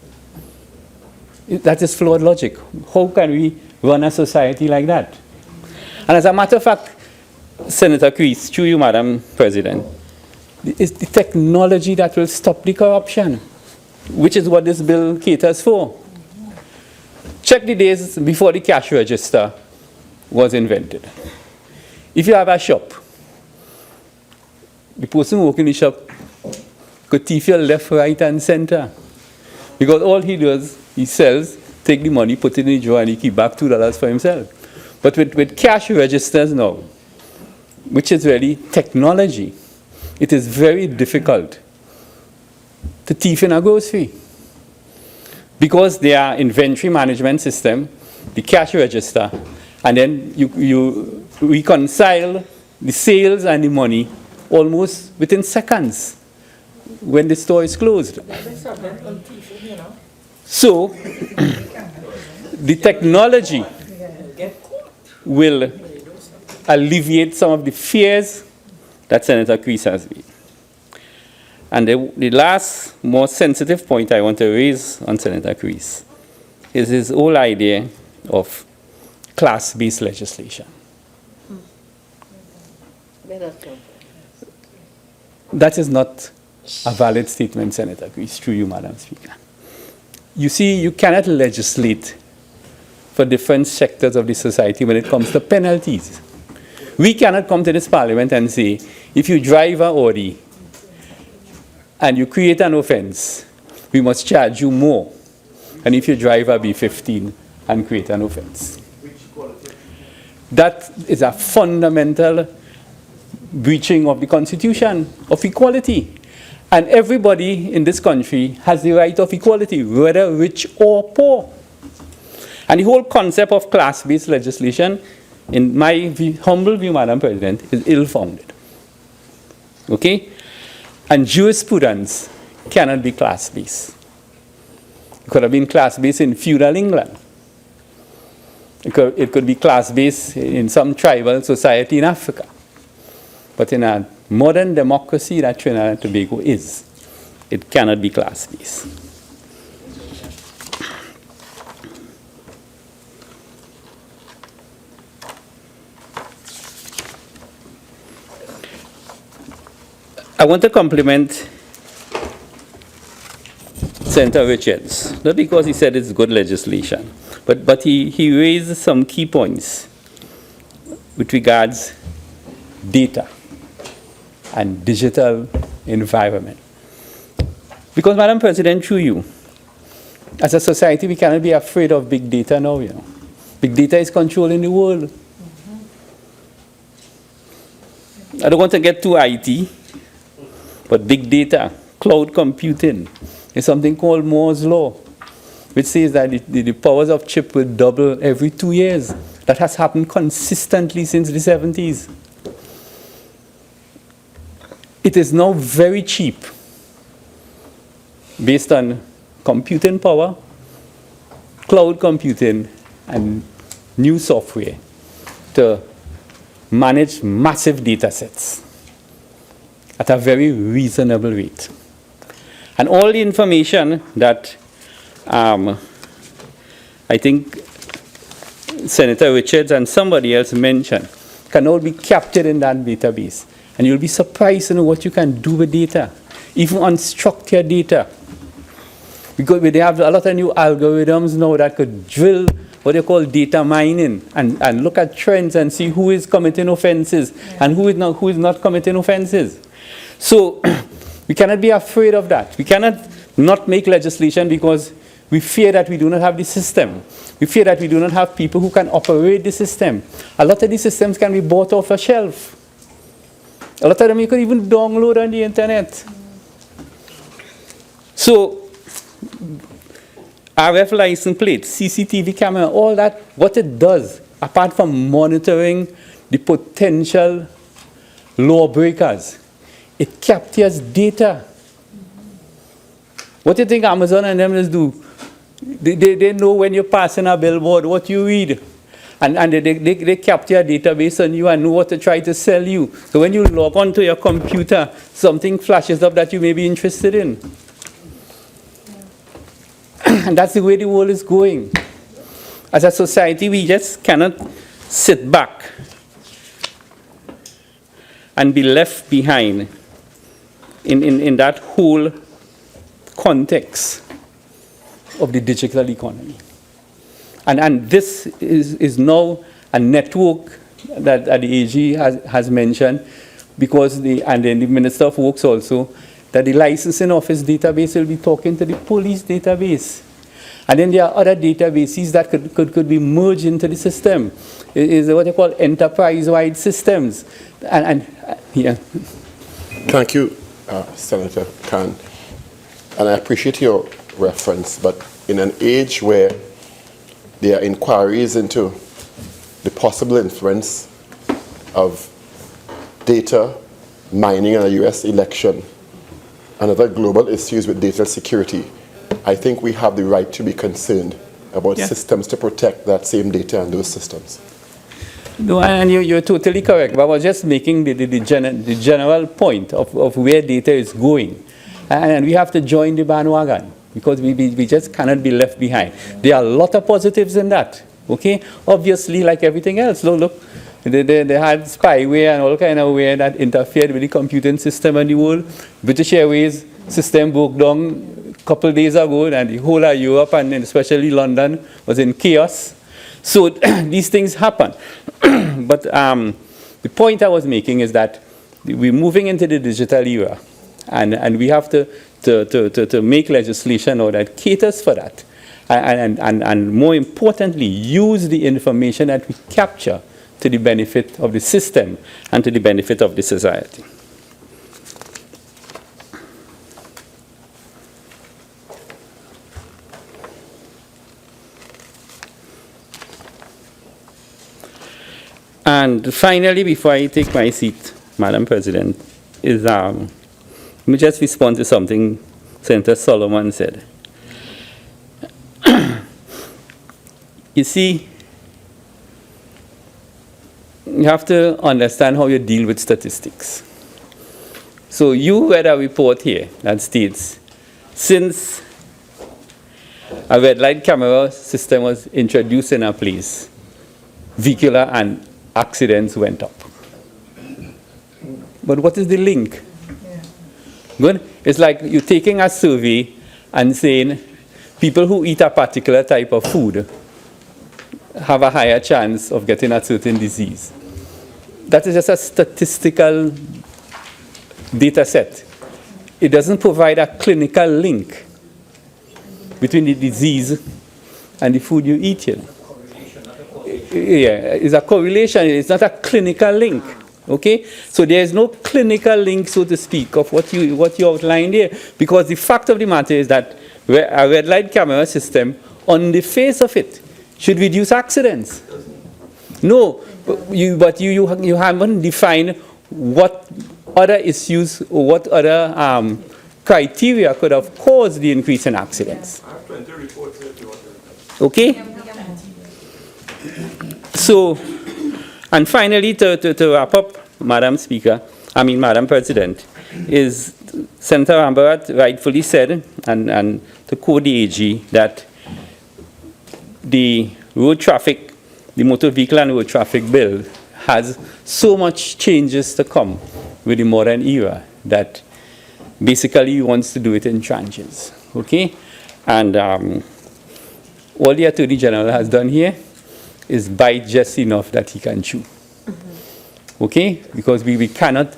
That is flawed logic. How can we run a society like that? And as a matter of fact, Senator Creese, through you, Madam President, it's the technology that will stop the corruption, which is what this bill caters for. Check the days before the cash register was invented. If you have a shop, the person working in the shop could thief your left, right, and center. Because all he does, he sells, take the money, put it in the drawer, and he keep back $2 for himself. But with cash registers now, which is really technology, it is very difficult to thief in a grocery. Because they are inventory management system, the cash register, and then you reconcile the sales and the money almost within seconds when the store is closed. So, the technology will alleviate some of the fears that Senator Creese has made. And the last, more sensitive point I want to raise on Senator Creese is his whole idea of class-based legislation. That is not a valid statement, Senator Creese, through you, Madam Speaker. You see, you cannot legislate for different sectors of the society when it comes to penalties. We cannot come to this parliament and say, if you drive an Audi and you create an offense, we must charge you more than if you drive a B15 and create an offense. That is a fundamental breaching of the Constitution of equality. And everybody in this country has the right of equality, whether rich or poor. And the whole concept of class-based legislation, in my humble view, Madam President, is ill-founded. Okay? And jurisprudence cannot be class-based. It could have been class-based in feudal England. It could be class-based in some tribal society in Africa. But in a modern democracy that Trinidad and Tobago is, it cannot be class-based. I want to compliment Senator Richards, not because he said it's good legislation, but he raised some key points with regards data and digital environment. Because, Madam President, through you, as a society, we cannot be afraid of big data now, you know. Big data is controlling the world. I don't want to get too IT, but big data, cloud computing, is something called Moore's Law, which says that the powers of chip will double every 2 years. That has happened consistently since the 70s. It is now very cheap, based on computing power, cloud computing, and new software, to manage massive data sets at a very reasonable rate. And all the information that I think Senator Richards and somebody else mentioned can all be captured in that database. And you'll be surprised to know what you can do with data, even unstructured data. Because they have a lot of new algorithms now that could drill what they call data mining and look at trends and see who is committing offenses and who is not committing offenses. So we cannot be afraid of that. We cannot not make legislation because we fear that we do not have the system. We fear that we do not have people who can operate the system. A lot of these systems can be bought off a shelf. A lot of them you could even download on the internet. So, RF license plate, CCTV camera, all that, what it does, apart from monitoring the potential lawbreakers, it captures data. What do you think Amazon and them do? They know when you're passing a billboard, what you read. And they capture a database on you and know what to try to sell you. So when you log on to your computer, something flashes up that you may be interested in. And that's the way the world is going. As a society, we just cannot sit back and be left behind in that whole context of the digital economy. And this is now a network that the AG has mentioned, because and then the Minister of Works also, that the licensing office database will be talking to the police database. And then there are other databases that could be merged into the system. It is what they call enterprise-wide systems. Yeah. Thank you, Senator Khan. And I appreciate your reference, but in an age where there are inquiries into the possible influence of data mining in a US election and other global issues with data security, I think we have the right to be concerned about systems to protect that same data and those systems. No, and you're totally correct. But I was just making the general point of where data is going. And we have to join the bandwagon, because we just cannot be left behind. There are a lot of positives in that. Okay? Obviously, like everything else. Look, they had spyware and all kind of ware that interfered with the computing system in the world. British Airways system broke down a couple of days ago, and the whole of Europe, and especially London, was in chaos. So these things happen. But the point I was making is that we're moving into the digital era, and we have to make legislation now that caters for that, and more importantly, use the information that we capture to the benefit of the system and to the benefit of the society. And finally, before I take my seat, Madam President, is let me just respond to something Senator Solomon said. You see, you have to understand how you deal with statistics. So you read a report here that states, since a red light camera system was introduced in our place, vehicular and accidents went up. But what is the link? Good? It's like you're taking a survey and saying people who eat a particular type of food have a higher chance of getting a certain disease. That is just a statistical data set. It doesn't provide a clinical link between the disease and the food you eat here. Yeah, it's a correlation. It's not a clinical link. Okay, so there is no clinical link, so to speak, of what you outlined here, because the fact of the matter is that a red light camera system, on the face of it, should reduce accidents. No, but you haven't defined what other issues or what other criteria could have caused the increase in accidents. Okay. So, and finally, to wrap up, Madam President, is Senator Rambharat rightfully said, and to quote the AG, that the road traffic, the motor vehicle and road traffic bill has so much changes to come with the modern era that basically he wants to do it in tranches. Okay? And all the Attorney General has done here is bite just enough that he can chew. Okay? Because we cannot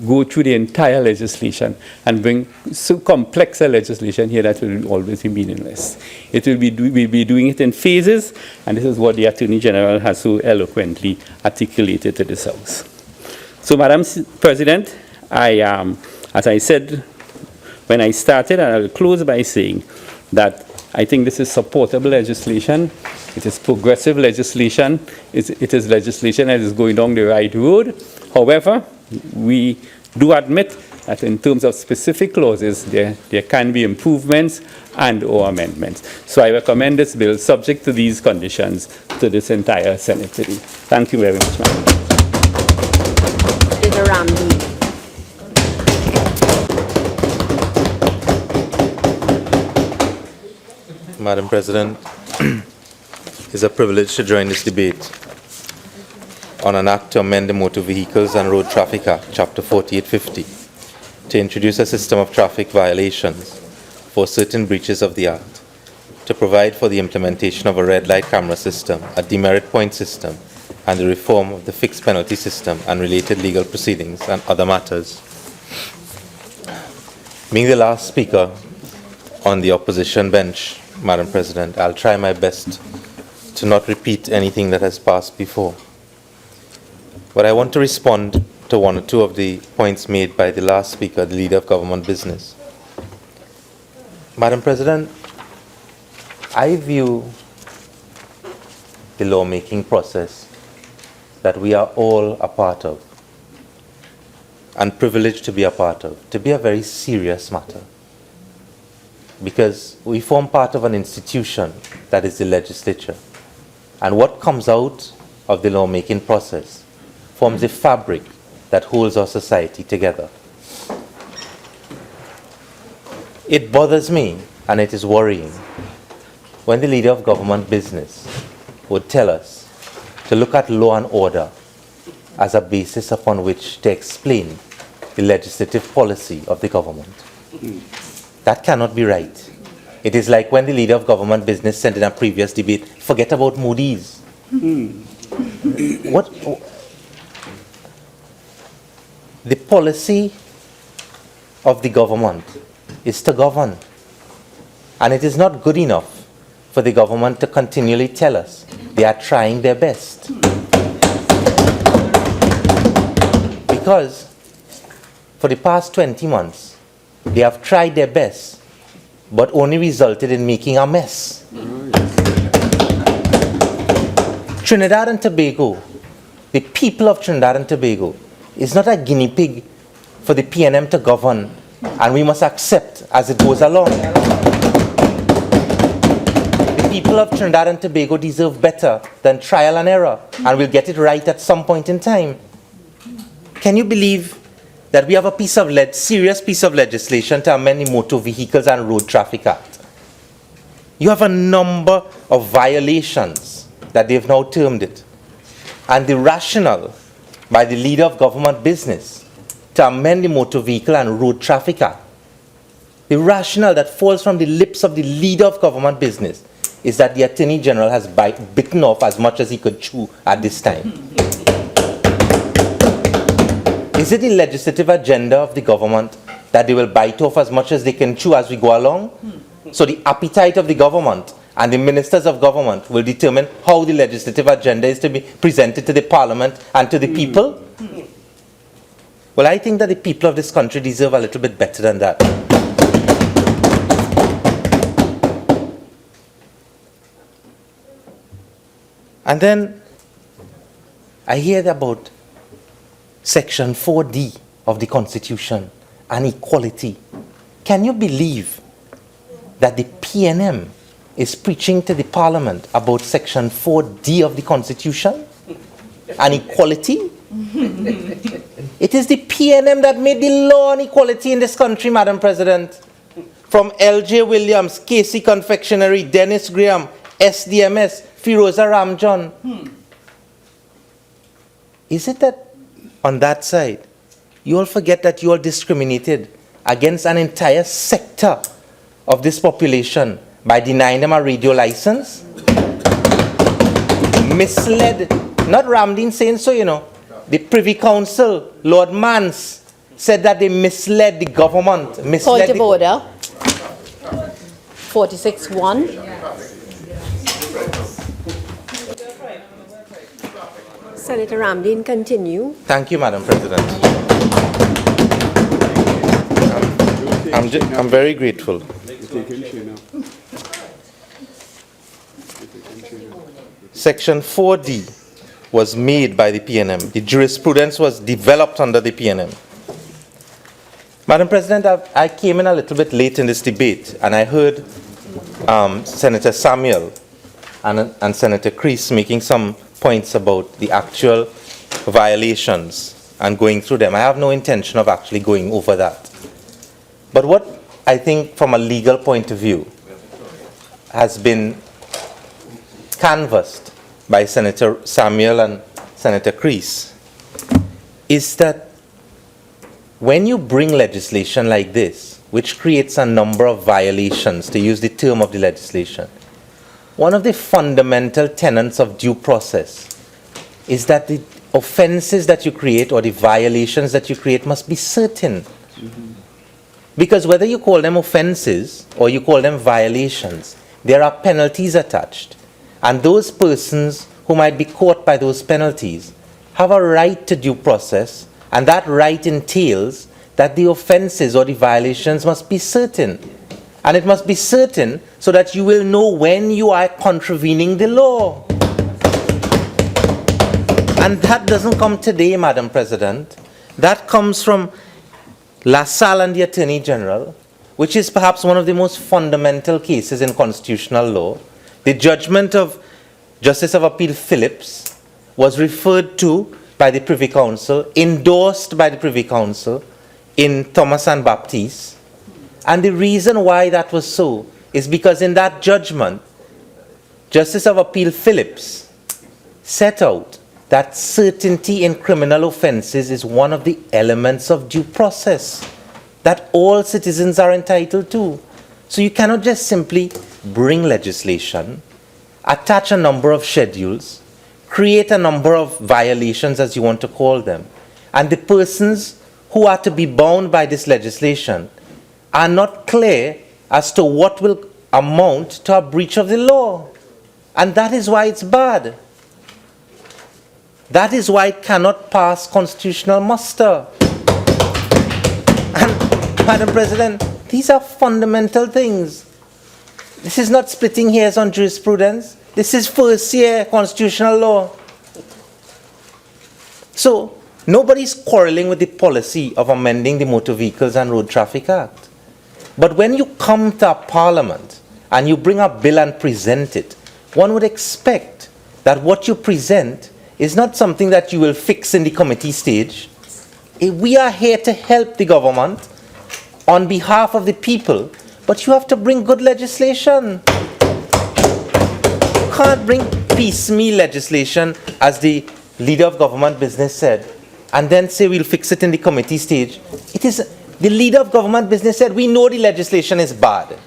go through the entire legislation and bring so complex a legislation here that will always be meaningless. We'll be doing it in phases, and this is what the Attorney General has so eloquently articulated to this House. So, Madam President, as I said when I started, and I'll close by saying that I think this is supportable legislation. It is progressive legislation. It is legislation that is going down the right road. However, we do admit that in terms of specific clauses, there can be improvements and or amendments. So I recommend this bill, subject to these conditions, to this entire Senate today. Thank you very much, Madam. Senator Ramdeen. Madam President, it's a privilege to join this debate on an act to amend the Motor Vehicles and Road Traffic Act, Chapter 4850, to introduce a system of traffic violations for certain breaches of the Act. to provide for the implementation of a red light camera system, a demerit point system, and the reform of the fixed penalty system and related legal proceedings and other matters. Being the last speaker on the opposition bench, Madam President, I'll try my best to not repeat anything that has passed before. But I want to respond to one or two of the points made by the last speaker, the Leader of Government Business. Madam President, I view the lawmaking process that we are all a part of and privileged to be a part of, to be a very serious matter. Because we form part of an institution that is the legislature. And what comes out of the lawmaking process forms the fabric that holds our society together. It bothers me and it is worrying when the Leader of Government Business would tell us to look at law and order as a basis upon which to explain the legislative policy of the government. That cannot be right. It is like when the Leader of Government Business said in a previous debate, forget about Moody's. What? The policy of the government is to govern. And it is not good enough for the government to continually tell us they are trying their best. Because for the past 20 months, they have tried their best, but only resulted in making a mess. Trinidad and Tobago, the people of Trinidad and Tobago, is not a guinea pig for the PNM to govern, and we must accept as it goes along. The people of Trinidad and Tobago deserve better than trial and error, and we'll get it right at some point in time. Can you believe that we have a serious piece of legislation to amend the Motor Vehicles and Road Traffic Act? You have a number of violations that they've now termed it. And the rationale by the Leader of Government Business to amend the Motor Vehicle and Road Traffic Act, the rationale that falls from the lips of the Leader of Government Business is that the Attorney General has bitten off as much as he could chew at this time. Is it the legislative agenda of the government that they will bite off as much as they can chew as we go along? So the appetite of the government and the ministers of government will determine how the legislative agenda is to be presented to the parliament and to the people? Well, I think that the people of this country deserve a little bit better than that. And then I hear about Section 4D of the Constitution and equality. Can you believe that the PNM is preaching to the Parliament about Section 4D of the Constitution and equality? It is the PNM that made the law on equality in this country, Madam President. From L.J. Williams, Casey Confectionery, Dennis Graham, SDMS, Firoza Ramjon. Is it that on that side, you all forget that you all discriminated against an entire sector of this population by denying them a radio license? Misled, not Ramdeen saying so, you know. The Privy Council, Lord Mance, said that they misled the government. Point of order. 46-1. Senator Ramdeen, continue. Thank you, Madam President. I'm very grateful. Section 4D was made by the PNM. The jurisprudence was developed under the PNM. Madam President, I came in a little bit late in this debate, and I heard Senator Samuel and Senator Creese making some points about the actual violations and going through them. I have no intention of actually going over that. But what I think from a legal point of view has been canvassed by Senator Samuel and Senator Creese is that when you bring legislation like this, which creates a number of violations, to use the term of the legislation. One of the fundamental tenets of due process is that the offenses that you create or the violations that you create must be certain. Because whether you call them offenses or you call them violations, there are penalties attached. And those persons who might be caught by those penalties have a right to due process, and that right entails that the offenses or the violations must be certain. And it must be certain so that you will know when you are contravening the law. And that doesn't come today, Madam President. That comes from LaSalle and the Attorney General, which is perhaps one of the most fundamental cases in constitutional law. The judgment of Justice of Appeal Phillips was referred to by the Privy Council, endorsed by the Privy Council in Thomas and Baptiste. And the reason why that was so is because in that judgment, Justice of Appeal Phillips set out that certainty in criminal offenses is one of the elements of due process that all citizens are entitled to. So you cannot just simply bring legislation, attach a number of schedules, create a number of violations, as you want to call them, and the persons who are to be bound by this legislation are not clear as to what will amount to a breach of the law. And that is why it's bad. That is why it cannot pass constitutional muster. And, Madam President, these are fundamental things. This is not splitting hairs on jurisprudence. This is first year constitutional law. So, nobody's quarreling with the policy of amending the Motor Vehicles and Road Traffic Act. But when you come to a parliament and you bring a bill and present it, one would expect that what you present is not something that you will fix in the committee stage. We are here to help the government on behalf of the people, but you have to bring good legislation. You can't bring piecemeal legislation, as the leader of government business said, and then say we'll fix it in the committee stage. It is the leader of government business said, we know the legislation is bad.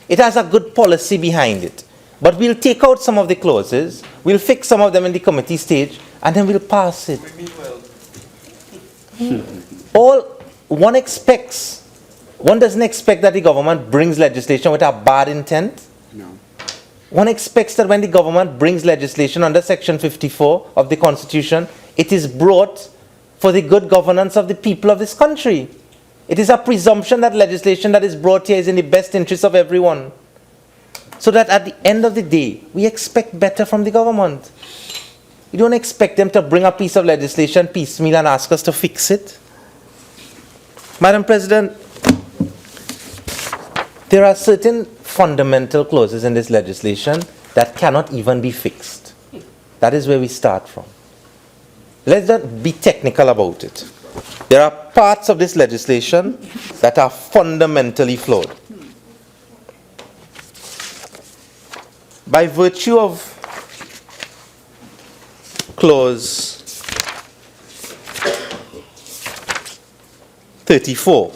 It has a good policy behind it. But we'll take out some of the clauses, we'll fix some of them in the committee stage, and then we'll pass it. All one expects, one doesn't expect that the government brings legislation with a bad intent. No. One expects that when the government brings legislation under Section 54 of the Constitution, it is brought for the good governance of the people of this country. It is a presumption that legislation that is brought here is in the best interest of everyone. So that at the end of the day, we expect better from the government. We don't expect them to bring a piece of legislation piecemeal and ask us to fix it. Madam President, there are certain fundamental clauses in this legislation that cannot even be fixed. That is where we start from. Let's not be technical about it. There are parts of this legislation that are fundamentally flawed. By virtue of clause 34,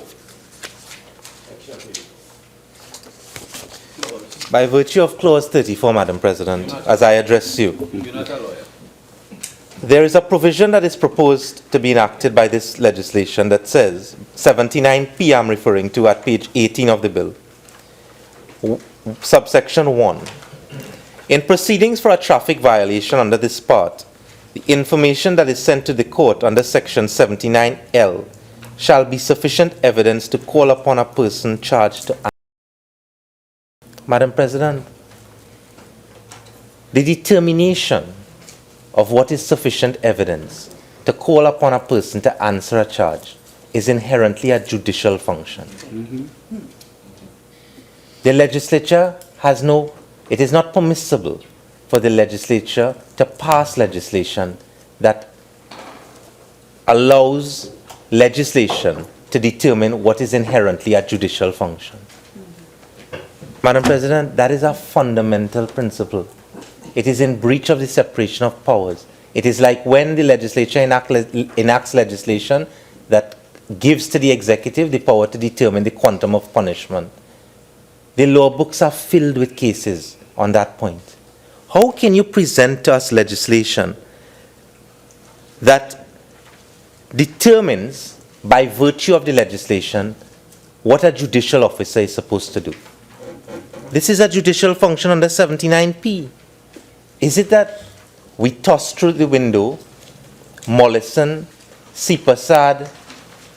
by virtue of clause 34, Madam President, as I address you, there is a provision that is proposed to be enacted by this legislation that says, 79P I'm referring to at page 18 of the bill, subsection 1. In proceedings for a traffic violation under this part, the information that is sent to the court under section 79L shall be sufficient evidence to call upon a person charged to answer. Madam President, the determination of what is sufficient evidence to call upon a person to answer a charge is inherently a judicial function. The legislature has no, it is not permissible for the legislature to pass legislation that allows legislation to determine what is inherently a judicial function. Madam President, that is a fundamental principle. It is in breach of the separation of powers. It is like when the legislature enacts legislation that gives to the executive the power to determine the quantum of punishment. The law books are filled with cases on that point. How can you present to us legislation that determines, by virtue of the legislation, what a judicial officer is supposed to do? This is a judicial function under 79P. Is it that we toss through the window Mollison, Sipasad,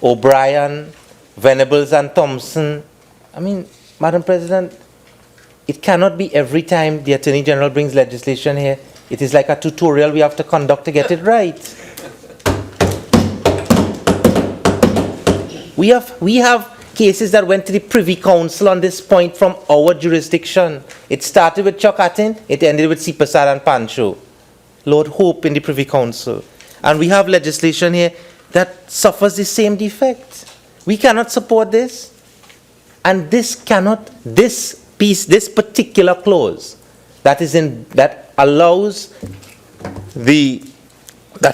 O'Brien, Venables and Thompson? I mean, Madam President, it cannot be every time the Attorney General brings legislation here, it is like a tutorial we have to conduct to get it right. We have cases that went to the Privy Council on this point from our jurisdiction. It started with Chokatin, it ended with Sipasad and Pancho. Lord Hope in the Privy Council. And we have legislation here that suffers the same defect. We cannot support this. And this particular clause that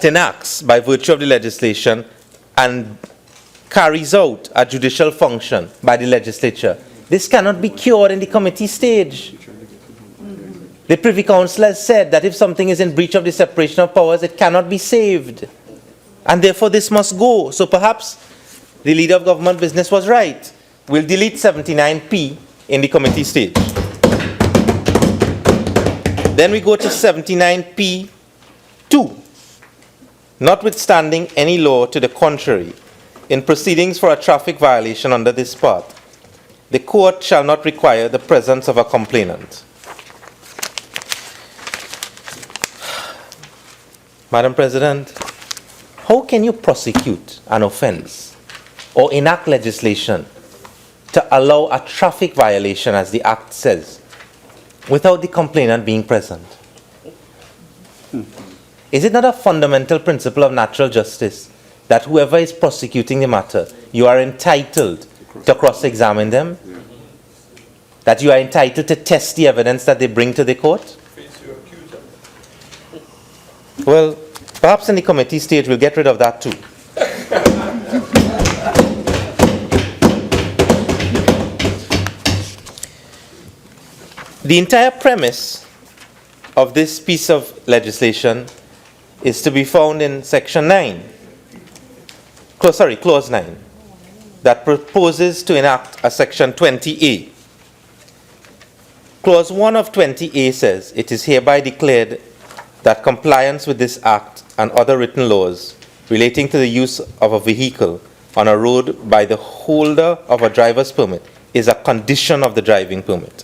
enacts by virtue of the legislation and carries out a judicial function by the legislature, this cannot be cured in the committee stage. The Privy Council has said that if something is in breach of the separation of powers, it cannot be saved. And therefore this must go. So perhaps the leader of government business was right. We'll delete 79P in the committee stage. Then we go to 79P2. Notwithstanding any law to the contrary, in proceedings for a traffic violation under this part, the court shall not require the presence of a complainant. Madam President, how can you prosecute an offense or enact legislation to allow a traffic violation, as the Act says, without the complainant being present? Is it not a fundamental principle of natural justice that whoever is prosecuting the matter, you are entitled to cross-examine them? That you are entitled to test the evidence that they bring to the court? Well, perhaps in the committee stage we'll get rid of that too. The entire premise of this piece of legislation is to be found in Section 9, Clause 9, that proposes to enact a Section 20A. Clause 1 of 20A says, it is hereby declared that compliance with this Act and other written laws relating to the use of a vehicle on a road by the holder of a driver's permit is a condition of the driving permit.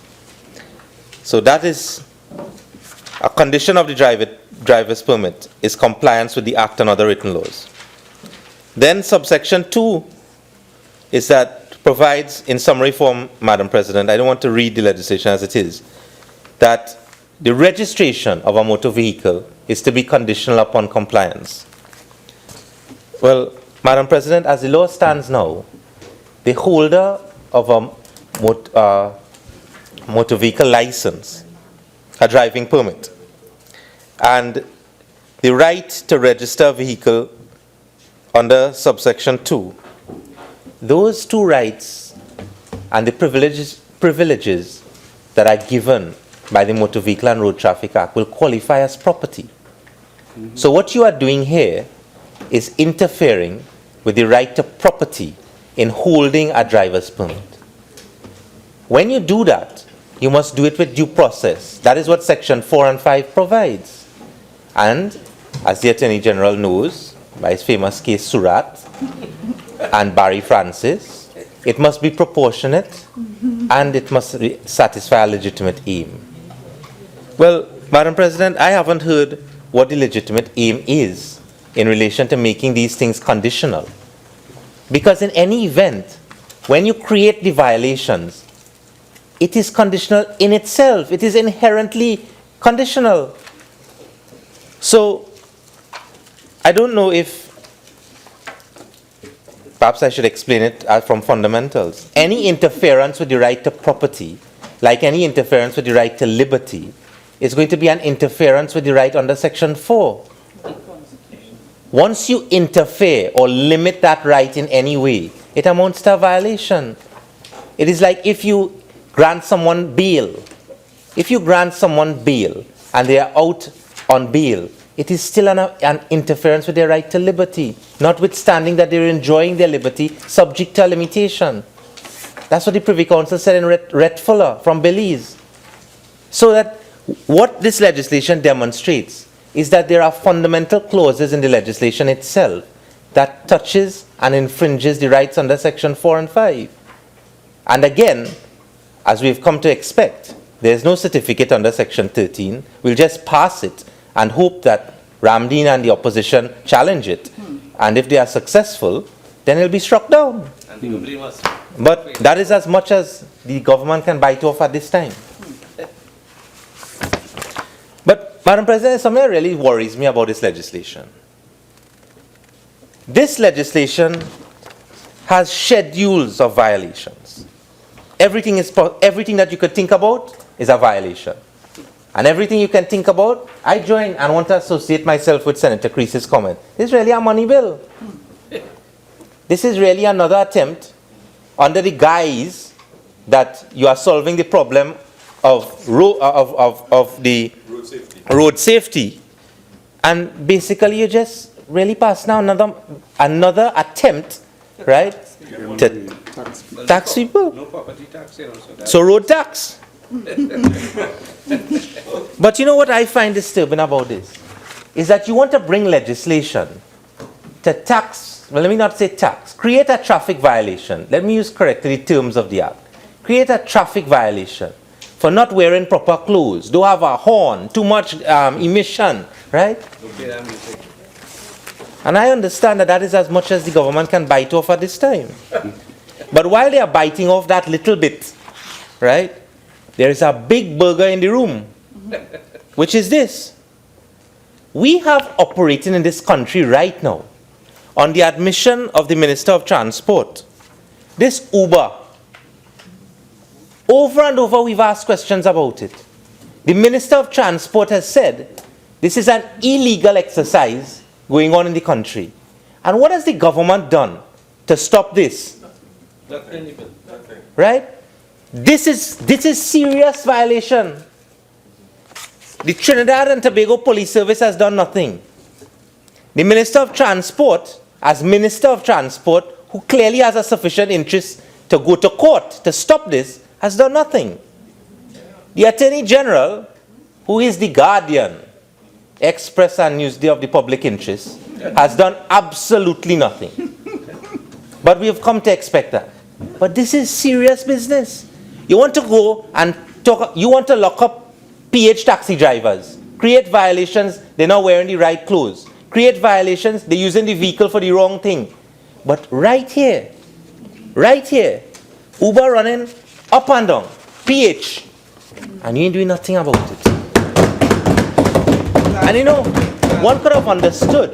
So that is a condition of the driver's permit is compliance with the Act and other written laws. Then subsection 2 is that provides in summary form, Madam President, I don't want to read the legislation as it is, that the registration of a motor vehicle is to be conditional upon compliance. Well, Madam President, as the law stands now, the holder of a motor vehicle license, a driving permit, and the right to register a vehicle under subsection 2, those two rights and the privileges that are given by the Motor Vehicle and Road Traffic Act will qualify as property. So what you are doing here is interfering with the right to property in holding a driver's permit. When you do that, you must do it with due process. That is what Section 4 and 5 provides. And as the Attorney General knows, by his famous case Surat and Barry Francis, it must be proportionate and it must satisfy a legitimate aim. Well, Madam President, I haven't heard what the legitimate aim is in relation to making these things conditional. Because in any event, when you create the violations, it is conditional in itself. It is inherently conditional. So, I don't know if, perhaps I should explain it from fundamentals. Any interference with the right to property, like any interference with the right to liberty, is going to be an interference with the right under Section 4. once you interfere or limit that right in any way, it amounts to a violation. It is like if you grant someone bail. If you grant someone bail and they are out on bail, it is still an interference with their right to liberty, notwithstanding that they're enjoying their liberty subject to a limitation. That's what the Privy Council said in Raffoul from Belize. So that what this legislation demonstrates is that there are fundamental clauses in the legislation itself that touches and infringes the rights under Section 4 and 5. And again, as we've come to expect, there's no certificate under Section 13. We'll just pass it and hope that Ramdeen and the opposition challenge it. And if they are successful, then it'll be struck down. But that is as much as the government can bite off at this time. But, Madam President, something that really worries me about this legislation. This legislation has schedules of violations. Everything that you could think about is a violation. And everything you can think about, I join and want to associate myself with Senator Creese's comment. This is really a money bill. This is really another attempt under the guise that you are solving the problem of the road safety. And basically you just really pass now another attempt, right, to tax people. No property tax, So road tax. But you know what I find disturbing about this? Is that you want to bring legislation to tax, well, let me not say tax, create a traffic violation. Let me use correctly the terms of the act. Create a traffic violation for not wearing proper clothes, don't have a horn, too much emission, right? And I understand that that is as much as the government can bite off at this time. But while they are biting off that little bit, right, there is a big burger in the room, which is this. We have operating in this country right now, on the admission of the Minister of Transport, this Uber. Over and over we've asked questions about it. The Minister of Transport has said this is an illegal exercise going on in the country. And what has the government done to stop this? Nothing. Right? This is serious violation. The Trinidad and Tobago Police Service has done nothing. The Minister of Transport, as Minister of Transport, who clearly has a sufficient interest to go to court to stop this, has done nothing. The Attorney General, who is the guardian, express and Newsday of the public interest, has done absolutely nothing. But we have come to expect that. But this is serious business. You want to go and talk, you want to lock up PH taxi drivers, create violations, they're not wearing the right clothes, create violations, they're using the vehicle for the wrong thing. But right here, Uber running up and down, PH, and you ain't doing nothing about it. And you know, one could have understood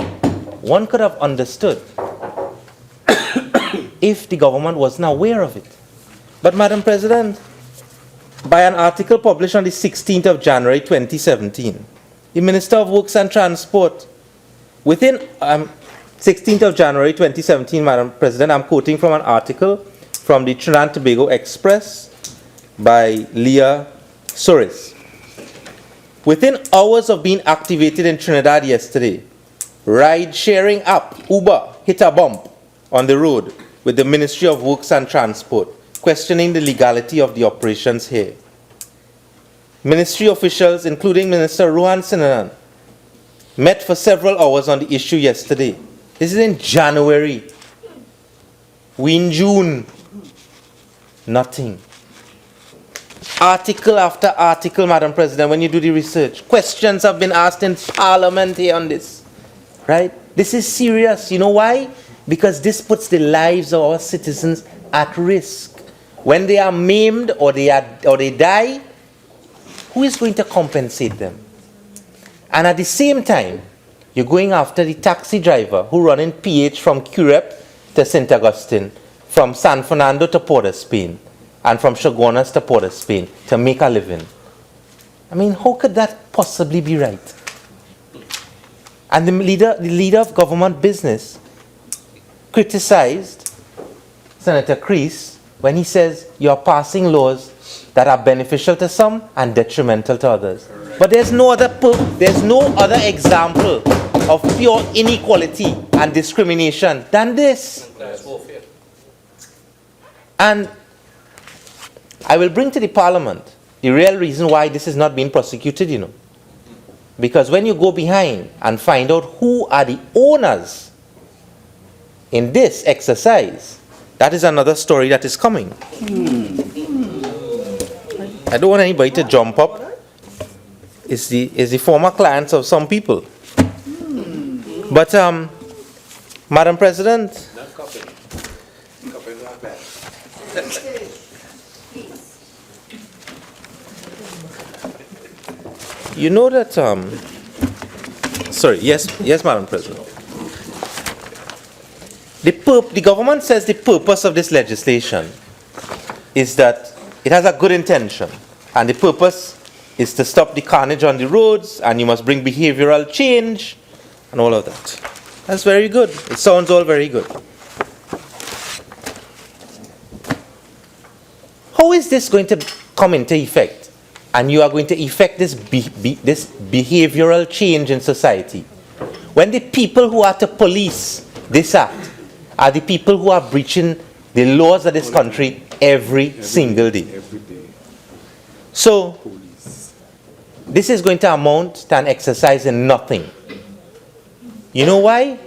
if the government wasn't aware of it. But Madam President, by an article published on the 16th of January 2017, the Minister of Works and Transport, within 16th of January 2017, Madam President, I'm quoting from an article from the Trinidad and Tobago Express by Leah Suris. Within hours of being activated in Trinidad yesterday, ride-sharing app Uber hit a bump on the road with the Ministry of Works and Transport, questioning the legality of the operations here. Ministry officials, including Minister Rohan Sinanan, met for several hours on the issue yesterday. This is in January. We in June. Nothing. Article after article, Madam President, when you do the research, questions have been asked in Parliament here on this. Right? This is serious. You know why? Because this puts the lives of our citizens at risk. When they are maimed or they die, who is going to compensate them? And at the same time, you're going after the taxi driver who run in PH from Curep to St. Augustine, from San Fernando to Port of Spain, and from Chaguanas to Port of Spain to make a living. I mean, how could that possibly be right? And the leader of government business criticized Senator Creese when he says you're passing laws that are beneficial to some and detrimental to others. But there's no other example of pure inequality and discrimination than this. And I will bring to the Parliament the real reason why this is not being prosecuted, you know. Because when you go behind and find out who are the owners in this exercise, that is another story that is coming. I don't want anybody to jump up. It's the former clients of some people. But, Madam President, you know that, sorry, yes, Madam President. The government says the purpose of this legislation is that it has a good intention, and the purpose is to stop the carnage on the roads, and you must bring behavioral change, and all of that. That's very good. It sounds all very good. How is this going to come into effect? And you are going to effect this behavioral change in society, when the people who are to police this act are the people who are breaching the laws of this country every single day. So, this is going to amount to an exercise in nothing. You know why?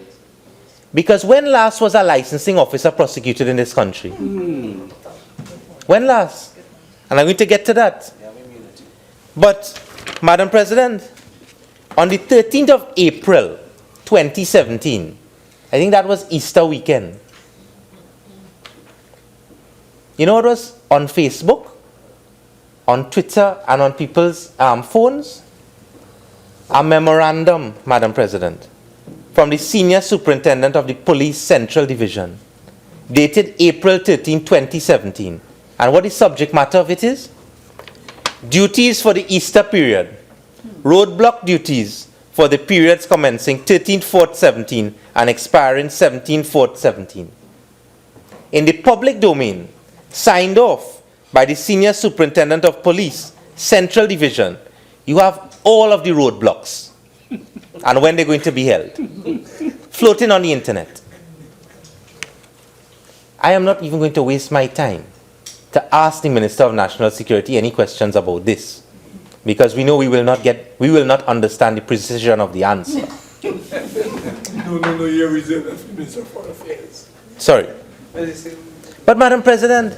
Because when last was a licensing officer prosecuted in this country? When last? And I'm going to get to that. But, Madam President, on the 13th of April, 2017, I think that was Easter weekend. You know what was on Facebook, on Twitter, and on people's phones? A memorandum, Madam President, from the Senior Superintendent of the Police Central Division, dated April 13, 2017. And what the subject matter of it is? Duties for the Easter period. Roadblock duties for the periods commencing 13/4/17 and expiring 17/4/17. In the public domain, signed off by the Senior Superintendent of Police, Central Division, you have all of the roadblocks and when they're going to be held, floating on the internet. I am not even going to waste my time to ask the Minister of National Security any questions about this, because we know we will not understand the precision of the answer. No, you're reserved as Minister of Foreign Affairs. Sorry. But Madam President,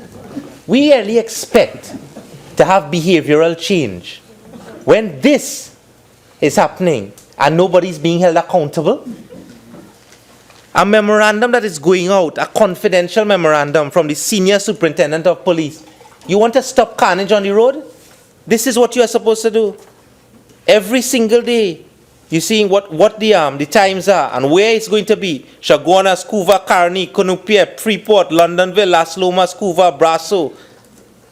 we really expect to have behavioral change when this is happening and nobody's being held accountable. A memorandum that is going out, a confidential memorandum from the Senior Superintendent of Police. You want to stop carnage on the road? This is what you are supposed to do. Every single day, you're seeing what the times are and where it's going to be. Shagona, Scuva, Carney, Cunupia, Freeport, Londonville, Las Lomas, Scuva, Brasso.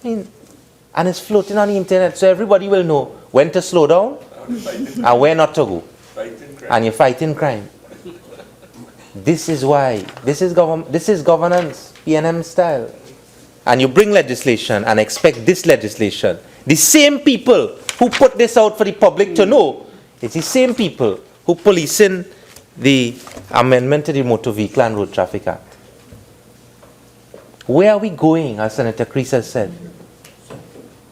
And it's floating on the internet, so everybody will know when to slow down and where not to go. And you're fighting crime. This is why. This is governance, PNM style. And you bring legislation and expect this legislation. The same people who put this out for the public to know, it's the same people who policing the amendment to the Motor Vehicle and Road Traffic Act. Where are we going, as Senator Creese has said?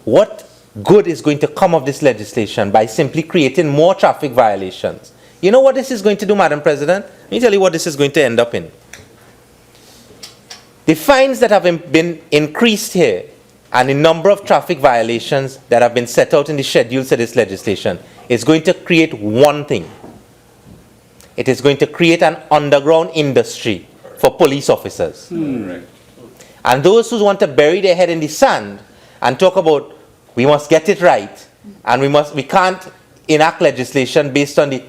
What good is going to come of this legislation by simply creating more traffic violations? You know what this is going to do, Madam President? Let me tell you what this is going to end up in. The fines that have been increased here and the number of traffic violations that have been set out in the schedules of this legislation is going to create one thing. It is going to create an underground industry for police officers. And those who want to bury their head in the sand and talk about we must get it right and we can't enact legislation based on the...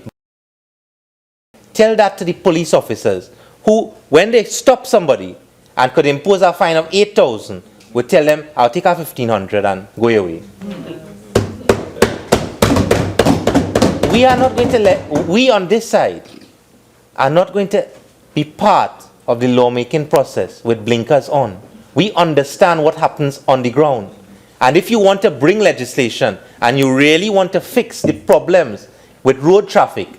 Tell that to the police officers who, when they stop somebody and could impose a fine of 8,000, would tell them, I'll take a 1,500 and go away. we are not going to we on this side are not going to be part of the lawmaking process with blinkers on. We understand what happens on the ground. And if you want to bring legislation and you really want to fix the problems with road traffic,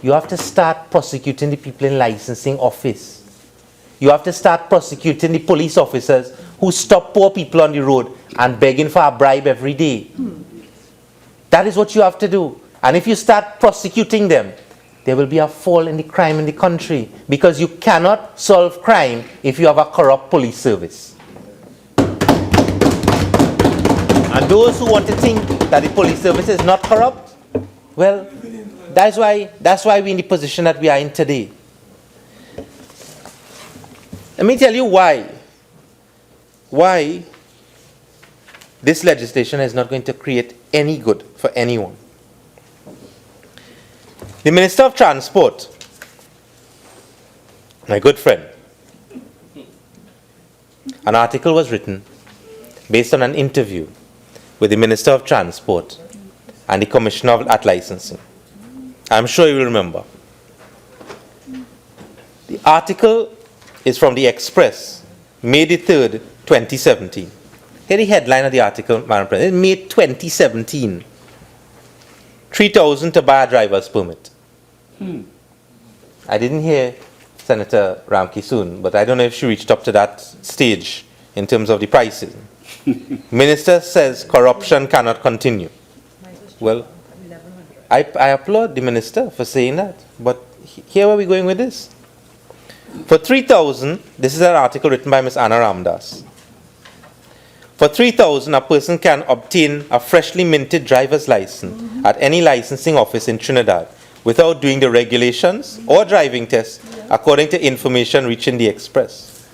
you have to start prosecuting the people in licensing office. You have to start prosecuting the police officers who stop poor people on the road and begging for a bribe every day. That is what you have to do. And if you start prosecuting them, there will be a fall in the crime in the country, because you cannot solve crime if you have a corrupt police service. And those who want to think that the police service is not corrupt, well, that's why we're in the position that we are in today. Let me tell you why this legislation is not going to create any good for anyone. The Minister of Transport, my good friend, an article was written based on an interview with the Minister of Transport and the Commissioner at Licensing. I'm sure you will remember. The article is from the Express, May the 3rd, 2017. Here the headline of the article, Madam President, May 2017. 3,000 to buy a driver's permit. I didn't hear Senator Ramkissoon, but I don't know if she reached up to that stage in terms of the prices. Minister says corruption cannot continue. Well, I applaud the minister for saying that, but here are we going with this. For 3,000, this is an article written by Ms. Anna Ramdas. For 3,000, a person can obtain a freshly minted driver's license at any licensing office in Trinidad without doing the regulations or driving tests, according to information reaching the Express.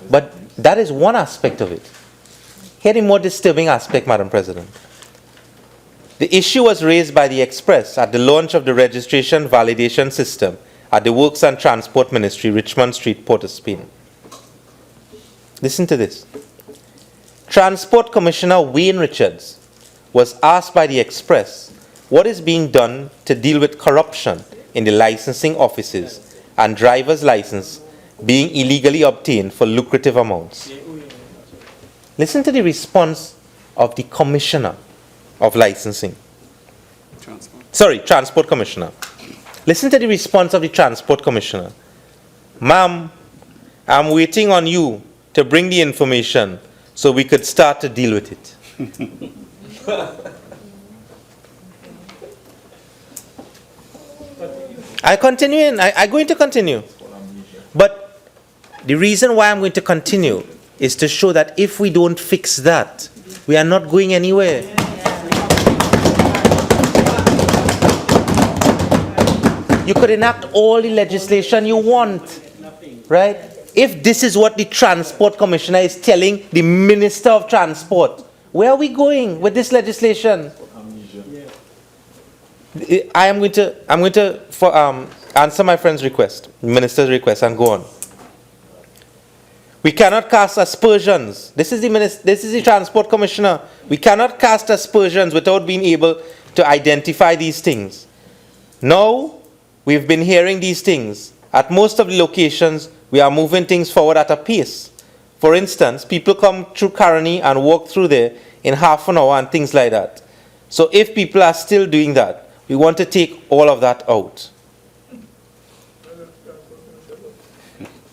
But that is one aspect of it. Here the more disturbing aspect, Madam President. The issue was raised by the Express at the launch of the registration validation system at the Works and Transport Ministry, Richmond Street, Port of Spain. Listen to this. Transport Commissioner Wayne Richards was asked by the Express what is being done to deal with corruption in the licensing offices and driver's license being illegally obtained for lucrative amounts. Listen to the response of the Commissioner of Licensing. Transport Commissioner. Listen to the response of the Transport Commissioner. Ma'am, I'm waiting on you to bring the information so we could start to deal with it. I'm going to continue. But the reason why I'm going to continue is to show that if we don't fix that, we are not going anywhere. You could enact all the legislation you want, right? If this is what the Transport Commissioner is telling the Minister of Transport, where are we going with this legislation? I'm going to answer my friend's request, Minister's request, and go on. We cannot cast aspersions. This is the Transport Commissioner. We cannot cast aspersions without being able to identify these things. Now, we've been hearing these things. At most of the locations, we are moving things forward at a pace. For instance, people come through Caroni and walk through there in half an hour and things like that. So if people are still doing that, we want to take all of that out.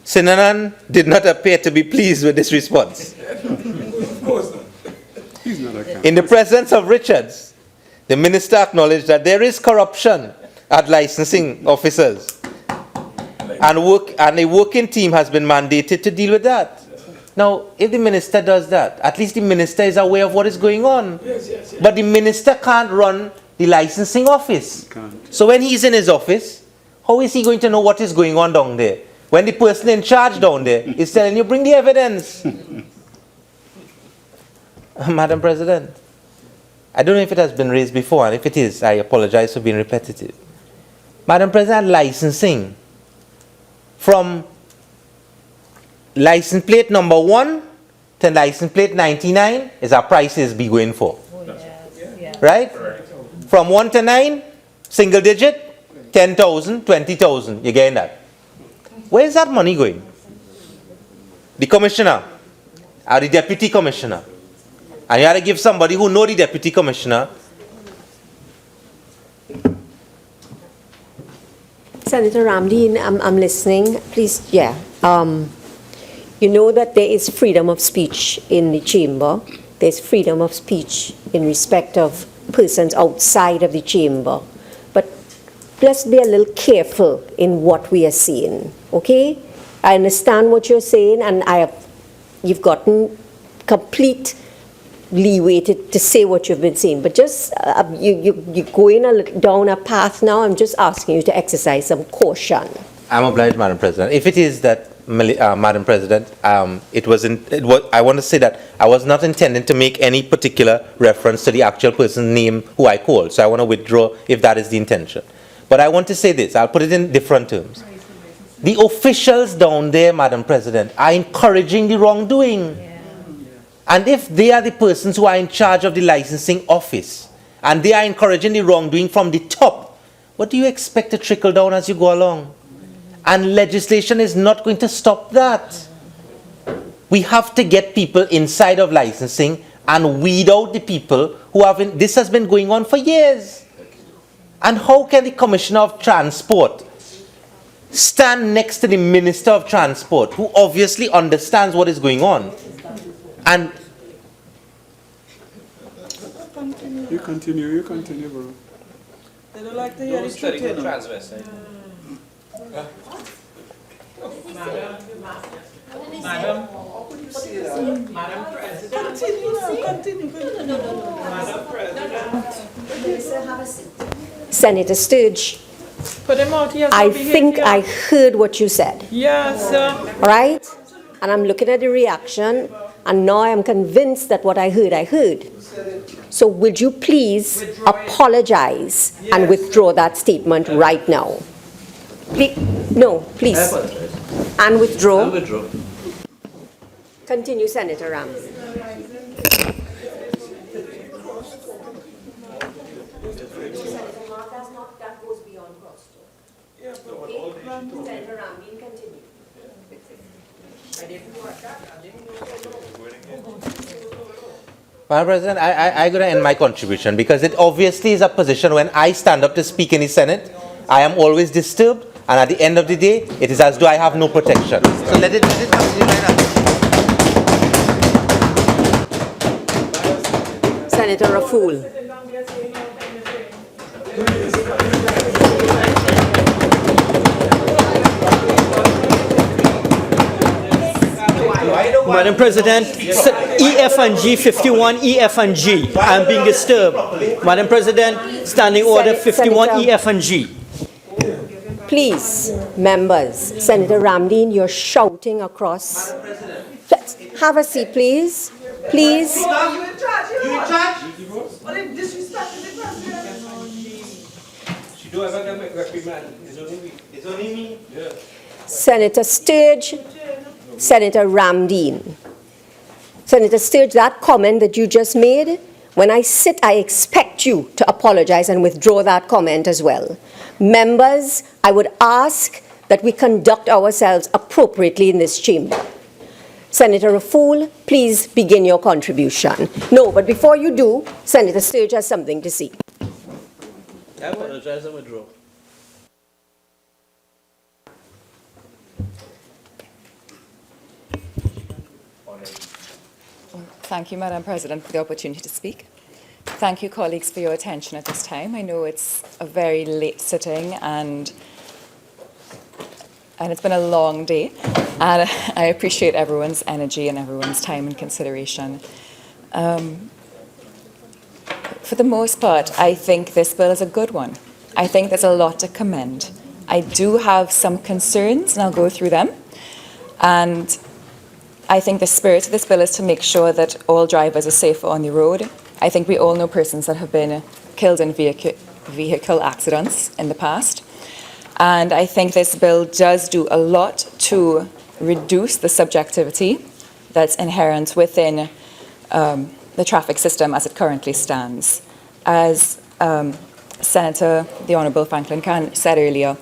Sinanan did not appear to be pleased with this response. In the presence of Richards, the minister acknowledged that there is corruption at licensing officers, and a working team has been mandated to deal with that. Now, if the minister does that, at least the minister is aware of what is going on. But the minister can't run the licensing office. So when he's in his office, how is he going to know what is going on down there? When the person in charge down there is telling you, bring the evidence. Madam President, I don't know if it has been raised before, and if it is, I apologize for being repetitive. Madam President, licensing, from license plate number 1 to license plate 99 is our prices be going for. right? From 1 to 9, single digit, 10,000, 20,000, you're getting that. Where is that money going? The commissioner or the deputy commissioner? And you had to give somebody who know the deputy commissioner. Senator Ramdeen, I'm listening. Please, yeah. You know that there is freedom of speech in the chamber. There's freedom of speech in respect of persons outside of the chamber. But let's be a little careful in what we are saying, okay? I understand what you're saying, and you've gotten complete leeway to say what you've been saying. But just, you're going down a path now. I'm just asking you to exercise some caution. I'm obliged, Madam President. If it is that, Madam President, I want to say that I was not intending to make any particular reference to the actual person's name who I called. So I want to withdraw if that is the intention. But I want to say this. I'll put it in different terms. The officials down there, Madam President, are encouraging the wrongdoing. And if they are the persons who are in charge of the licensing office, and they are encouraging the wrongdoing from the top, what do you expect to trickle down as you go along? And legislation is not going to stop that. We have to get people inside of licensing and weed out the people who have this has been going on for years. And how can the Commissioner of Transport stand next to the Minister of Transport, who obviously understands what is going on? And you continue, bro. They don't like to hear the truth, you know. Madam President. Continue. Senator Sturge, Put him out here. I think I heard what you said. Yes, sir. Right? And I'm looking at the reaction, and now I'm convinced that what I heard. So would you please apologize and withdraw that statement right now? No, please. And withdraw. I'll withdraw. Continue, Senator Ram. Senator Ramdeen, continue. Madam President, I'm going to end my contribution because it obviously is a position when I stand up to speak in the Senate, I am always disturbed, and at the end of the day, it is as though I have no protection. So let it continue like that. Senator Raffoul. Madam President, EF and G, 51 EF and G. I'm being disturbed. Madam President, standing order 51 Senator, EF and G. Please, members, Senator Ramdeen, you're shouting across. Let's have a seat, please. Please. You in charge? But they disrespecting the president. She don't ever get reprimand. It's only me. Yeah. Senator Sturge, Senator Ramdeen. Senator Sturge, that comment that you just made, when I sit, I expect you to apologize and withdraw that comment as well. Members, I would ask that we conduct ourselves appropriately in this chamber. Senator Raffoul, please begin your contribution. No, but before you do, Senator Sturge has something to say. I apologize and withdraw. Thank you, Madam President, for the opportunity to speak. Thank you, colleagues, for your attention at this time. I know it's a very late sitting and it's been a long day, and I appreciate everyone's energy and everyone's time and consideration. For the most part, I think this bill is a good one. I think there's a lot to commend. I do have some concerns, and I'll go through them. And I think the spirit of this bill is to make sure that all drivers are safer on the road. I think we all know persons that have been killed in vehicle accidents in the past. And I think this bill does do a lot to reduce the subjectivity that's inherent within the traffic system as it currently stands. as Senator the Honourable Franklin Khan said earlier,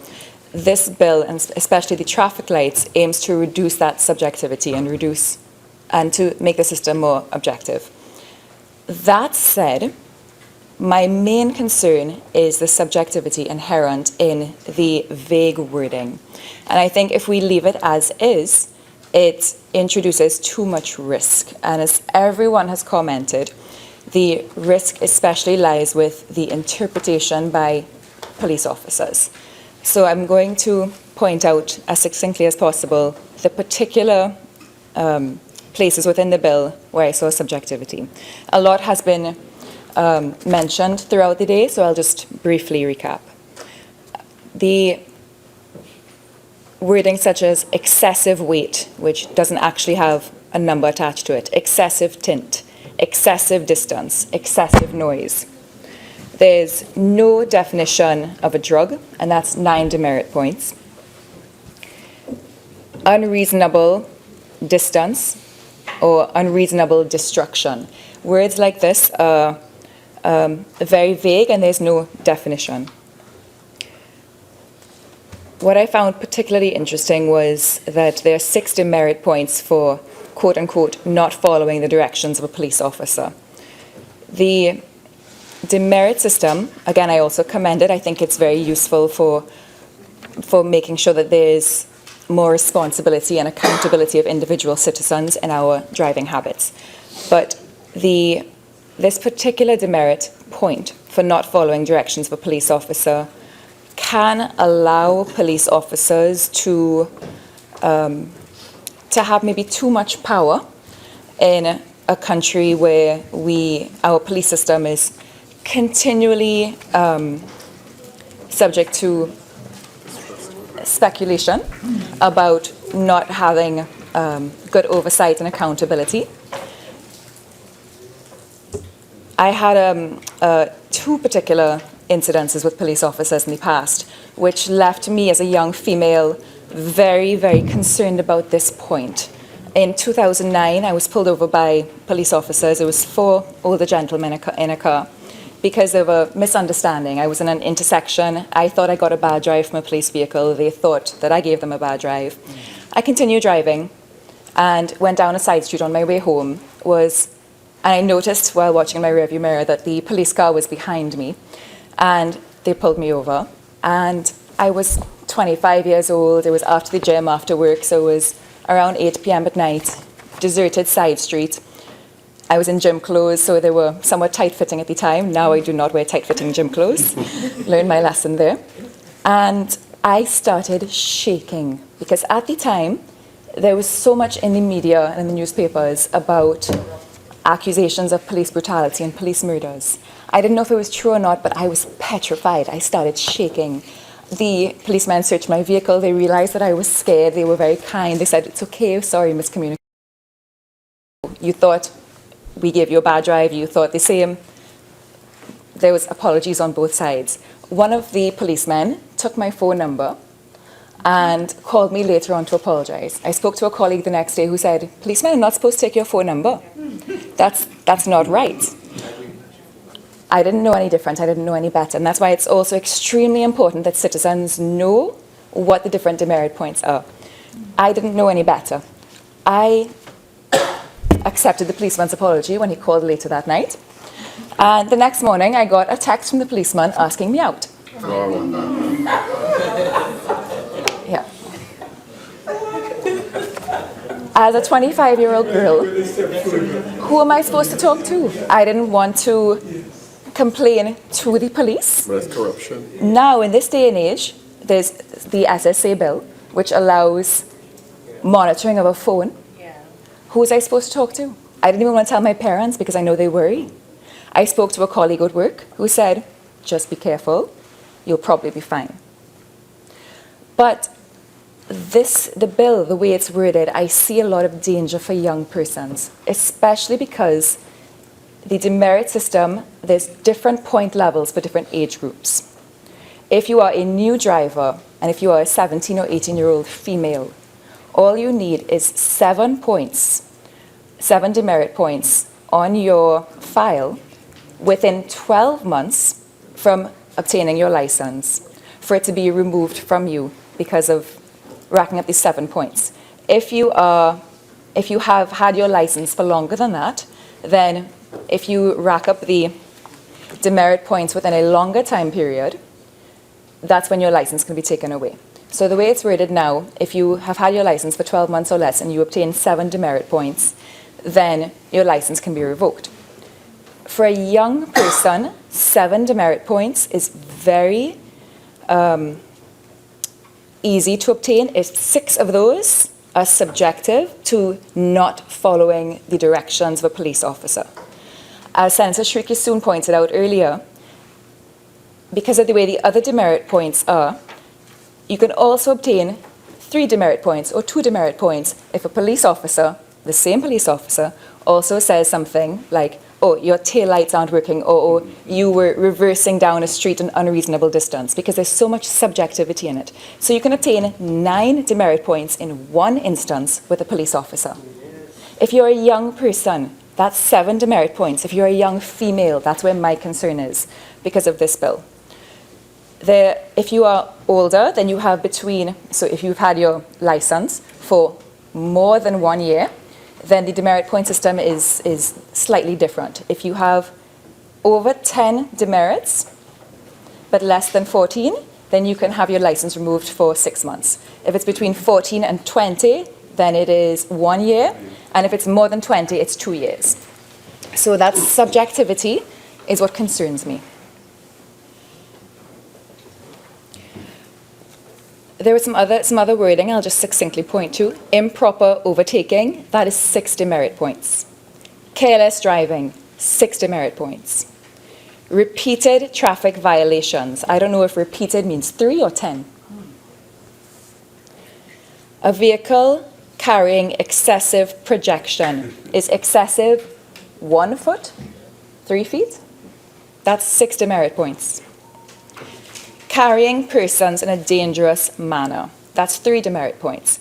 this bill, and especially the traffic lights, aims to reduce that subjectivity and to make the system more objective. That said, my main concern is the subjectivity inherent in the vague wording. And I think if we leave it as is, it introduces too much risk. And as everyone has commented, the risk especially lies with the interpretation by police officers. So I'm going to point out as succinctly as possible the particular places within the bill where I saw subjectivity. A lot has been mentioned throughout the day, so I'll just briefly recap. The wording such as excessive weight, which doesn't actually have a number attached to it, excessive tint, excessive distance, excessive noise. There's no definition of a drug, and that's 9 demerit points. Unreasonable distance or unreasonable destruction. Words like this are very vague and there's no definition. What I found particularly interesting was that there are 6 demerit points for quote-unquote not following the directions of a police officer. The demerit system, again, I also commend it. I think it's very useful for making sure that there's more responsibility and accountability of individual citizens in our driving habits. But this particular demerit point for not following directions of a police officer can allow police officers to have maybe too much power in a country where our police system is continually subject to speculation about not having good oversight and accountability. I had 2 particular incidences with police officers in the past, which left me as a young female very, very concerned about this point. In 2009, I was pulled over by police officers. It was 4 older gentlemen in a car because of a misunderstanding. I was in an intersection. I thought I got a bad drive from a police vehicle. They thought that I gave them a bad drive. I continued driving and went down a side street on my way home. And I noticed while watching my rearview mirror that the police car was behind me, and they pulled me over. And I was 25 years old. It was after the gym, after work, so it was around 8 p.m. at night, deserted side street. I was in gym clothes, so they were somewhat tight-fitting at the time. Now I do not wear tight-fitting gym clothes. Learned my lesson there. And I started shaking because at the time, there was so much in the media and in the newspapers about accusations of police brutality and police murders. I didn't know if it was true or not, but I was petrified. I started shaking. The policemen searched my vehicle. They realized that I was scared. They were very kind. They said, "It's okay, sorry, miscommunication. You thought we gave you a bad drive. You thought the same." There was apologies on both sides. One of the policemen took my phone number and called me later on to apologize. I spoke to a colleague the next day who said, "Policemen are not supposed to take your phone number. That's not right." I didn't know any different. I didn't know any better. And that's why it's also extremely important that citizens know what the different demerit points are. I didn't know any better. I accepted the policeman's apology when he called later that night. And the next morning, I got a text from the policeman asking me out. Yeah. As a 25-year-old girl, who am I supposed to talk to? I didn't want to complain to the police. But that's corruption. Now, in this day and age, there's the SSA bill, which allows monitoring of a phone. Who was I supposed to talk to? I didn't even want to tell my parents because I know they worry. I spoke to a colleague at work who said, "Just be careful, you'll probably be fine." But the bill, the way it's worded, I see a lot of danger for young persons, especially because the demerit system, there's different point levels for different age groups. If you are a new driver, and if you are a 17 or 18-year-old female, all you need is 7 points, 7 demerit points on your file within 12 months from obtaining your license for it to be removed from you because of racking up these 7 points. If you have had your license for longer than that, then if you rack up the demerit points within a longer time period, that's when your license can be taken away. So the way it's worded now, if you have had your license for 12 months or less and you obtain 7 demerit points, then your license can be revoked. For a young person, 7 demerit points is very easy to obtain. If 6 of those are subjective to not following the directions of a police officer. As Senator Ramkissoon pointed out earlier, because of the way the other demerit points are, you can also obtain 3 demerit points or 2 demerit points if a police officer, the same police officer, also says something like, oh, your taillights aren't working, or oh, you were reversing down a street an unreasonable distance, because there's so much subjectivity in it. So you can obtain 9 demerit points in one instance with a police officer. If you're a young person, that's 7 demerit points. If you're a young female, that's where my concern is because of this bill. If you are older, then you have so if you've had your license for more than 1 year, then the demerit point system is slightly different. If you have over 10 demerits, but less than 14, then you can have your license removed for 6 months. If it's between 14 and 20, then it is 1 year, and if it's more than 20, it's 2 years. So that subjectivity is what concerns me. There was some other wording I'll just succinctly point to. Improper overtaking, that is 6 demerit points. Careless driving, 6 demerit points. Repeated traffic violations. I don't know if repeated means 3 or 10. A vehicle carrying excessive projection. Is excessive 1 foot, 3 feet? That's 6 demerit points. Carrying persons in a dangerous manner. That's 3 demerit points.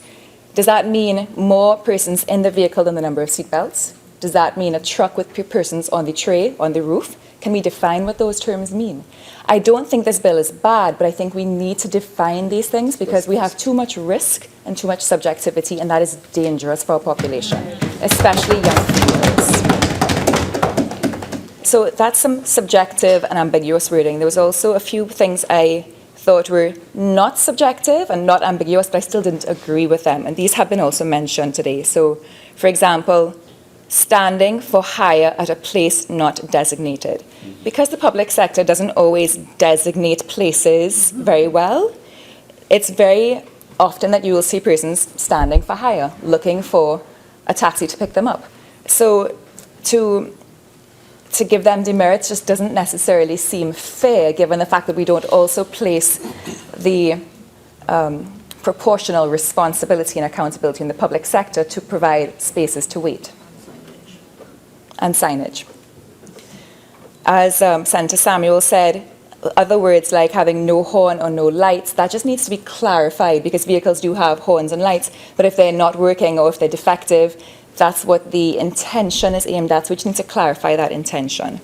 Does that mean more persons in the vehicle than the number of seatbelts? Does that mean a truck with persons on the tray, on the roof? Can we define what those terms mean? I don't think this bill is bad, but I think we need to define these things because we have too much risk and too much subjectivity, and that is dangerous for our population, especially young females. So that's some subjective and ambiguous wording. There was also a few things I thought were not subjective and not ambiguous, but I still didn't agree with them. And these have been also mentioned today. So, for example, standing for hire at a place not designated. Because the public sector doesn't always designate places very well, it's very often that you will see persons standing for hire, looking for a taxi to pick them up. So to give them demerits just doesn't necessarily seem fair, given the fact that we don't also place the proportional responsibility and accountability in the public sector to provide spaces to wait and signage. As Senator Samuel said, other words like having no horn or no lights, that just needs to be clarified because vehicles do have horns and lights, but if they're not working or if they're defective, that's what the intention is aimed at, so we just need to clarify that intention.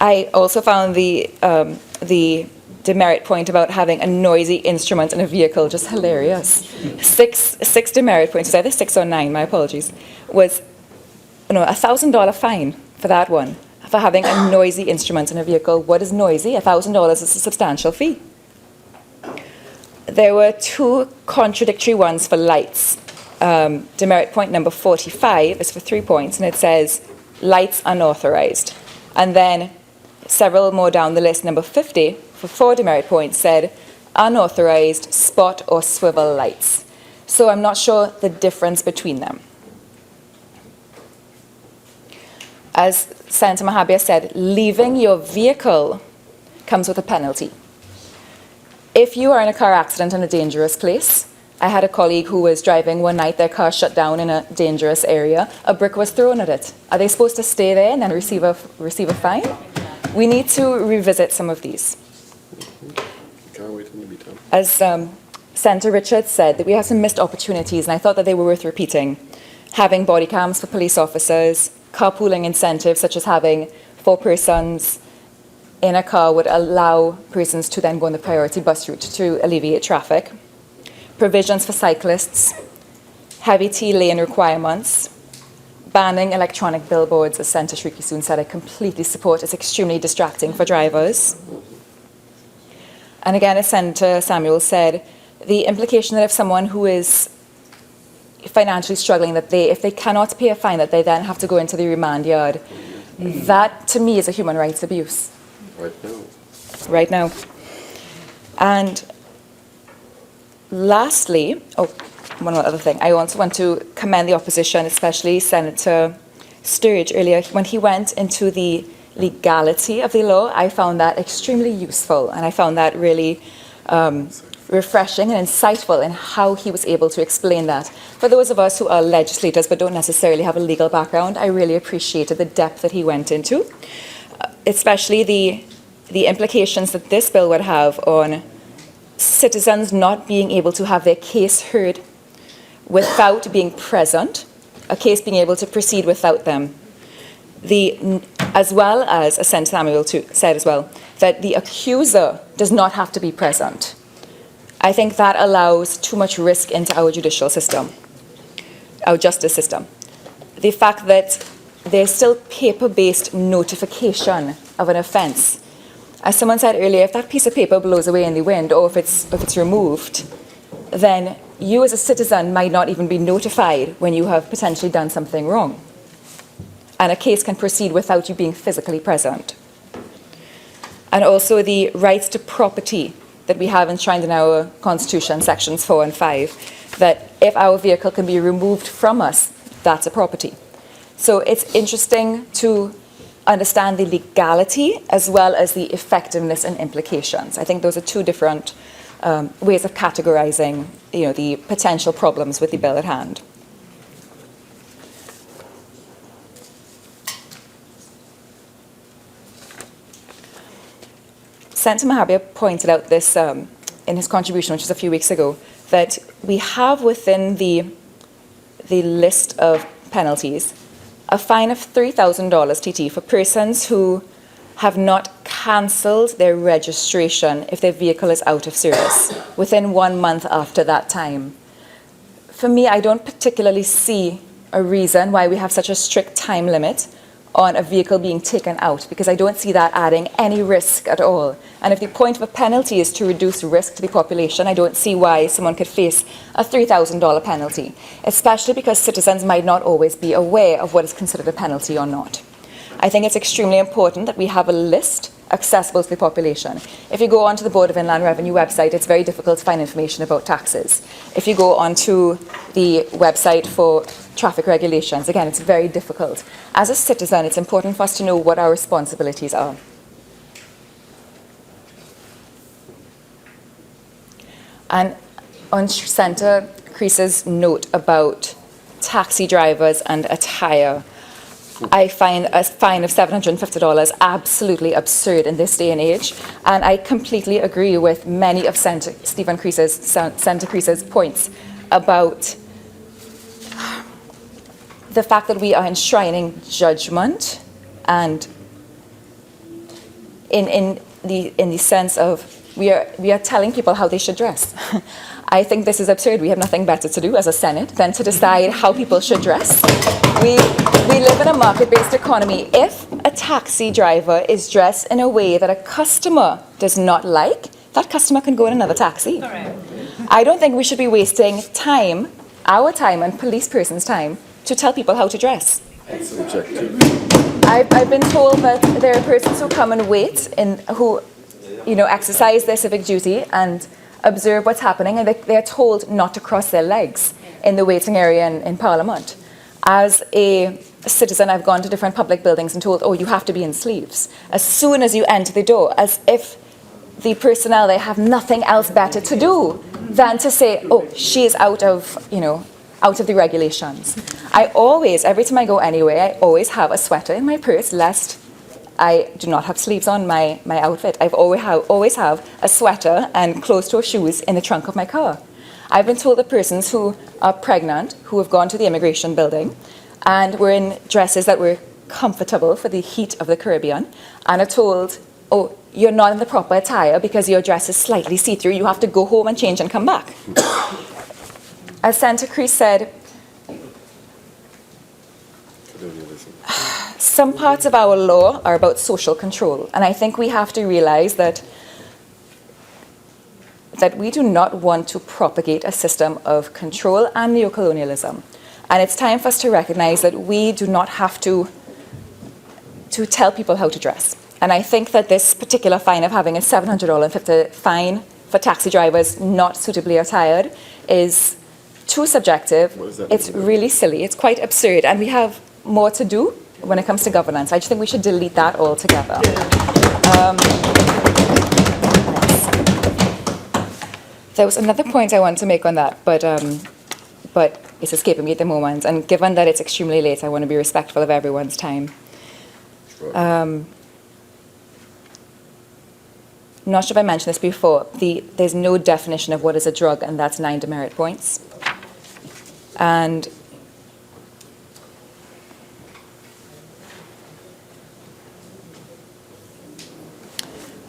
I also found the demerit point about having a noisy instrument in a vehicle just hilarious. Six demerit points, either 6 or 9, my apologies, was a $1,000 fine for that one, for having a noisy instrument in a vehicle. What is noisy? $1,000 is a substantial fee. There were 2 contradictory ones for lights. Demerit point number 45 is for 3 points, and it says lights unauthorized. And then several more down the list, number 50 for 4 demerit points said unauthorized spot or swivel lights. So I'm not sure the difference between them. As Senator Mahabir said, leaving your vehicle comes with a penalty. If you are in a car accident in a dangerous place, I had a colleague who was driving one night, their car shut down in a dangerous area, a brick was thrown at it. Are they supposed to stay there and then receive a fine? We need to revisit some of these. As Senator Richards said, that we have some missed opportunities, and I thought that they were worth repeating. Having body cams for police officers, carpooling incentives, such as having 4 persons in a car, would allow persons to then go on the priority bus route to alleviate traffic. Provisions for cyclists, heavy T-lane requirements, banning electronic billboards, as Senator Ramkissoon said, I completely support. It's extremely distracting for drivers. And again, as Senator Samuel said, the implication that if someone who is financially struggling, that if they cannot pay a fine, that they then have to go into the remand yard, that to me is a human rights abuse. Right now. And lastly, one other thing, I also want to commend the opposition, especially Senator Sturridge earlier. When he went into the legality of the law, I found that extremely useful, and I found that really refreshing and insightful in how he was able to explain that. For those of us who are legislators but don't necessarily have a legal background, I really appreciated the depth that he went into, especially the implications that this bill would have on citizens not being able to have their case heard without being present, a case being able to proceed without them. As well as Senator Samuel said as well, that the accuser does not have to be present. I think that allows too much risk into our judicial system, our justice system. The fact that there's still paper-based notification of an offence. As someone said earlier, if that piece of paper blows away in the wind, or if it's removed, then you as a citizen might not even be notified when you have potentially done something wrong. And a case can proceed without you being physically present. And also the rights to property that we have enshrined in our Constitution, sections 4 and 5, that if our vehicle can be removed from us, that's a property. So it's interesting to understand the legality as well as the effectiveness and implications. I think those are two different ways of categorizing, the potential problems with the bill at hand. Senator Mahabir pointed out this in his contribution, which was a few weeks ago, that we have within the list of penalties a fine of $3,000 TT for persons who have not cancelled their registration if their vehicle is out of service within 1 month after that time. For me, I don't particularly see a reason why we have such a strict time limit on a vehicle being taken out, because I don't see that adding any risk at all. And if the point of a penalty is to reduce risk to the population, I don't see why someone could face a $3,000 penalty, especially because citizens might not always be aware of what is considered a penalty or not. I think it's extremely important that we have a list accessible to the population. If you go onto the Board of Inland Revenue website, it's very difficult to find information about taxes. If you go onto the website for traffic regulations, again, it's very difficult. As a citizen, it's important for us to know what our responsibilities are. And on Senator Creese's note about taxi drivers and attire, I find a fine of $750 absolutely absurd in this day and age, and I completely agree with many of Senator Creese's points about the fact that we are enshrining judgment, and in the sense of we are telling people how they should dress. I think this is absurd. We have nothing better to do as a Senate than to decide how people should dress. We live in a market-based economy. If a taxi driver is dressed in a way that a customer does not like, that customer can go in another taxi. I don't think we should be wasting time, our time and police persons' time, to tell people how to dress. That's objective. I've been told that there are persons who come and wait who exercise their civic duty and observe what's happening, and they're told not to cross their legs in the waiting area in Parliament. As a citizen, I've gone to different public buildings and told, you have to be in sleeves as soon as you enter the door, as if the personnel there have nothing else better to do than to say, she is out of the regulations. Every time I go anywhere, I always have a sweater in my purse, lest I do not have sleeves on my outfit. I've always have a sweater and closed-toe shoes in the trunk of my car. I've been told that persons who are pregnant, who have gone to the immigration building, and we're in dresses that were comfortable for the heat of the Caribbean, and are told, oh, you're not in the proper attire because your dress is slightly see-through, you have to go home and change and come back. As Senator Creese said, some parts of our law are about social control, and I think we have to realize that we do not want to propagate a system of control and neocolonialism. And it's time for us to recognize that we do not have to tell people how to dress. And I think that this particular fine of having a $700 fine for taxi drivers not suitably attired is too subjective. It's really silly. It's quite absurd. And we have more to do when it comes to governance. I just think we should delete that altogether. There was another point I wanted to make on that, but it's escaping me at the moment. And given that it's extremely late, I want to be respectful of everyone's time. Not sure if I mentioned this before. There's no definition of what is a drug, and that's 9 demerit points. And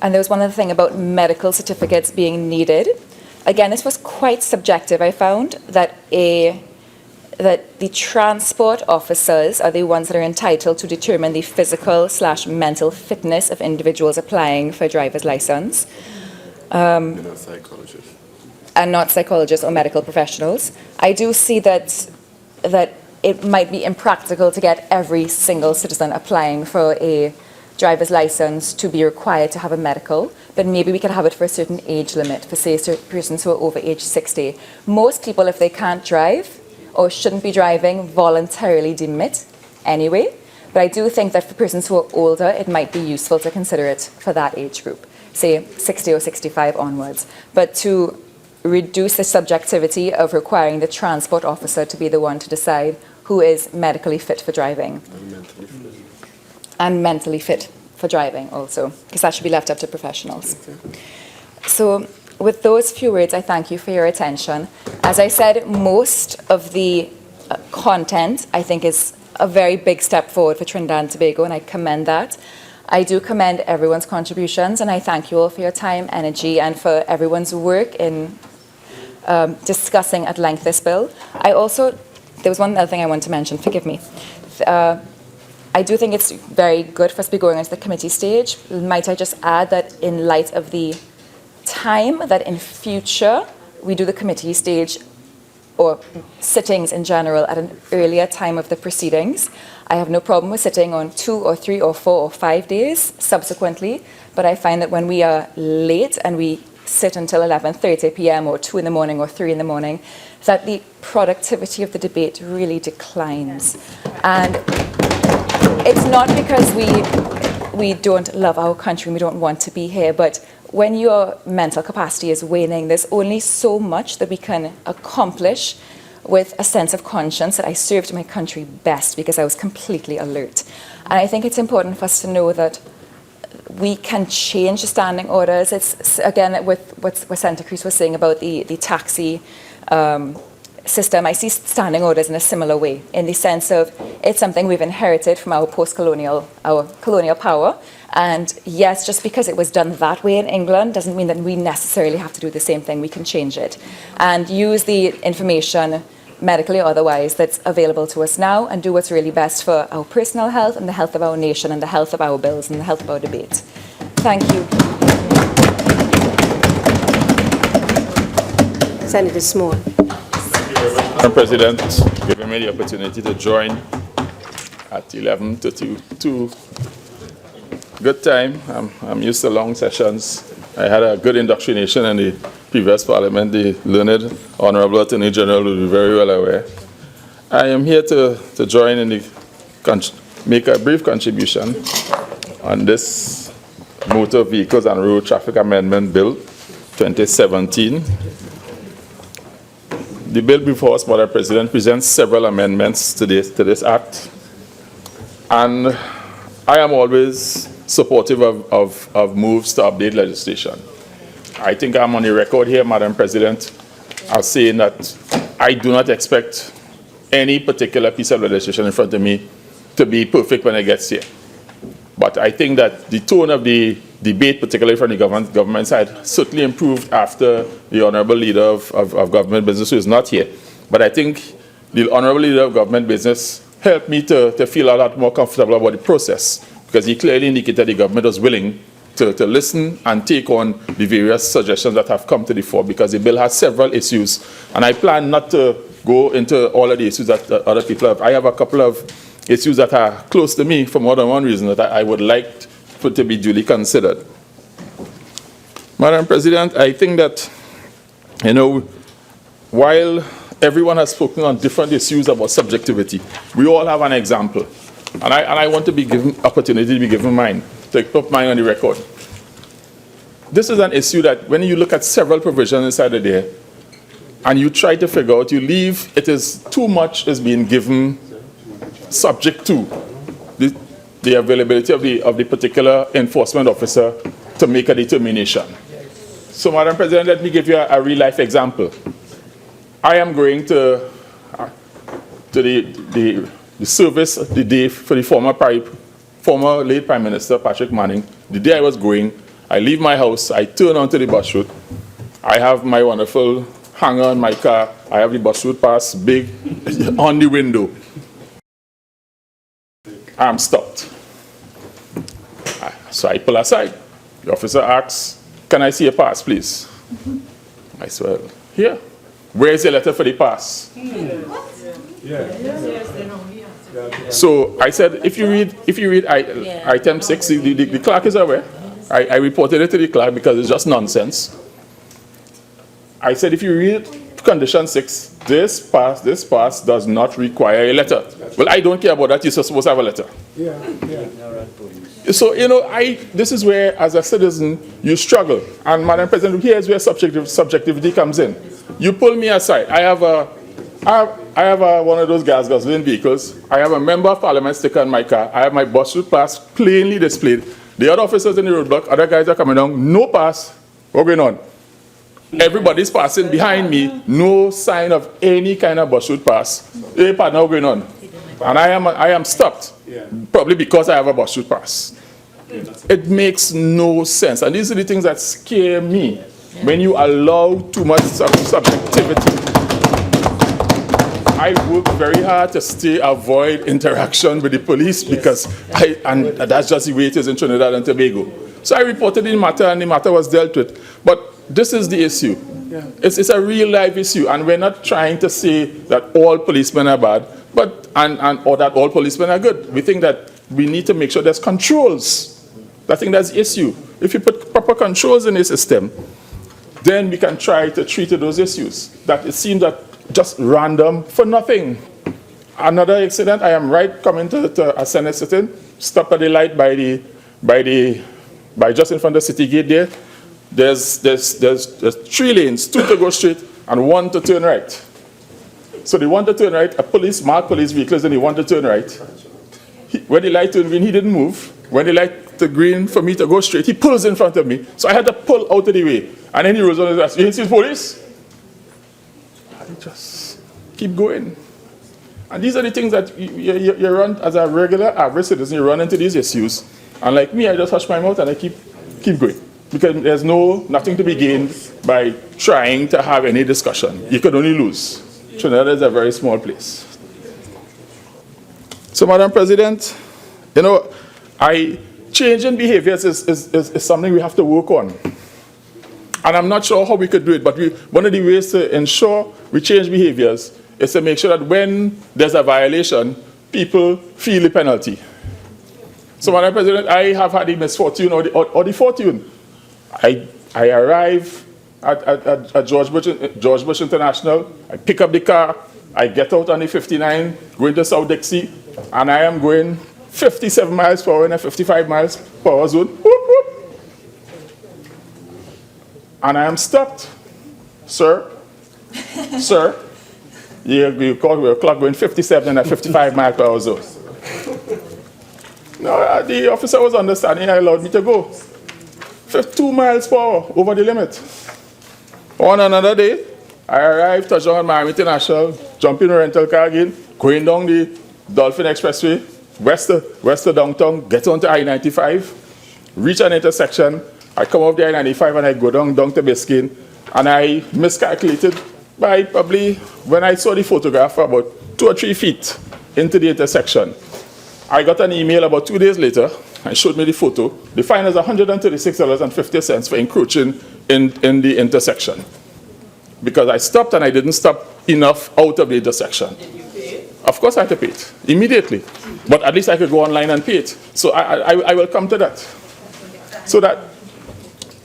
there was one other thing about medical certificates being needed. Again, this was quite subjective. I found that the transport officers are the ones that are entitled to determine the physical/mental fitness of individuals applying for a driver's license. You're not psychologists. And not psychologists or medical professionals. I do see that it might be impractical to get every single citizen applying for a driver's license to be required to have a medical, but maybe we could have it for a certain age limit, for say persons who are over age 60. Most people, if they can't drive or shouldn't be driving, voluntarily demit anyway. But I do think that for persons who are older, it might be useful to consider it for that age group, say 60 or 65 onwards. But to reduce the subjectivity of requiring the transport officer to be the one to decide who is medically fit for driving. And mentally fit for driving also, because that should be left up to professionals. So with those few words, I thank you for your attention. As I said, most of the content, I think, is a very big step forward for Trinidad and Tobago, and I commend that. I do commend everyone's contributions, and I thank you all for your time, energy, and for everyone's work in discussing at length this bill. There was one other thing I wanted to mention, forgive me. I do think it's very good for us to be going into the committee stage. Might I just add that in light of the time that in future we do the committee stage or sittings in general at an earlier time of the proceedings, I have no problem with sitting on 2 or 3 or 4 or 5 days subsequently, but I find that when we are late and we sit until 11:30 p.m. or 2 in the morning or 3 in the morning, that the productivity of the debate really declines. And it's not because we don't love our country and we don't want to be here, but when your mental capacity is waning, there's only so much that we can accomplish with a sense of conscience that I served my country best because I was completely alert. And I think it's important for us to know that we can change the standing orders. It's, again, with what Senator Creese was saying about the taxi system, I see standing orders in a similar way, in the sense of it's something we've inherited from our colonial power. And yes, just because it was done that way in England doesn't mean that we necessarily have to do the same thing. We can change it and use the information, medically or otherwise, that's available to us now and do what's really best for our personal health and the health of our nation and the health of our bills and the health of our debate. Thank you. Senator Small. Madam President, giving me the opportunity to join at 11:32. Good time. I'm used to long sessions. I had a good indoctrination in the previous Parliament. The learned Honourable Attorney General will be very well aware. I am here to join in make a brief contribution on this Motor Vehicles and Road Traffic Amendment Bill 2017. The bill before us, Madam President, presents several amendments to this act, and I am always supportive of moves to update legislation. I think I'm on the record here, Madam President, as saying that I do not expect any particular piece of legislation in front of me to be perfect when it gets here. But I think that the tone of the debate, particularly from the government side, certainly improved after the Honourable Leader of Government Business, who is not here. But I think the Honourable Leader of Government Business helped me to feel a lot more comfortable about the process, because he clearly indicated the government was willing to listen and take on the various suggestions that have come to the fore, because the bill has several issues. And I plan not to go into all of the issues that other people have. I have a couple of issues that are close to me for more than one reason that I would like to be duly considered. Madam President, I think that, while everyone has spoken on different issues about subjectivity, we all have an example. And I want to be given opportunity to be given mine, to put mine on the record. This is an issue that when you look at several provisions inside of there, and you try to figure out, you leave, it is too much is being given subject to the availability of the particular enforcement officer to make a determination. So, Madam President, let me give you a real-life example. I am going to the service the day for the former late Prime Minister Patrick Manning. The day I was going, I leave my house, I turn onto the bus route. I have my wonderful hanger in my car. I have the bus route pass big on the window. I'm stopped. So I pull aside. The officer asks, "Can I see a pass, please?" I say, "Well, here. Where's the letter for the pass?" So I said, if you read item 6, the clerk is aware. I reported it to the clerk because it's just nonsense. I said, if you read condition 6, this pass does not require a letter. Well, I don't care about that. You're supposed to have a letter. So, this is where, as a citizen, you struggle. And, Madam President, here's where subjectivity comes in. You pull me aside. I have one of those gas guzzling vehicles. I have a member of parliament sticker on my car. I have my bus route pass plainly displayed. The other officers in the roadblock, other guys are coming down, no pass. What's going on? Everybody's passing behind me, no sign of any kind of bus route pass. Hey, partner, what's going on? And I am stopped, probably because I have a bus route pass. It makes no sense. And these are the things that scare me when you allow too much subjectivity. I work very hard to avoid interaction with the police because and that's just the way it is in Trinidad and Tobago. So I reported the matter and the matter was dealt with. But this is the issue. It's a real life issue, and we're not trying to say that all policemen are bad, but or that all policemen are good. We think that we need to make sure there's controls. I think that's the issue. If you put proper controls in the system, then we can try to treat those issues. That it seems that just random for nothing. Another incident, I am coming to a Senate sitting, stopped at the light by just in front of the city gate there. There's 3 lanes, 2 to go straight and 1 to turn right. So the 1 to turn right, marked police vehicles, and the 1 to turn right. When the light turned green, he didn't move. When the light turned green for me to go straight, he pulls in front of me. So I had to pull out of the way. And then he rose on his ass. "You see the police?" I just keep going. And these are the things that you run as a regular average citizen, you run into these issues. And like me, I just hush my mouth and I keep going. Because there's nothing to be gained by trying to have any discussion. You could only lose. Trinidad is a very small place. So, Madam President, changing behaviors is something we have to work on. And I'm not sure how we could do it, but one of the ways to ensure we change behaviors is to make sure that when there's a violation, people feel the penalty. So, Madam President, I have had the misfortune or the fortune. I arrive at George Bush International, I pick up the car, I get out on the 59, going to South Dixie, and I am going 57 miles per hour in a 55 miles per hour zone. Whoop, whoop. And I am stopped. Sir, you call your clock going 57 in a 55 mile per hour zone. No, the officer was understanding, he allowed me to go. 2 miles per hour over the limit. On another day, I arrived, touched down at Miami International, jump in a rental car again, going down the Dolphin Expressway, west of downtown, get onto I-95, reach an intersection, I come off the I-95 and I go down to Biscayne, and I miscalculated by probably, when I saw the photograph, about 2 or 3 feet into the intersection. I got an email about 2 days later, and showed me the photo. The fine is $136.50 for encroaching in the intersection. Because I stopped and I didn't stop enough out of the intersection. Did you pay? Of course I had to pay it, immediately. But at least I could go online and pay it. So I will come to that. So that,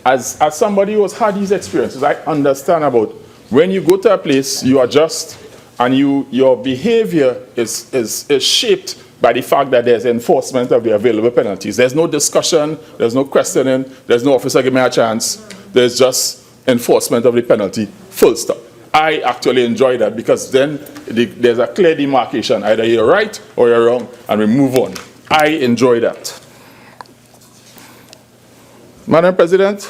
as somebody who has had these experiences, I understand about when you go to a place, you adjust, and your behavior is shaped by the fact that there's enforcement of the available penalties. There's no discussion, there's no questioning, there's no officer give me a chance, there's just enforcement of the penalty, full stop. I actually enjoy that because then there's a clear demarcation, either you're right or you're wrong, and we move on. I enjoy that. Madam President,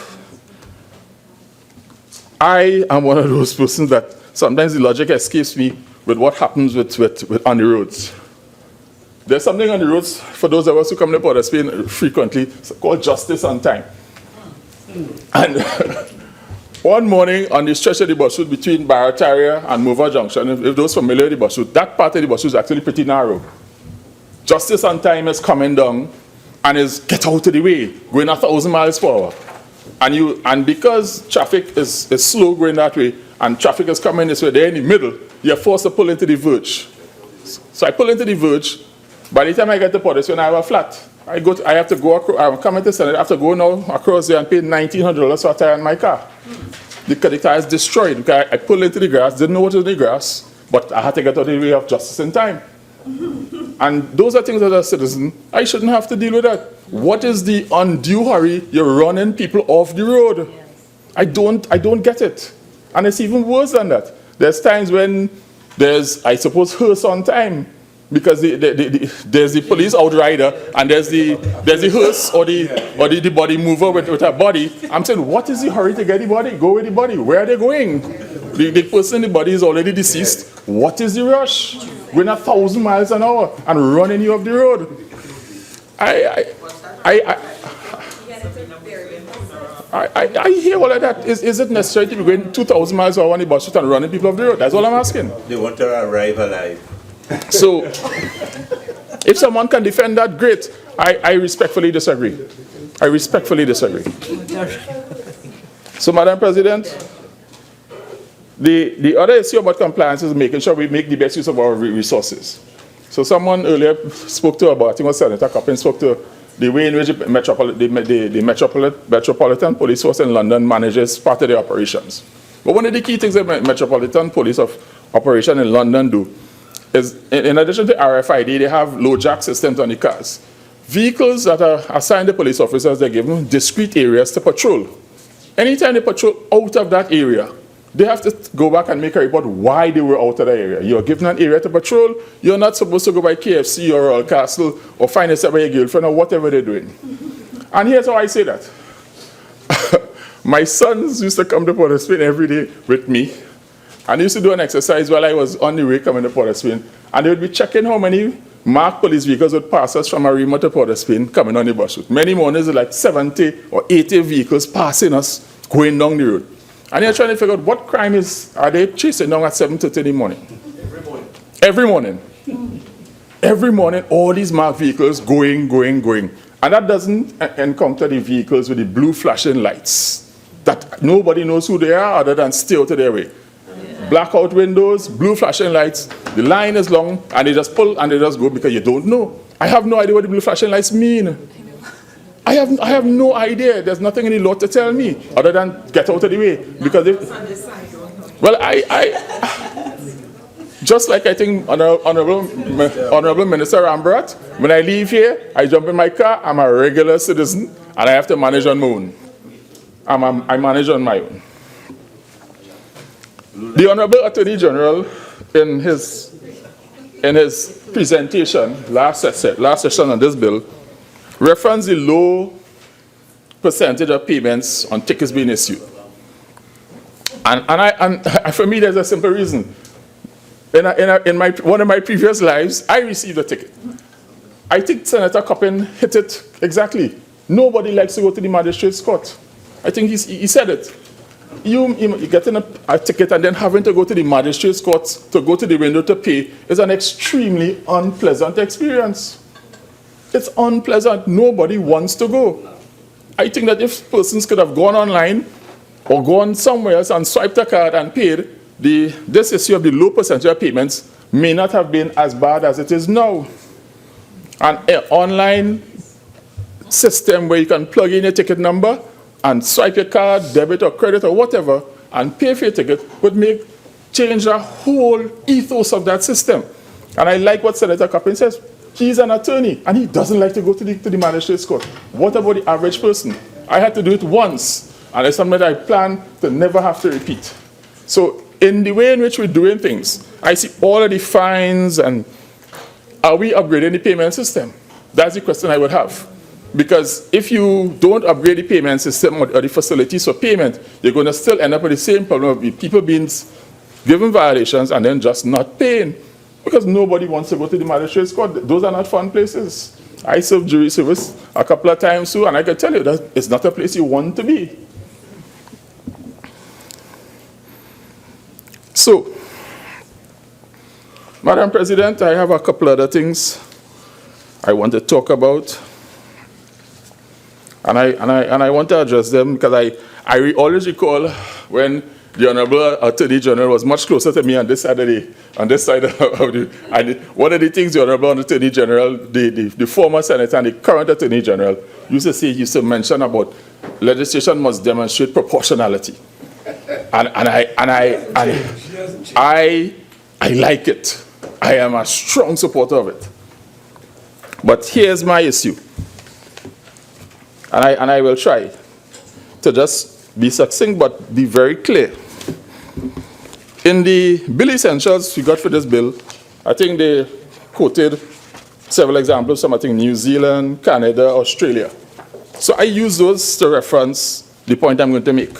I am one of those persons that sometimes the logic escapes me with what happens with on the roads. There's something on the roads, for those of us who come to Port of Spain frequently, called justice on time. And one morning on the stretch of the bus route between Barataria and Mova Junction, if those familiar with the bus route, that part of the bus route is actually pretty narrow. Justice on time is coming down and is get out of the way, going 1,000 miles per hour. And because traffic is slow going that way, and traffic is coming this way, they're in the middle, you're forced to pull into the verge. So I pull into the verge. By the time I get to Port of Spain, I have a flat. I have to go across, I'm coming to Senate, I have to go now across there and pay $1,900 for a tire on my car. The tire is destroyed. Because I pulled into the grass, didn't know what was in the grass, but I had to get out of the way of justice in time. And those are things as a citizen, I shouldn't have to deal with that. What is the undue hurry? You're running people off the road. I don't get it. And it's even worse than that. There's times when there's, I suppose, hearse on time. Because there's the police outrider and there's the hearse or the body mover with a body. I'm saying, what is the hurry to get the body? Go with the body. Where are they going? The person in the body is already deceased. What is the rush? Going 1,000 miles an hour and running you off the road. I hear all of that. Is it necessary to be going 2,000 miles per hour on the bus route and running people off the road? That's all I'm asking. They want to arrive alive. So, if someone can defend that, great. I respectfully disagree. I respectfully disagree. So, Madam President, the other issue about compliance is making sure we make the best use of our resources. So, someone earlier spoke to about, I think it was Senator Coppin, spoke to the way in which the Metropolitan Police Force in London manages part of their operations. But one of the key things that Metropolitan Police Operation in London do is, in addition to RFID, they have low jack systems on the cars. Vehicles that are assigned to police officers, they're given discrete areas to patrol. Anytime they patrol out of that area, they have to go back and make a report why they were out of that area. You're given an area to patrol, you're not supposed to go by KFC or Royal Castle or find yourself by your girlfriend or whatever they're doing. And here's how I say that. My sons used to come to Port of Spain every day with me. And they used to do an exercise while I was on the way coming to Port of Spain. And they would be checking how many marked police vehicles would pass us from Arima to Port of Spain coming on the bus route. Many mornings, like 70 or 80 vehicles passing us going down the road. And they're trying to figure out what crime are they chasing down at 7:30 in the morning. Every morning. Every morning. Every morning, all these marked vehicles going. And that doesn't encounter the vehicles with the blue flashing lights that nobody knows who they are other than stay out of their way. Blackout windows, blue flashing lights, the line is long, and they just pull and they just go because you don't know. I have no idea what the blue flashing lights mean. I have no idea. There's nothing in the law to tell me other than get out of the way. Because well, I just like I think Honorable Minister Rambharat, when I leave here, I jump in my car, I'm a regular citizen, and I have to manage on my own. I manage on my own. The Honorable Attorney General, in his presentation last session on this bill, referenced the low percentage of payments on tickets being issued. And for me, there's a simple reason. In one of my previous lives, I received a ticket. I think Senator Coppin hit it exactly. Nobody likes to go to the magistrate's court. I think he said it. You getting a ticket and then having to go to the magistrate's court to go to the window to pay is an extremely unpleasant experience. It's unpleasant. Nobody wants to go. I think that if persons could have gone online or gone somewhere else and swiped a card and paid, this issue of the low percentage of payments may not have been as bad as it is now. An online system where you can plug in your ticket number and swipe your card, debit or credit or whatever, and pay for your ticket would change the whole ethos of that system. And I like what Senator Coppin says. He's an attorney, and he doesn't like to go to the magistrate's court. What about the average person? I had to do it once, and it's something that I plan to never have to repeat. So in the way in which we're doing things, I see all of the fines, and are we upgrading the payment system? That's the question I would have. Because if you don't upgrade the payment system or the facilities for payment, you're going to still end up with the same problem of people being given violations and then just not paying. Because nobody wants to go to the magistrate's court. Those are not fun places. I served jury service a couple of times too, and I can tell you that it's not a place you want to be. So, Madam President, I have a couple other things I want to talk about. And I want to address them because I always recall when the Honorable Attorney General was much closer to me on this side of the, and one of the things the Honorable Attorney General, the former Senator and the current Attorney General used to mention about legislation must demonstrate proportionality. And I like it. I am a strong supporter of it. But here's my issue. And I will try to just be succinct but be very clear. In the bill essentials we got for this bill, I think they quoted several examples from, I think, New Zealand, Canada, Australia. So I use those to reference the point I'm going to make.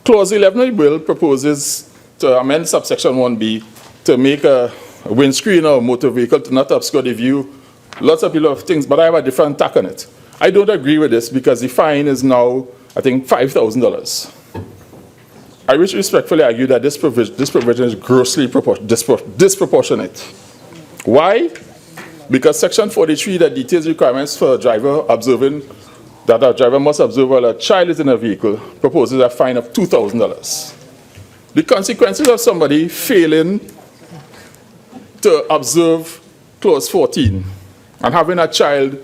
Clause 11 of the bill proposes to amend subsection 1B to make a windscreen or motor vehicle to not obscure the view. Lots of people have things, but I have a different tack on it. I don't agree with this because the fine is now, I think, $5,000. I wish to respectfully argue that this provision is grossly disproportionate. Why? Because Section 43 that details requirements for a driver observing that a driver must observe while a child is in a vehicle proposes a fine of $2,000. The consequences of somebody failing to observe Clause 14 and having a child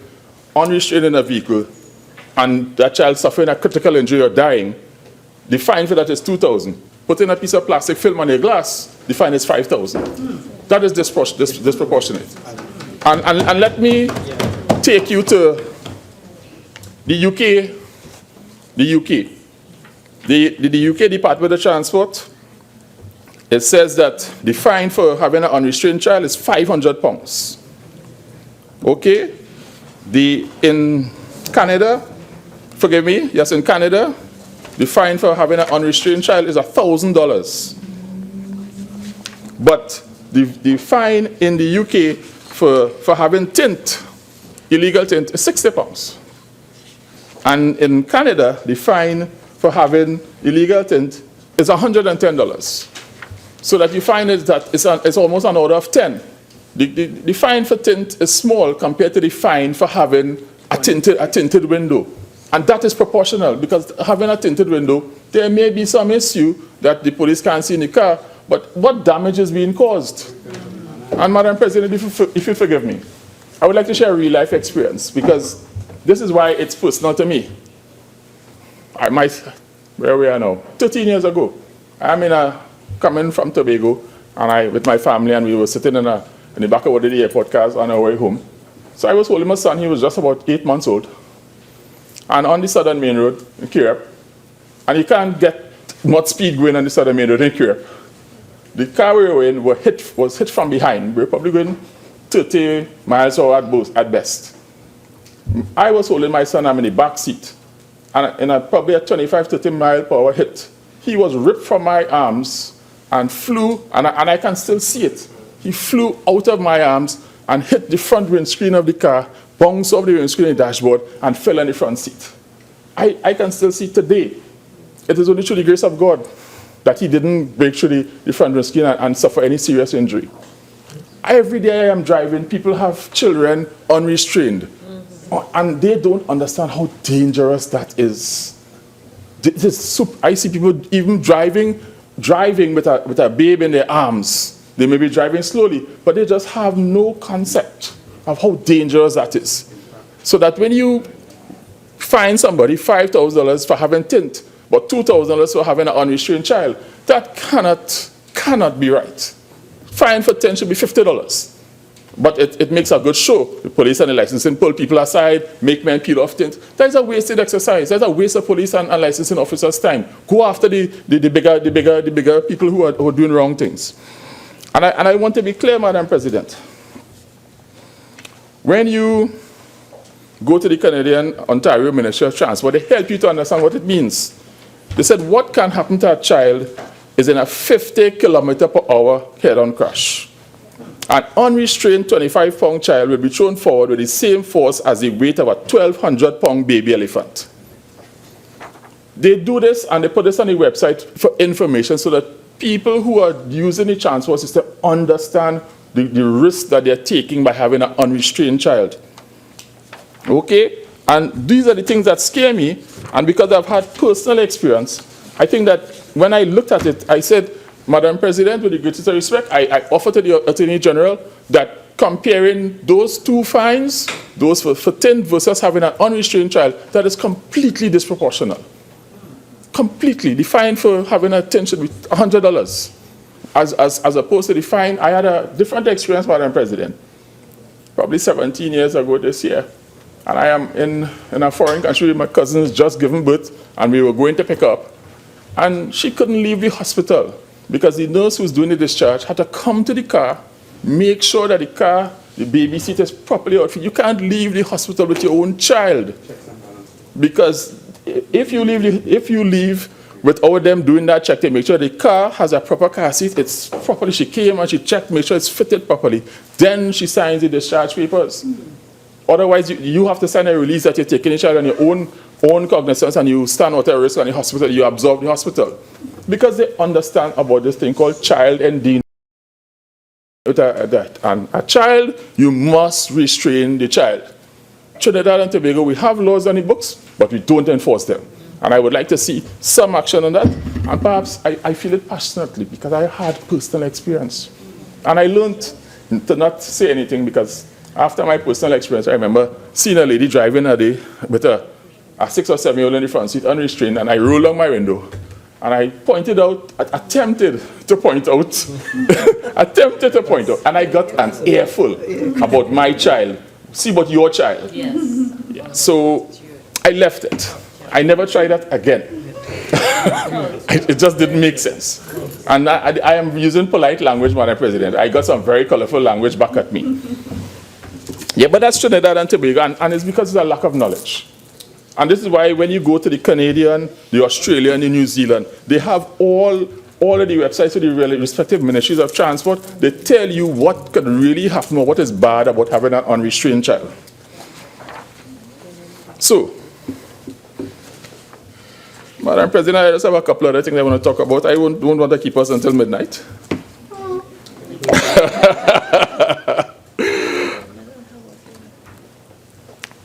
unrestrained in a vehicle and that child suffering a critical injury or dying, the fine for that is $2,000. Putting a piece of plastic film on a glass, the fine is $5,000. That is disproportionate. And let me take you to the UK. The UK Department of Transport, it says that the fine for having an unrestrained child is £500. Okay? In Canada, forgive me, yes, in Canada, the fine for having an unrestrained child is $1,000. But the fine in the UK for having tint, illegal tint, is £60. And in Canada, the fine for having illegal tint is $110. So that you find is that it's almost an order of 10. The fine for tint is small compared to the fine for having a tinted window. And that is proportional, because having a tinted window, there may be some issue that the police can't see in the car, but what damage is being caused? And Madam President, if you forgive me, I would like to share a real life experience, because this is why it's personal to me. Where we are now, 13 years ago, I'm coming from Tobago, and with my family, and we were sitting in the back of the airport cars on our way home. So I was holding my son, he was just about 8 months old, and on the southern main road in Kirep, and you can't get much speed going on the southern main road in Kirep. The car we were in was hit from behind. We were probably going 30 miles or at best. I was holding my son, I'm in the back seat, and in probably a 25, 30 mile per hour hit. He was ripped from my arms and flew, and I can still see it. He flew out of my arms and hit the front windscreen of the car, bounced off the windscreen and dashboard, and fell on the front seat. I can still see today. It is only through the grace of God that he didn't break through the front windscreen and suffer any serious injury. Every day I am driving, people have children unrestrained, and they don't understand how dangerous that is. I see people even driving with a baby in their arms. They may be driving slowly, but they just have no concept of how dangerous that is. So that when you fine somebody $5,000 for having tint, but $2,000 for having an unrestrained child, that cannot be right. Fine for tint should be $50. But it makes a good show. The police and the licensing pull people aside, make men peel off tint. That is a wasted exercise. That's a waste of police and licensing officers' time. Go after the bigger people who are doing wrong things. And I want to be clear, Madam President. When you go to the Canadian Ontario Ministry of Transport, they help you to understand what it means. They said what can happen to a child is in a 50 kilometer per hour head-on crash. An unrestrained 25-pound child will be thrown forward with the same force as the weight of a 1,200-pound baby elephant. They do this and they put this on the website for information so that people who are using the transport system understand the risk that they're taking by having an unrestrained child. Okay? And these are the things that scare me, and because I've had personal experience, I think that when I looked at it, I said, Madam President, with the greatest respect, I offer to the Attorney General that comparing those two fines, those for tint versus having an unrestrained child, that is completely disproportional. Completely. The fine for having a tint should be $100. As opposed to the fine, I had a different experience, Madam President, probably 17 years ago this year. And I am in a foreign country, my cousin has just given birth, and we were going to pick her up. And she couldn't leave the hospital because the nurse who was doing the discharge had to come to the car, make sure that the baby seat is properly outfitted. You can't leave the hospital with your own child. Because if you leave without them doing that check, they make sure the car has a proper car seat, it's properly, she came and she checked, make sure it's fitted properly. Then she signs the discharge papers. Otherwise, you have to sign a release that you're taking the child on your own cognizance and you stand out at risk on the hospital, you absorb the hospital. Because they understand about this thing called child endangerment. And a child, you must restrain the child. Trinidad and Tobago, we have laws on the books, but we don't enforce them. And I would like to see some action on that. And perhaps I feel it passionately because I had personal experience. And I learned to not say anything because after my personal experience, I remember seeing a lady driving a day with a 6 or 7 year old in the front seat, unrestrained, and I rolled down my window. And I pointed out, attempted to point out, and I got an earful about my child. See about your child. Yes. Yeah. So I left it. I never tried that again. It just didn't make sense. And I am using polite language, Madam President. I got some very colorful language back at me. Yeah, but that's Trinidad and Tobago, and it's because there's a lack of knowledge. And this is why when you go to the Canadian, the Australian, the New Zealand, they have all of the websites of the respective ministries of transport. They tell you what could really happen or what is bad about having an unrestrained child. So, Madam President, I just have a couple other things I want to talk about. I won't want to keep us until midnight.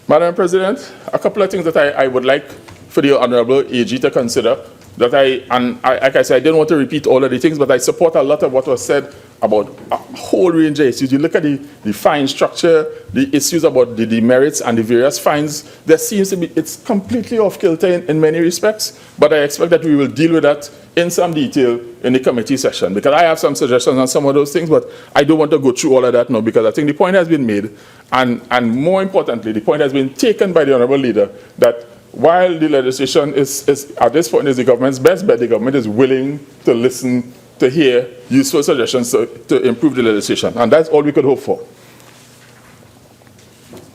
Madam President, a couple of things that I would like for the Honorable AG to consider. Like I said, I didn't want to repeat all of the things, but I support a lot of what was said about a whole range of issues. You look at the fine structure, the issues about the demerits and the various fines, there seems to be, it's completely off kilter in many respects, but I expect that we will deal with that in some detail in the committee session, because I have some suggestions on some of those things, but I don't want to go through all of that now, because I think the point has been made, and more importantly, the point has been taken by the Honourable Leader that while the legislation is at this point is the government's best bet, the government is willing to listen, to hear useful suggestions to improve the legislation. And that's all we could hope for.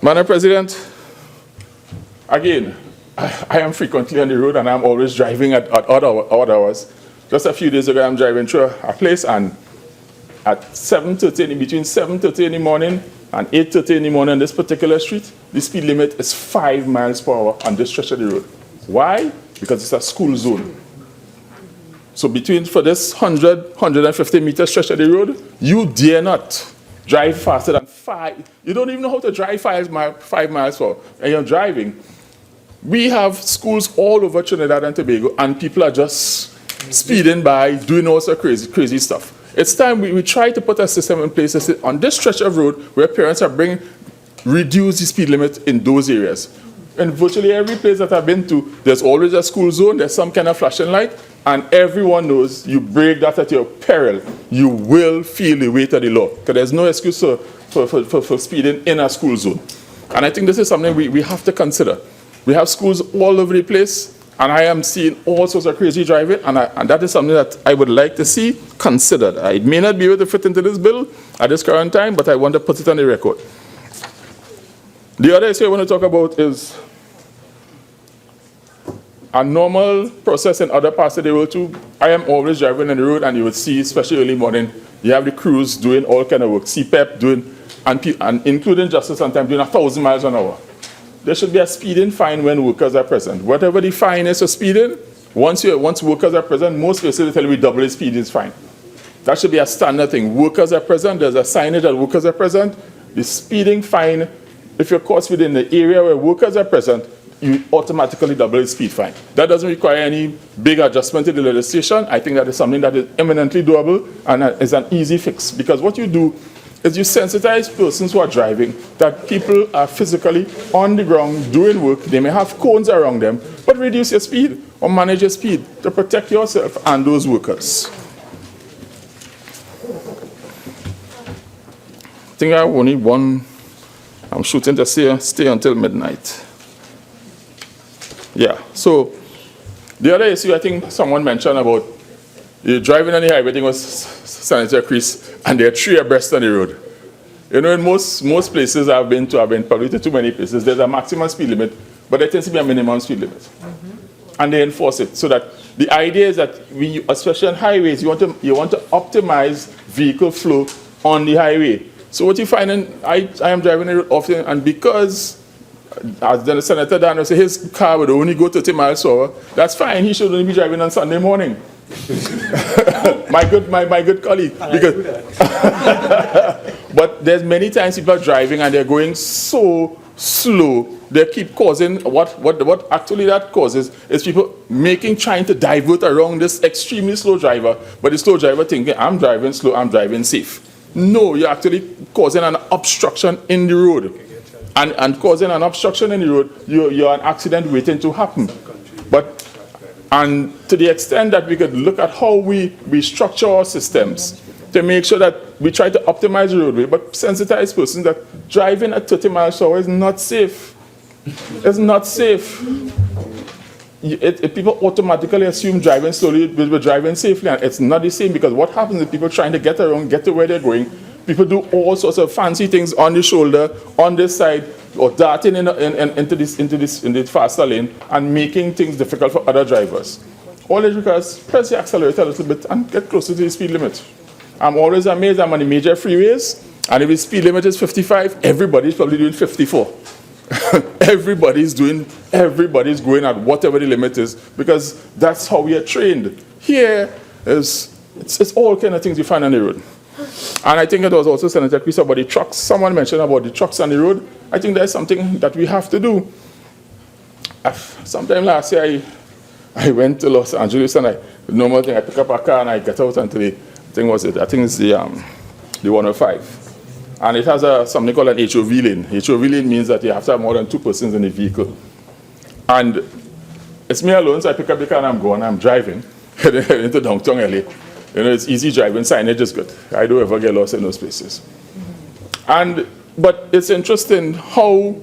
Madam President, again, I am frequently on the road and I'm always driving at odd hours. Just a few days ago, I'm driving through a place and at 7:30, between 7:30 in the morning and 8:30 in the morning on this particular street, the speed limit is 5 miles per hour on this stretch of the road. Why? Because it's a school zone. So for this 150 meter stretch of the road, you dare not drive faster than 5. You don't even know how to drive 5 miles per hour, and you're driving. We have schools all over Trinidad and Tobago, and people are just speeding by, doing all sorts of crazy stuff. It's time we try to put a system in place that on this stretch of road where parents are reduce the speed limit in those areas. In virtually every place that I've been to, there's always a school zone, there's some kind of flashing light, and everyone knows you break that at your peril, you will feel the weight of the law. Because there's no excuse for speeding in a school zone. And I think this is something we have to consider. We have schools all over the place, and I am seeing all sorts of crazy driving, and that is something that I would like to see considered. I may not be able to fit into this bill at this current time, but I want to put it on the record. The other issue I want to talk about is a normal process in other parts of the world too. I am always driving on the road, and you would see, especially early morning, you have the crews doing all kind of work, CPEP doing, and including justice sometimes doing 1,000 miles an hour. There should be a speeding fine when workers are present. Whatever the fine is for speeding, once workers are present, most places they tell you double the speed is fine. That should be a standard thing. Workers are present, there's a signage that workers are present. The speeding fine, if you're caught within the area where workers are present, you automatically double the speed fine. That doesn't require any big adjustment to the legislation. I think that is something that is eminently doable and is an easy fix. Because what you do is you sensitize persons who are driving that people are physically on the ground doing work. They may have cones around them, but reduce your speed or manage your speed to protect yourself and those workers. I think I have only one. I'm shooting to stay until midnight. Yeah, so the other issue I think someone mentioned about you're driving on the highway, I think it was Senator Creese, and there are 3 abreast on the road. You know, in most places I've been probably to too many places, there's a maximum speed limit, but there tends to be a minimum speed limit. Mm-hmm. And they enforce it. So that the idea is that especially on highways, you want to optimize vehicle flow on the highway. So what you find, I am driving the road often, and because as the Senator Daniel said, his car would only go 30 miles per hour, that's fine, he should only be driving on Sunday morning. my good colleague. But there's many times people are driving and they're going so slow, they keep causing, what actually that causes is people trying to divert around this extremely slow driver, but the slow driver thinking, I'm driving slow, I'm driving safe. No, you're actually causing an obstruction in the road. And causing an obstruction in the road, you're an accident waiting to happen. And to the extent that we could look at how we structure our systems to make sure that we try to optimize the roadway, but sensitize persons that driving at 30 miles per hour is not safe. It's not safe. People automatically assume driving slowly we're driving safely, and it's not the same, because what happens is people trying to get around, get to where they're going, people do all sorts of fancy things on the shoulder, on this side, or darting into this faster lane and making things difficult for other drivers. All it requires, press the accelerator a little bit and get closer to the speed limit. I'm always amazed, I'm on the major freeways, and if the speed limit is 55, everybody's probably doing 54. Everybody's going at whatever the limit is, because that's how we are trained. Here, it's all kind of things you find on the road. And I think it was also Senator Creese about the trucks. Someone mentioned about the trucks on the road. I think there's something that we have to do. Sometime last year, I went to Los Angeles, and the normal thing, I pick up a car and I get out until I think it's the 105. And it has something called an HOV lane. HOV lane means that you have to have more than 2 persons in the vehicle. And it's me alone, so I pick up the car and I'm going, I'm driving into downtown LA. You know, it's easy driving, signage is good. I don't ever get lost in those places. But it's interesting how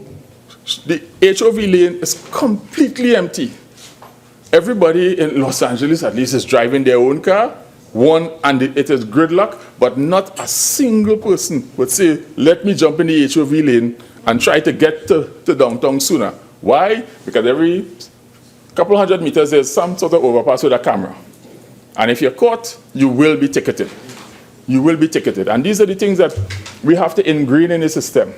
the HOV lane is completely empty. Everybody in Los Angeles at least is driving their own car, and it is gridlock, but not a single person would say, let me jump in the HOV lane and try to get to downtown sooner. Why? Because every couple hundred meters there's some sort of overpass with a camera. And if you're caught, you will be ticketed. You will be ticketed. And these are the things that we have to ingrain in the system.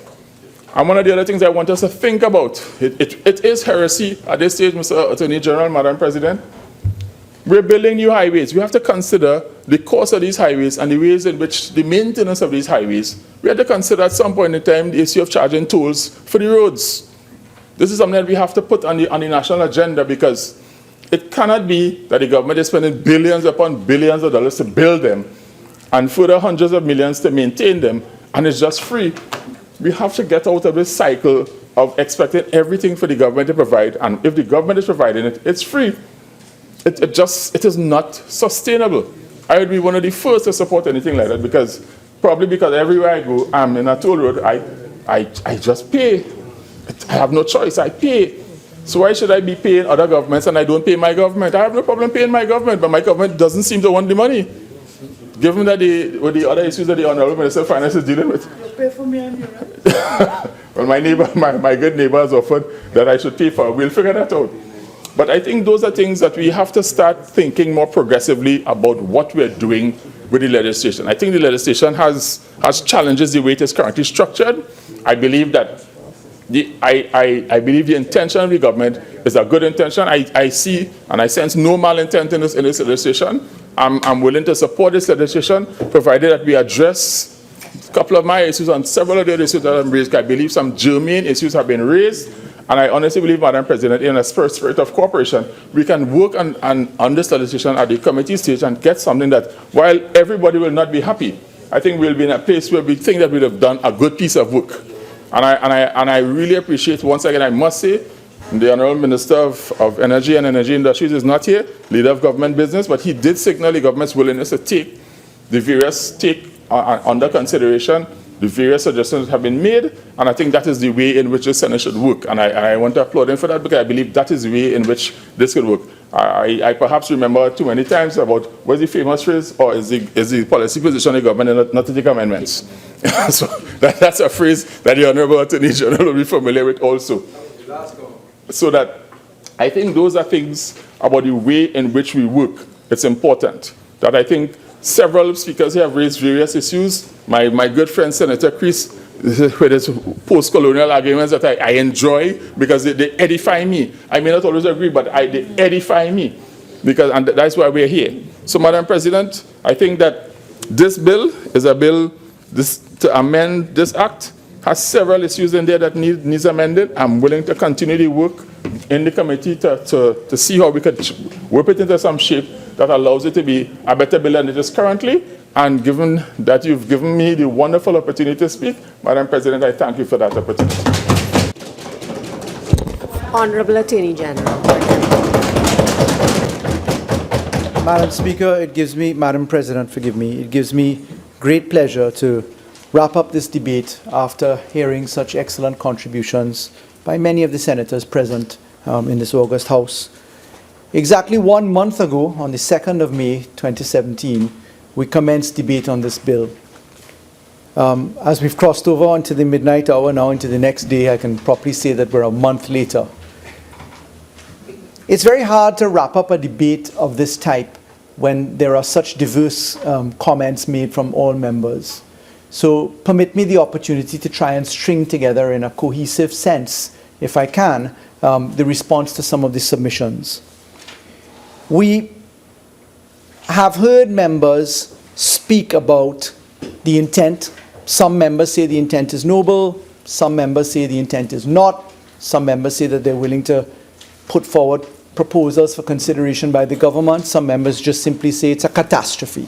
And one of the other things I want us to think about, it is heresy at this stage, Mr. Attorney General, Madam President. We're building new highways. We have to consider the cost of these highways and the ways in which the maintenance of these highways. We have to consider at some point in time the issue of charging tolls for the roads. This is something that we have to put on the national agenda, because it cannot be that the government is spending billions upon billions of dollars to build them and further hundreds of millions to maintain them, and it's just free. We have to get out of this cycle of expecting everything for the government to provide, and if the government is providing it, it's free. It is not sustainable. I would be one of the first to support anything like that, because everywhere I go, I'm in a toll road, I just pay. I have no choice, I pay. So why should I be paying other governments and I don't pay my government? I have no problem paying my government, but my government doesn't seem to want the money, given that with the other issues that the Honorable Minister of Finance is dealing with. You pay for me and you, right? Well, my neighbor, my good neighbor has offered that I should pay for. We'll figure that out. But I think those are things that we have to start thinking more progressively about what we're doing with the legislation. I think the legislation has challenges the way it is currently structured. I believe that I believe the intention of the government is a good intention. I see and I sense no malintent in this legislation. I'm willing to support this legislation, provided that we address a couple of my issues and several of the issues that I've raised. I believe some germane issues have been raised, and I honestly believe, Madam President, in a spirit of cooperation, we can work on this legislation at the committee stage and get something that, while everybody will not be happy, I think we'll be in a place where we think that we'll have done a good piece of work. And I really appreciate, once again, I must say, the Honourable Minister of Energy and Energy Industries is not here, leader of government business, but he did signal the government's willingness to take under consideration the various suggestions that have been made, and I think that is the way in which the Senate should work. And I want to applaud him for that, because I believe that is the way in which this could work. I perhaps remember too many times about what's the famous phrase, or is the policy position of the government not to take amendments. So that's a phrase that the Honourable Attorney General will be familiar with also. So that I think those are things about the way in which we work. It's important that I think several speakers here have raised various issues. My good friend Senator Creese, with his post-colonial arguments that I enjoy, because they edify me. I may not always agree, but they edify me, and that's why we're here. So, Madam President, I think that this bill is a bill to amend this act, has several issues in there that needs amended. I'm willing to continue the work in the committee to see how we could whip it into some shape that allows it to be a better bill than it is currently. And given that you've given me the wonderful opportunity to speak, Madam President, I thank you for that opportunity. Honourable Attorney General. Madam Speaker, Madam President, forgive me, it gives me great pleasure to wrap up this debate after hearing such excellent contributions by many of the senators present in this August House. Exactly 1 month ago, on the 2nd of May 2017, we commenced debate on this bill. As we've crossed over into the midnight hour now, into the next day, I can properly say that we're a month later. It's very hard to wrap up a debate of this type when there are such diverse comments made from all members. So permit me the opportunity to try and string together in a cohesive sense, if I can, the response to some of the submissions. We have heard members speak about the intent. Some members say the intent is noble. Some members say the intent is not. Some members say that they're willing to put forward proposals for consideration by the government. Some members just simply say it's a catastrophe.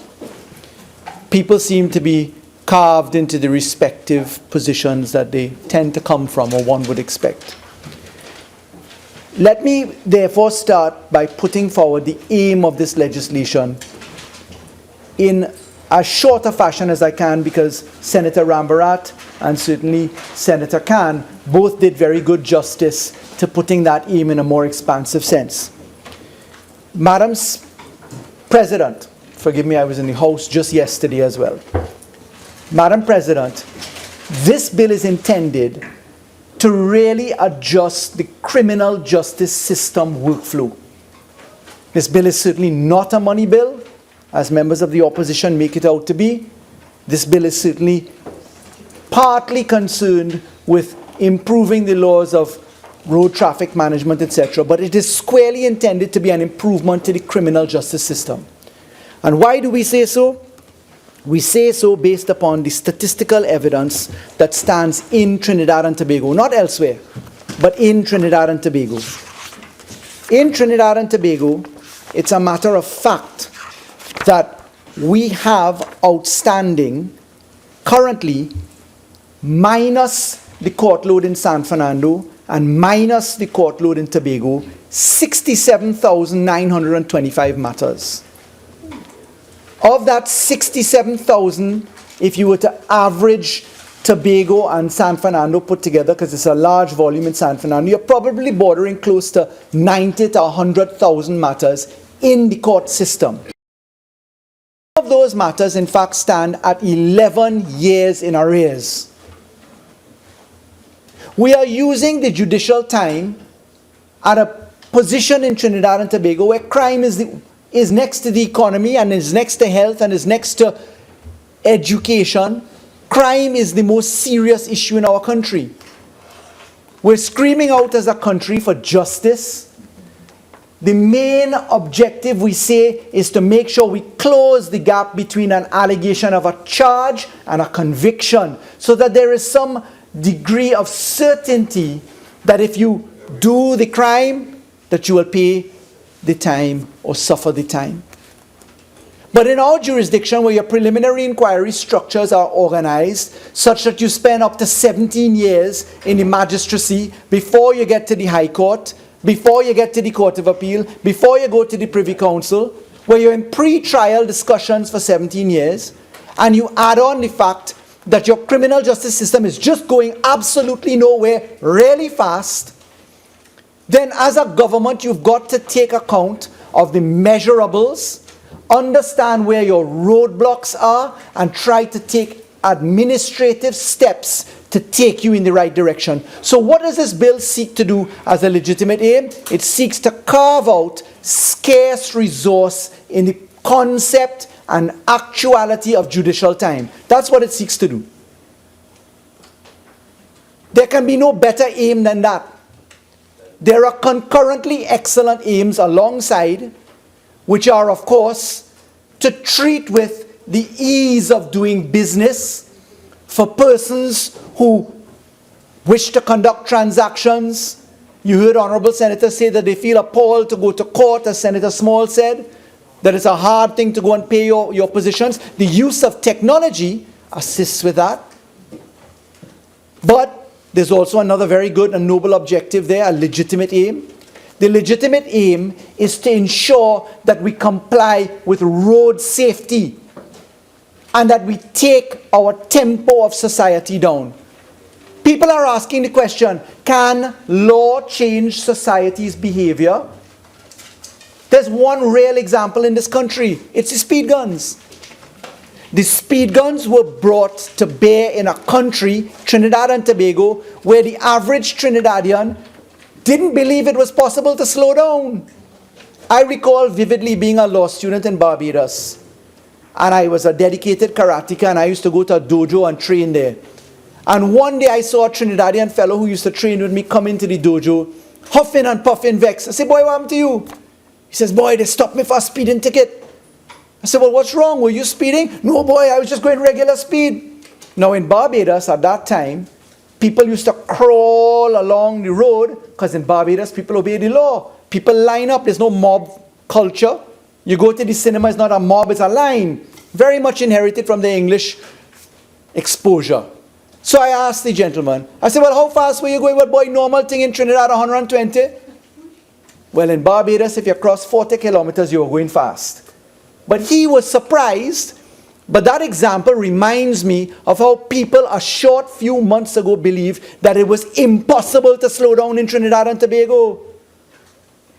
People seem to be carved into the respective positions that they tend to come from, or one would expect. Let me therefore start by putting forward the aim of this legislation in as short a fashion as I can, because Senator Rambharat and certainly Senator Khan both did very good justice to putting that aim in a more expansive sense. Madam President, forgive me, I was in the House just yesterday as well. Madam President, this bill is intended to really adjust the criminal justice system workflow. This bill is certainly not a money bill, as members of the opposition make it out to be. This bill is certainly partly concerned with improving the laws of road traffic management, etc., but it is squarely intended to be an improvement to the criminal justice system. And why do we say so? We say so based upon the statistical evidence that stands in Trinidad and Tobago, not elsewhere, but in Trinidad and Tobago. In Trinidad and Tobago, it's a matter of fact that we have outstanding, currently, minus the court load in San Fernando and minus the court load in Tobago, 67,925 matters. Of that 67,000, if you were to average Tobago and San Fernando put together, because it's a large volume in San Fernando, you're probably bordering close to 90 to 100,000 matters in the court system. Of those matters, in fact, stand at 11 years in arrears. We are using the judicial time at a position in Trinidad and Tobago where crime is next to the economy and is next to health and is next to education. Crime is the most serious issue in our country. We're screaming out as a country for justice. The main objective, we say, is to make sure we close the gap between an allegation of a charge and a conviction, so that there is some degree of certainty that if you do the crime, that you will pay the time or suffer the time. But in our jurisdiction, where your preliminary inquiry structures are organized such that you spend up to 17 years in the magistracy before you get to the High Court, before you get to the Court of Appeal, before you go to the Privy Council, where you're in pre-trial discussions for 17 years, and you add on the fact that your criminal justice system is just going absolutely nowhere really fast, then as a government, you've got to take account of the measurables, understand where your roadblocks are, and try to take administrative steps to take you in the right direction. So what does this bill seek to do as a legitimate aim? It seeks to carve out scarce resource in the concept and actuality of judicial time. That's what it seeks to do. There can be no better aim than that. There are concurrently excellent aims alongside, which are, of course, to treat with the ease of doing business for persons who wish to conduct transactions. You heard Honorable Senator say that they feel appalled to go to court, as Senator Small said, that it's a hard thing to go and pay your positions. The use of technology assists with that. But there's also another very good and noble objective there, a legitimate aim. The legitimate aim is to ensure that we comply with road safety and that we take our tempo of society down. People are asking the question, can law change society's behavior? There's one real example in this country. It's the speed guns. The speed guns were brought to bear in a country, Trinidad and Tobago, where the average Trinidadian didn't believe it was possible to slow down. I recall vividly being a law student in Barbados. And I was a dedicated karateka, and I used to go to a dojo and train there. And one day I saw a Trinidadian fellow who used to train with me come into the dojo, huffing and puffing, vexed. I said, "Boy, what happened to you?" He says, "Boy, they stopped me for a speeding ticket." I said, "Well, what's wrong? Were you speeding?" "No, boy, I was just going regular speed." Now, in Barbados at that time, people used to crawl along the road, because in Barbados, people obey the law. People line up. There's no mob culture. You go to the cinema, it's not a mob, it's a line. Very much inherited from the English exposure. So I asked the gentleman, I said, "Well, how fast were you going?" "Well, boy, normal thing in Trinidad, 120. Well, in Barbados, if you cross 40 kilometers, you're going fast. But he was surprised. But that example reminds me of how people a short few months ago believed that it was impossible to slow down in Trinidad and Tobago.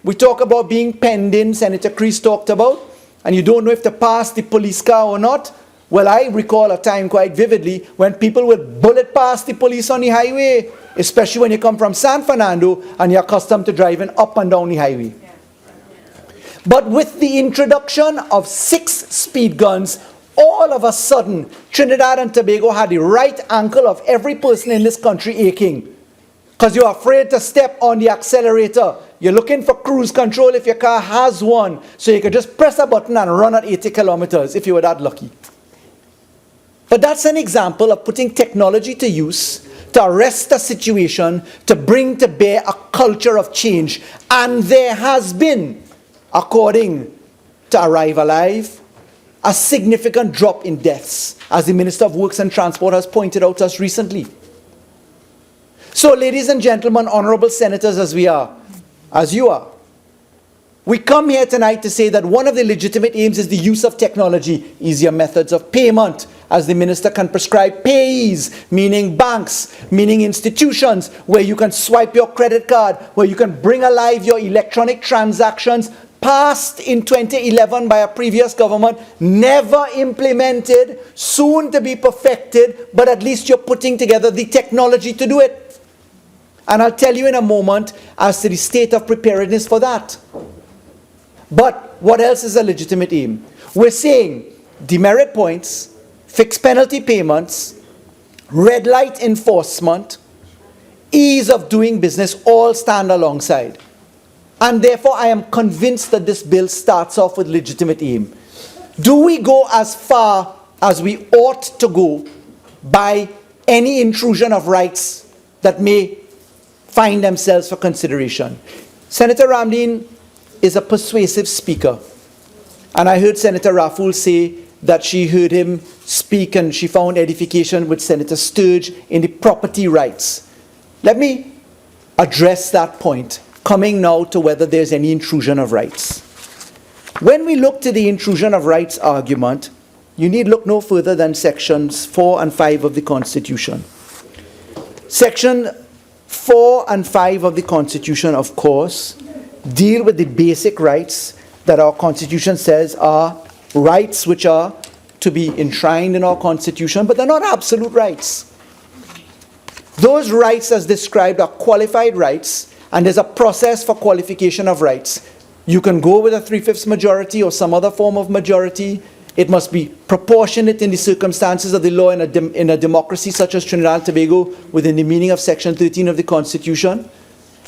We talk about being penned in, Senator Creese talked about, and you don't know if to pass the police car or not. Well, I recall a time quite vividly when people would bullet past the police on the highway, especially when you come from San Fernando and you're accustomed to driving up and down the highway. But with the introduction of 6 speed guns, all of a sudden, Trinidad and Tobago had the right ankle of every person in this country aching. Because you're afraid to step on the accelerator. You're looking for cruise control if your car has one. So you could just press a button and run at 80 kilometers if you were that lucky. But that's an example of putting technology to use to arrest a situation, to bring to bear a culture of change. And there has been, according to Arrive Alive, a significant drop in deaths, as the Minister of Works and Transport has pointed out to us recently. So, ladies and gentlemen, honorable senators as we are, as you are, we come here tonight to say that one of the legitimate aims is the use of technology, easier methods of payment, as the minister can prescribe payees, meaning banks, meaning institutions, where you can swipe your credit card, where you can bring alive your electronic transactions, passed in 2011 by a previous government, never implemented, soon to be perfected, but at least you're putting together the technology to do it. And I'll tell you in a moment as to the state of preparedness for that. But what else is a legitimate aim? We're saying demerit points, fixed penalty payments, red light enforcement, ease of doing business all stand alongside. And therefore I am convinced that this bill starts off with legitimate aim. Do we go as far as we ought to go by any intrusion of rights that may find themselves for consideration? Senator Ramdeen is a persuasive speaker. And I heard Senator Raffoul say that she heard him speak and she found edification with Senator Sturge in the property rights. Let me address that point, coming now to whether there's any intrusion of rights. When we look to the intrusion of rights argument, you need look no further than sections 4 and 5 of the Constitution. Section 4 and 5 of the Constitution, of course, deal with the basic rights that our Constitution says are rights which are to be enshrined in our Constitution, but they're not absolute rights. Those rights as described are qualified rights, and there's a process for qualification of rights. You can go with a 3/5 majority or some other form of majority. It must be proportionate in the circumstances of the law in a democracy such as Trinidad and Tobago within the meaning of Section 13 of the Constitution.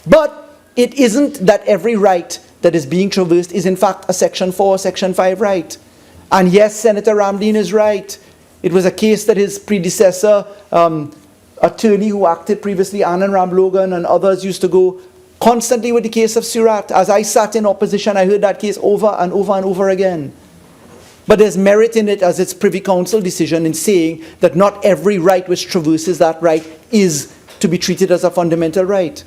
But it isn't that every right that is being traversed is in fact a Section 4 or Section 5 right. And yes, Senator Ramdeen is right. It was a case that his predecessor, attorney who acted previously, Anand Ramlogan and others used to go constantly with the case of Surat. As I sat in opposition, I heard that case over and over and over again. But there's merit in it as its Privy Council decision in saying that not every right which traverses that right is to be treated as a fundamental right.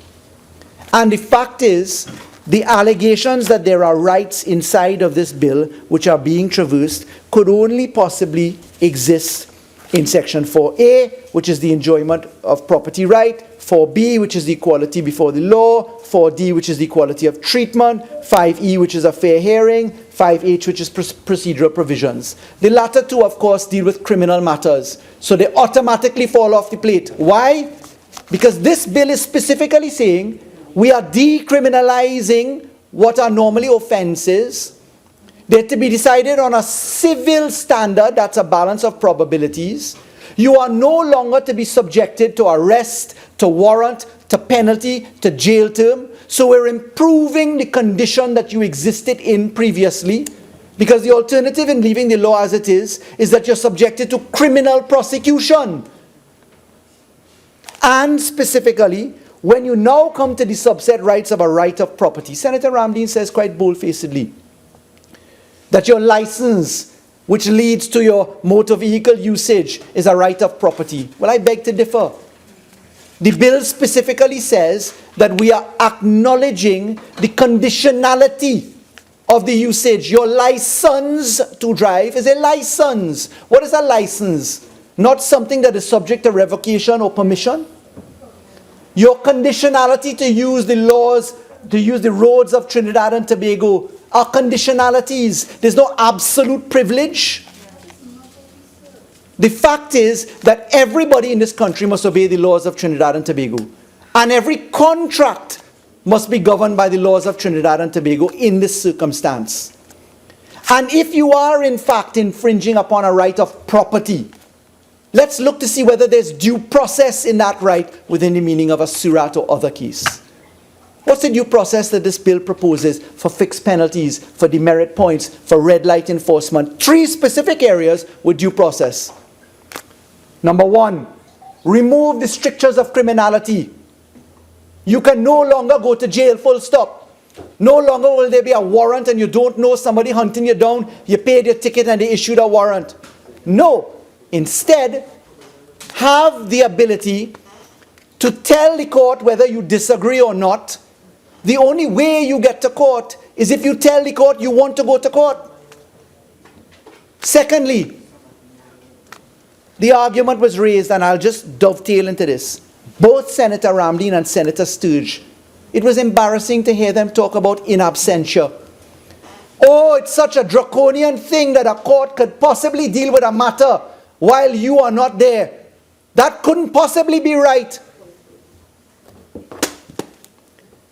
And the fact is, the allegations that there are rights inside of this bill which are being traversed could only possibly exist in Section 4A, which is the enjoyment of property right, 4B, which is the equality before the law, 4D, which is the equality of treatment, 5E, which is a fair hearing, 5H, which is procedural provisions. The latter two, of course, deal with criminal matters. So they automatically fall off the plate. Why? Because this bill is specifically saying we are decriminalizing what are normally offenses. They're to be decided on a civil standard, that's a balance of probabilities. You are no longer to be subjected to arrest, to warrant, to penalty, to jail term. So we're improving the condition that you existed in previously, because the alternative in leaving the law as it is that you're subjected to criminal prosecution. And specifically, when you now come to the subset rights of a right of property, Senator Ramdeen says quite bold-facedly that your license, which leads to your motor vehicle usage, is a right of property. Well, I beg to differ. The bill specifically says that we are acknowledging the conditionality of the usage. Your license to drive is a license. What is a license? Not something that is subject to revocation or permission. Your conditionality to use the laws, to use the roads of Trinidad and Tobago are conditionalities. There's no absolute privilege. The fact is that everybody in this country must obey the laws of Trinidad and Tobago. And every contract must be governed by the laws of Trinidad and Tobago in this circumstance. And if you are in fact infringing upon a right of property, let's look to see whether there's due process in that right within the meaning of a surat or other case. What's the due process that this bill proposes for fixed penalties, for demerit points, for red light enforcement? 3 specific areas with due process. Number 1, remove the strictures of criminality. You can no longer go to jail, full stop. No longer will there be a warrant and you don't know somebody hunting you down, you paid your ticket and they issued a warrant. No. Instead, have the ability to tell the court whether you disagree or not. The only way you get to court is if you tell the court you want to go to court. Secondly, the argument was raised, and I'll just dovetail into this. Both Senator Ramdeen and Senator Sturge, it was embarrassing to hear them talk about in absentia. Oh, it's such a draconian thing that a court could possibly deal with a matter while you are not there. That couldn't possibly be right.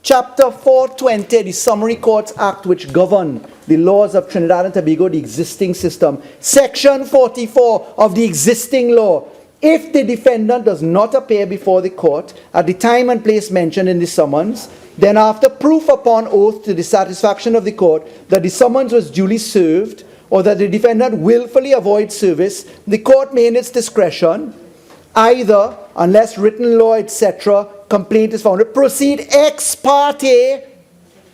Chapter 420, the Summary Courts Act, which govern the laws of Trinidad and Tobago, the existing system. Section 44 of the existing law. If the defendant does not appear before the court at the time and place mentioned in the summons, then after proof upon oath to the satisfaction of the court that the summons was duly served, or that the defendant willfully avoids service, the court may in its discretion, either, unless written law, etc., complaint is found, proceed ex parte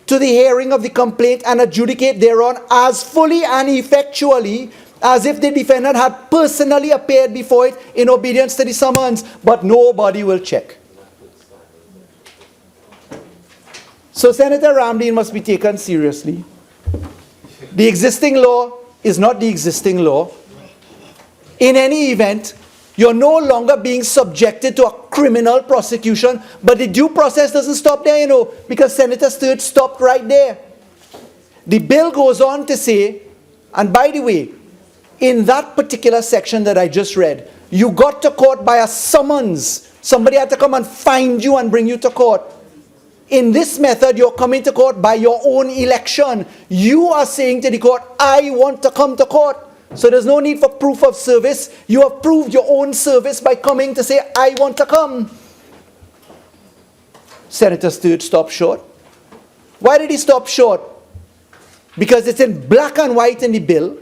to the hearing of the complaint and adjudicate thereon as fully and effectually as if the defendant had personally appeared before it in obedience to the summons, but nobody will check. So Senator Ramdeen must be taken seriously. The existing law is not the existing law. In any event, you're no longer being subjected to a criminal prosecution, but the due process doesn't stop there, you know, because Senator Sturge stopped right there. The bill goes on to say, and by the way, in that particular section that I just read, you got to court by a summons. Somebody had to come and find you and bring you to court. In this method, you're coming to court by your own election. You are saying to the court, I want to come to court. So there's no need for proof of service. You have proved your own service by coming to say, I want to come. Senator Sturge stopped short. Why did he stop short? Because it's in black and white in the bill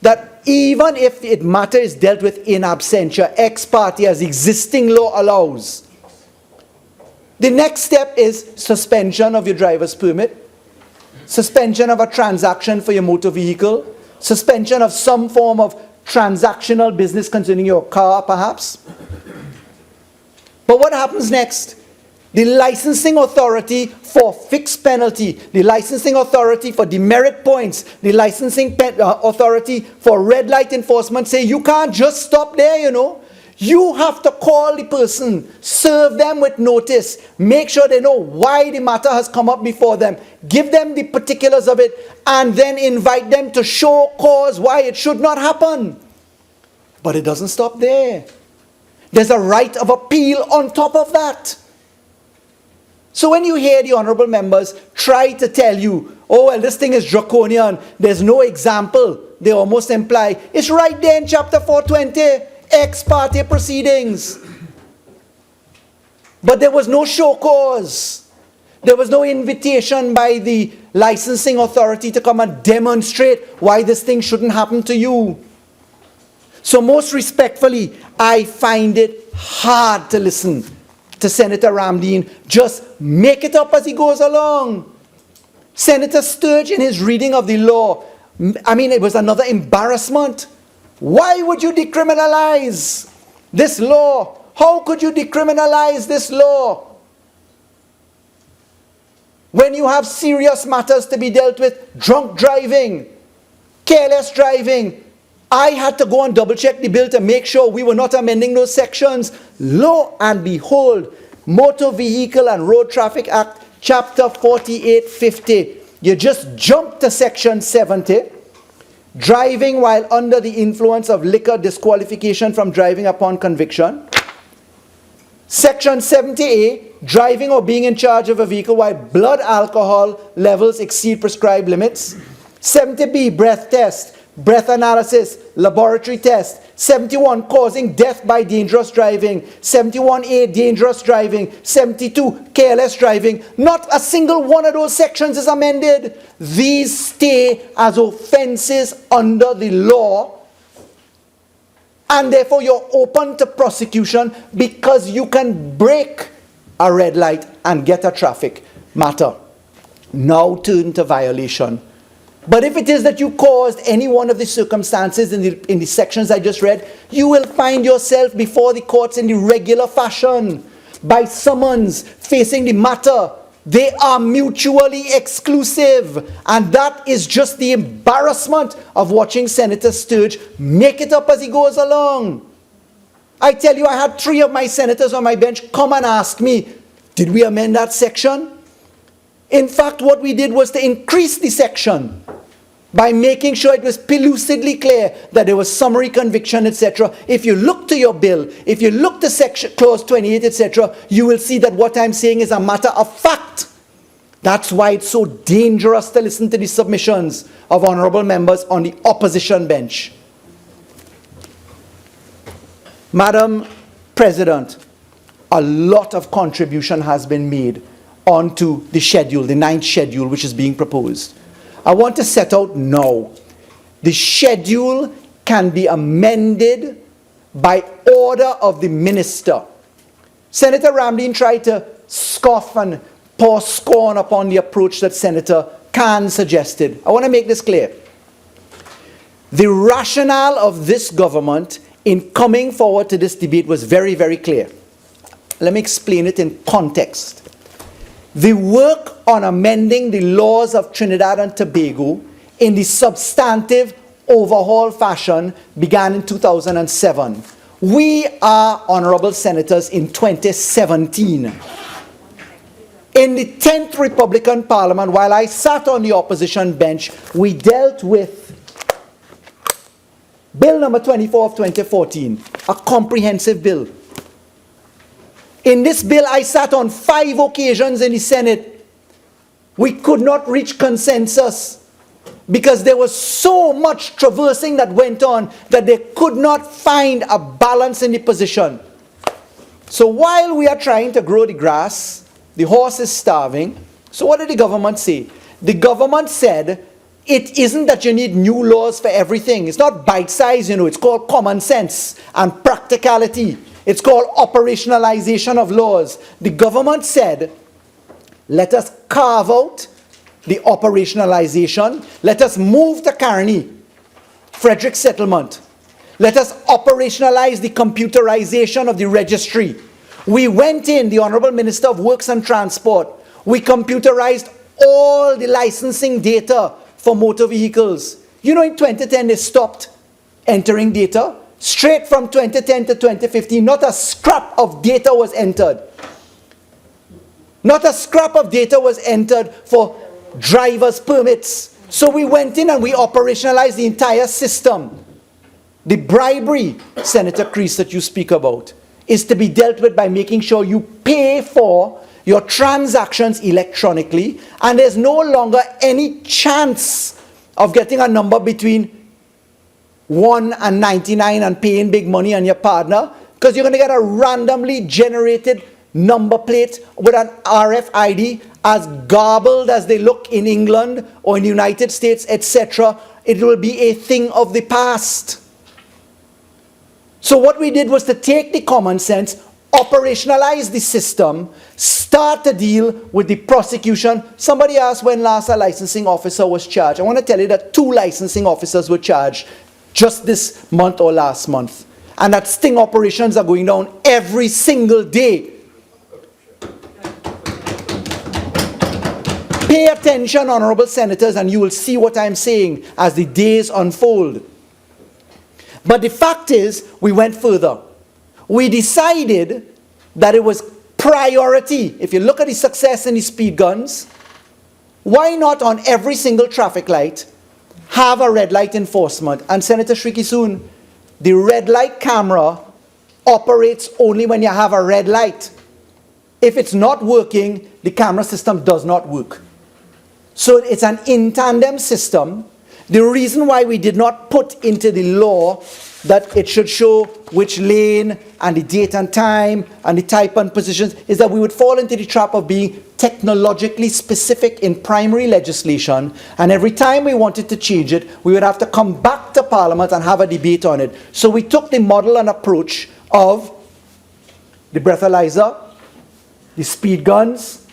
that even if the matter is dealt with in absentia, ex parte, as existing law allows, the next step is suspension of your driver's permit, suspension of a transaction for your motor vehicle, suspension of some form of transactional business concerning your car, perhaps. But what happens next? The licensing authority for fixed penalty, the licensing authority for demerit points, the licensing authority for red light enforcement say, you can't just stop there, you know. You have to call the person, serve them with notice, make sure they know why the matter has come up before them, give them the particulars of it, and then invite them to show cause why it should not happen. But it doesn't stop there. There's a right of appeal on top of that. So when you hear the honorable members try to tell you, oh, well, this thing is draconian, there's no example, they almost imply, it's right there in chapter 420, ex parte proceedings. But there was no show cause. There was no invitation by the licensing authority to come and demonstrate why this thing shouldn't happen to you. So most respectfully, I find it hard to listen to Senator Ramdeen just make it up as he goes along. Senator Sturge, in his reading of the law, I mean, it was another embarrassment. Why would you decriminalize this law? How could you decriminalize this law? When you have serious matters to be dealt with, drunk driving, careless driving. I had to go and double check the bill to make sure we were not amending those sections. Lo and behold, Motor Vehicle and Road Traffic Act, Chapter 4850. You just jump to Section 70. driving while under the influence of liquor, disqualification from driving upon conviction. Section 70A, driving or being in charge of a vehicle while blood alcohol levels exceed prescribed limits. 70B, breath test, breath analysis, laboratory test. 71, causing death by dangerous driving. 71A, dangerous driving. 72, careless driving. Not a single one of those sections is amended. These stay as offenses under the law, and therefore you're open to prosecution because you can break a red light and get a traffic matter. Now turn to violation. But if it is that you caused any one of the circumstances in the sections I just read, you will find yourself before the courts in the regular fashion, by summons, facing the matter. They are mutually exclusive. And that is just the embarrassment of watching Senator Sturge make it up as he goes along. I tell you, I had 3 of my senators on my bench come and ask me, did we amend that section? In fact, what we did was to increase the section by making sure it was pellucidly clear that there was summary conviction, etc. If you look to your bill, if you look to section clause 28, etc., you will see that what I'm saying is a matter of fact. That's why it's so dangerous to listen to the submissions of honorable members on the opposition bench. Madam President, a lot of contribution has been made onto the schedule, the 9th schedule, which is being proposed. I want to set out now. The schedule can be amended by order of the minister. Senator Ramdeen tried to scoff and pour scorn upon the approach that Senator Khan suggested. I want to make this clear. The rationale of this government in coming forward to this debate was very, very clear. Let me explain it in context. The work on amending the laws of Trinidad and Tobago in the substantive overhaul fashion began in 2007. We are, honorable senators, in 2017. In the 10th Republican Parliament, while I sat on the opposition bench, we dealt with Bill number 24 of 2014, a comprehensive bill. In this bill, I sat on 5 occasions in the Senate. We could not reach consensus because there was so much traversing that went on that they could not find a balance in the position. So while we are trying to grow the grass, the horse is starving. So what did the government say? The government said, it isn't that you need new laws for everything. It's not bite-size, it's called common sense and practicality. It's called operationalization of laws. The government said, let us carve out the operationalization. Let us move to Carney, Frederick Settlement. Let us operationalize the computerization of the registry. We went in, the Honorable Minister of Works and Transport, we computerized all the licensing data for motor vehicles. In 2010 they stopped entering data. Straight from 2010 to 2015, not a scrap of data was entered. Not a scrap of data was entered for driver's permits. So we went in and we operationalized the entire system. The bribery, Senator Creese, that you speak about, is to be dealt with by making sure you pay for your transactions electronically, and there's no longer any chance of getting a number between 1 and 99 and paying big money on your partner, because you're going to get a randomly generated number plate with an RFID, as garbled as they look in England or in the United States, etc. It will be a thing of the past. So what we did was to take the common sense, operationalize the system, start to deal with the prosecution. Somebody asked when last a licensing officer was charged. I want to tell you that 2 licensing officers were charged just this month or last month. And that sting operations are going down every single day. Pay attention, honorable senators, and you will see what I'm saying as the days unfold. But the fact is, we went further. We decided that it was priority. If you look at the success in the speed guns, why not on every single traffic light have a red light enforcement. And Senator Ramkissoon, the red light camera operates only when you have a red light. If it's not working, the camera system does not work. So it's an in-tandem system. The reason why we did not put into the law that it should show which lane and the date and time and the type and positions is that we would fall into the trap of being technologically specific in primary legislation, and every time we wanted to change it, we would have to come back to Parliament and have a debate on it. So we took the model and approach of the breathalyzer, the speed guns,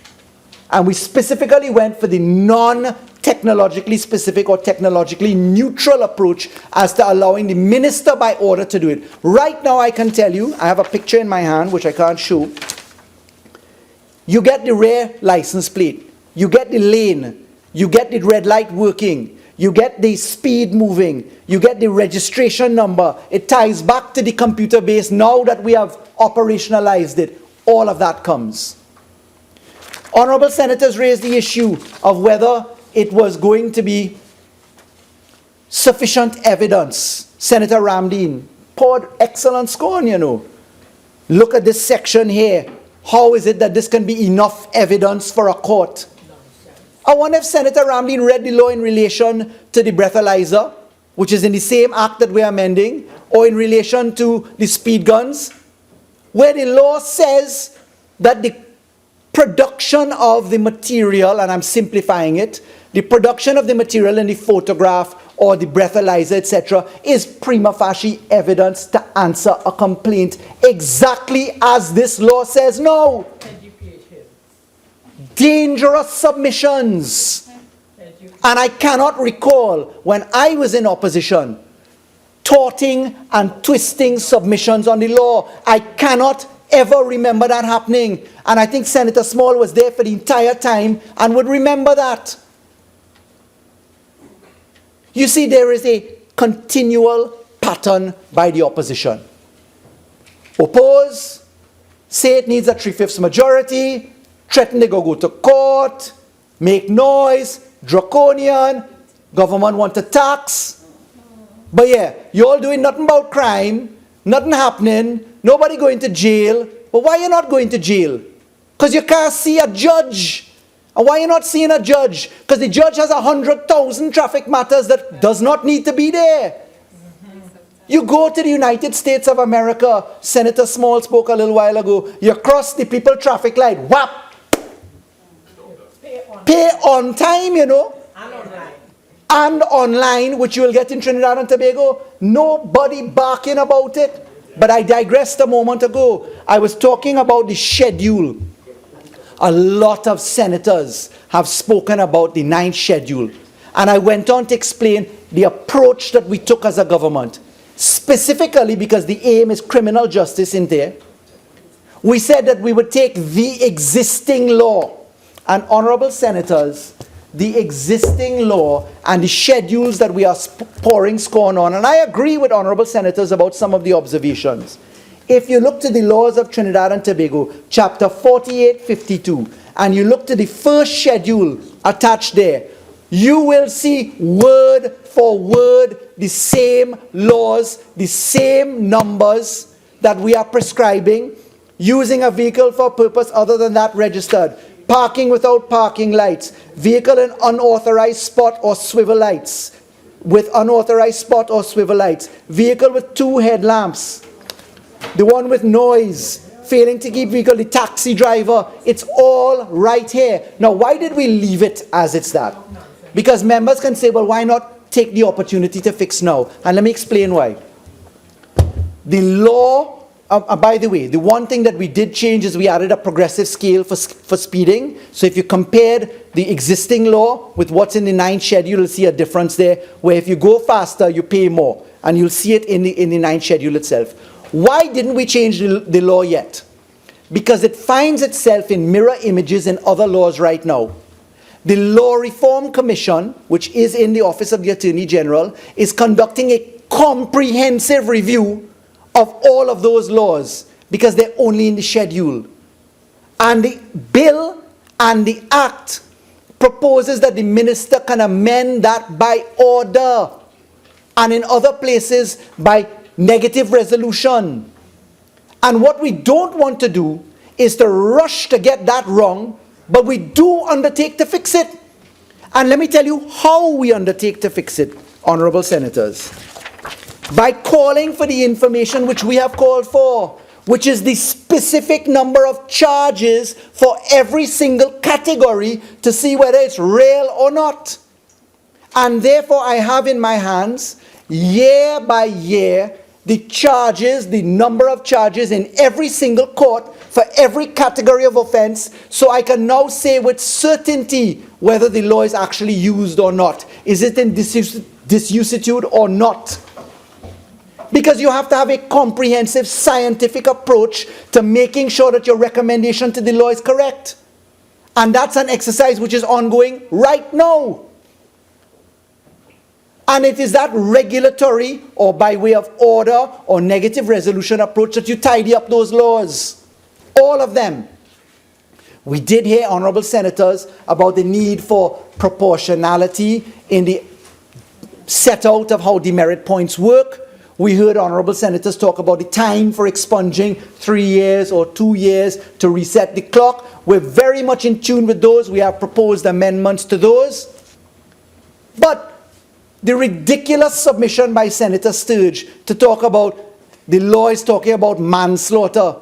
and we specifically went for the non-technologically specific or technologically neutral approach as to allowing the minister by order to do it. Right now I can tell you, I have a picture in my hand which I can't show. You get the rear license plate, you get the lane, you get the red light working, you get the speed moving, you get the registration number, it ties back to the computer base now that we have operationalized it. All of that comes. Honorable senators raised the issue of whether it was going to be sufficient evidence. Senator Ramdeen poured excellent scorn, you know. Look at this section here. How is it that this can be enough evidence for a court? I wonder if Senator Ramdeen read the law in relation to the breathalyzer, which is in the same act that we are amending, or in relation to the speed guns, where the law says that the production of the material, and I'm simplifying it, the production of the material in the photograph or the breathalyzer, etc., is prima facie evidence to answer a complaint exactly as this law says no. Dangerous submissions. And I cannot recall when I was in opposition torting and twisting submissions on the law. I cannot ever remember that happening. And I think Senator Small was there for the entire time and would remember that. You see, there is a continual pattern by the opposition. Oppose, say it needs a 3/5 majority, threaten they go to court, make noise, draconian, government want to tax. But yeah, you all doing nothing about crime, nothing happening, nobody going to jail. But why are you not going to jail? Because you can't see a judge. And why are you not seeing a judge? Because the judge has 100,000 traffic matters that does not need to be there. You go to the United States of America, Senator Small spoke a little while ago, you cross the people traffic light, whap! Pay on time, you know. And online, which you will get in Trinidad and Tobago, nobody barking about it. But I digressed a moment ago. I was talking about the schedule. A lot of senators have spoken about the 9th schedule. And I went on to explain the approach that we took as a government. Specifically because the aim is criminal justice in there. We said that we would take the existing law. And honorable senators, the existing law and the schedules that we are pouring scorn on, and I agree with honorable senators about some of the observations. If you look to the laws of Trinidad and Tobago, chapter 4852, and you look to the first schedule attached there, you will see word for word the same laws, the same numbers that we are prescribing, using a vehicle for purpose other than that registered, parking without parking lights, vehicle in unauthorized spot or swivel lights, with unauthorized spot or swivel lights, vehicle with 2 headlamps, the one with noise, failing to keep vehicle, the taxi driver, it's all right here. Now, why did we leave it as it's that? Because members can say, well, why not take the opportunity to fix now? And let me explain why. The law, by the way, the one thing that we did change is we added a progressive scale for speeding. So if you compared the existing law with what's in the 9th schedule, you'll see a difference there, where if you go faster, you pay more. And you'll see it in the 9th schedule itself. Why didn't we change the law yet? Because it finds itself in mirror images in other laws right now. The Law Reform Commission, which is in the Office of the Attorney General, is conducting a comprehensive review of all of those laws because they're only in the schedule. And the bill and the act proposes that the minister can amend that by order, and in other places by negative resolution. And what we don't want to do is to rush to get that wrong, but we do undertake to fix it. And let me tell you how we undertake to fix it, honorable senators. By calling for the information which we have called for, which is the specific number of charges for every single category to see whether it's real or not. And therefore I have in my hands, year by year, the charges, the number of charges in every single court for every category of offense, so I can now say with certainty whether the law is actually used or not. Is it in disusitude or not? Because you have to have a comprehensive scientific approach to making sure that your recommendation to the law is correct. And that's an exercise which is ongoing right now. And it is that regulatory or by way of order or negative resolution approach that you tidy up those laws. All of them. We did hear, honorable senators, about the need for proportionality in the set out of how demerit points work. We heard honorable senators talk about the time for expunging, 3 years or 2 years to reset the clock. We're very much in tune with those. We have proposed amendments to those. But the ridiculous submission by Senator Sturge to talk about the law is talking about manslaughter.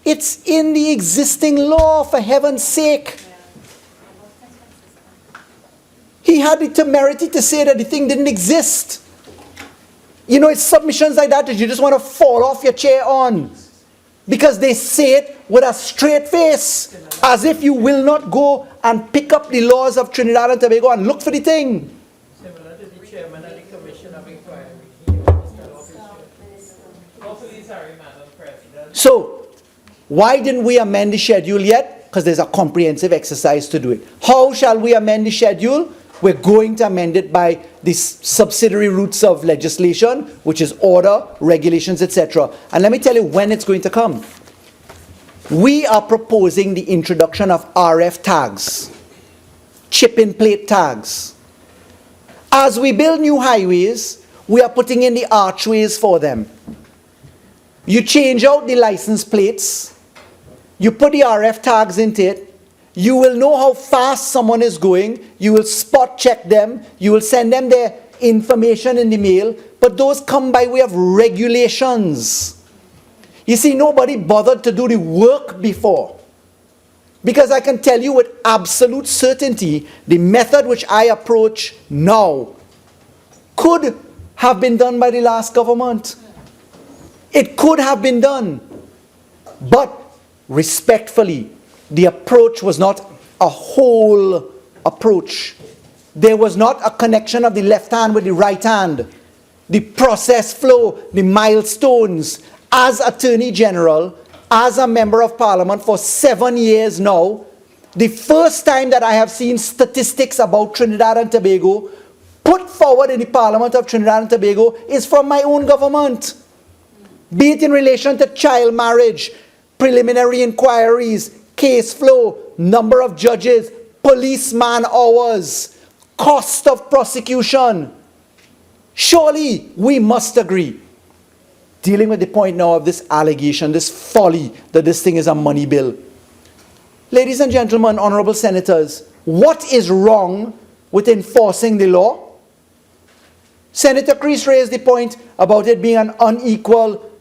It's in the existing law, for heaven's sake. He had the temerity to say that the thing didn't exist. You know, it's submissions like that you just want to fall off your chair on. Because they say it with a straight face. As if you will not go and pick up the laws of Trinidad and Tobago and look for the thing. Similar to the chairman of the Commission of Inquiry. Sorry, Madam President. So, why didn't we amend the schedule yet? Because there's a comprehensive exercise to do it. How shall we amend the schedule? We're going to amend it by the subsidiary routes of legislation, which is order, regulations, etc. And let me tell you when it's going to come. We are proposing the introduction of RF tags, chip-in plate tags. As we build new highways, we are putting in the archways for them. You change out the license plates, you put the RF tags into it, you will know how fast someone is going, you will spot check them, you will send them their information in the mail, but those come by way of regulations. You see, nobody bothered to do the work before. Because I can tell you with absolute certainty, the method which I approach now could have been done by the last government. It could have been done. But respectfully, the approach was not a whole approach. There was not a connection of the left hand with the right hand. The process flow, the milestones. As Attorney General, as a Member of Parliament for 7 years now, the first time that I have seen statistics about Trinidad and Tobago put forward in the Parliament of Trinidad and Tobago is from my own government. Be it in relation to child marriage, preliminary inquiries, case flow, number of judges, policeman hours, cost of prosecution. Surely we must agree. Dealing with the point now of this allegation, this folly that this thing is a money bill. Ladies and gentlemen, honorable senators, what is wrong with enforcing the law? Senator Creese raised the point about it being an unequal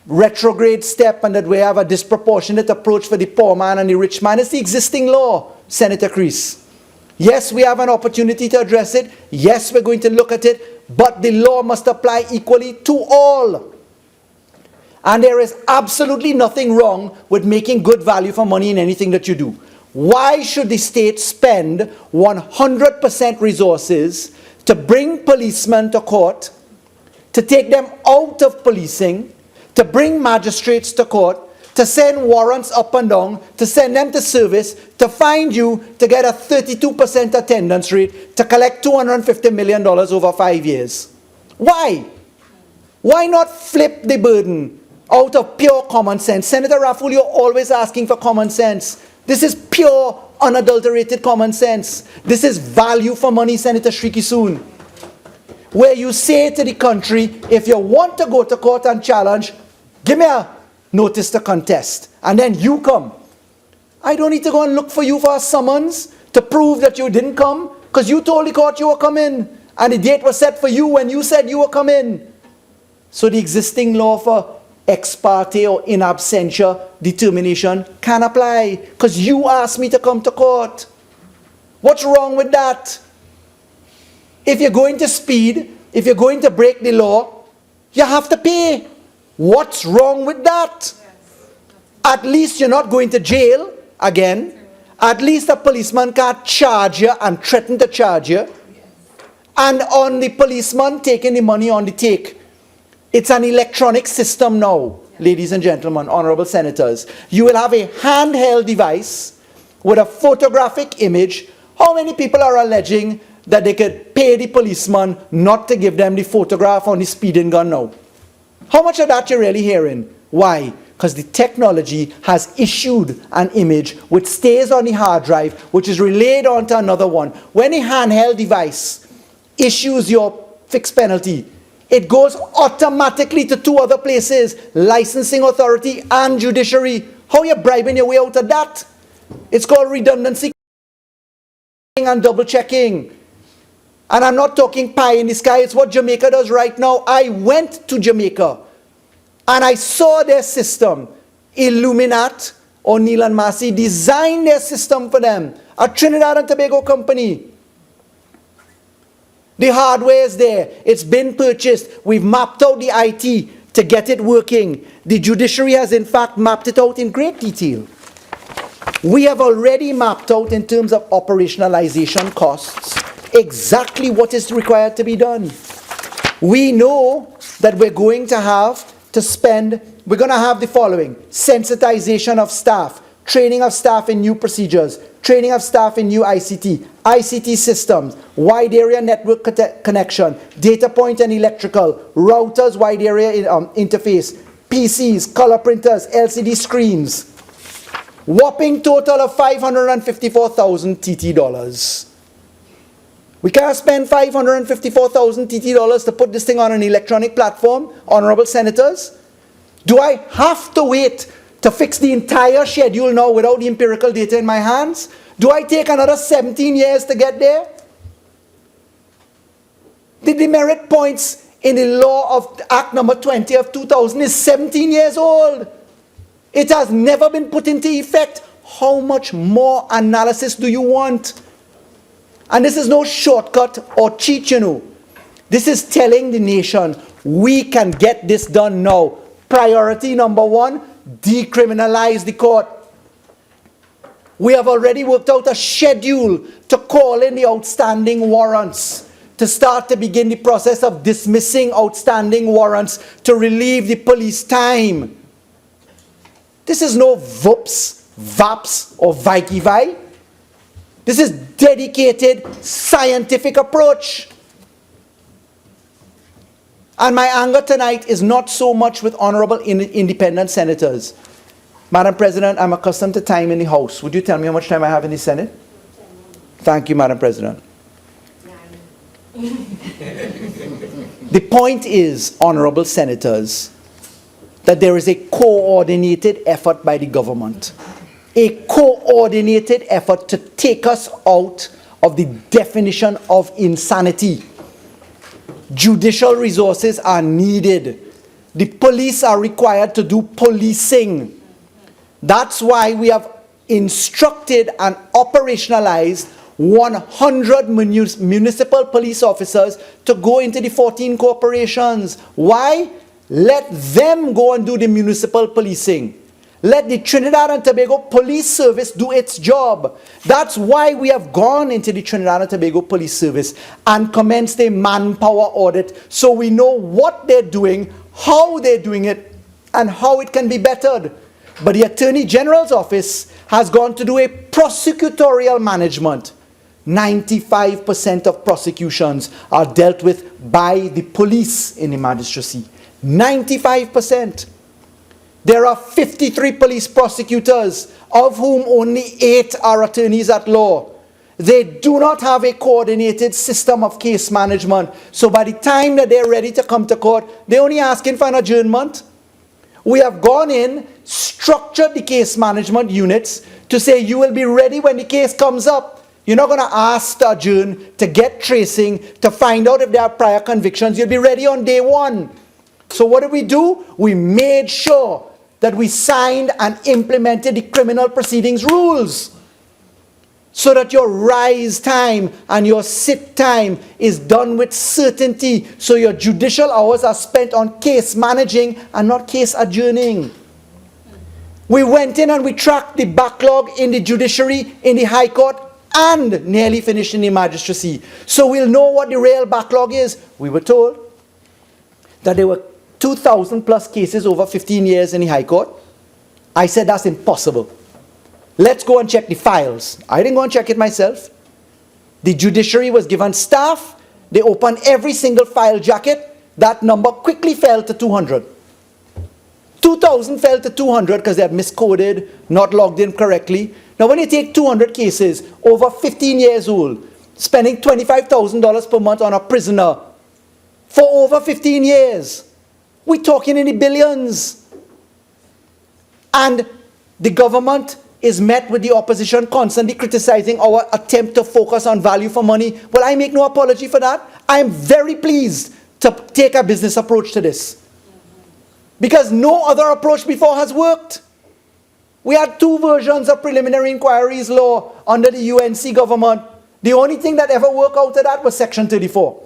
retrograde step and that we have a disproportionate approach for the poor man and the rich man. It's the existing law, Senator Creese. Yes, we have an opportunity to address it. Yes, we're going to look at it. But the law must apply equally to all. And there is absolutely nothing wrong with making good value for money in anything that you do. Why should the state spend 100% resources to bring policemen to court, to take them out of policing, to bring magistrates to court, to send warrants up and down, to send them to service, to find you, to get a 32% attendance rate, to collect $250 million over 5 years? Why? Why not flip the burden out of pure common sense? Senator Raffoul, you're always asking for common sense. This is pure, unadulterated common sense. This is value for money, Senator Ramkissoon, where you say to the country, if you want to go to court and challenge, give me a notice to contest, and then you come. I don't need to go and look for you for a summons to prove that you didn't come, because you told the court you were coming, and the date was set for you when you said you were coming. So the existing law for ex parte or in absentia determination can apply, because you asked me to come to court. What's wrong with that? If you're going to speed, if you're going to break the law, you have to pay. What's wrong with that? At least you're not going to jail again. At least a policeman can't charge you and threaten to charge you. And on the policeman taking the money on the take, it's an electronic system now, ladies and gentlemen, honorable senators. You will have a handheld device with a photographic image. How many people are alleging that they could pay the policeman not to give them the photograph on the speeding gun now? How much of that you're really hearing? Why? Because the technology has issued an image which stays on the hard drive, which is relayed onto another one. When a handheld device issues your fixed penalty, it goes automatically to two other places, licensing authority and judiciary. How are you bribing your way out of that? It's called redundancy and double checking. And I'm not talking pie in the sky, it's what Jamaica does right now. I went to Jamaica and I saw their system. Illuminat or Neil and Massey designed their system for them. A Trinidad and Tobago company. The hardware is there. It's been purchased. We've mapped out the IT to get it working. The judiciary has in fact mapped it out in great detail. We have already mapped out in terms of operationalization costs exactly what is required to be done. We know that we're going to have to spend, we're going to have the following: sensitization of staff, training of staff in new procedures, training of staff in new ICT systems, wide area network connection, data point and electrical, routers, wide area interface, PCs, color printers, LCD screens. Whopping total of $554,000 TT dollars. We can't spend $554,000 TT dollars to put this thing on an electronic platform, honorable senators. Do I have to wait to fix the entire schedule now without the empirical data in my hands? Do I take another 17 years to get there? The demerit points in the law of Act number 20 of 2000 is 17 years old. It has never been put into effect. How much more analysis do you want? And this is no shortcut or cheat, you know. This is telling the nation, we can get this done now. Priority number one, decriminalize the court. We have already worked out a schedule to call in the outstanding warrants, to start to begin the process of dismissing outstanding warrants to relieve the police time. This is no VOPS, VAPS, or Vikivai. This is dedicated scientific approach. And my anger tonight is not so much with honorable independent senators. Madam President, I'm accustomed to time in the House. Would you tell me how much time I have in the Senate? Thank you, Madam President. The point is, honorable senators, that there is a coordinated effort by the government. A coordinated effort to take us out of the definition of insanity. Judicial resources are needed. The police are required to do policing. That's why we have instructed and operationalized 100 municipal police officers to go into the 14 corporations. Why? Let them go and do the municipal policing. Let the Trinidad and Tobago Police Service do its job. That's why we have gone into the Trinidad and Tobago Police Service and commenced a manpower audit, so we know what they're doing, how they're doing it, and how it can be bettered. But the Attorney General's office has gone to do a prosecutorial management. 95% of prosecutions are dealt with by the police in the magistracy. 95%. There are 53 police prosecutors, of whom only 8 are attorneys at law. They do not have a coordinated system of case management. So by the time that they're ready to come to court, they're only asking for an adjournment. We have gone in, structured the case management units to say you will be ready when the case comes up. You're not going to ask to adjourn, to get tracing, to find out if there are prior convictions. You'll be ready on day one. So what did we do? We made sure that we signed and implemented the criminal proceedings rules, so that your rise time and your sit time is done with certainty, so your judicial hours are spent on case managing and not case adjourning. We went in and we tracked the backlog in the judiciary, in the High Court, and nearly finished in the magistracy. So we'll know what the real backlog is. We were told that there were 2,000 plus cases over 15 years in the High Court. I said that's impossible. Let's go and check the files. I didn't go and check it myself. The judiciary was given staff. They opened every single file jacket. That number quickly fell to 200. 2,000 fell to 200 because they had miscoded, not logged in correctly. Now when you take 200 cases over 15 years old, spending $25,000 per month on a prisoner for over 15 years, we're talking in the billions. And the government is met with the opposition constantly criticizing our attempt to focus on value for money. Well, I make no apology for that. I am very pleased to take a business approach to this, because no other approach before has worked. We had 2 versions of preliminary inquiries law under the UNC government. The only thing that ever worked out of that was Section 34.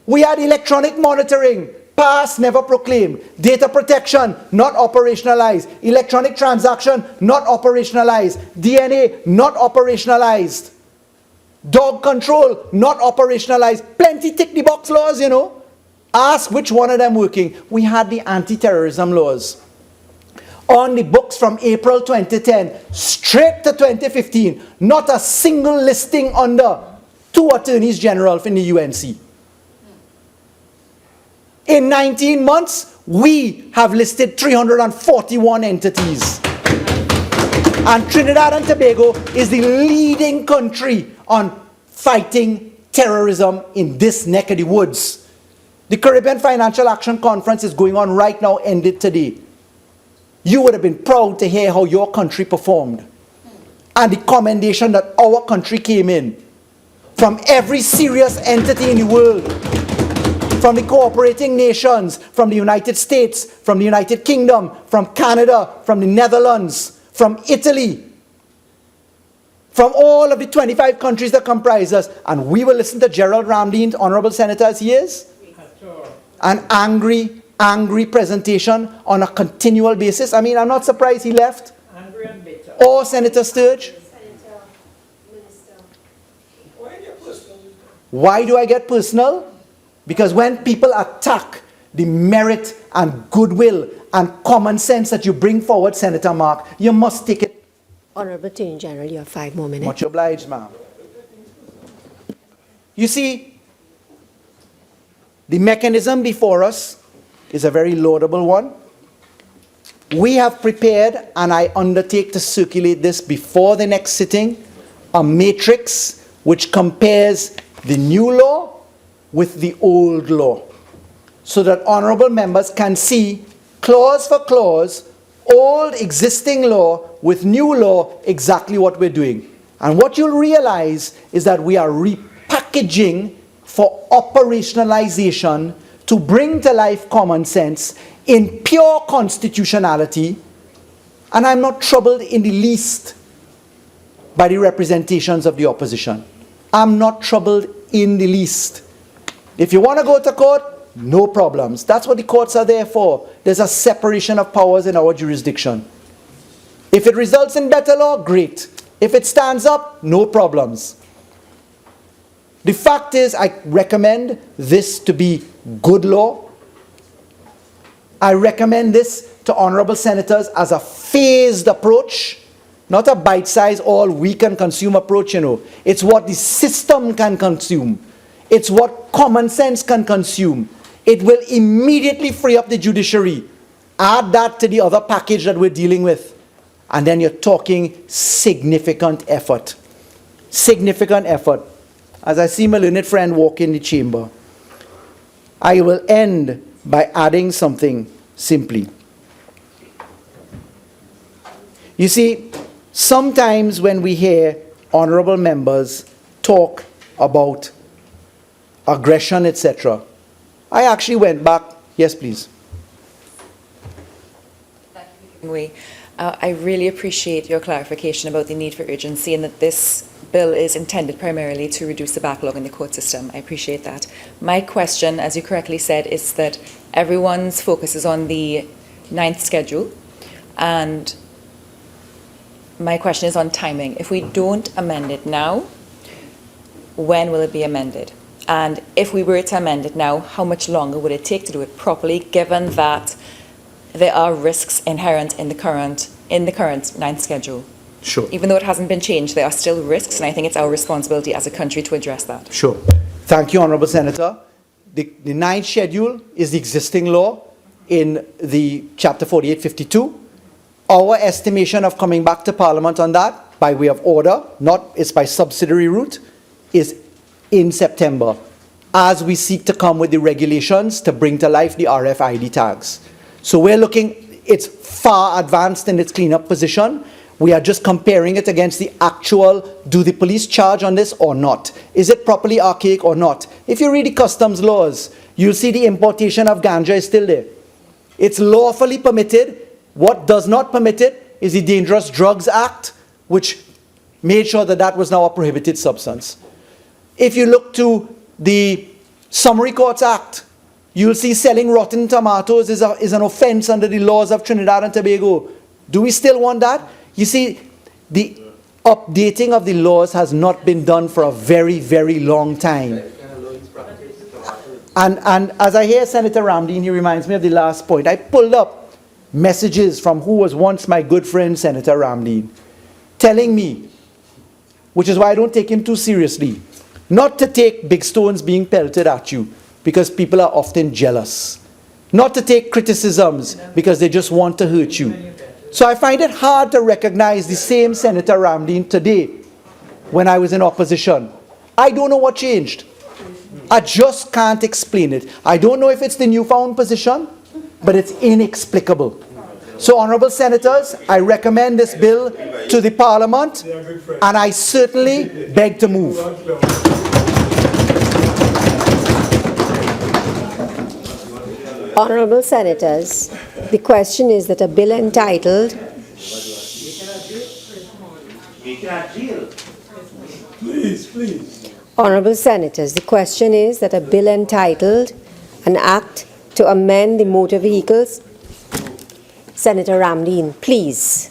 We had electronic monitoring, pass, never proclaimed. Data protection, not operationalized. Electronic transaction, not operationalized. DNA, not operationalized. Dog control, not operationalized. Plenty tick the box laws, you know. Ask which one of them working. We had the anti-terrorism laws on the books from April 2010 straight to 2015. Not a single listing under 2 attorneys general in the UNC. In 19 months, we have listed 341 entities. And Trinidad and Tobago is the leading country on fighting terrorism in this neck of the woods. The Caribbean Financial Action Conference is going on right now, ended today. You would have been proud to hear how your country performed, and the commendation that our country came in from every serious entity in the world, from the cooperating nations, from the United States, from the United Kingdom, from Canada, from the Netherlands, from Italy, from all of the 25 countries that comprise us. And we will listen to Gerald, Ramdeen, honorable senator as he is, an angry presentation on a continual basis. I mean, I'm not surprised he left. Angry and bitter. Or Senator Sturge. Why do I get personal? Because when people attack the merit and goodwill and common sense that you bring forward, Senator Mark, you must take it. Honorable Attorney General, you have 5 more minutes. Much obliged, ma'am. You see, the mechanism before us is a very laudable one. We have prepared, and I undertake to circulate this before the next sitting, a matrix which compares the new law with the old law, so that honorable members can see clause for clause, old existing law with new law, exactly what we're doing. And what you'll realize is that we are repackaging for operationalization to bring to life common sense in pure constitutionality. And I'm not troubled in the least by the representations of the opposition. I'm not troubled in the least. If you want to go to court, no problems. That's what the courts are there for. There's a separation of powers in our jurisdiction. If it results in better law, great. If it stands up, no problems. The fact is, I recommend this to be good law. I recommend this to honorable senators as a phased approach, not a bite-sized, all we can consume approach, you know. It's what the system can consume. It's what common sense can consume. It will immediately free up the judiciary Add that to the other package that we're dealing with, and then you're talking significant effort. Significant effort. As I see my learned friend walk in the chamber, I will end by adding something simply. You see, sometimes when we hear honorable members talk about aggression, etc., I actually went back. Yes, please. I really appreciate your clarification about the need for urgency and that this bill is intended primarily to reduce the backlog in the court system. I appreciate that. My question, as you correctly said, is that everyone's focus is on the 9th schedule, and my question is on timing. If we don't amend it now, when will it be amended? And if we were to amend it now, how much longer would it take to do it properly, given that there are risks inherent in the current 9th schedule? Sure. Even though it hasn't been changed, there are still risks, and I think it's our responsibility as a country to address that. Sure. Thank you, Honourable Senator. The 9th schedule is the existing law in the Chapter 4852. Our estimation of coming back to Parliament on that, by way of order, it's by subsidiary route, is in September, as we seek to come with the regulations to bring to life the RFID tags. So we're looking, it's far advanced in its cleanup position. We are just comparing it against the actual, do the police charge on this or not? Is it properly archaic or not? If you read the customs laws, you'll see the importation of ganja is still there. It's lawfully permitted. What does not permit it is the Dangerous Drugs Act, which made sure that that was now a prohibited substance. If you look to the Summary Courts Act, you'll see selling rotten tomatoes is an offense under the laws of Trinidad and Tobago. Do we still want that? You see, the updating of the laws has not been done for a very, very long time. And as I hear Senator Ramdeen, he reminds me of the last point. I pulled up messages from who was once my good friend, Senator Ramdeen, telling me, which is why I don't take him too seriously, not to take big stones being pelted at you, because people are often jealous. Not to take criticisms, because they just want to hurt you. So I find it hard to recognize the same Senator Ramdeen today when I was in opposition. I don't know what changed. I just can't explain it. I don't know if it's the newfound position, but it's inexplicable. So, honourable senators, I recommend this bill to the Parliament, and I certainly beg to move. Honourable senators, the question is that a bill entitled Honourable senators, the question is that a bill entitled an act to amend the motor vehicles. Senator Ramdeen, please.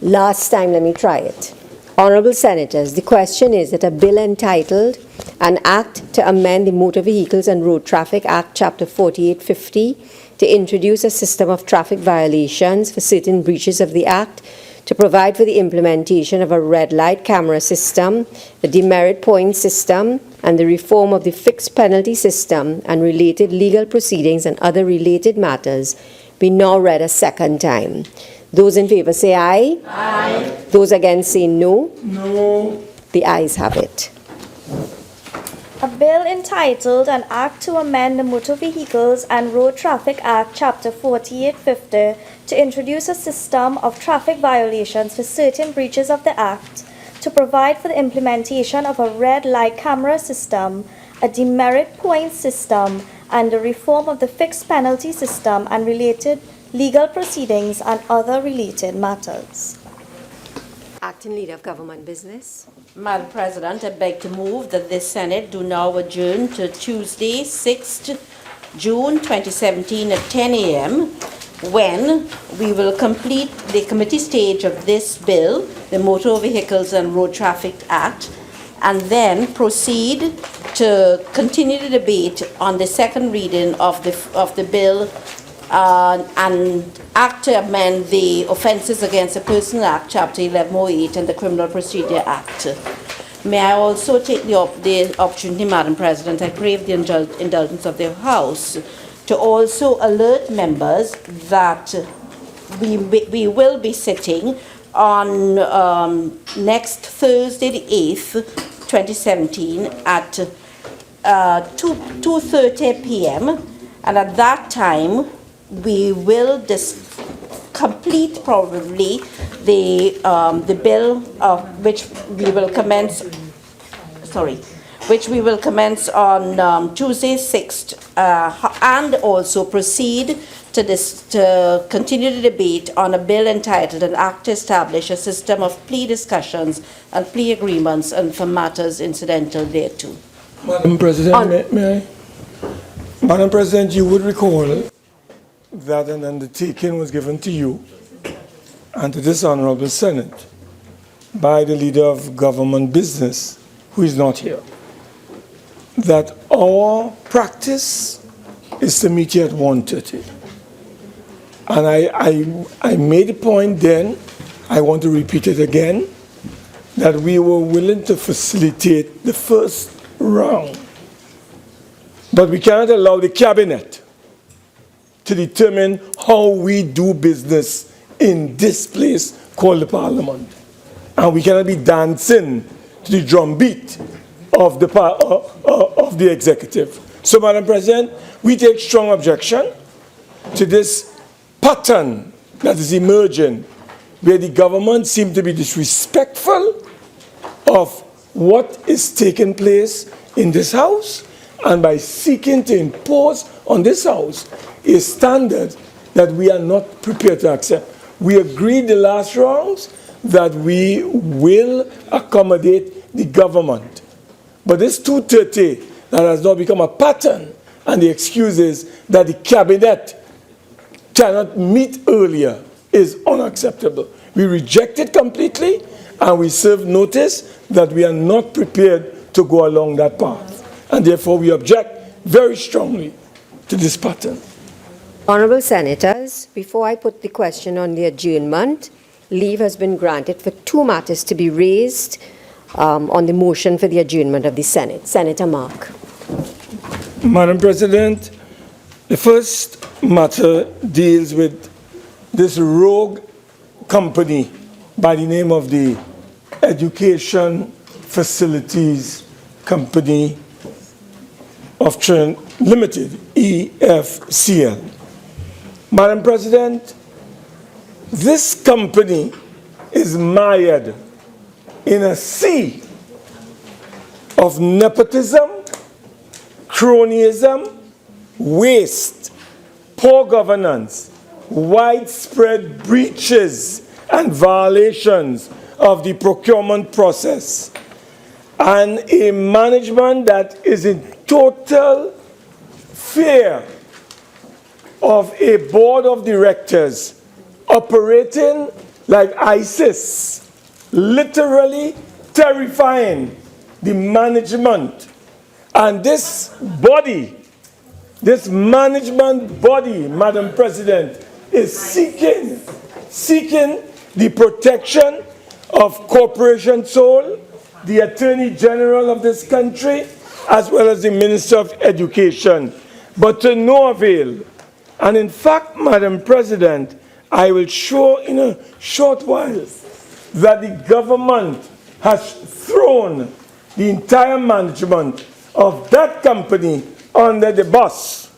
Last time, let me try it. Honourable senators, the question is that a bill entitled an act to amend the Motor Vehicles and Road Traffic Act, Chapter 4850, to introduce a system of traffic violations for certain breaches of the Act, to provide for the implementation of a red light camera system, the demerit point system, and the reform of the fixed penalty system and related legal proceedings and other related matters be now read a second time. Those in favour say aye. Aye. Those against say no. No. The ayes have it. A bill entitled An Act to Amend the Motor Vehicles and Road Traffic Act, Chapter 4850, to introduce a system of traffic violations for certain breaches of the Act, to provide for the implementation of a red light camera system, a demerit point system, and the reform of the fixed penalty system and related legal proceedings and other related matters. Acting Leader of Government Business. Madam President, I beg to move that this Senate do now adjourn to Tuesday, 6th June 2017 at 10 a.m. when we will complete the committee stage of this bill, the Motor Vehicles and Road Traffic Act, and then proceed to continue the debate on the second reading of the bill and act to amend the Offences Against a Person Act, Chapter 1108, and the Criminal Procedure Act. May I also take the opportunity, Madam President, I crave the indulgence of the House, to also alert members that we will be sitting on next Thursday, the 8th, 2017, at 2:30 p.m. And at that time, we will complete probably the bill which we will commence. Which we will commence on Tuesday, 6th, and also proceed to continue the debate on a bill entitled An Act to Establish a System of Plea Discussions and Plea Agreements and for matters incidental thereto. Madam President, may I? Madam President, you would recall that an undertaking was given to you and to this Honorable Senate by the Leader of Government Business, who is not here, that our practice is to meet here at 1:30. And I made a point then, I want to repeat it again, that we were willing to facilitate the first round. But we cannot allow the cabinet to determine how we do business in this place called the Parliament. And we cannot be dancing to the drumbeat of the executive. So, Madam President, we take strong objection to this pattern that is emerging, where the government seems to be disrespectful of what is taking place in this House, and by seeking to impose on this House a standard that we are not prepared to accept. We agreed the last rounds that we will accommodate the government. But this 2:30 that has now become a pattern, and the excuse is that the cabinet cannot meet earlier, is unacceptable. We reject it completely, and we serve notice that we are not prepared to go along that path. And therefore we object very strongly to this pattern. Honourable Senators, before I put the question on the adjournment, leave has been granted for two matters to be raised on the motion for the adjournment of the Senate. Senator Mark. Madam President, the first matter deals with this rogue company by the name of the Education Facilities Company of Limited, EFCL. Madam President, this company is mired in a sea of nepotism, cronyism, waste, poor governance, widespread breaches and violations of the procurement process, and a management that is in total fear of a board of directors operating like ISIS, literally terrifying the management. And this body, this management body, Madam President, is seeking the protection of Corporation Sole, the Attorney General of this country, as well as the Minister of Education, but to no avail. And in fact, Madam President, I will show in a short while that the government has thrown the entire management of that company under the bus.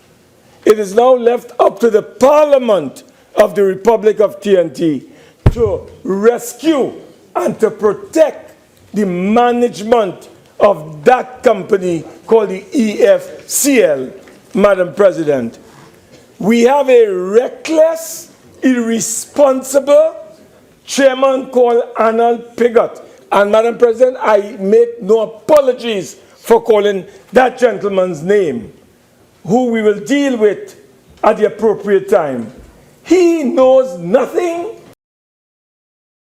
It is now left up to the Parliament of the Republic of TNT to rescue and to protect the management of that company called the EFCL, Madam President. We have a reckless, irresponsible chairman called Arnold Pigott. And Madam President, I make no apologies for calling that gentleman's name, who we will deal with at the appropriate time. He knows nothing,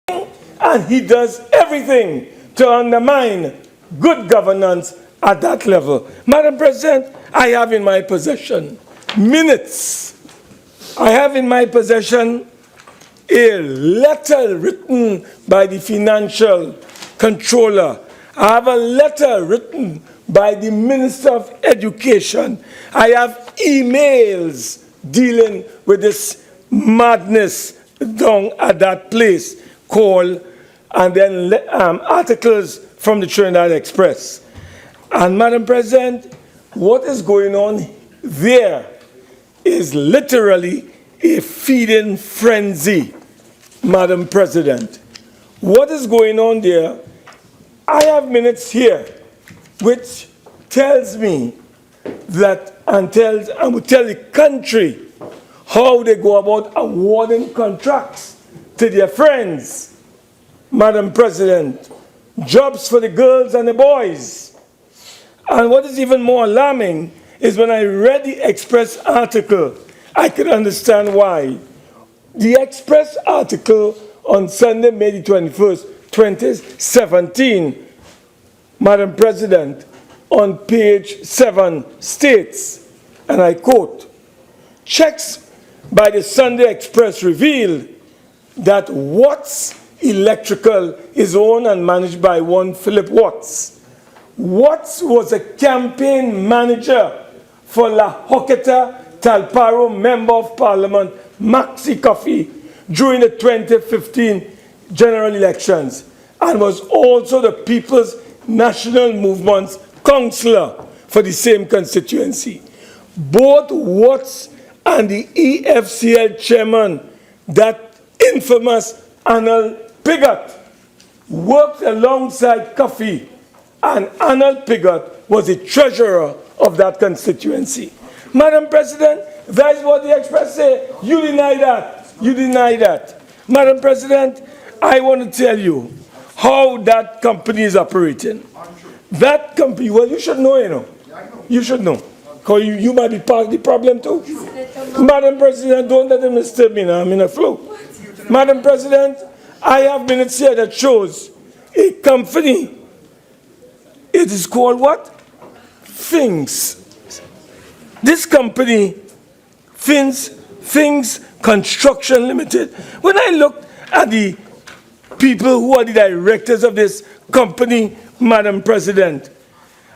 and he does everything to undermine good governance at that level. Madam President, I have in my possession minutes. I have in my possession a letter written by the financial controller I have a letter written by the Minister of Education. I have emails dealing with this madness down at that place called, and then articles from the Trinidad Express. And Madam President, what is going on there is literally a feeding frenzy, Madam President. What is going on there? I have minutes here which tells me that, and would tell the country how they go about awarding contracts to their friends, Madam President, jobs for the girls and the boys. And what is even more alarming is when I read the Express article, I could understand why. The Express article on Sunday, May the 21st, 2017, Madam President, on page 7 states, and I quote, checks by the Sunday Express revealed that Watts Electrical is owned and managed by one Philip Watts. Watts was a campaign manager for La Hoqueta Talparo Member of Parliament Maxi Coffee during the 2015 general elections and was also the People's National Movement's councillor for the same constituency. Both Watts and the EFCL chairman, that infamous Arnold Pigott, worked alongside Coffee, and Arnold Pigott was the treasurer of that constituency. Madam President, that is what the Express say. You deny that. You deny that. Madam President, I want to tell you how that company is operating. That company, well, you should know, you know. You should know. Because you might be part of the problem too. Madam President, don't let them disturb me now. I'm in a flow. Madam President, I have minutes here that shows a company. It is called what? Things. This company, Things Construction Limited. When I looked at the people who are the directors of this company, Madam President,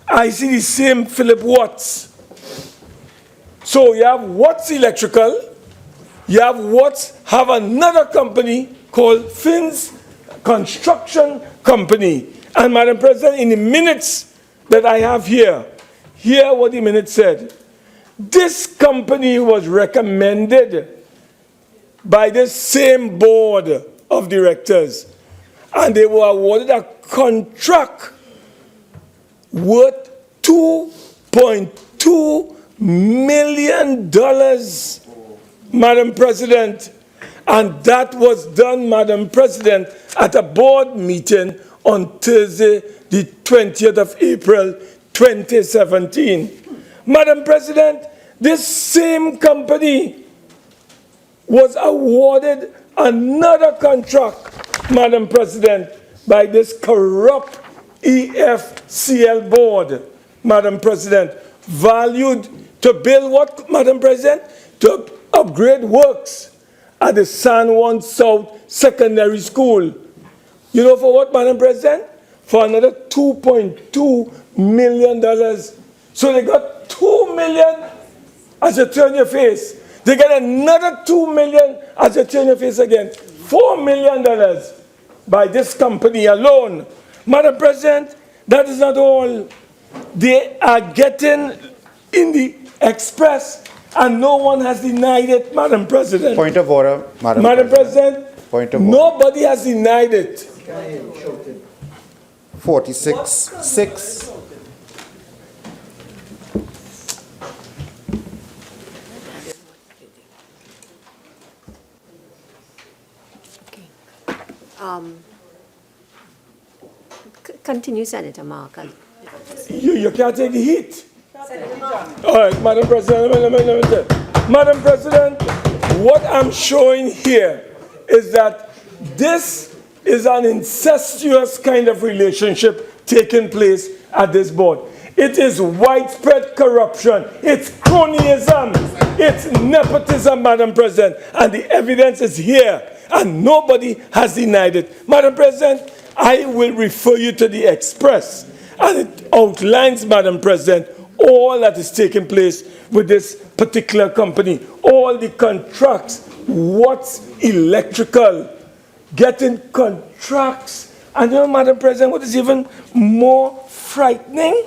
I see the same Philip Watts. So you have Watts Electrical, you have Watts have another company called Fins Construction Company. And Madam President, in the minutes that I have here, hear what the minutes said. This company was recommended by the same board of directors, and they were awarded a contract worth $2.2 million, Madam President. And that was done, Madam President, at a board meeting on Thursday, the 20th of April, 2017. Madam President, this same company was awarded another contract, Madam President, by this corrupt EFCL board, Madam President, valued to build what, Madam President? To upgrade works at the San Juan South Secondary School. You know for what, Madam President? For another $2.2 million. So they got $2 million as you turn your face. They get another $2 million as you turn your face again. $4 million by this company alone. Madam President, that is not all. They are getting in the Express, and no one has denied it, Madam President. Point of order, Madam President. Point of order. Nobody has denied it. 46-6. Continue, Senator Mark. You can't take the heat. All right, Madam President, let me tell you. Madam President, what I'm showing here is that this is an incestuous kind of relationship taking place at this board. It is widespread corruption. It's cronyism. It's nepotism, Madam President. And the evidence is here. And nobody has denied it. Madam President, I will refer you to the Express, and it outlines, Madam President, all that is taking place with this particular company, all the contracts, what's electrical, getting contracts. And you know, Madam President, what is even more frightening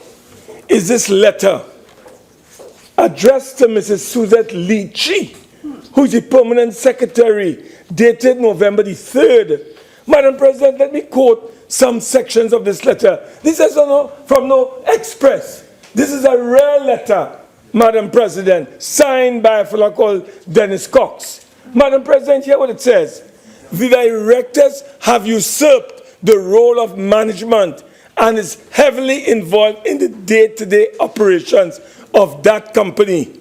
is this letter addressed to Mrs. Suzette Leachy, who is the permanent secretary, dated November the 3rd. Madam President, let me quote some sections of this letter. This is from no Express. This is a rare letter, Madam President, signed by a fellow called Dennis Cox. Madam President, hear what it says. The directors have usurped the role of management and is heavily involved in the day-to-day operations of that company.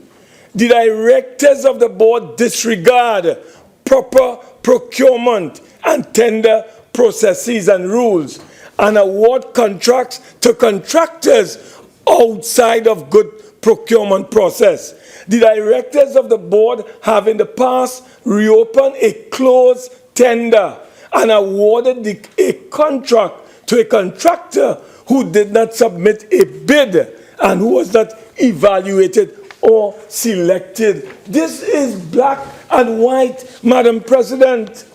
The directors of the board disregard proper procurement and tender processes and rules and award contracts to contractors outside of good procurement process. The directors of the board have in the past reopened a closed tender and awarded a contract to a contractor who did not submit a bid and who was not evaluated or selected. This is black and white, Madam President.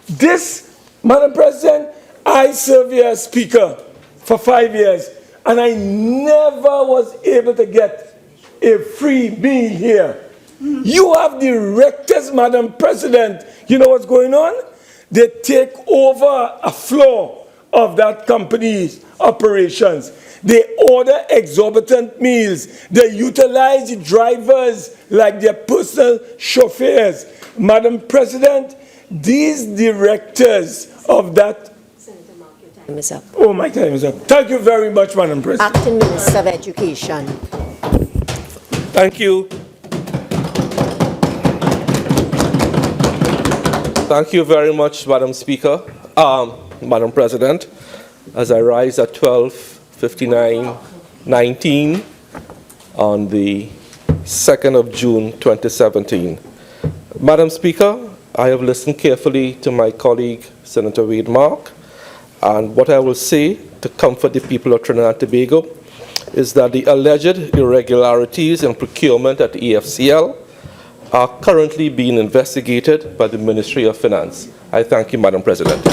This, Madam President, I served here as Speaker for 5 years, and I never was able to get a free meal here. You have directors, Madam President. You know what's going on? They take over a floor of that company's operations. They order exorbitant meals. They utilize the drivers like their personal chauffeurs. Madam President, these directors of that... Time is up. Oh, my time is up. Thank you very much, Madam President. Acting Minister of Education. Thank you. Thank you very much, Madam Speaker, Madam President. As I rise at 12:59:19 on the 2nd of June 2017. Madam Speaker, I have listened carefully to my colleague, Senator Wade Mark, and what I will say to comfort the people of Trinidad and Tobago is that the alleged irregularities in procurement at EFCL are currently being investigated by the Ministry of Finance. I thank you, Madam President.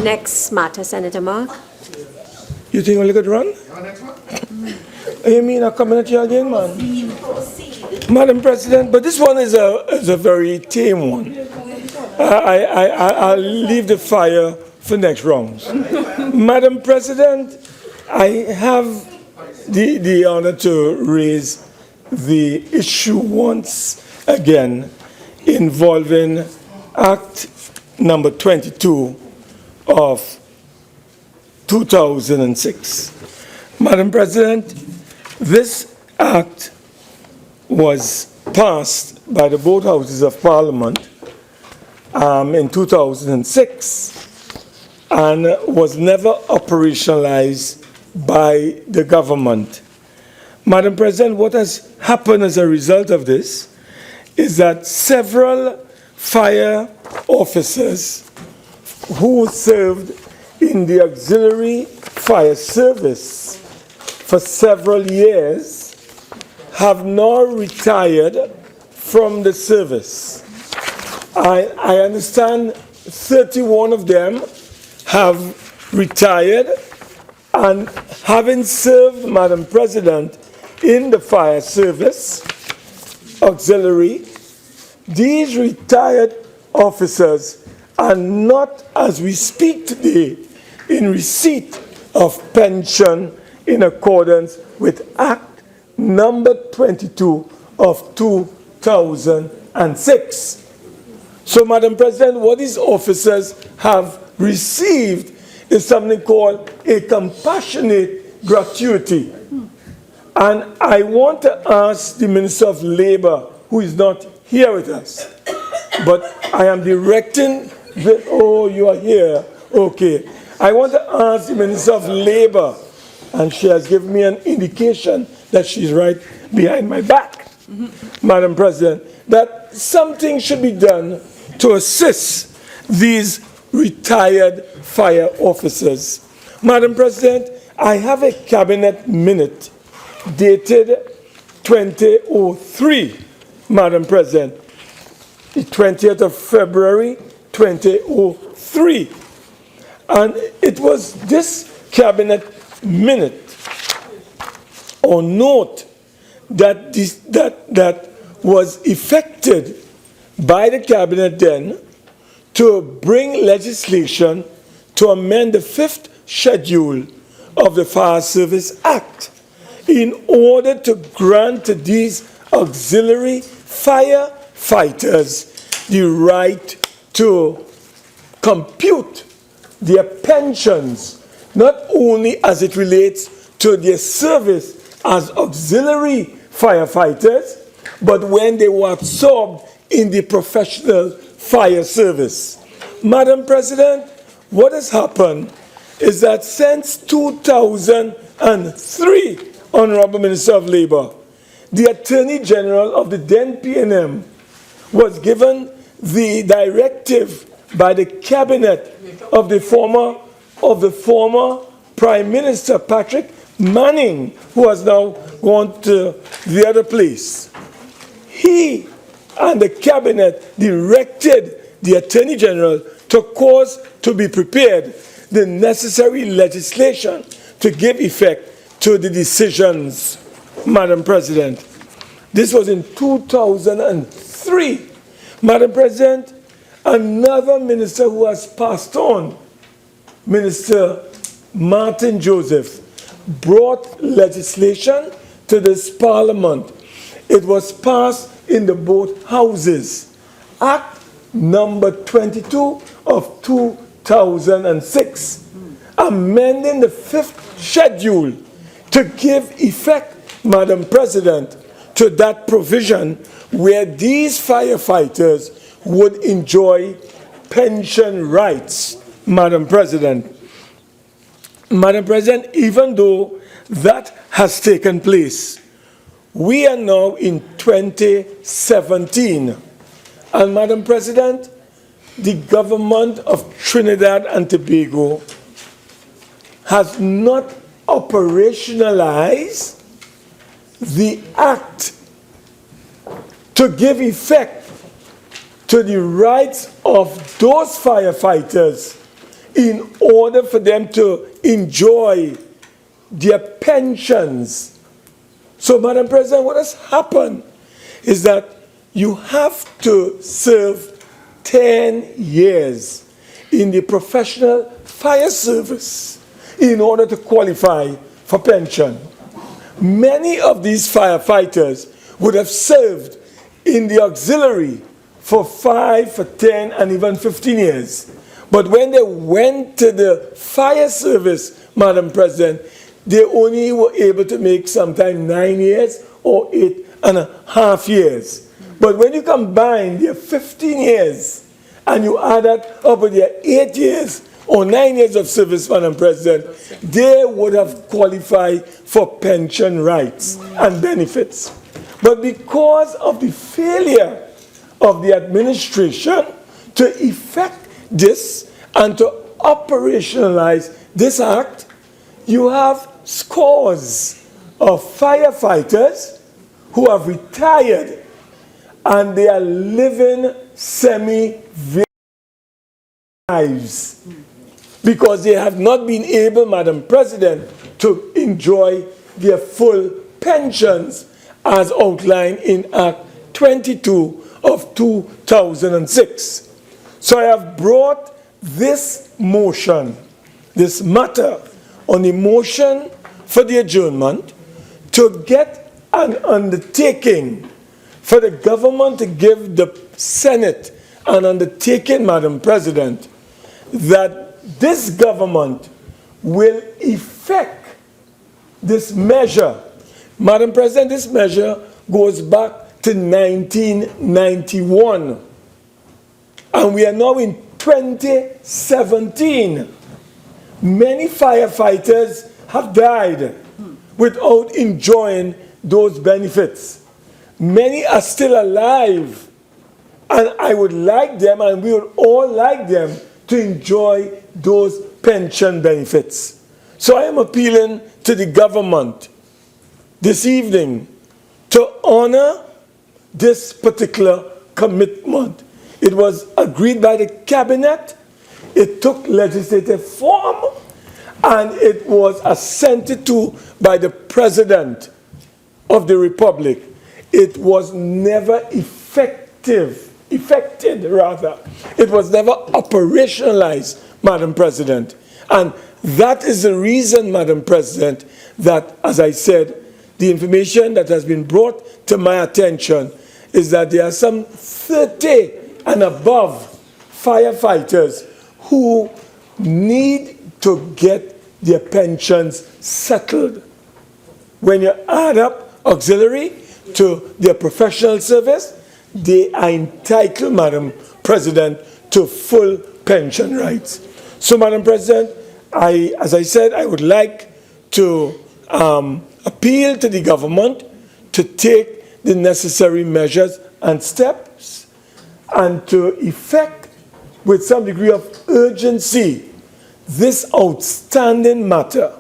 Next matter, Senator Mark. You think I could run? You mean I'm coming at you again, man? Madam President, but this one is a very tame one. I'll leave the fire for next rounds. Madam President, I have the honor to raise the issue once again involving Act number 22 of 2006. Madam President, this act was passed by the both houses of Parliament in 2006 and was never operationalized by the government. Madam President, what has happened as a result of this is that several fire officers who served in the auxiliary fire service for several years have now retired from the service. I understand 31 of them have retired, and having served, Madam President, in the fire service, auxiliary, these retired officers are not, as we speak today, in receipt of pension in accordance with Act number 22 of 2006. So, Madam President, what these officers have received is something called a compassionate gratuity. And I want to ask the Minister of Labor, who is not here with us, but I am directing the, oh, you are here, okay. I want to ask the Minister of Labor, and she has given me an indication that she's right behind my back, Madam President, that something should be done to assist these retired fire officers. Madam President, I have a cabinet minute dated 2003, Madam President, the 20th of February 2003. And it was this cabinet minute or note that was effected by the cabinet then to bring legislation to amend the 5th schedule of the Fire Service Act in order to grant to these auxiliary firefighters the right to compute their pensions, not only as it relates to their service as auxiliary firefighters, but when they were absorbed in the professional fire service. Madam President, what has happened is that since 2003, Honorable Minister of Labor, the Attorney General of the then PNM was given the directive by the cabinet of the former Prime Minister Patrick Manning, who has now gone to the other place. He and the cabinet directed the Attorney General to cause to be prepared the necessary legislation to give effect to the decisions, Madam President. This was in 2003. Madam President, another minister who has passed on, Minister Martin Joseph, brought legislation to this Parliament. It was passed in the both houses. Act number 22 of 2006, amending the 5th schedule to give effect, Madam President, to that provision where these firefighters would enjoy pension rights, Madam President. Madam President, even though that has taken place, we are now in 2017. And Madam President, the government of Trinidad and Tobago has not operationalized the act to give effect to the rights of those firefighters in order for them to enjoy their pensions. So, Madam President, what has happened is that you have to serve 10 years in the professional fire service in order to qualify for pension. Many of these firefighters would have served in the auxiliary for 5, for 10, and even 15 years. But when they went to the fire service, Madam President, they only were able to make sometimes 9 years or 8.5 years. But when you combine their 15 years and you add that up with their 8 years or 9 years of service, Madam President, they would have qualified for pension rights and benefits. But because of the failure of the administration to effect this and to operationalize this act, you have scores of firefighters who have retired and they are living semi-vacant lives because they have not been able, Madam President, to enjoy their full pensions as outlined in Act 22 of 2006. So I have brought this motion, this matter, on the motion for the adjournment to get an undertaking for the government to give the Senate an undertaking, Madam President, that this government will effect this measure. Madam President, this measure goes back to 1991. And we are now in 2017. Many firefighters have died without enjoying those benefits. Many are still alive And I would like them, and we would all like them, to enjoy those pension benefits. So I am appealing to the government this evening to honor this particular commitment. It was agreed by the cabinet, it took legislative form, and it was assented to by the President of the Republic. It was never effected. It was never operationalized, Madam President. And that is the reason, Madam President, that, as I said, the information that has been brought to my attention is that there are some 30 and above firefighters who need to get their pensions settled. When you add up auxiliary to their professional service, they are entitled, Madam President, to full pension rights. So, Madam President, as I said, I would like to appeal to the government to take the necessary measures and steps and to effect with some degree of urgency this outstanding matter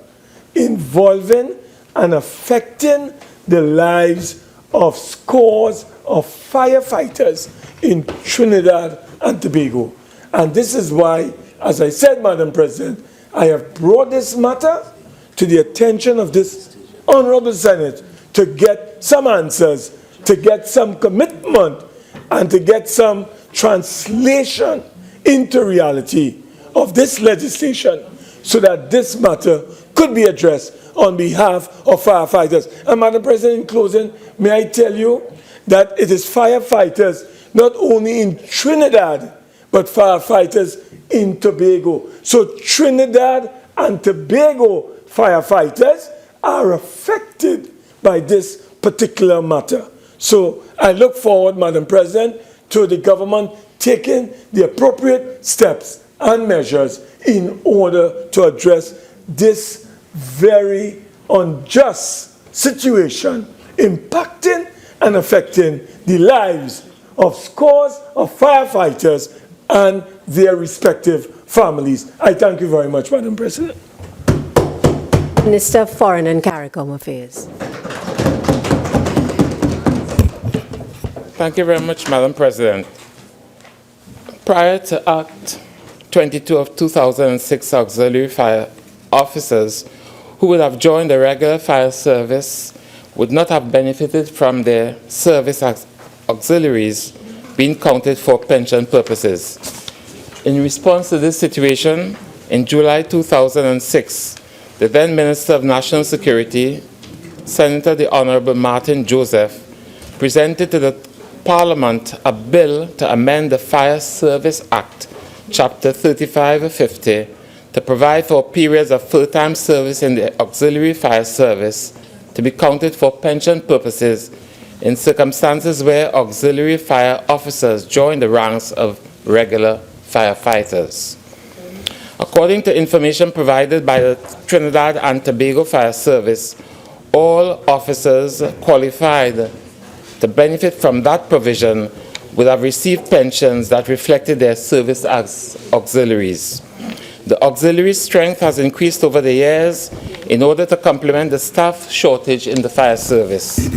involving and affecting the lives of scores of firefighters in Trinidad and Tobago. And this is why, as I said, Madam President, I have brought this matter to the attention of this Honorable Senate to get some answers, to get some commitment, and to get some translation into reality of this legislation so that this matter could be addressed on behalf of firefighters. And Madam President, in closing, may I tell you that it is firefighters not only in Trinidad, but firefighters in Tobago. So Trinidad and Tobago firefighters are affected by this particular matter. So I look forward, Madam President, to the government taking the appropriate steps and measures in order to address this very unjust situation impacting and affecting the lives of scores of firefighters and their respective families. I thank you very much, Madam President. Minister of Foreign and CARICOM Affairs. Thank you very much, Madam President. Prior to Act 22 of 2006, auxiliary fire officers who would have joined the regular fire service would not have benefited from their service as auxiliaries being counted for pension purposes. In response to this situation, in July 2006, the then Minister of National Security, Senator the Honorable Martin Joseph, presented to the Parliament a bill to amend the Fire Service Act, Chapter 3550, to provide for periods of full-time service in the auxiliary fire service to be counted for pension purposes in circumstances where auxiliary fire officers join the ranks of regular firefighters. According to information provided by the Trinidad and Tobago Fire Service, all officers qualified to benefit from that provision would have received pensions that reflected their service as auxiliaries. The auxiliary strength has increased over the years in order to complement the staff shortage in the fire service.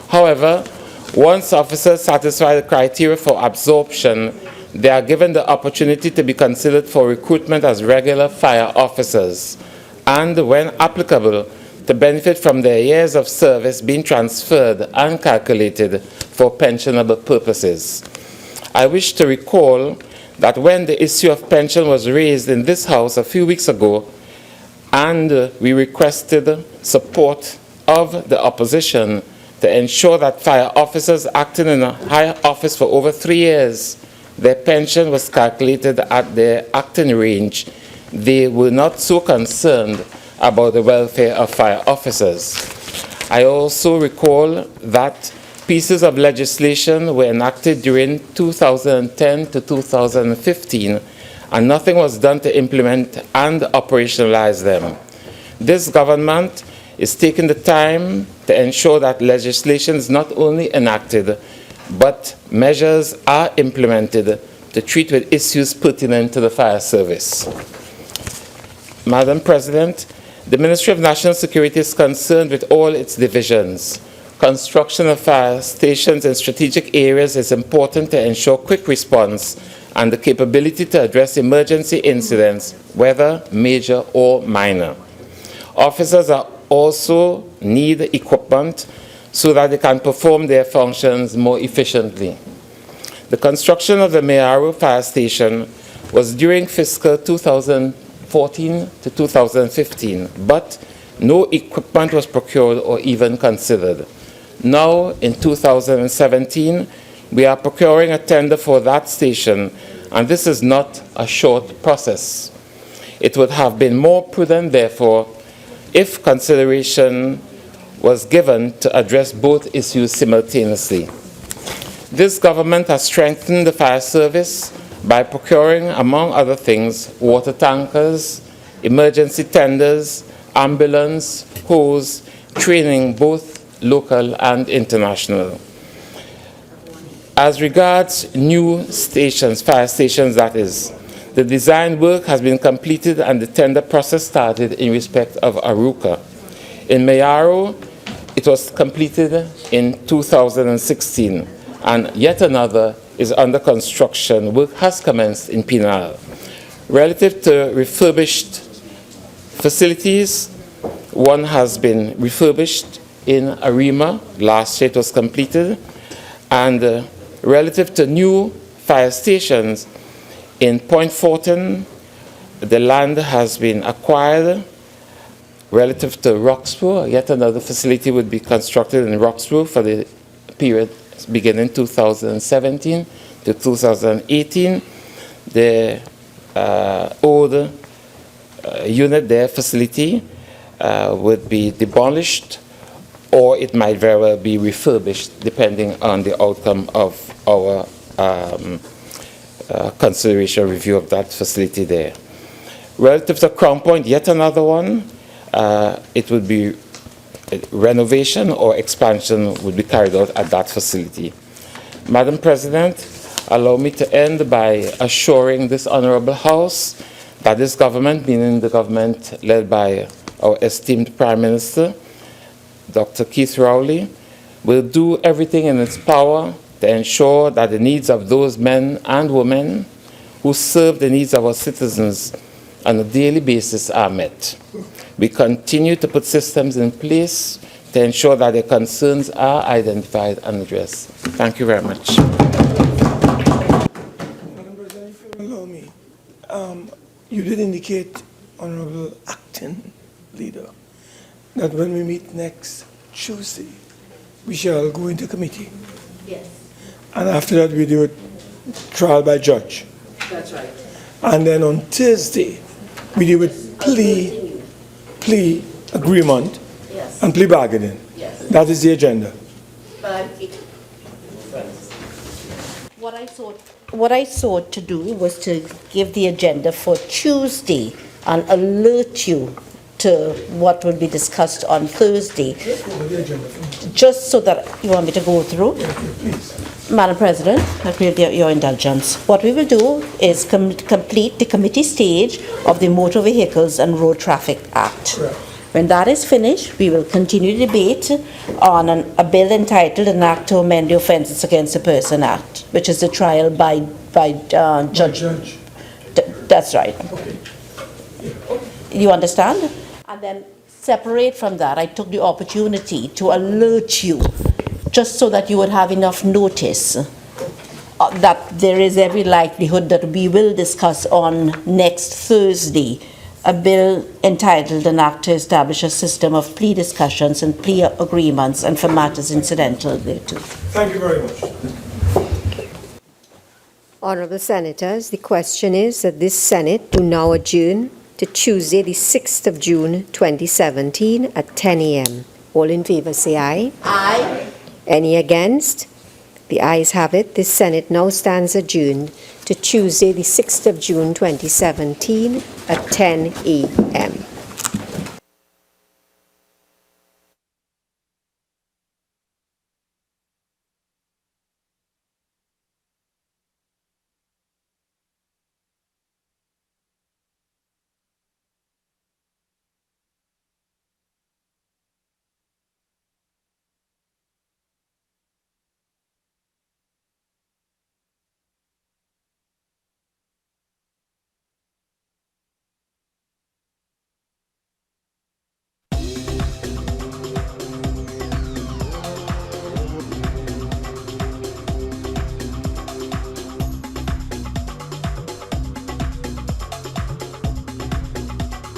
However, once officers satisfy the criteria for absorption, they are given the opportunity to be considered for recruitment as regular fire officers, and when applicable, to benefit from their years of service being transferred and calculated for pensionable purposes. I wish to recall that when the issue of pension was raised in this House a few weeks ago, and we requested support of the opposition to ensure that fire officers acting in a higher office for over 3 years, their pension was calculated at their acting range, they were not so concerned about the welfare of fire officers. I also recall that pieces of legislation were enacted during 2010 to 2015, and nothing was done to implement and operationalize them. This government is taking the time to ensure that legislation is not only enacted, but measures are implemented to treat with issues pertinent to the fire service. Madam President, the Ministry of National Security is concerned with all its divisions. Construction of fire stations in strategic areas is important to ensure quick response and the capability to address emergency incidents, whether major or minor. Officers also need equipment so that they can perform their functions more efficiently. The construction of the Mayaro Fire Station was during fiscal 2014 to 2015, but no equipment was procured or even considered. Now, in 2017, we are procuring a tender for that station, and this is not a short process. It would have been more prudent, therefore, if consideration was given to address both issues simultaneously. This government has strengthened the fire service by procuring, among other things, water tankers, emergency tenders, ambulance, hose, training, both local and international. As regards new stations, fire stations that is, the design work has been completed and the tender process started in respect of Aruka. In Mayaro, it was completed in 2016, and yet another is under construction. Work has commenced in Pinal. Relative to refurbished facilities, one has been refurbished in Arima. Last year it was completed. And relative to new fire stations, in Point Fortin, the land has been acquired. Relative to Roxborough, yet another facility would be constructed in Roxborough for the period beginning 2017 to 2018. The old unit there, facility, would be demolished, or it might very well be refurbished, depending on the outcome of our consideration review of that facility there. Relative to Crown Point, yet another one, it would be renovation or expansion would be carried out at that facility. Madam President, allow me to end by assuring this Honorable House that this government, meaning the government led by our esteemed Prime Minister, Dr. Keith Rowley, will do everything in its power to ensure that the needs of those men and women who serve the needs of our citizens on a daily basis are met. We continue to put systems in place to ensure that their concerns are identified and addressed. Thank you very much. Madam President, if you allow me, you did indicate, Honorable Acting Leader, that when we meet next Tuesday, we shall go into committee. Yes. And after that, we do a trial by judge. That's right. And then on Thursday, we deal with plea agreement and plea bargaining. Yes. That is the agenda. What I sought to do was to give the agenda for Tuesday and alert you to what will be discussed on Thursday. Just so that you want me to go through? Madam President, I appreciate your indulgence. What we will do is complete the committee stage of the Motor Vehicles and Road Traffic Act. When that is finished, we will continue the debate on a bill entitled An Act to Amend the Offences Against a Person Act, which is the trial by judge. That's right. You understand? And then separate from that, I took the opportunity to alert you, just so that you would have enough notice that there is every likelihood that we will discuss on next Thursday a bill entitled An Act to Establish a System of Plea Discussions and Plea Agreements and for matters incidental thereto. Thank you very much. Honorable Senators, the question is that this Senate do now adjourn to Tuesday, the 6th of June, 2017 at 10 a.m. All in favor say aye. Aye. Any against? The ayes have it. This Senate now stands adjourned to Tuesday, the 6th of June, 2017 at 10 a.m.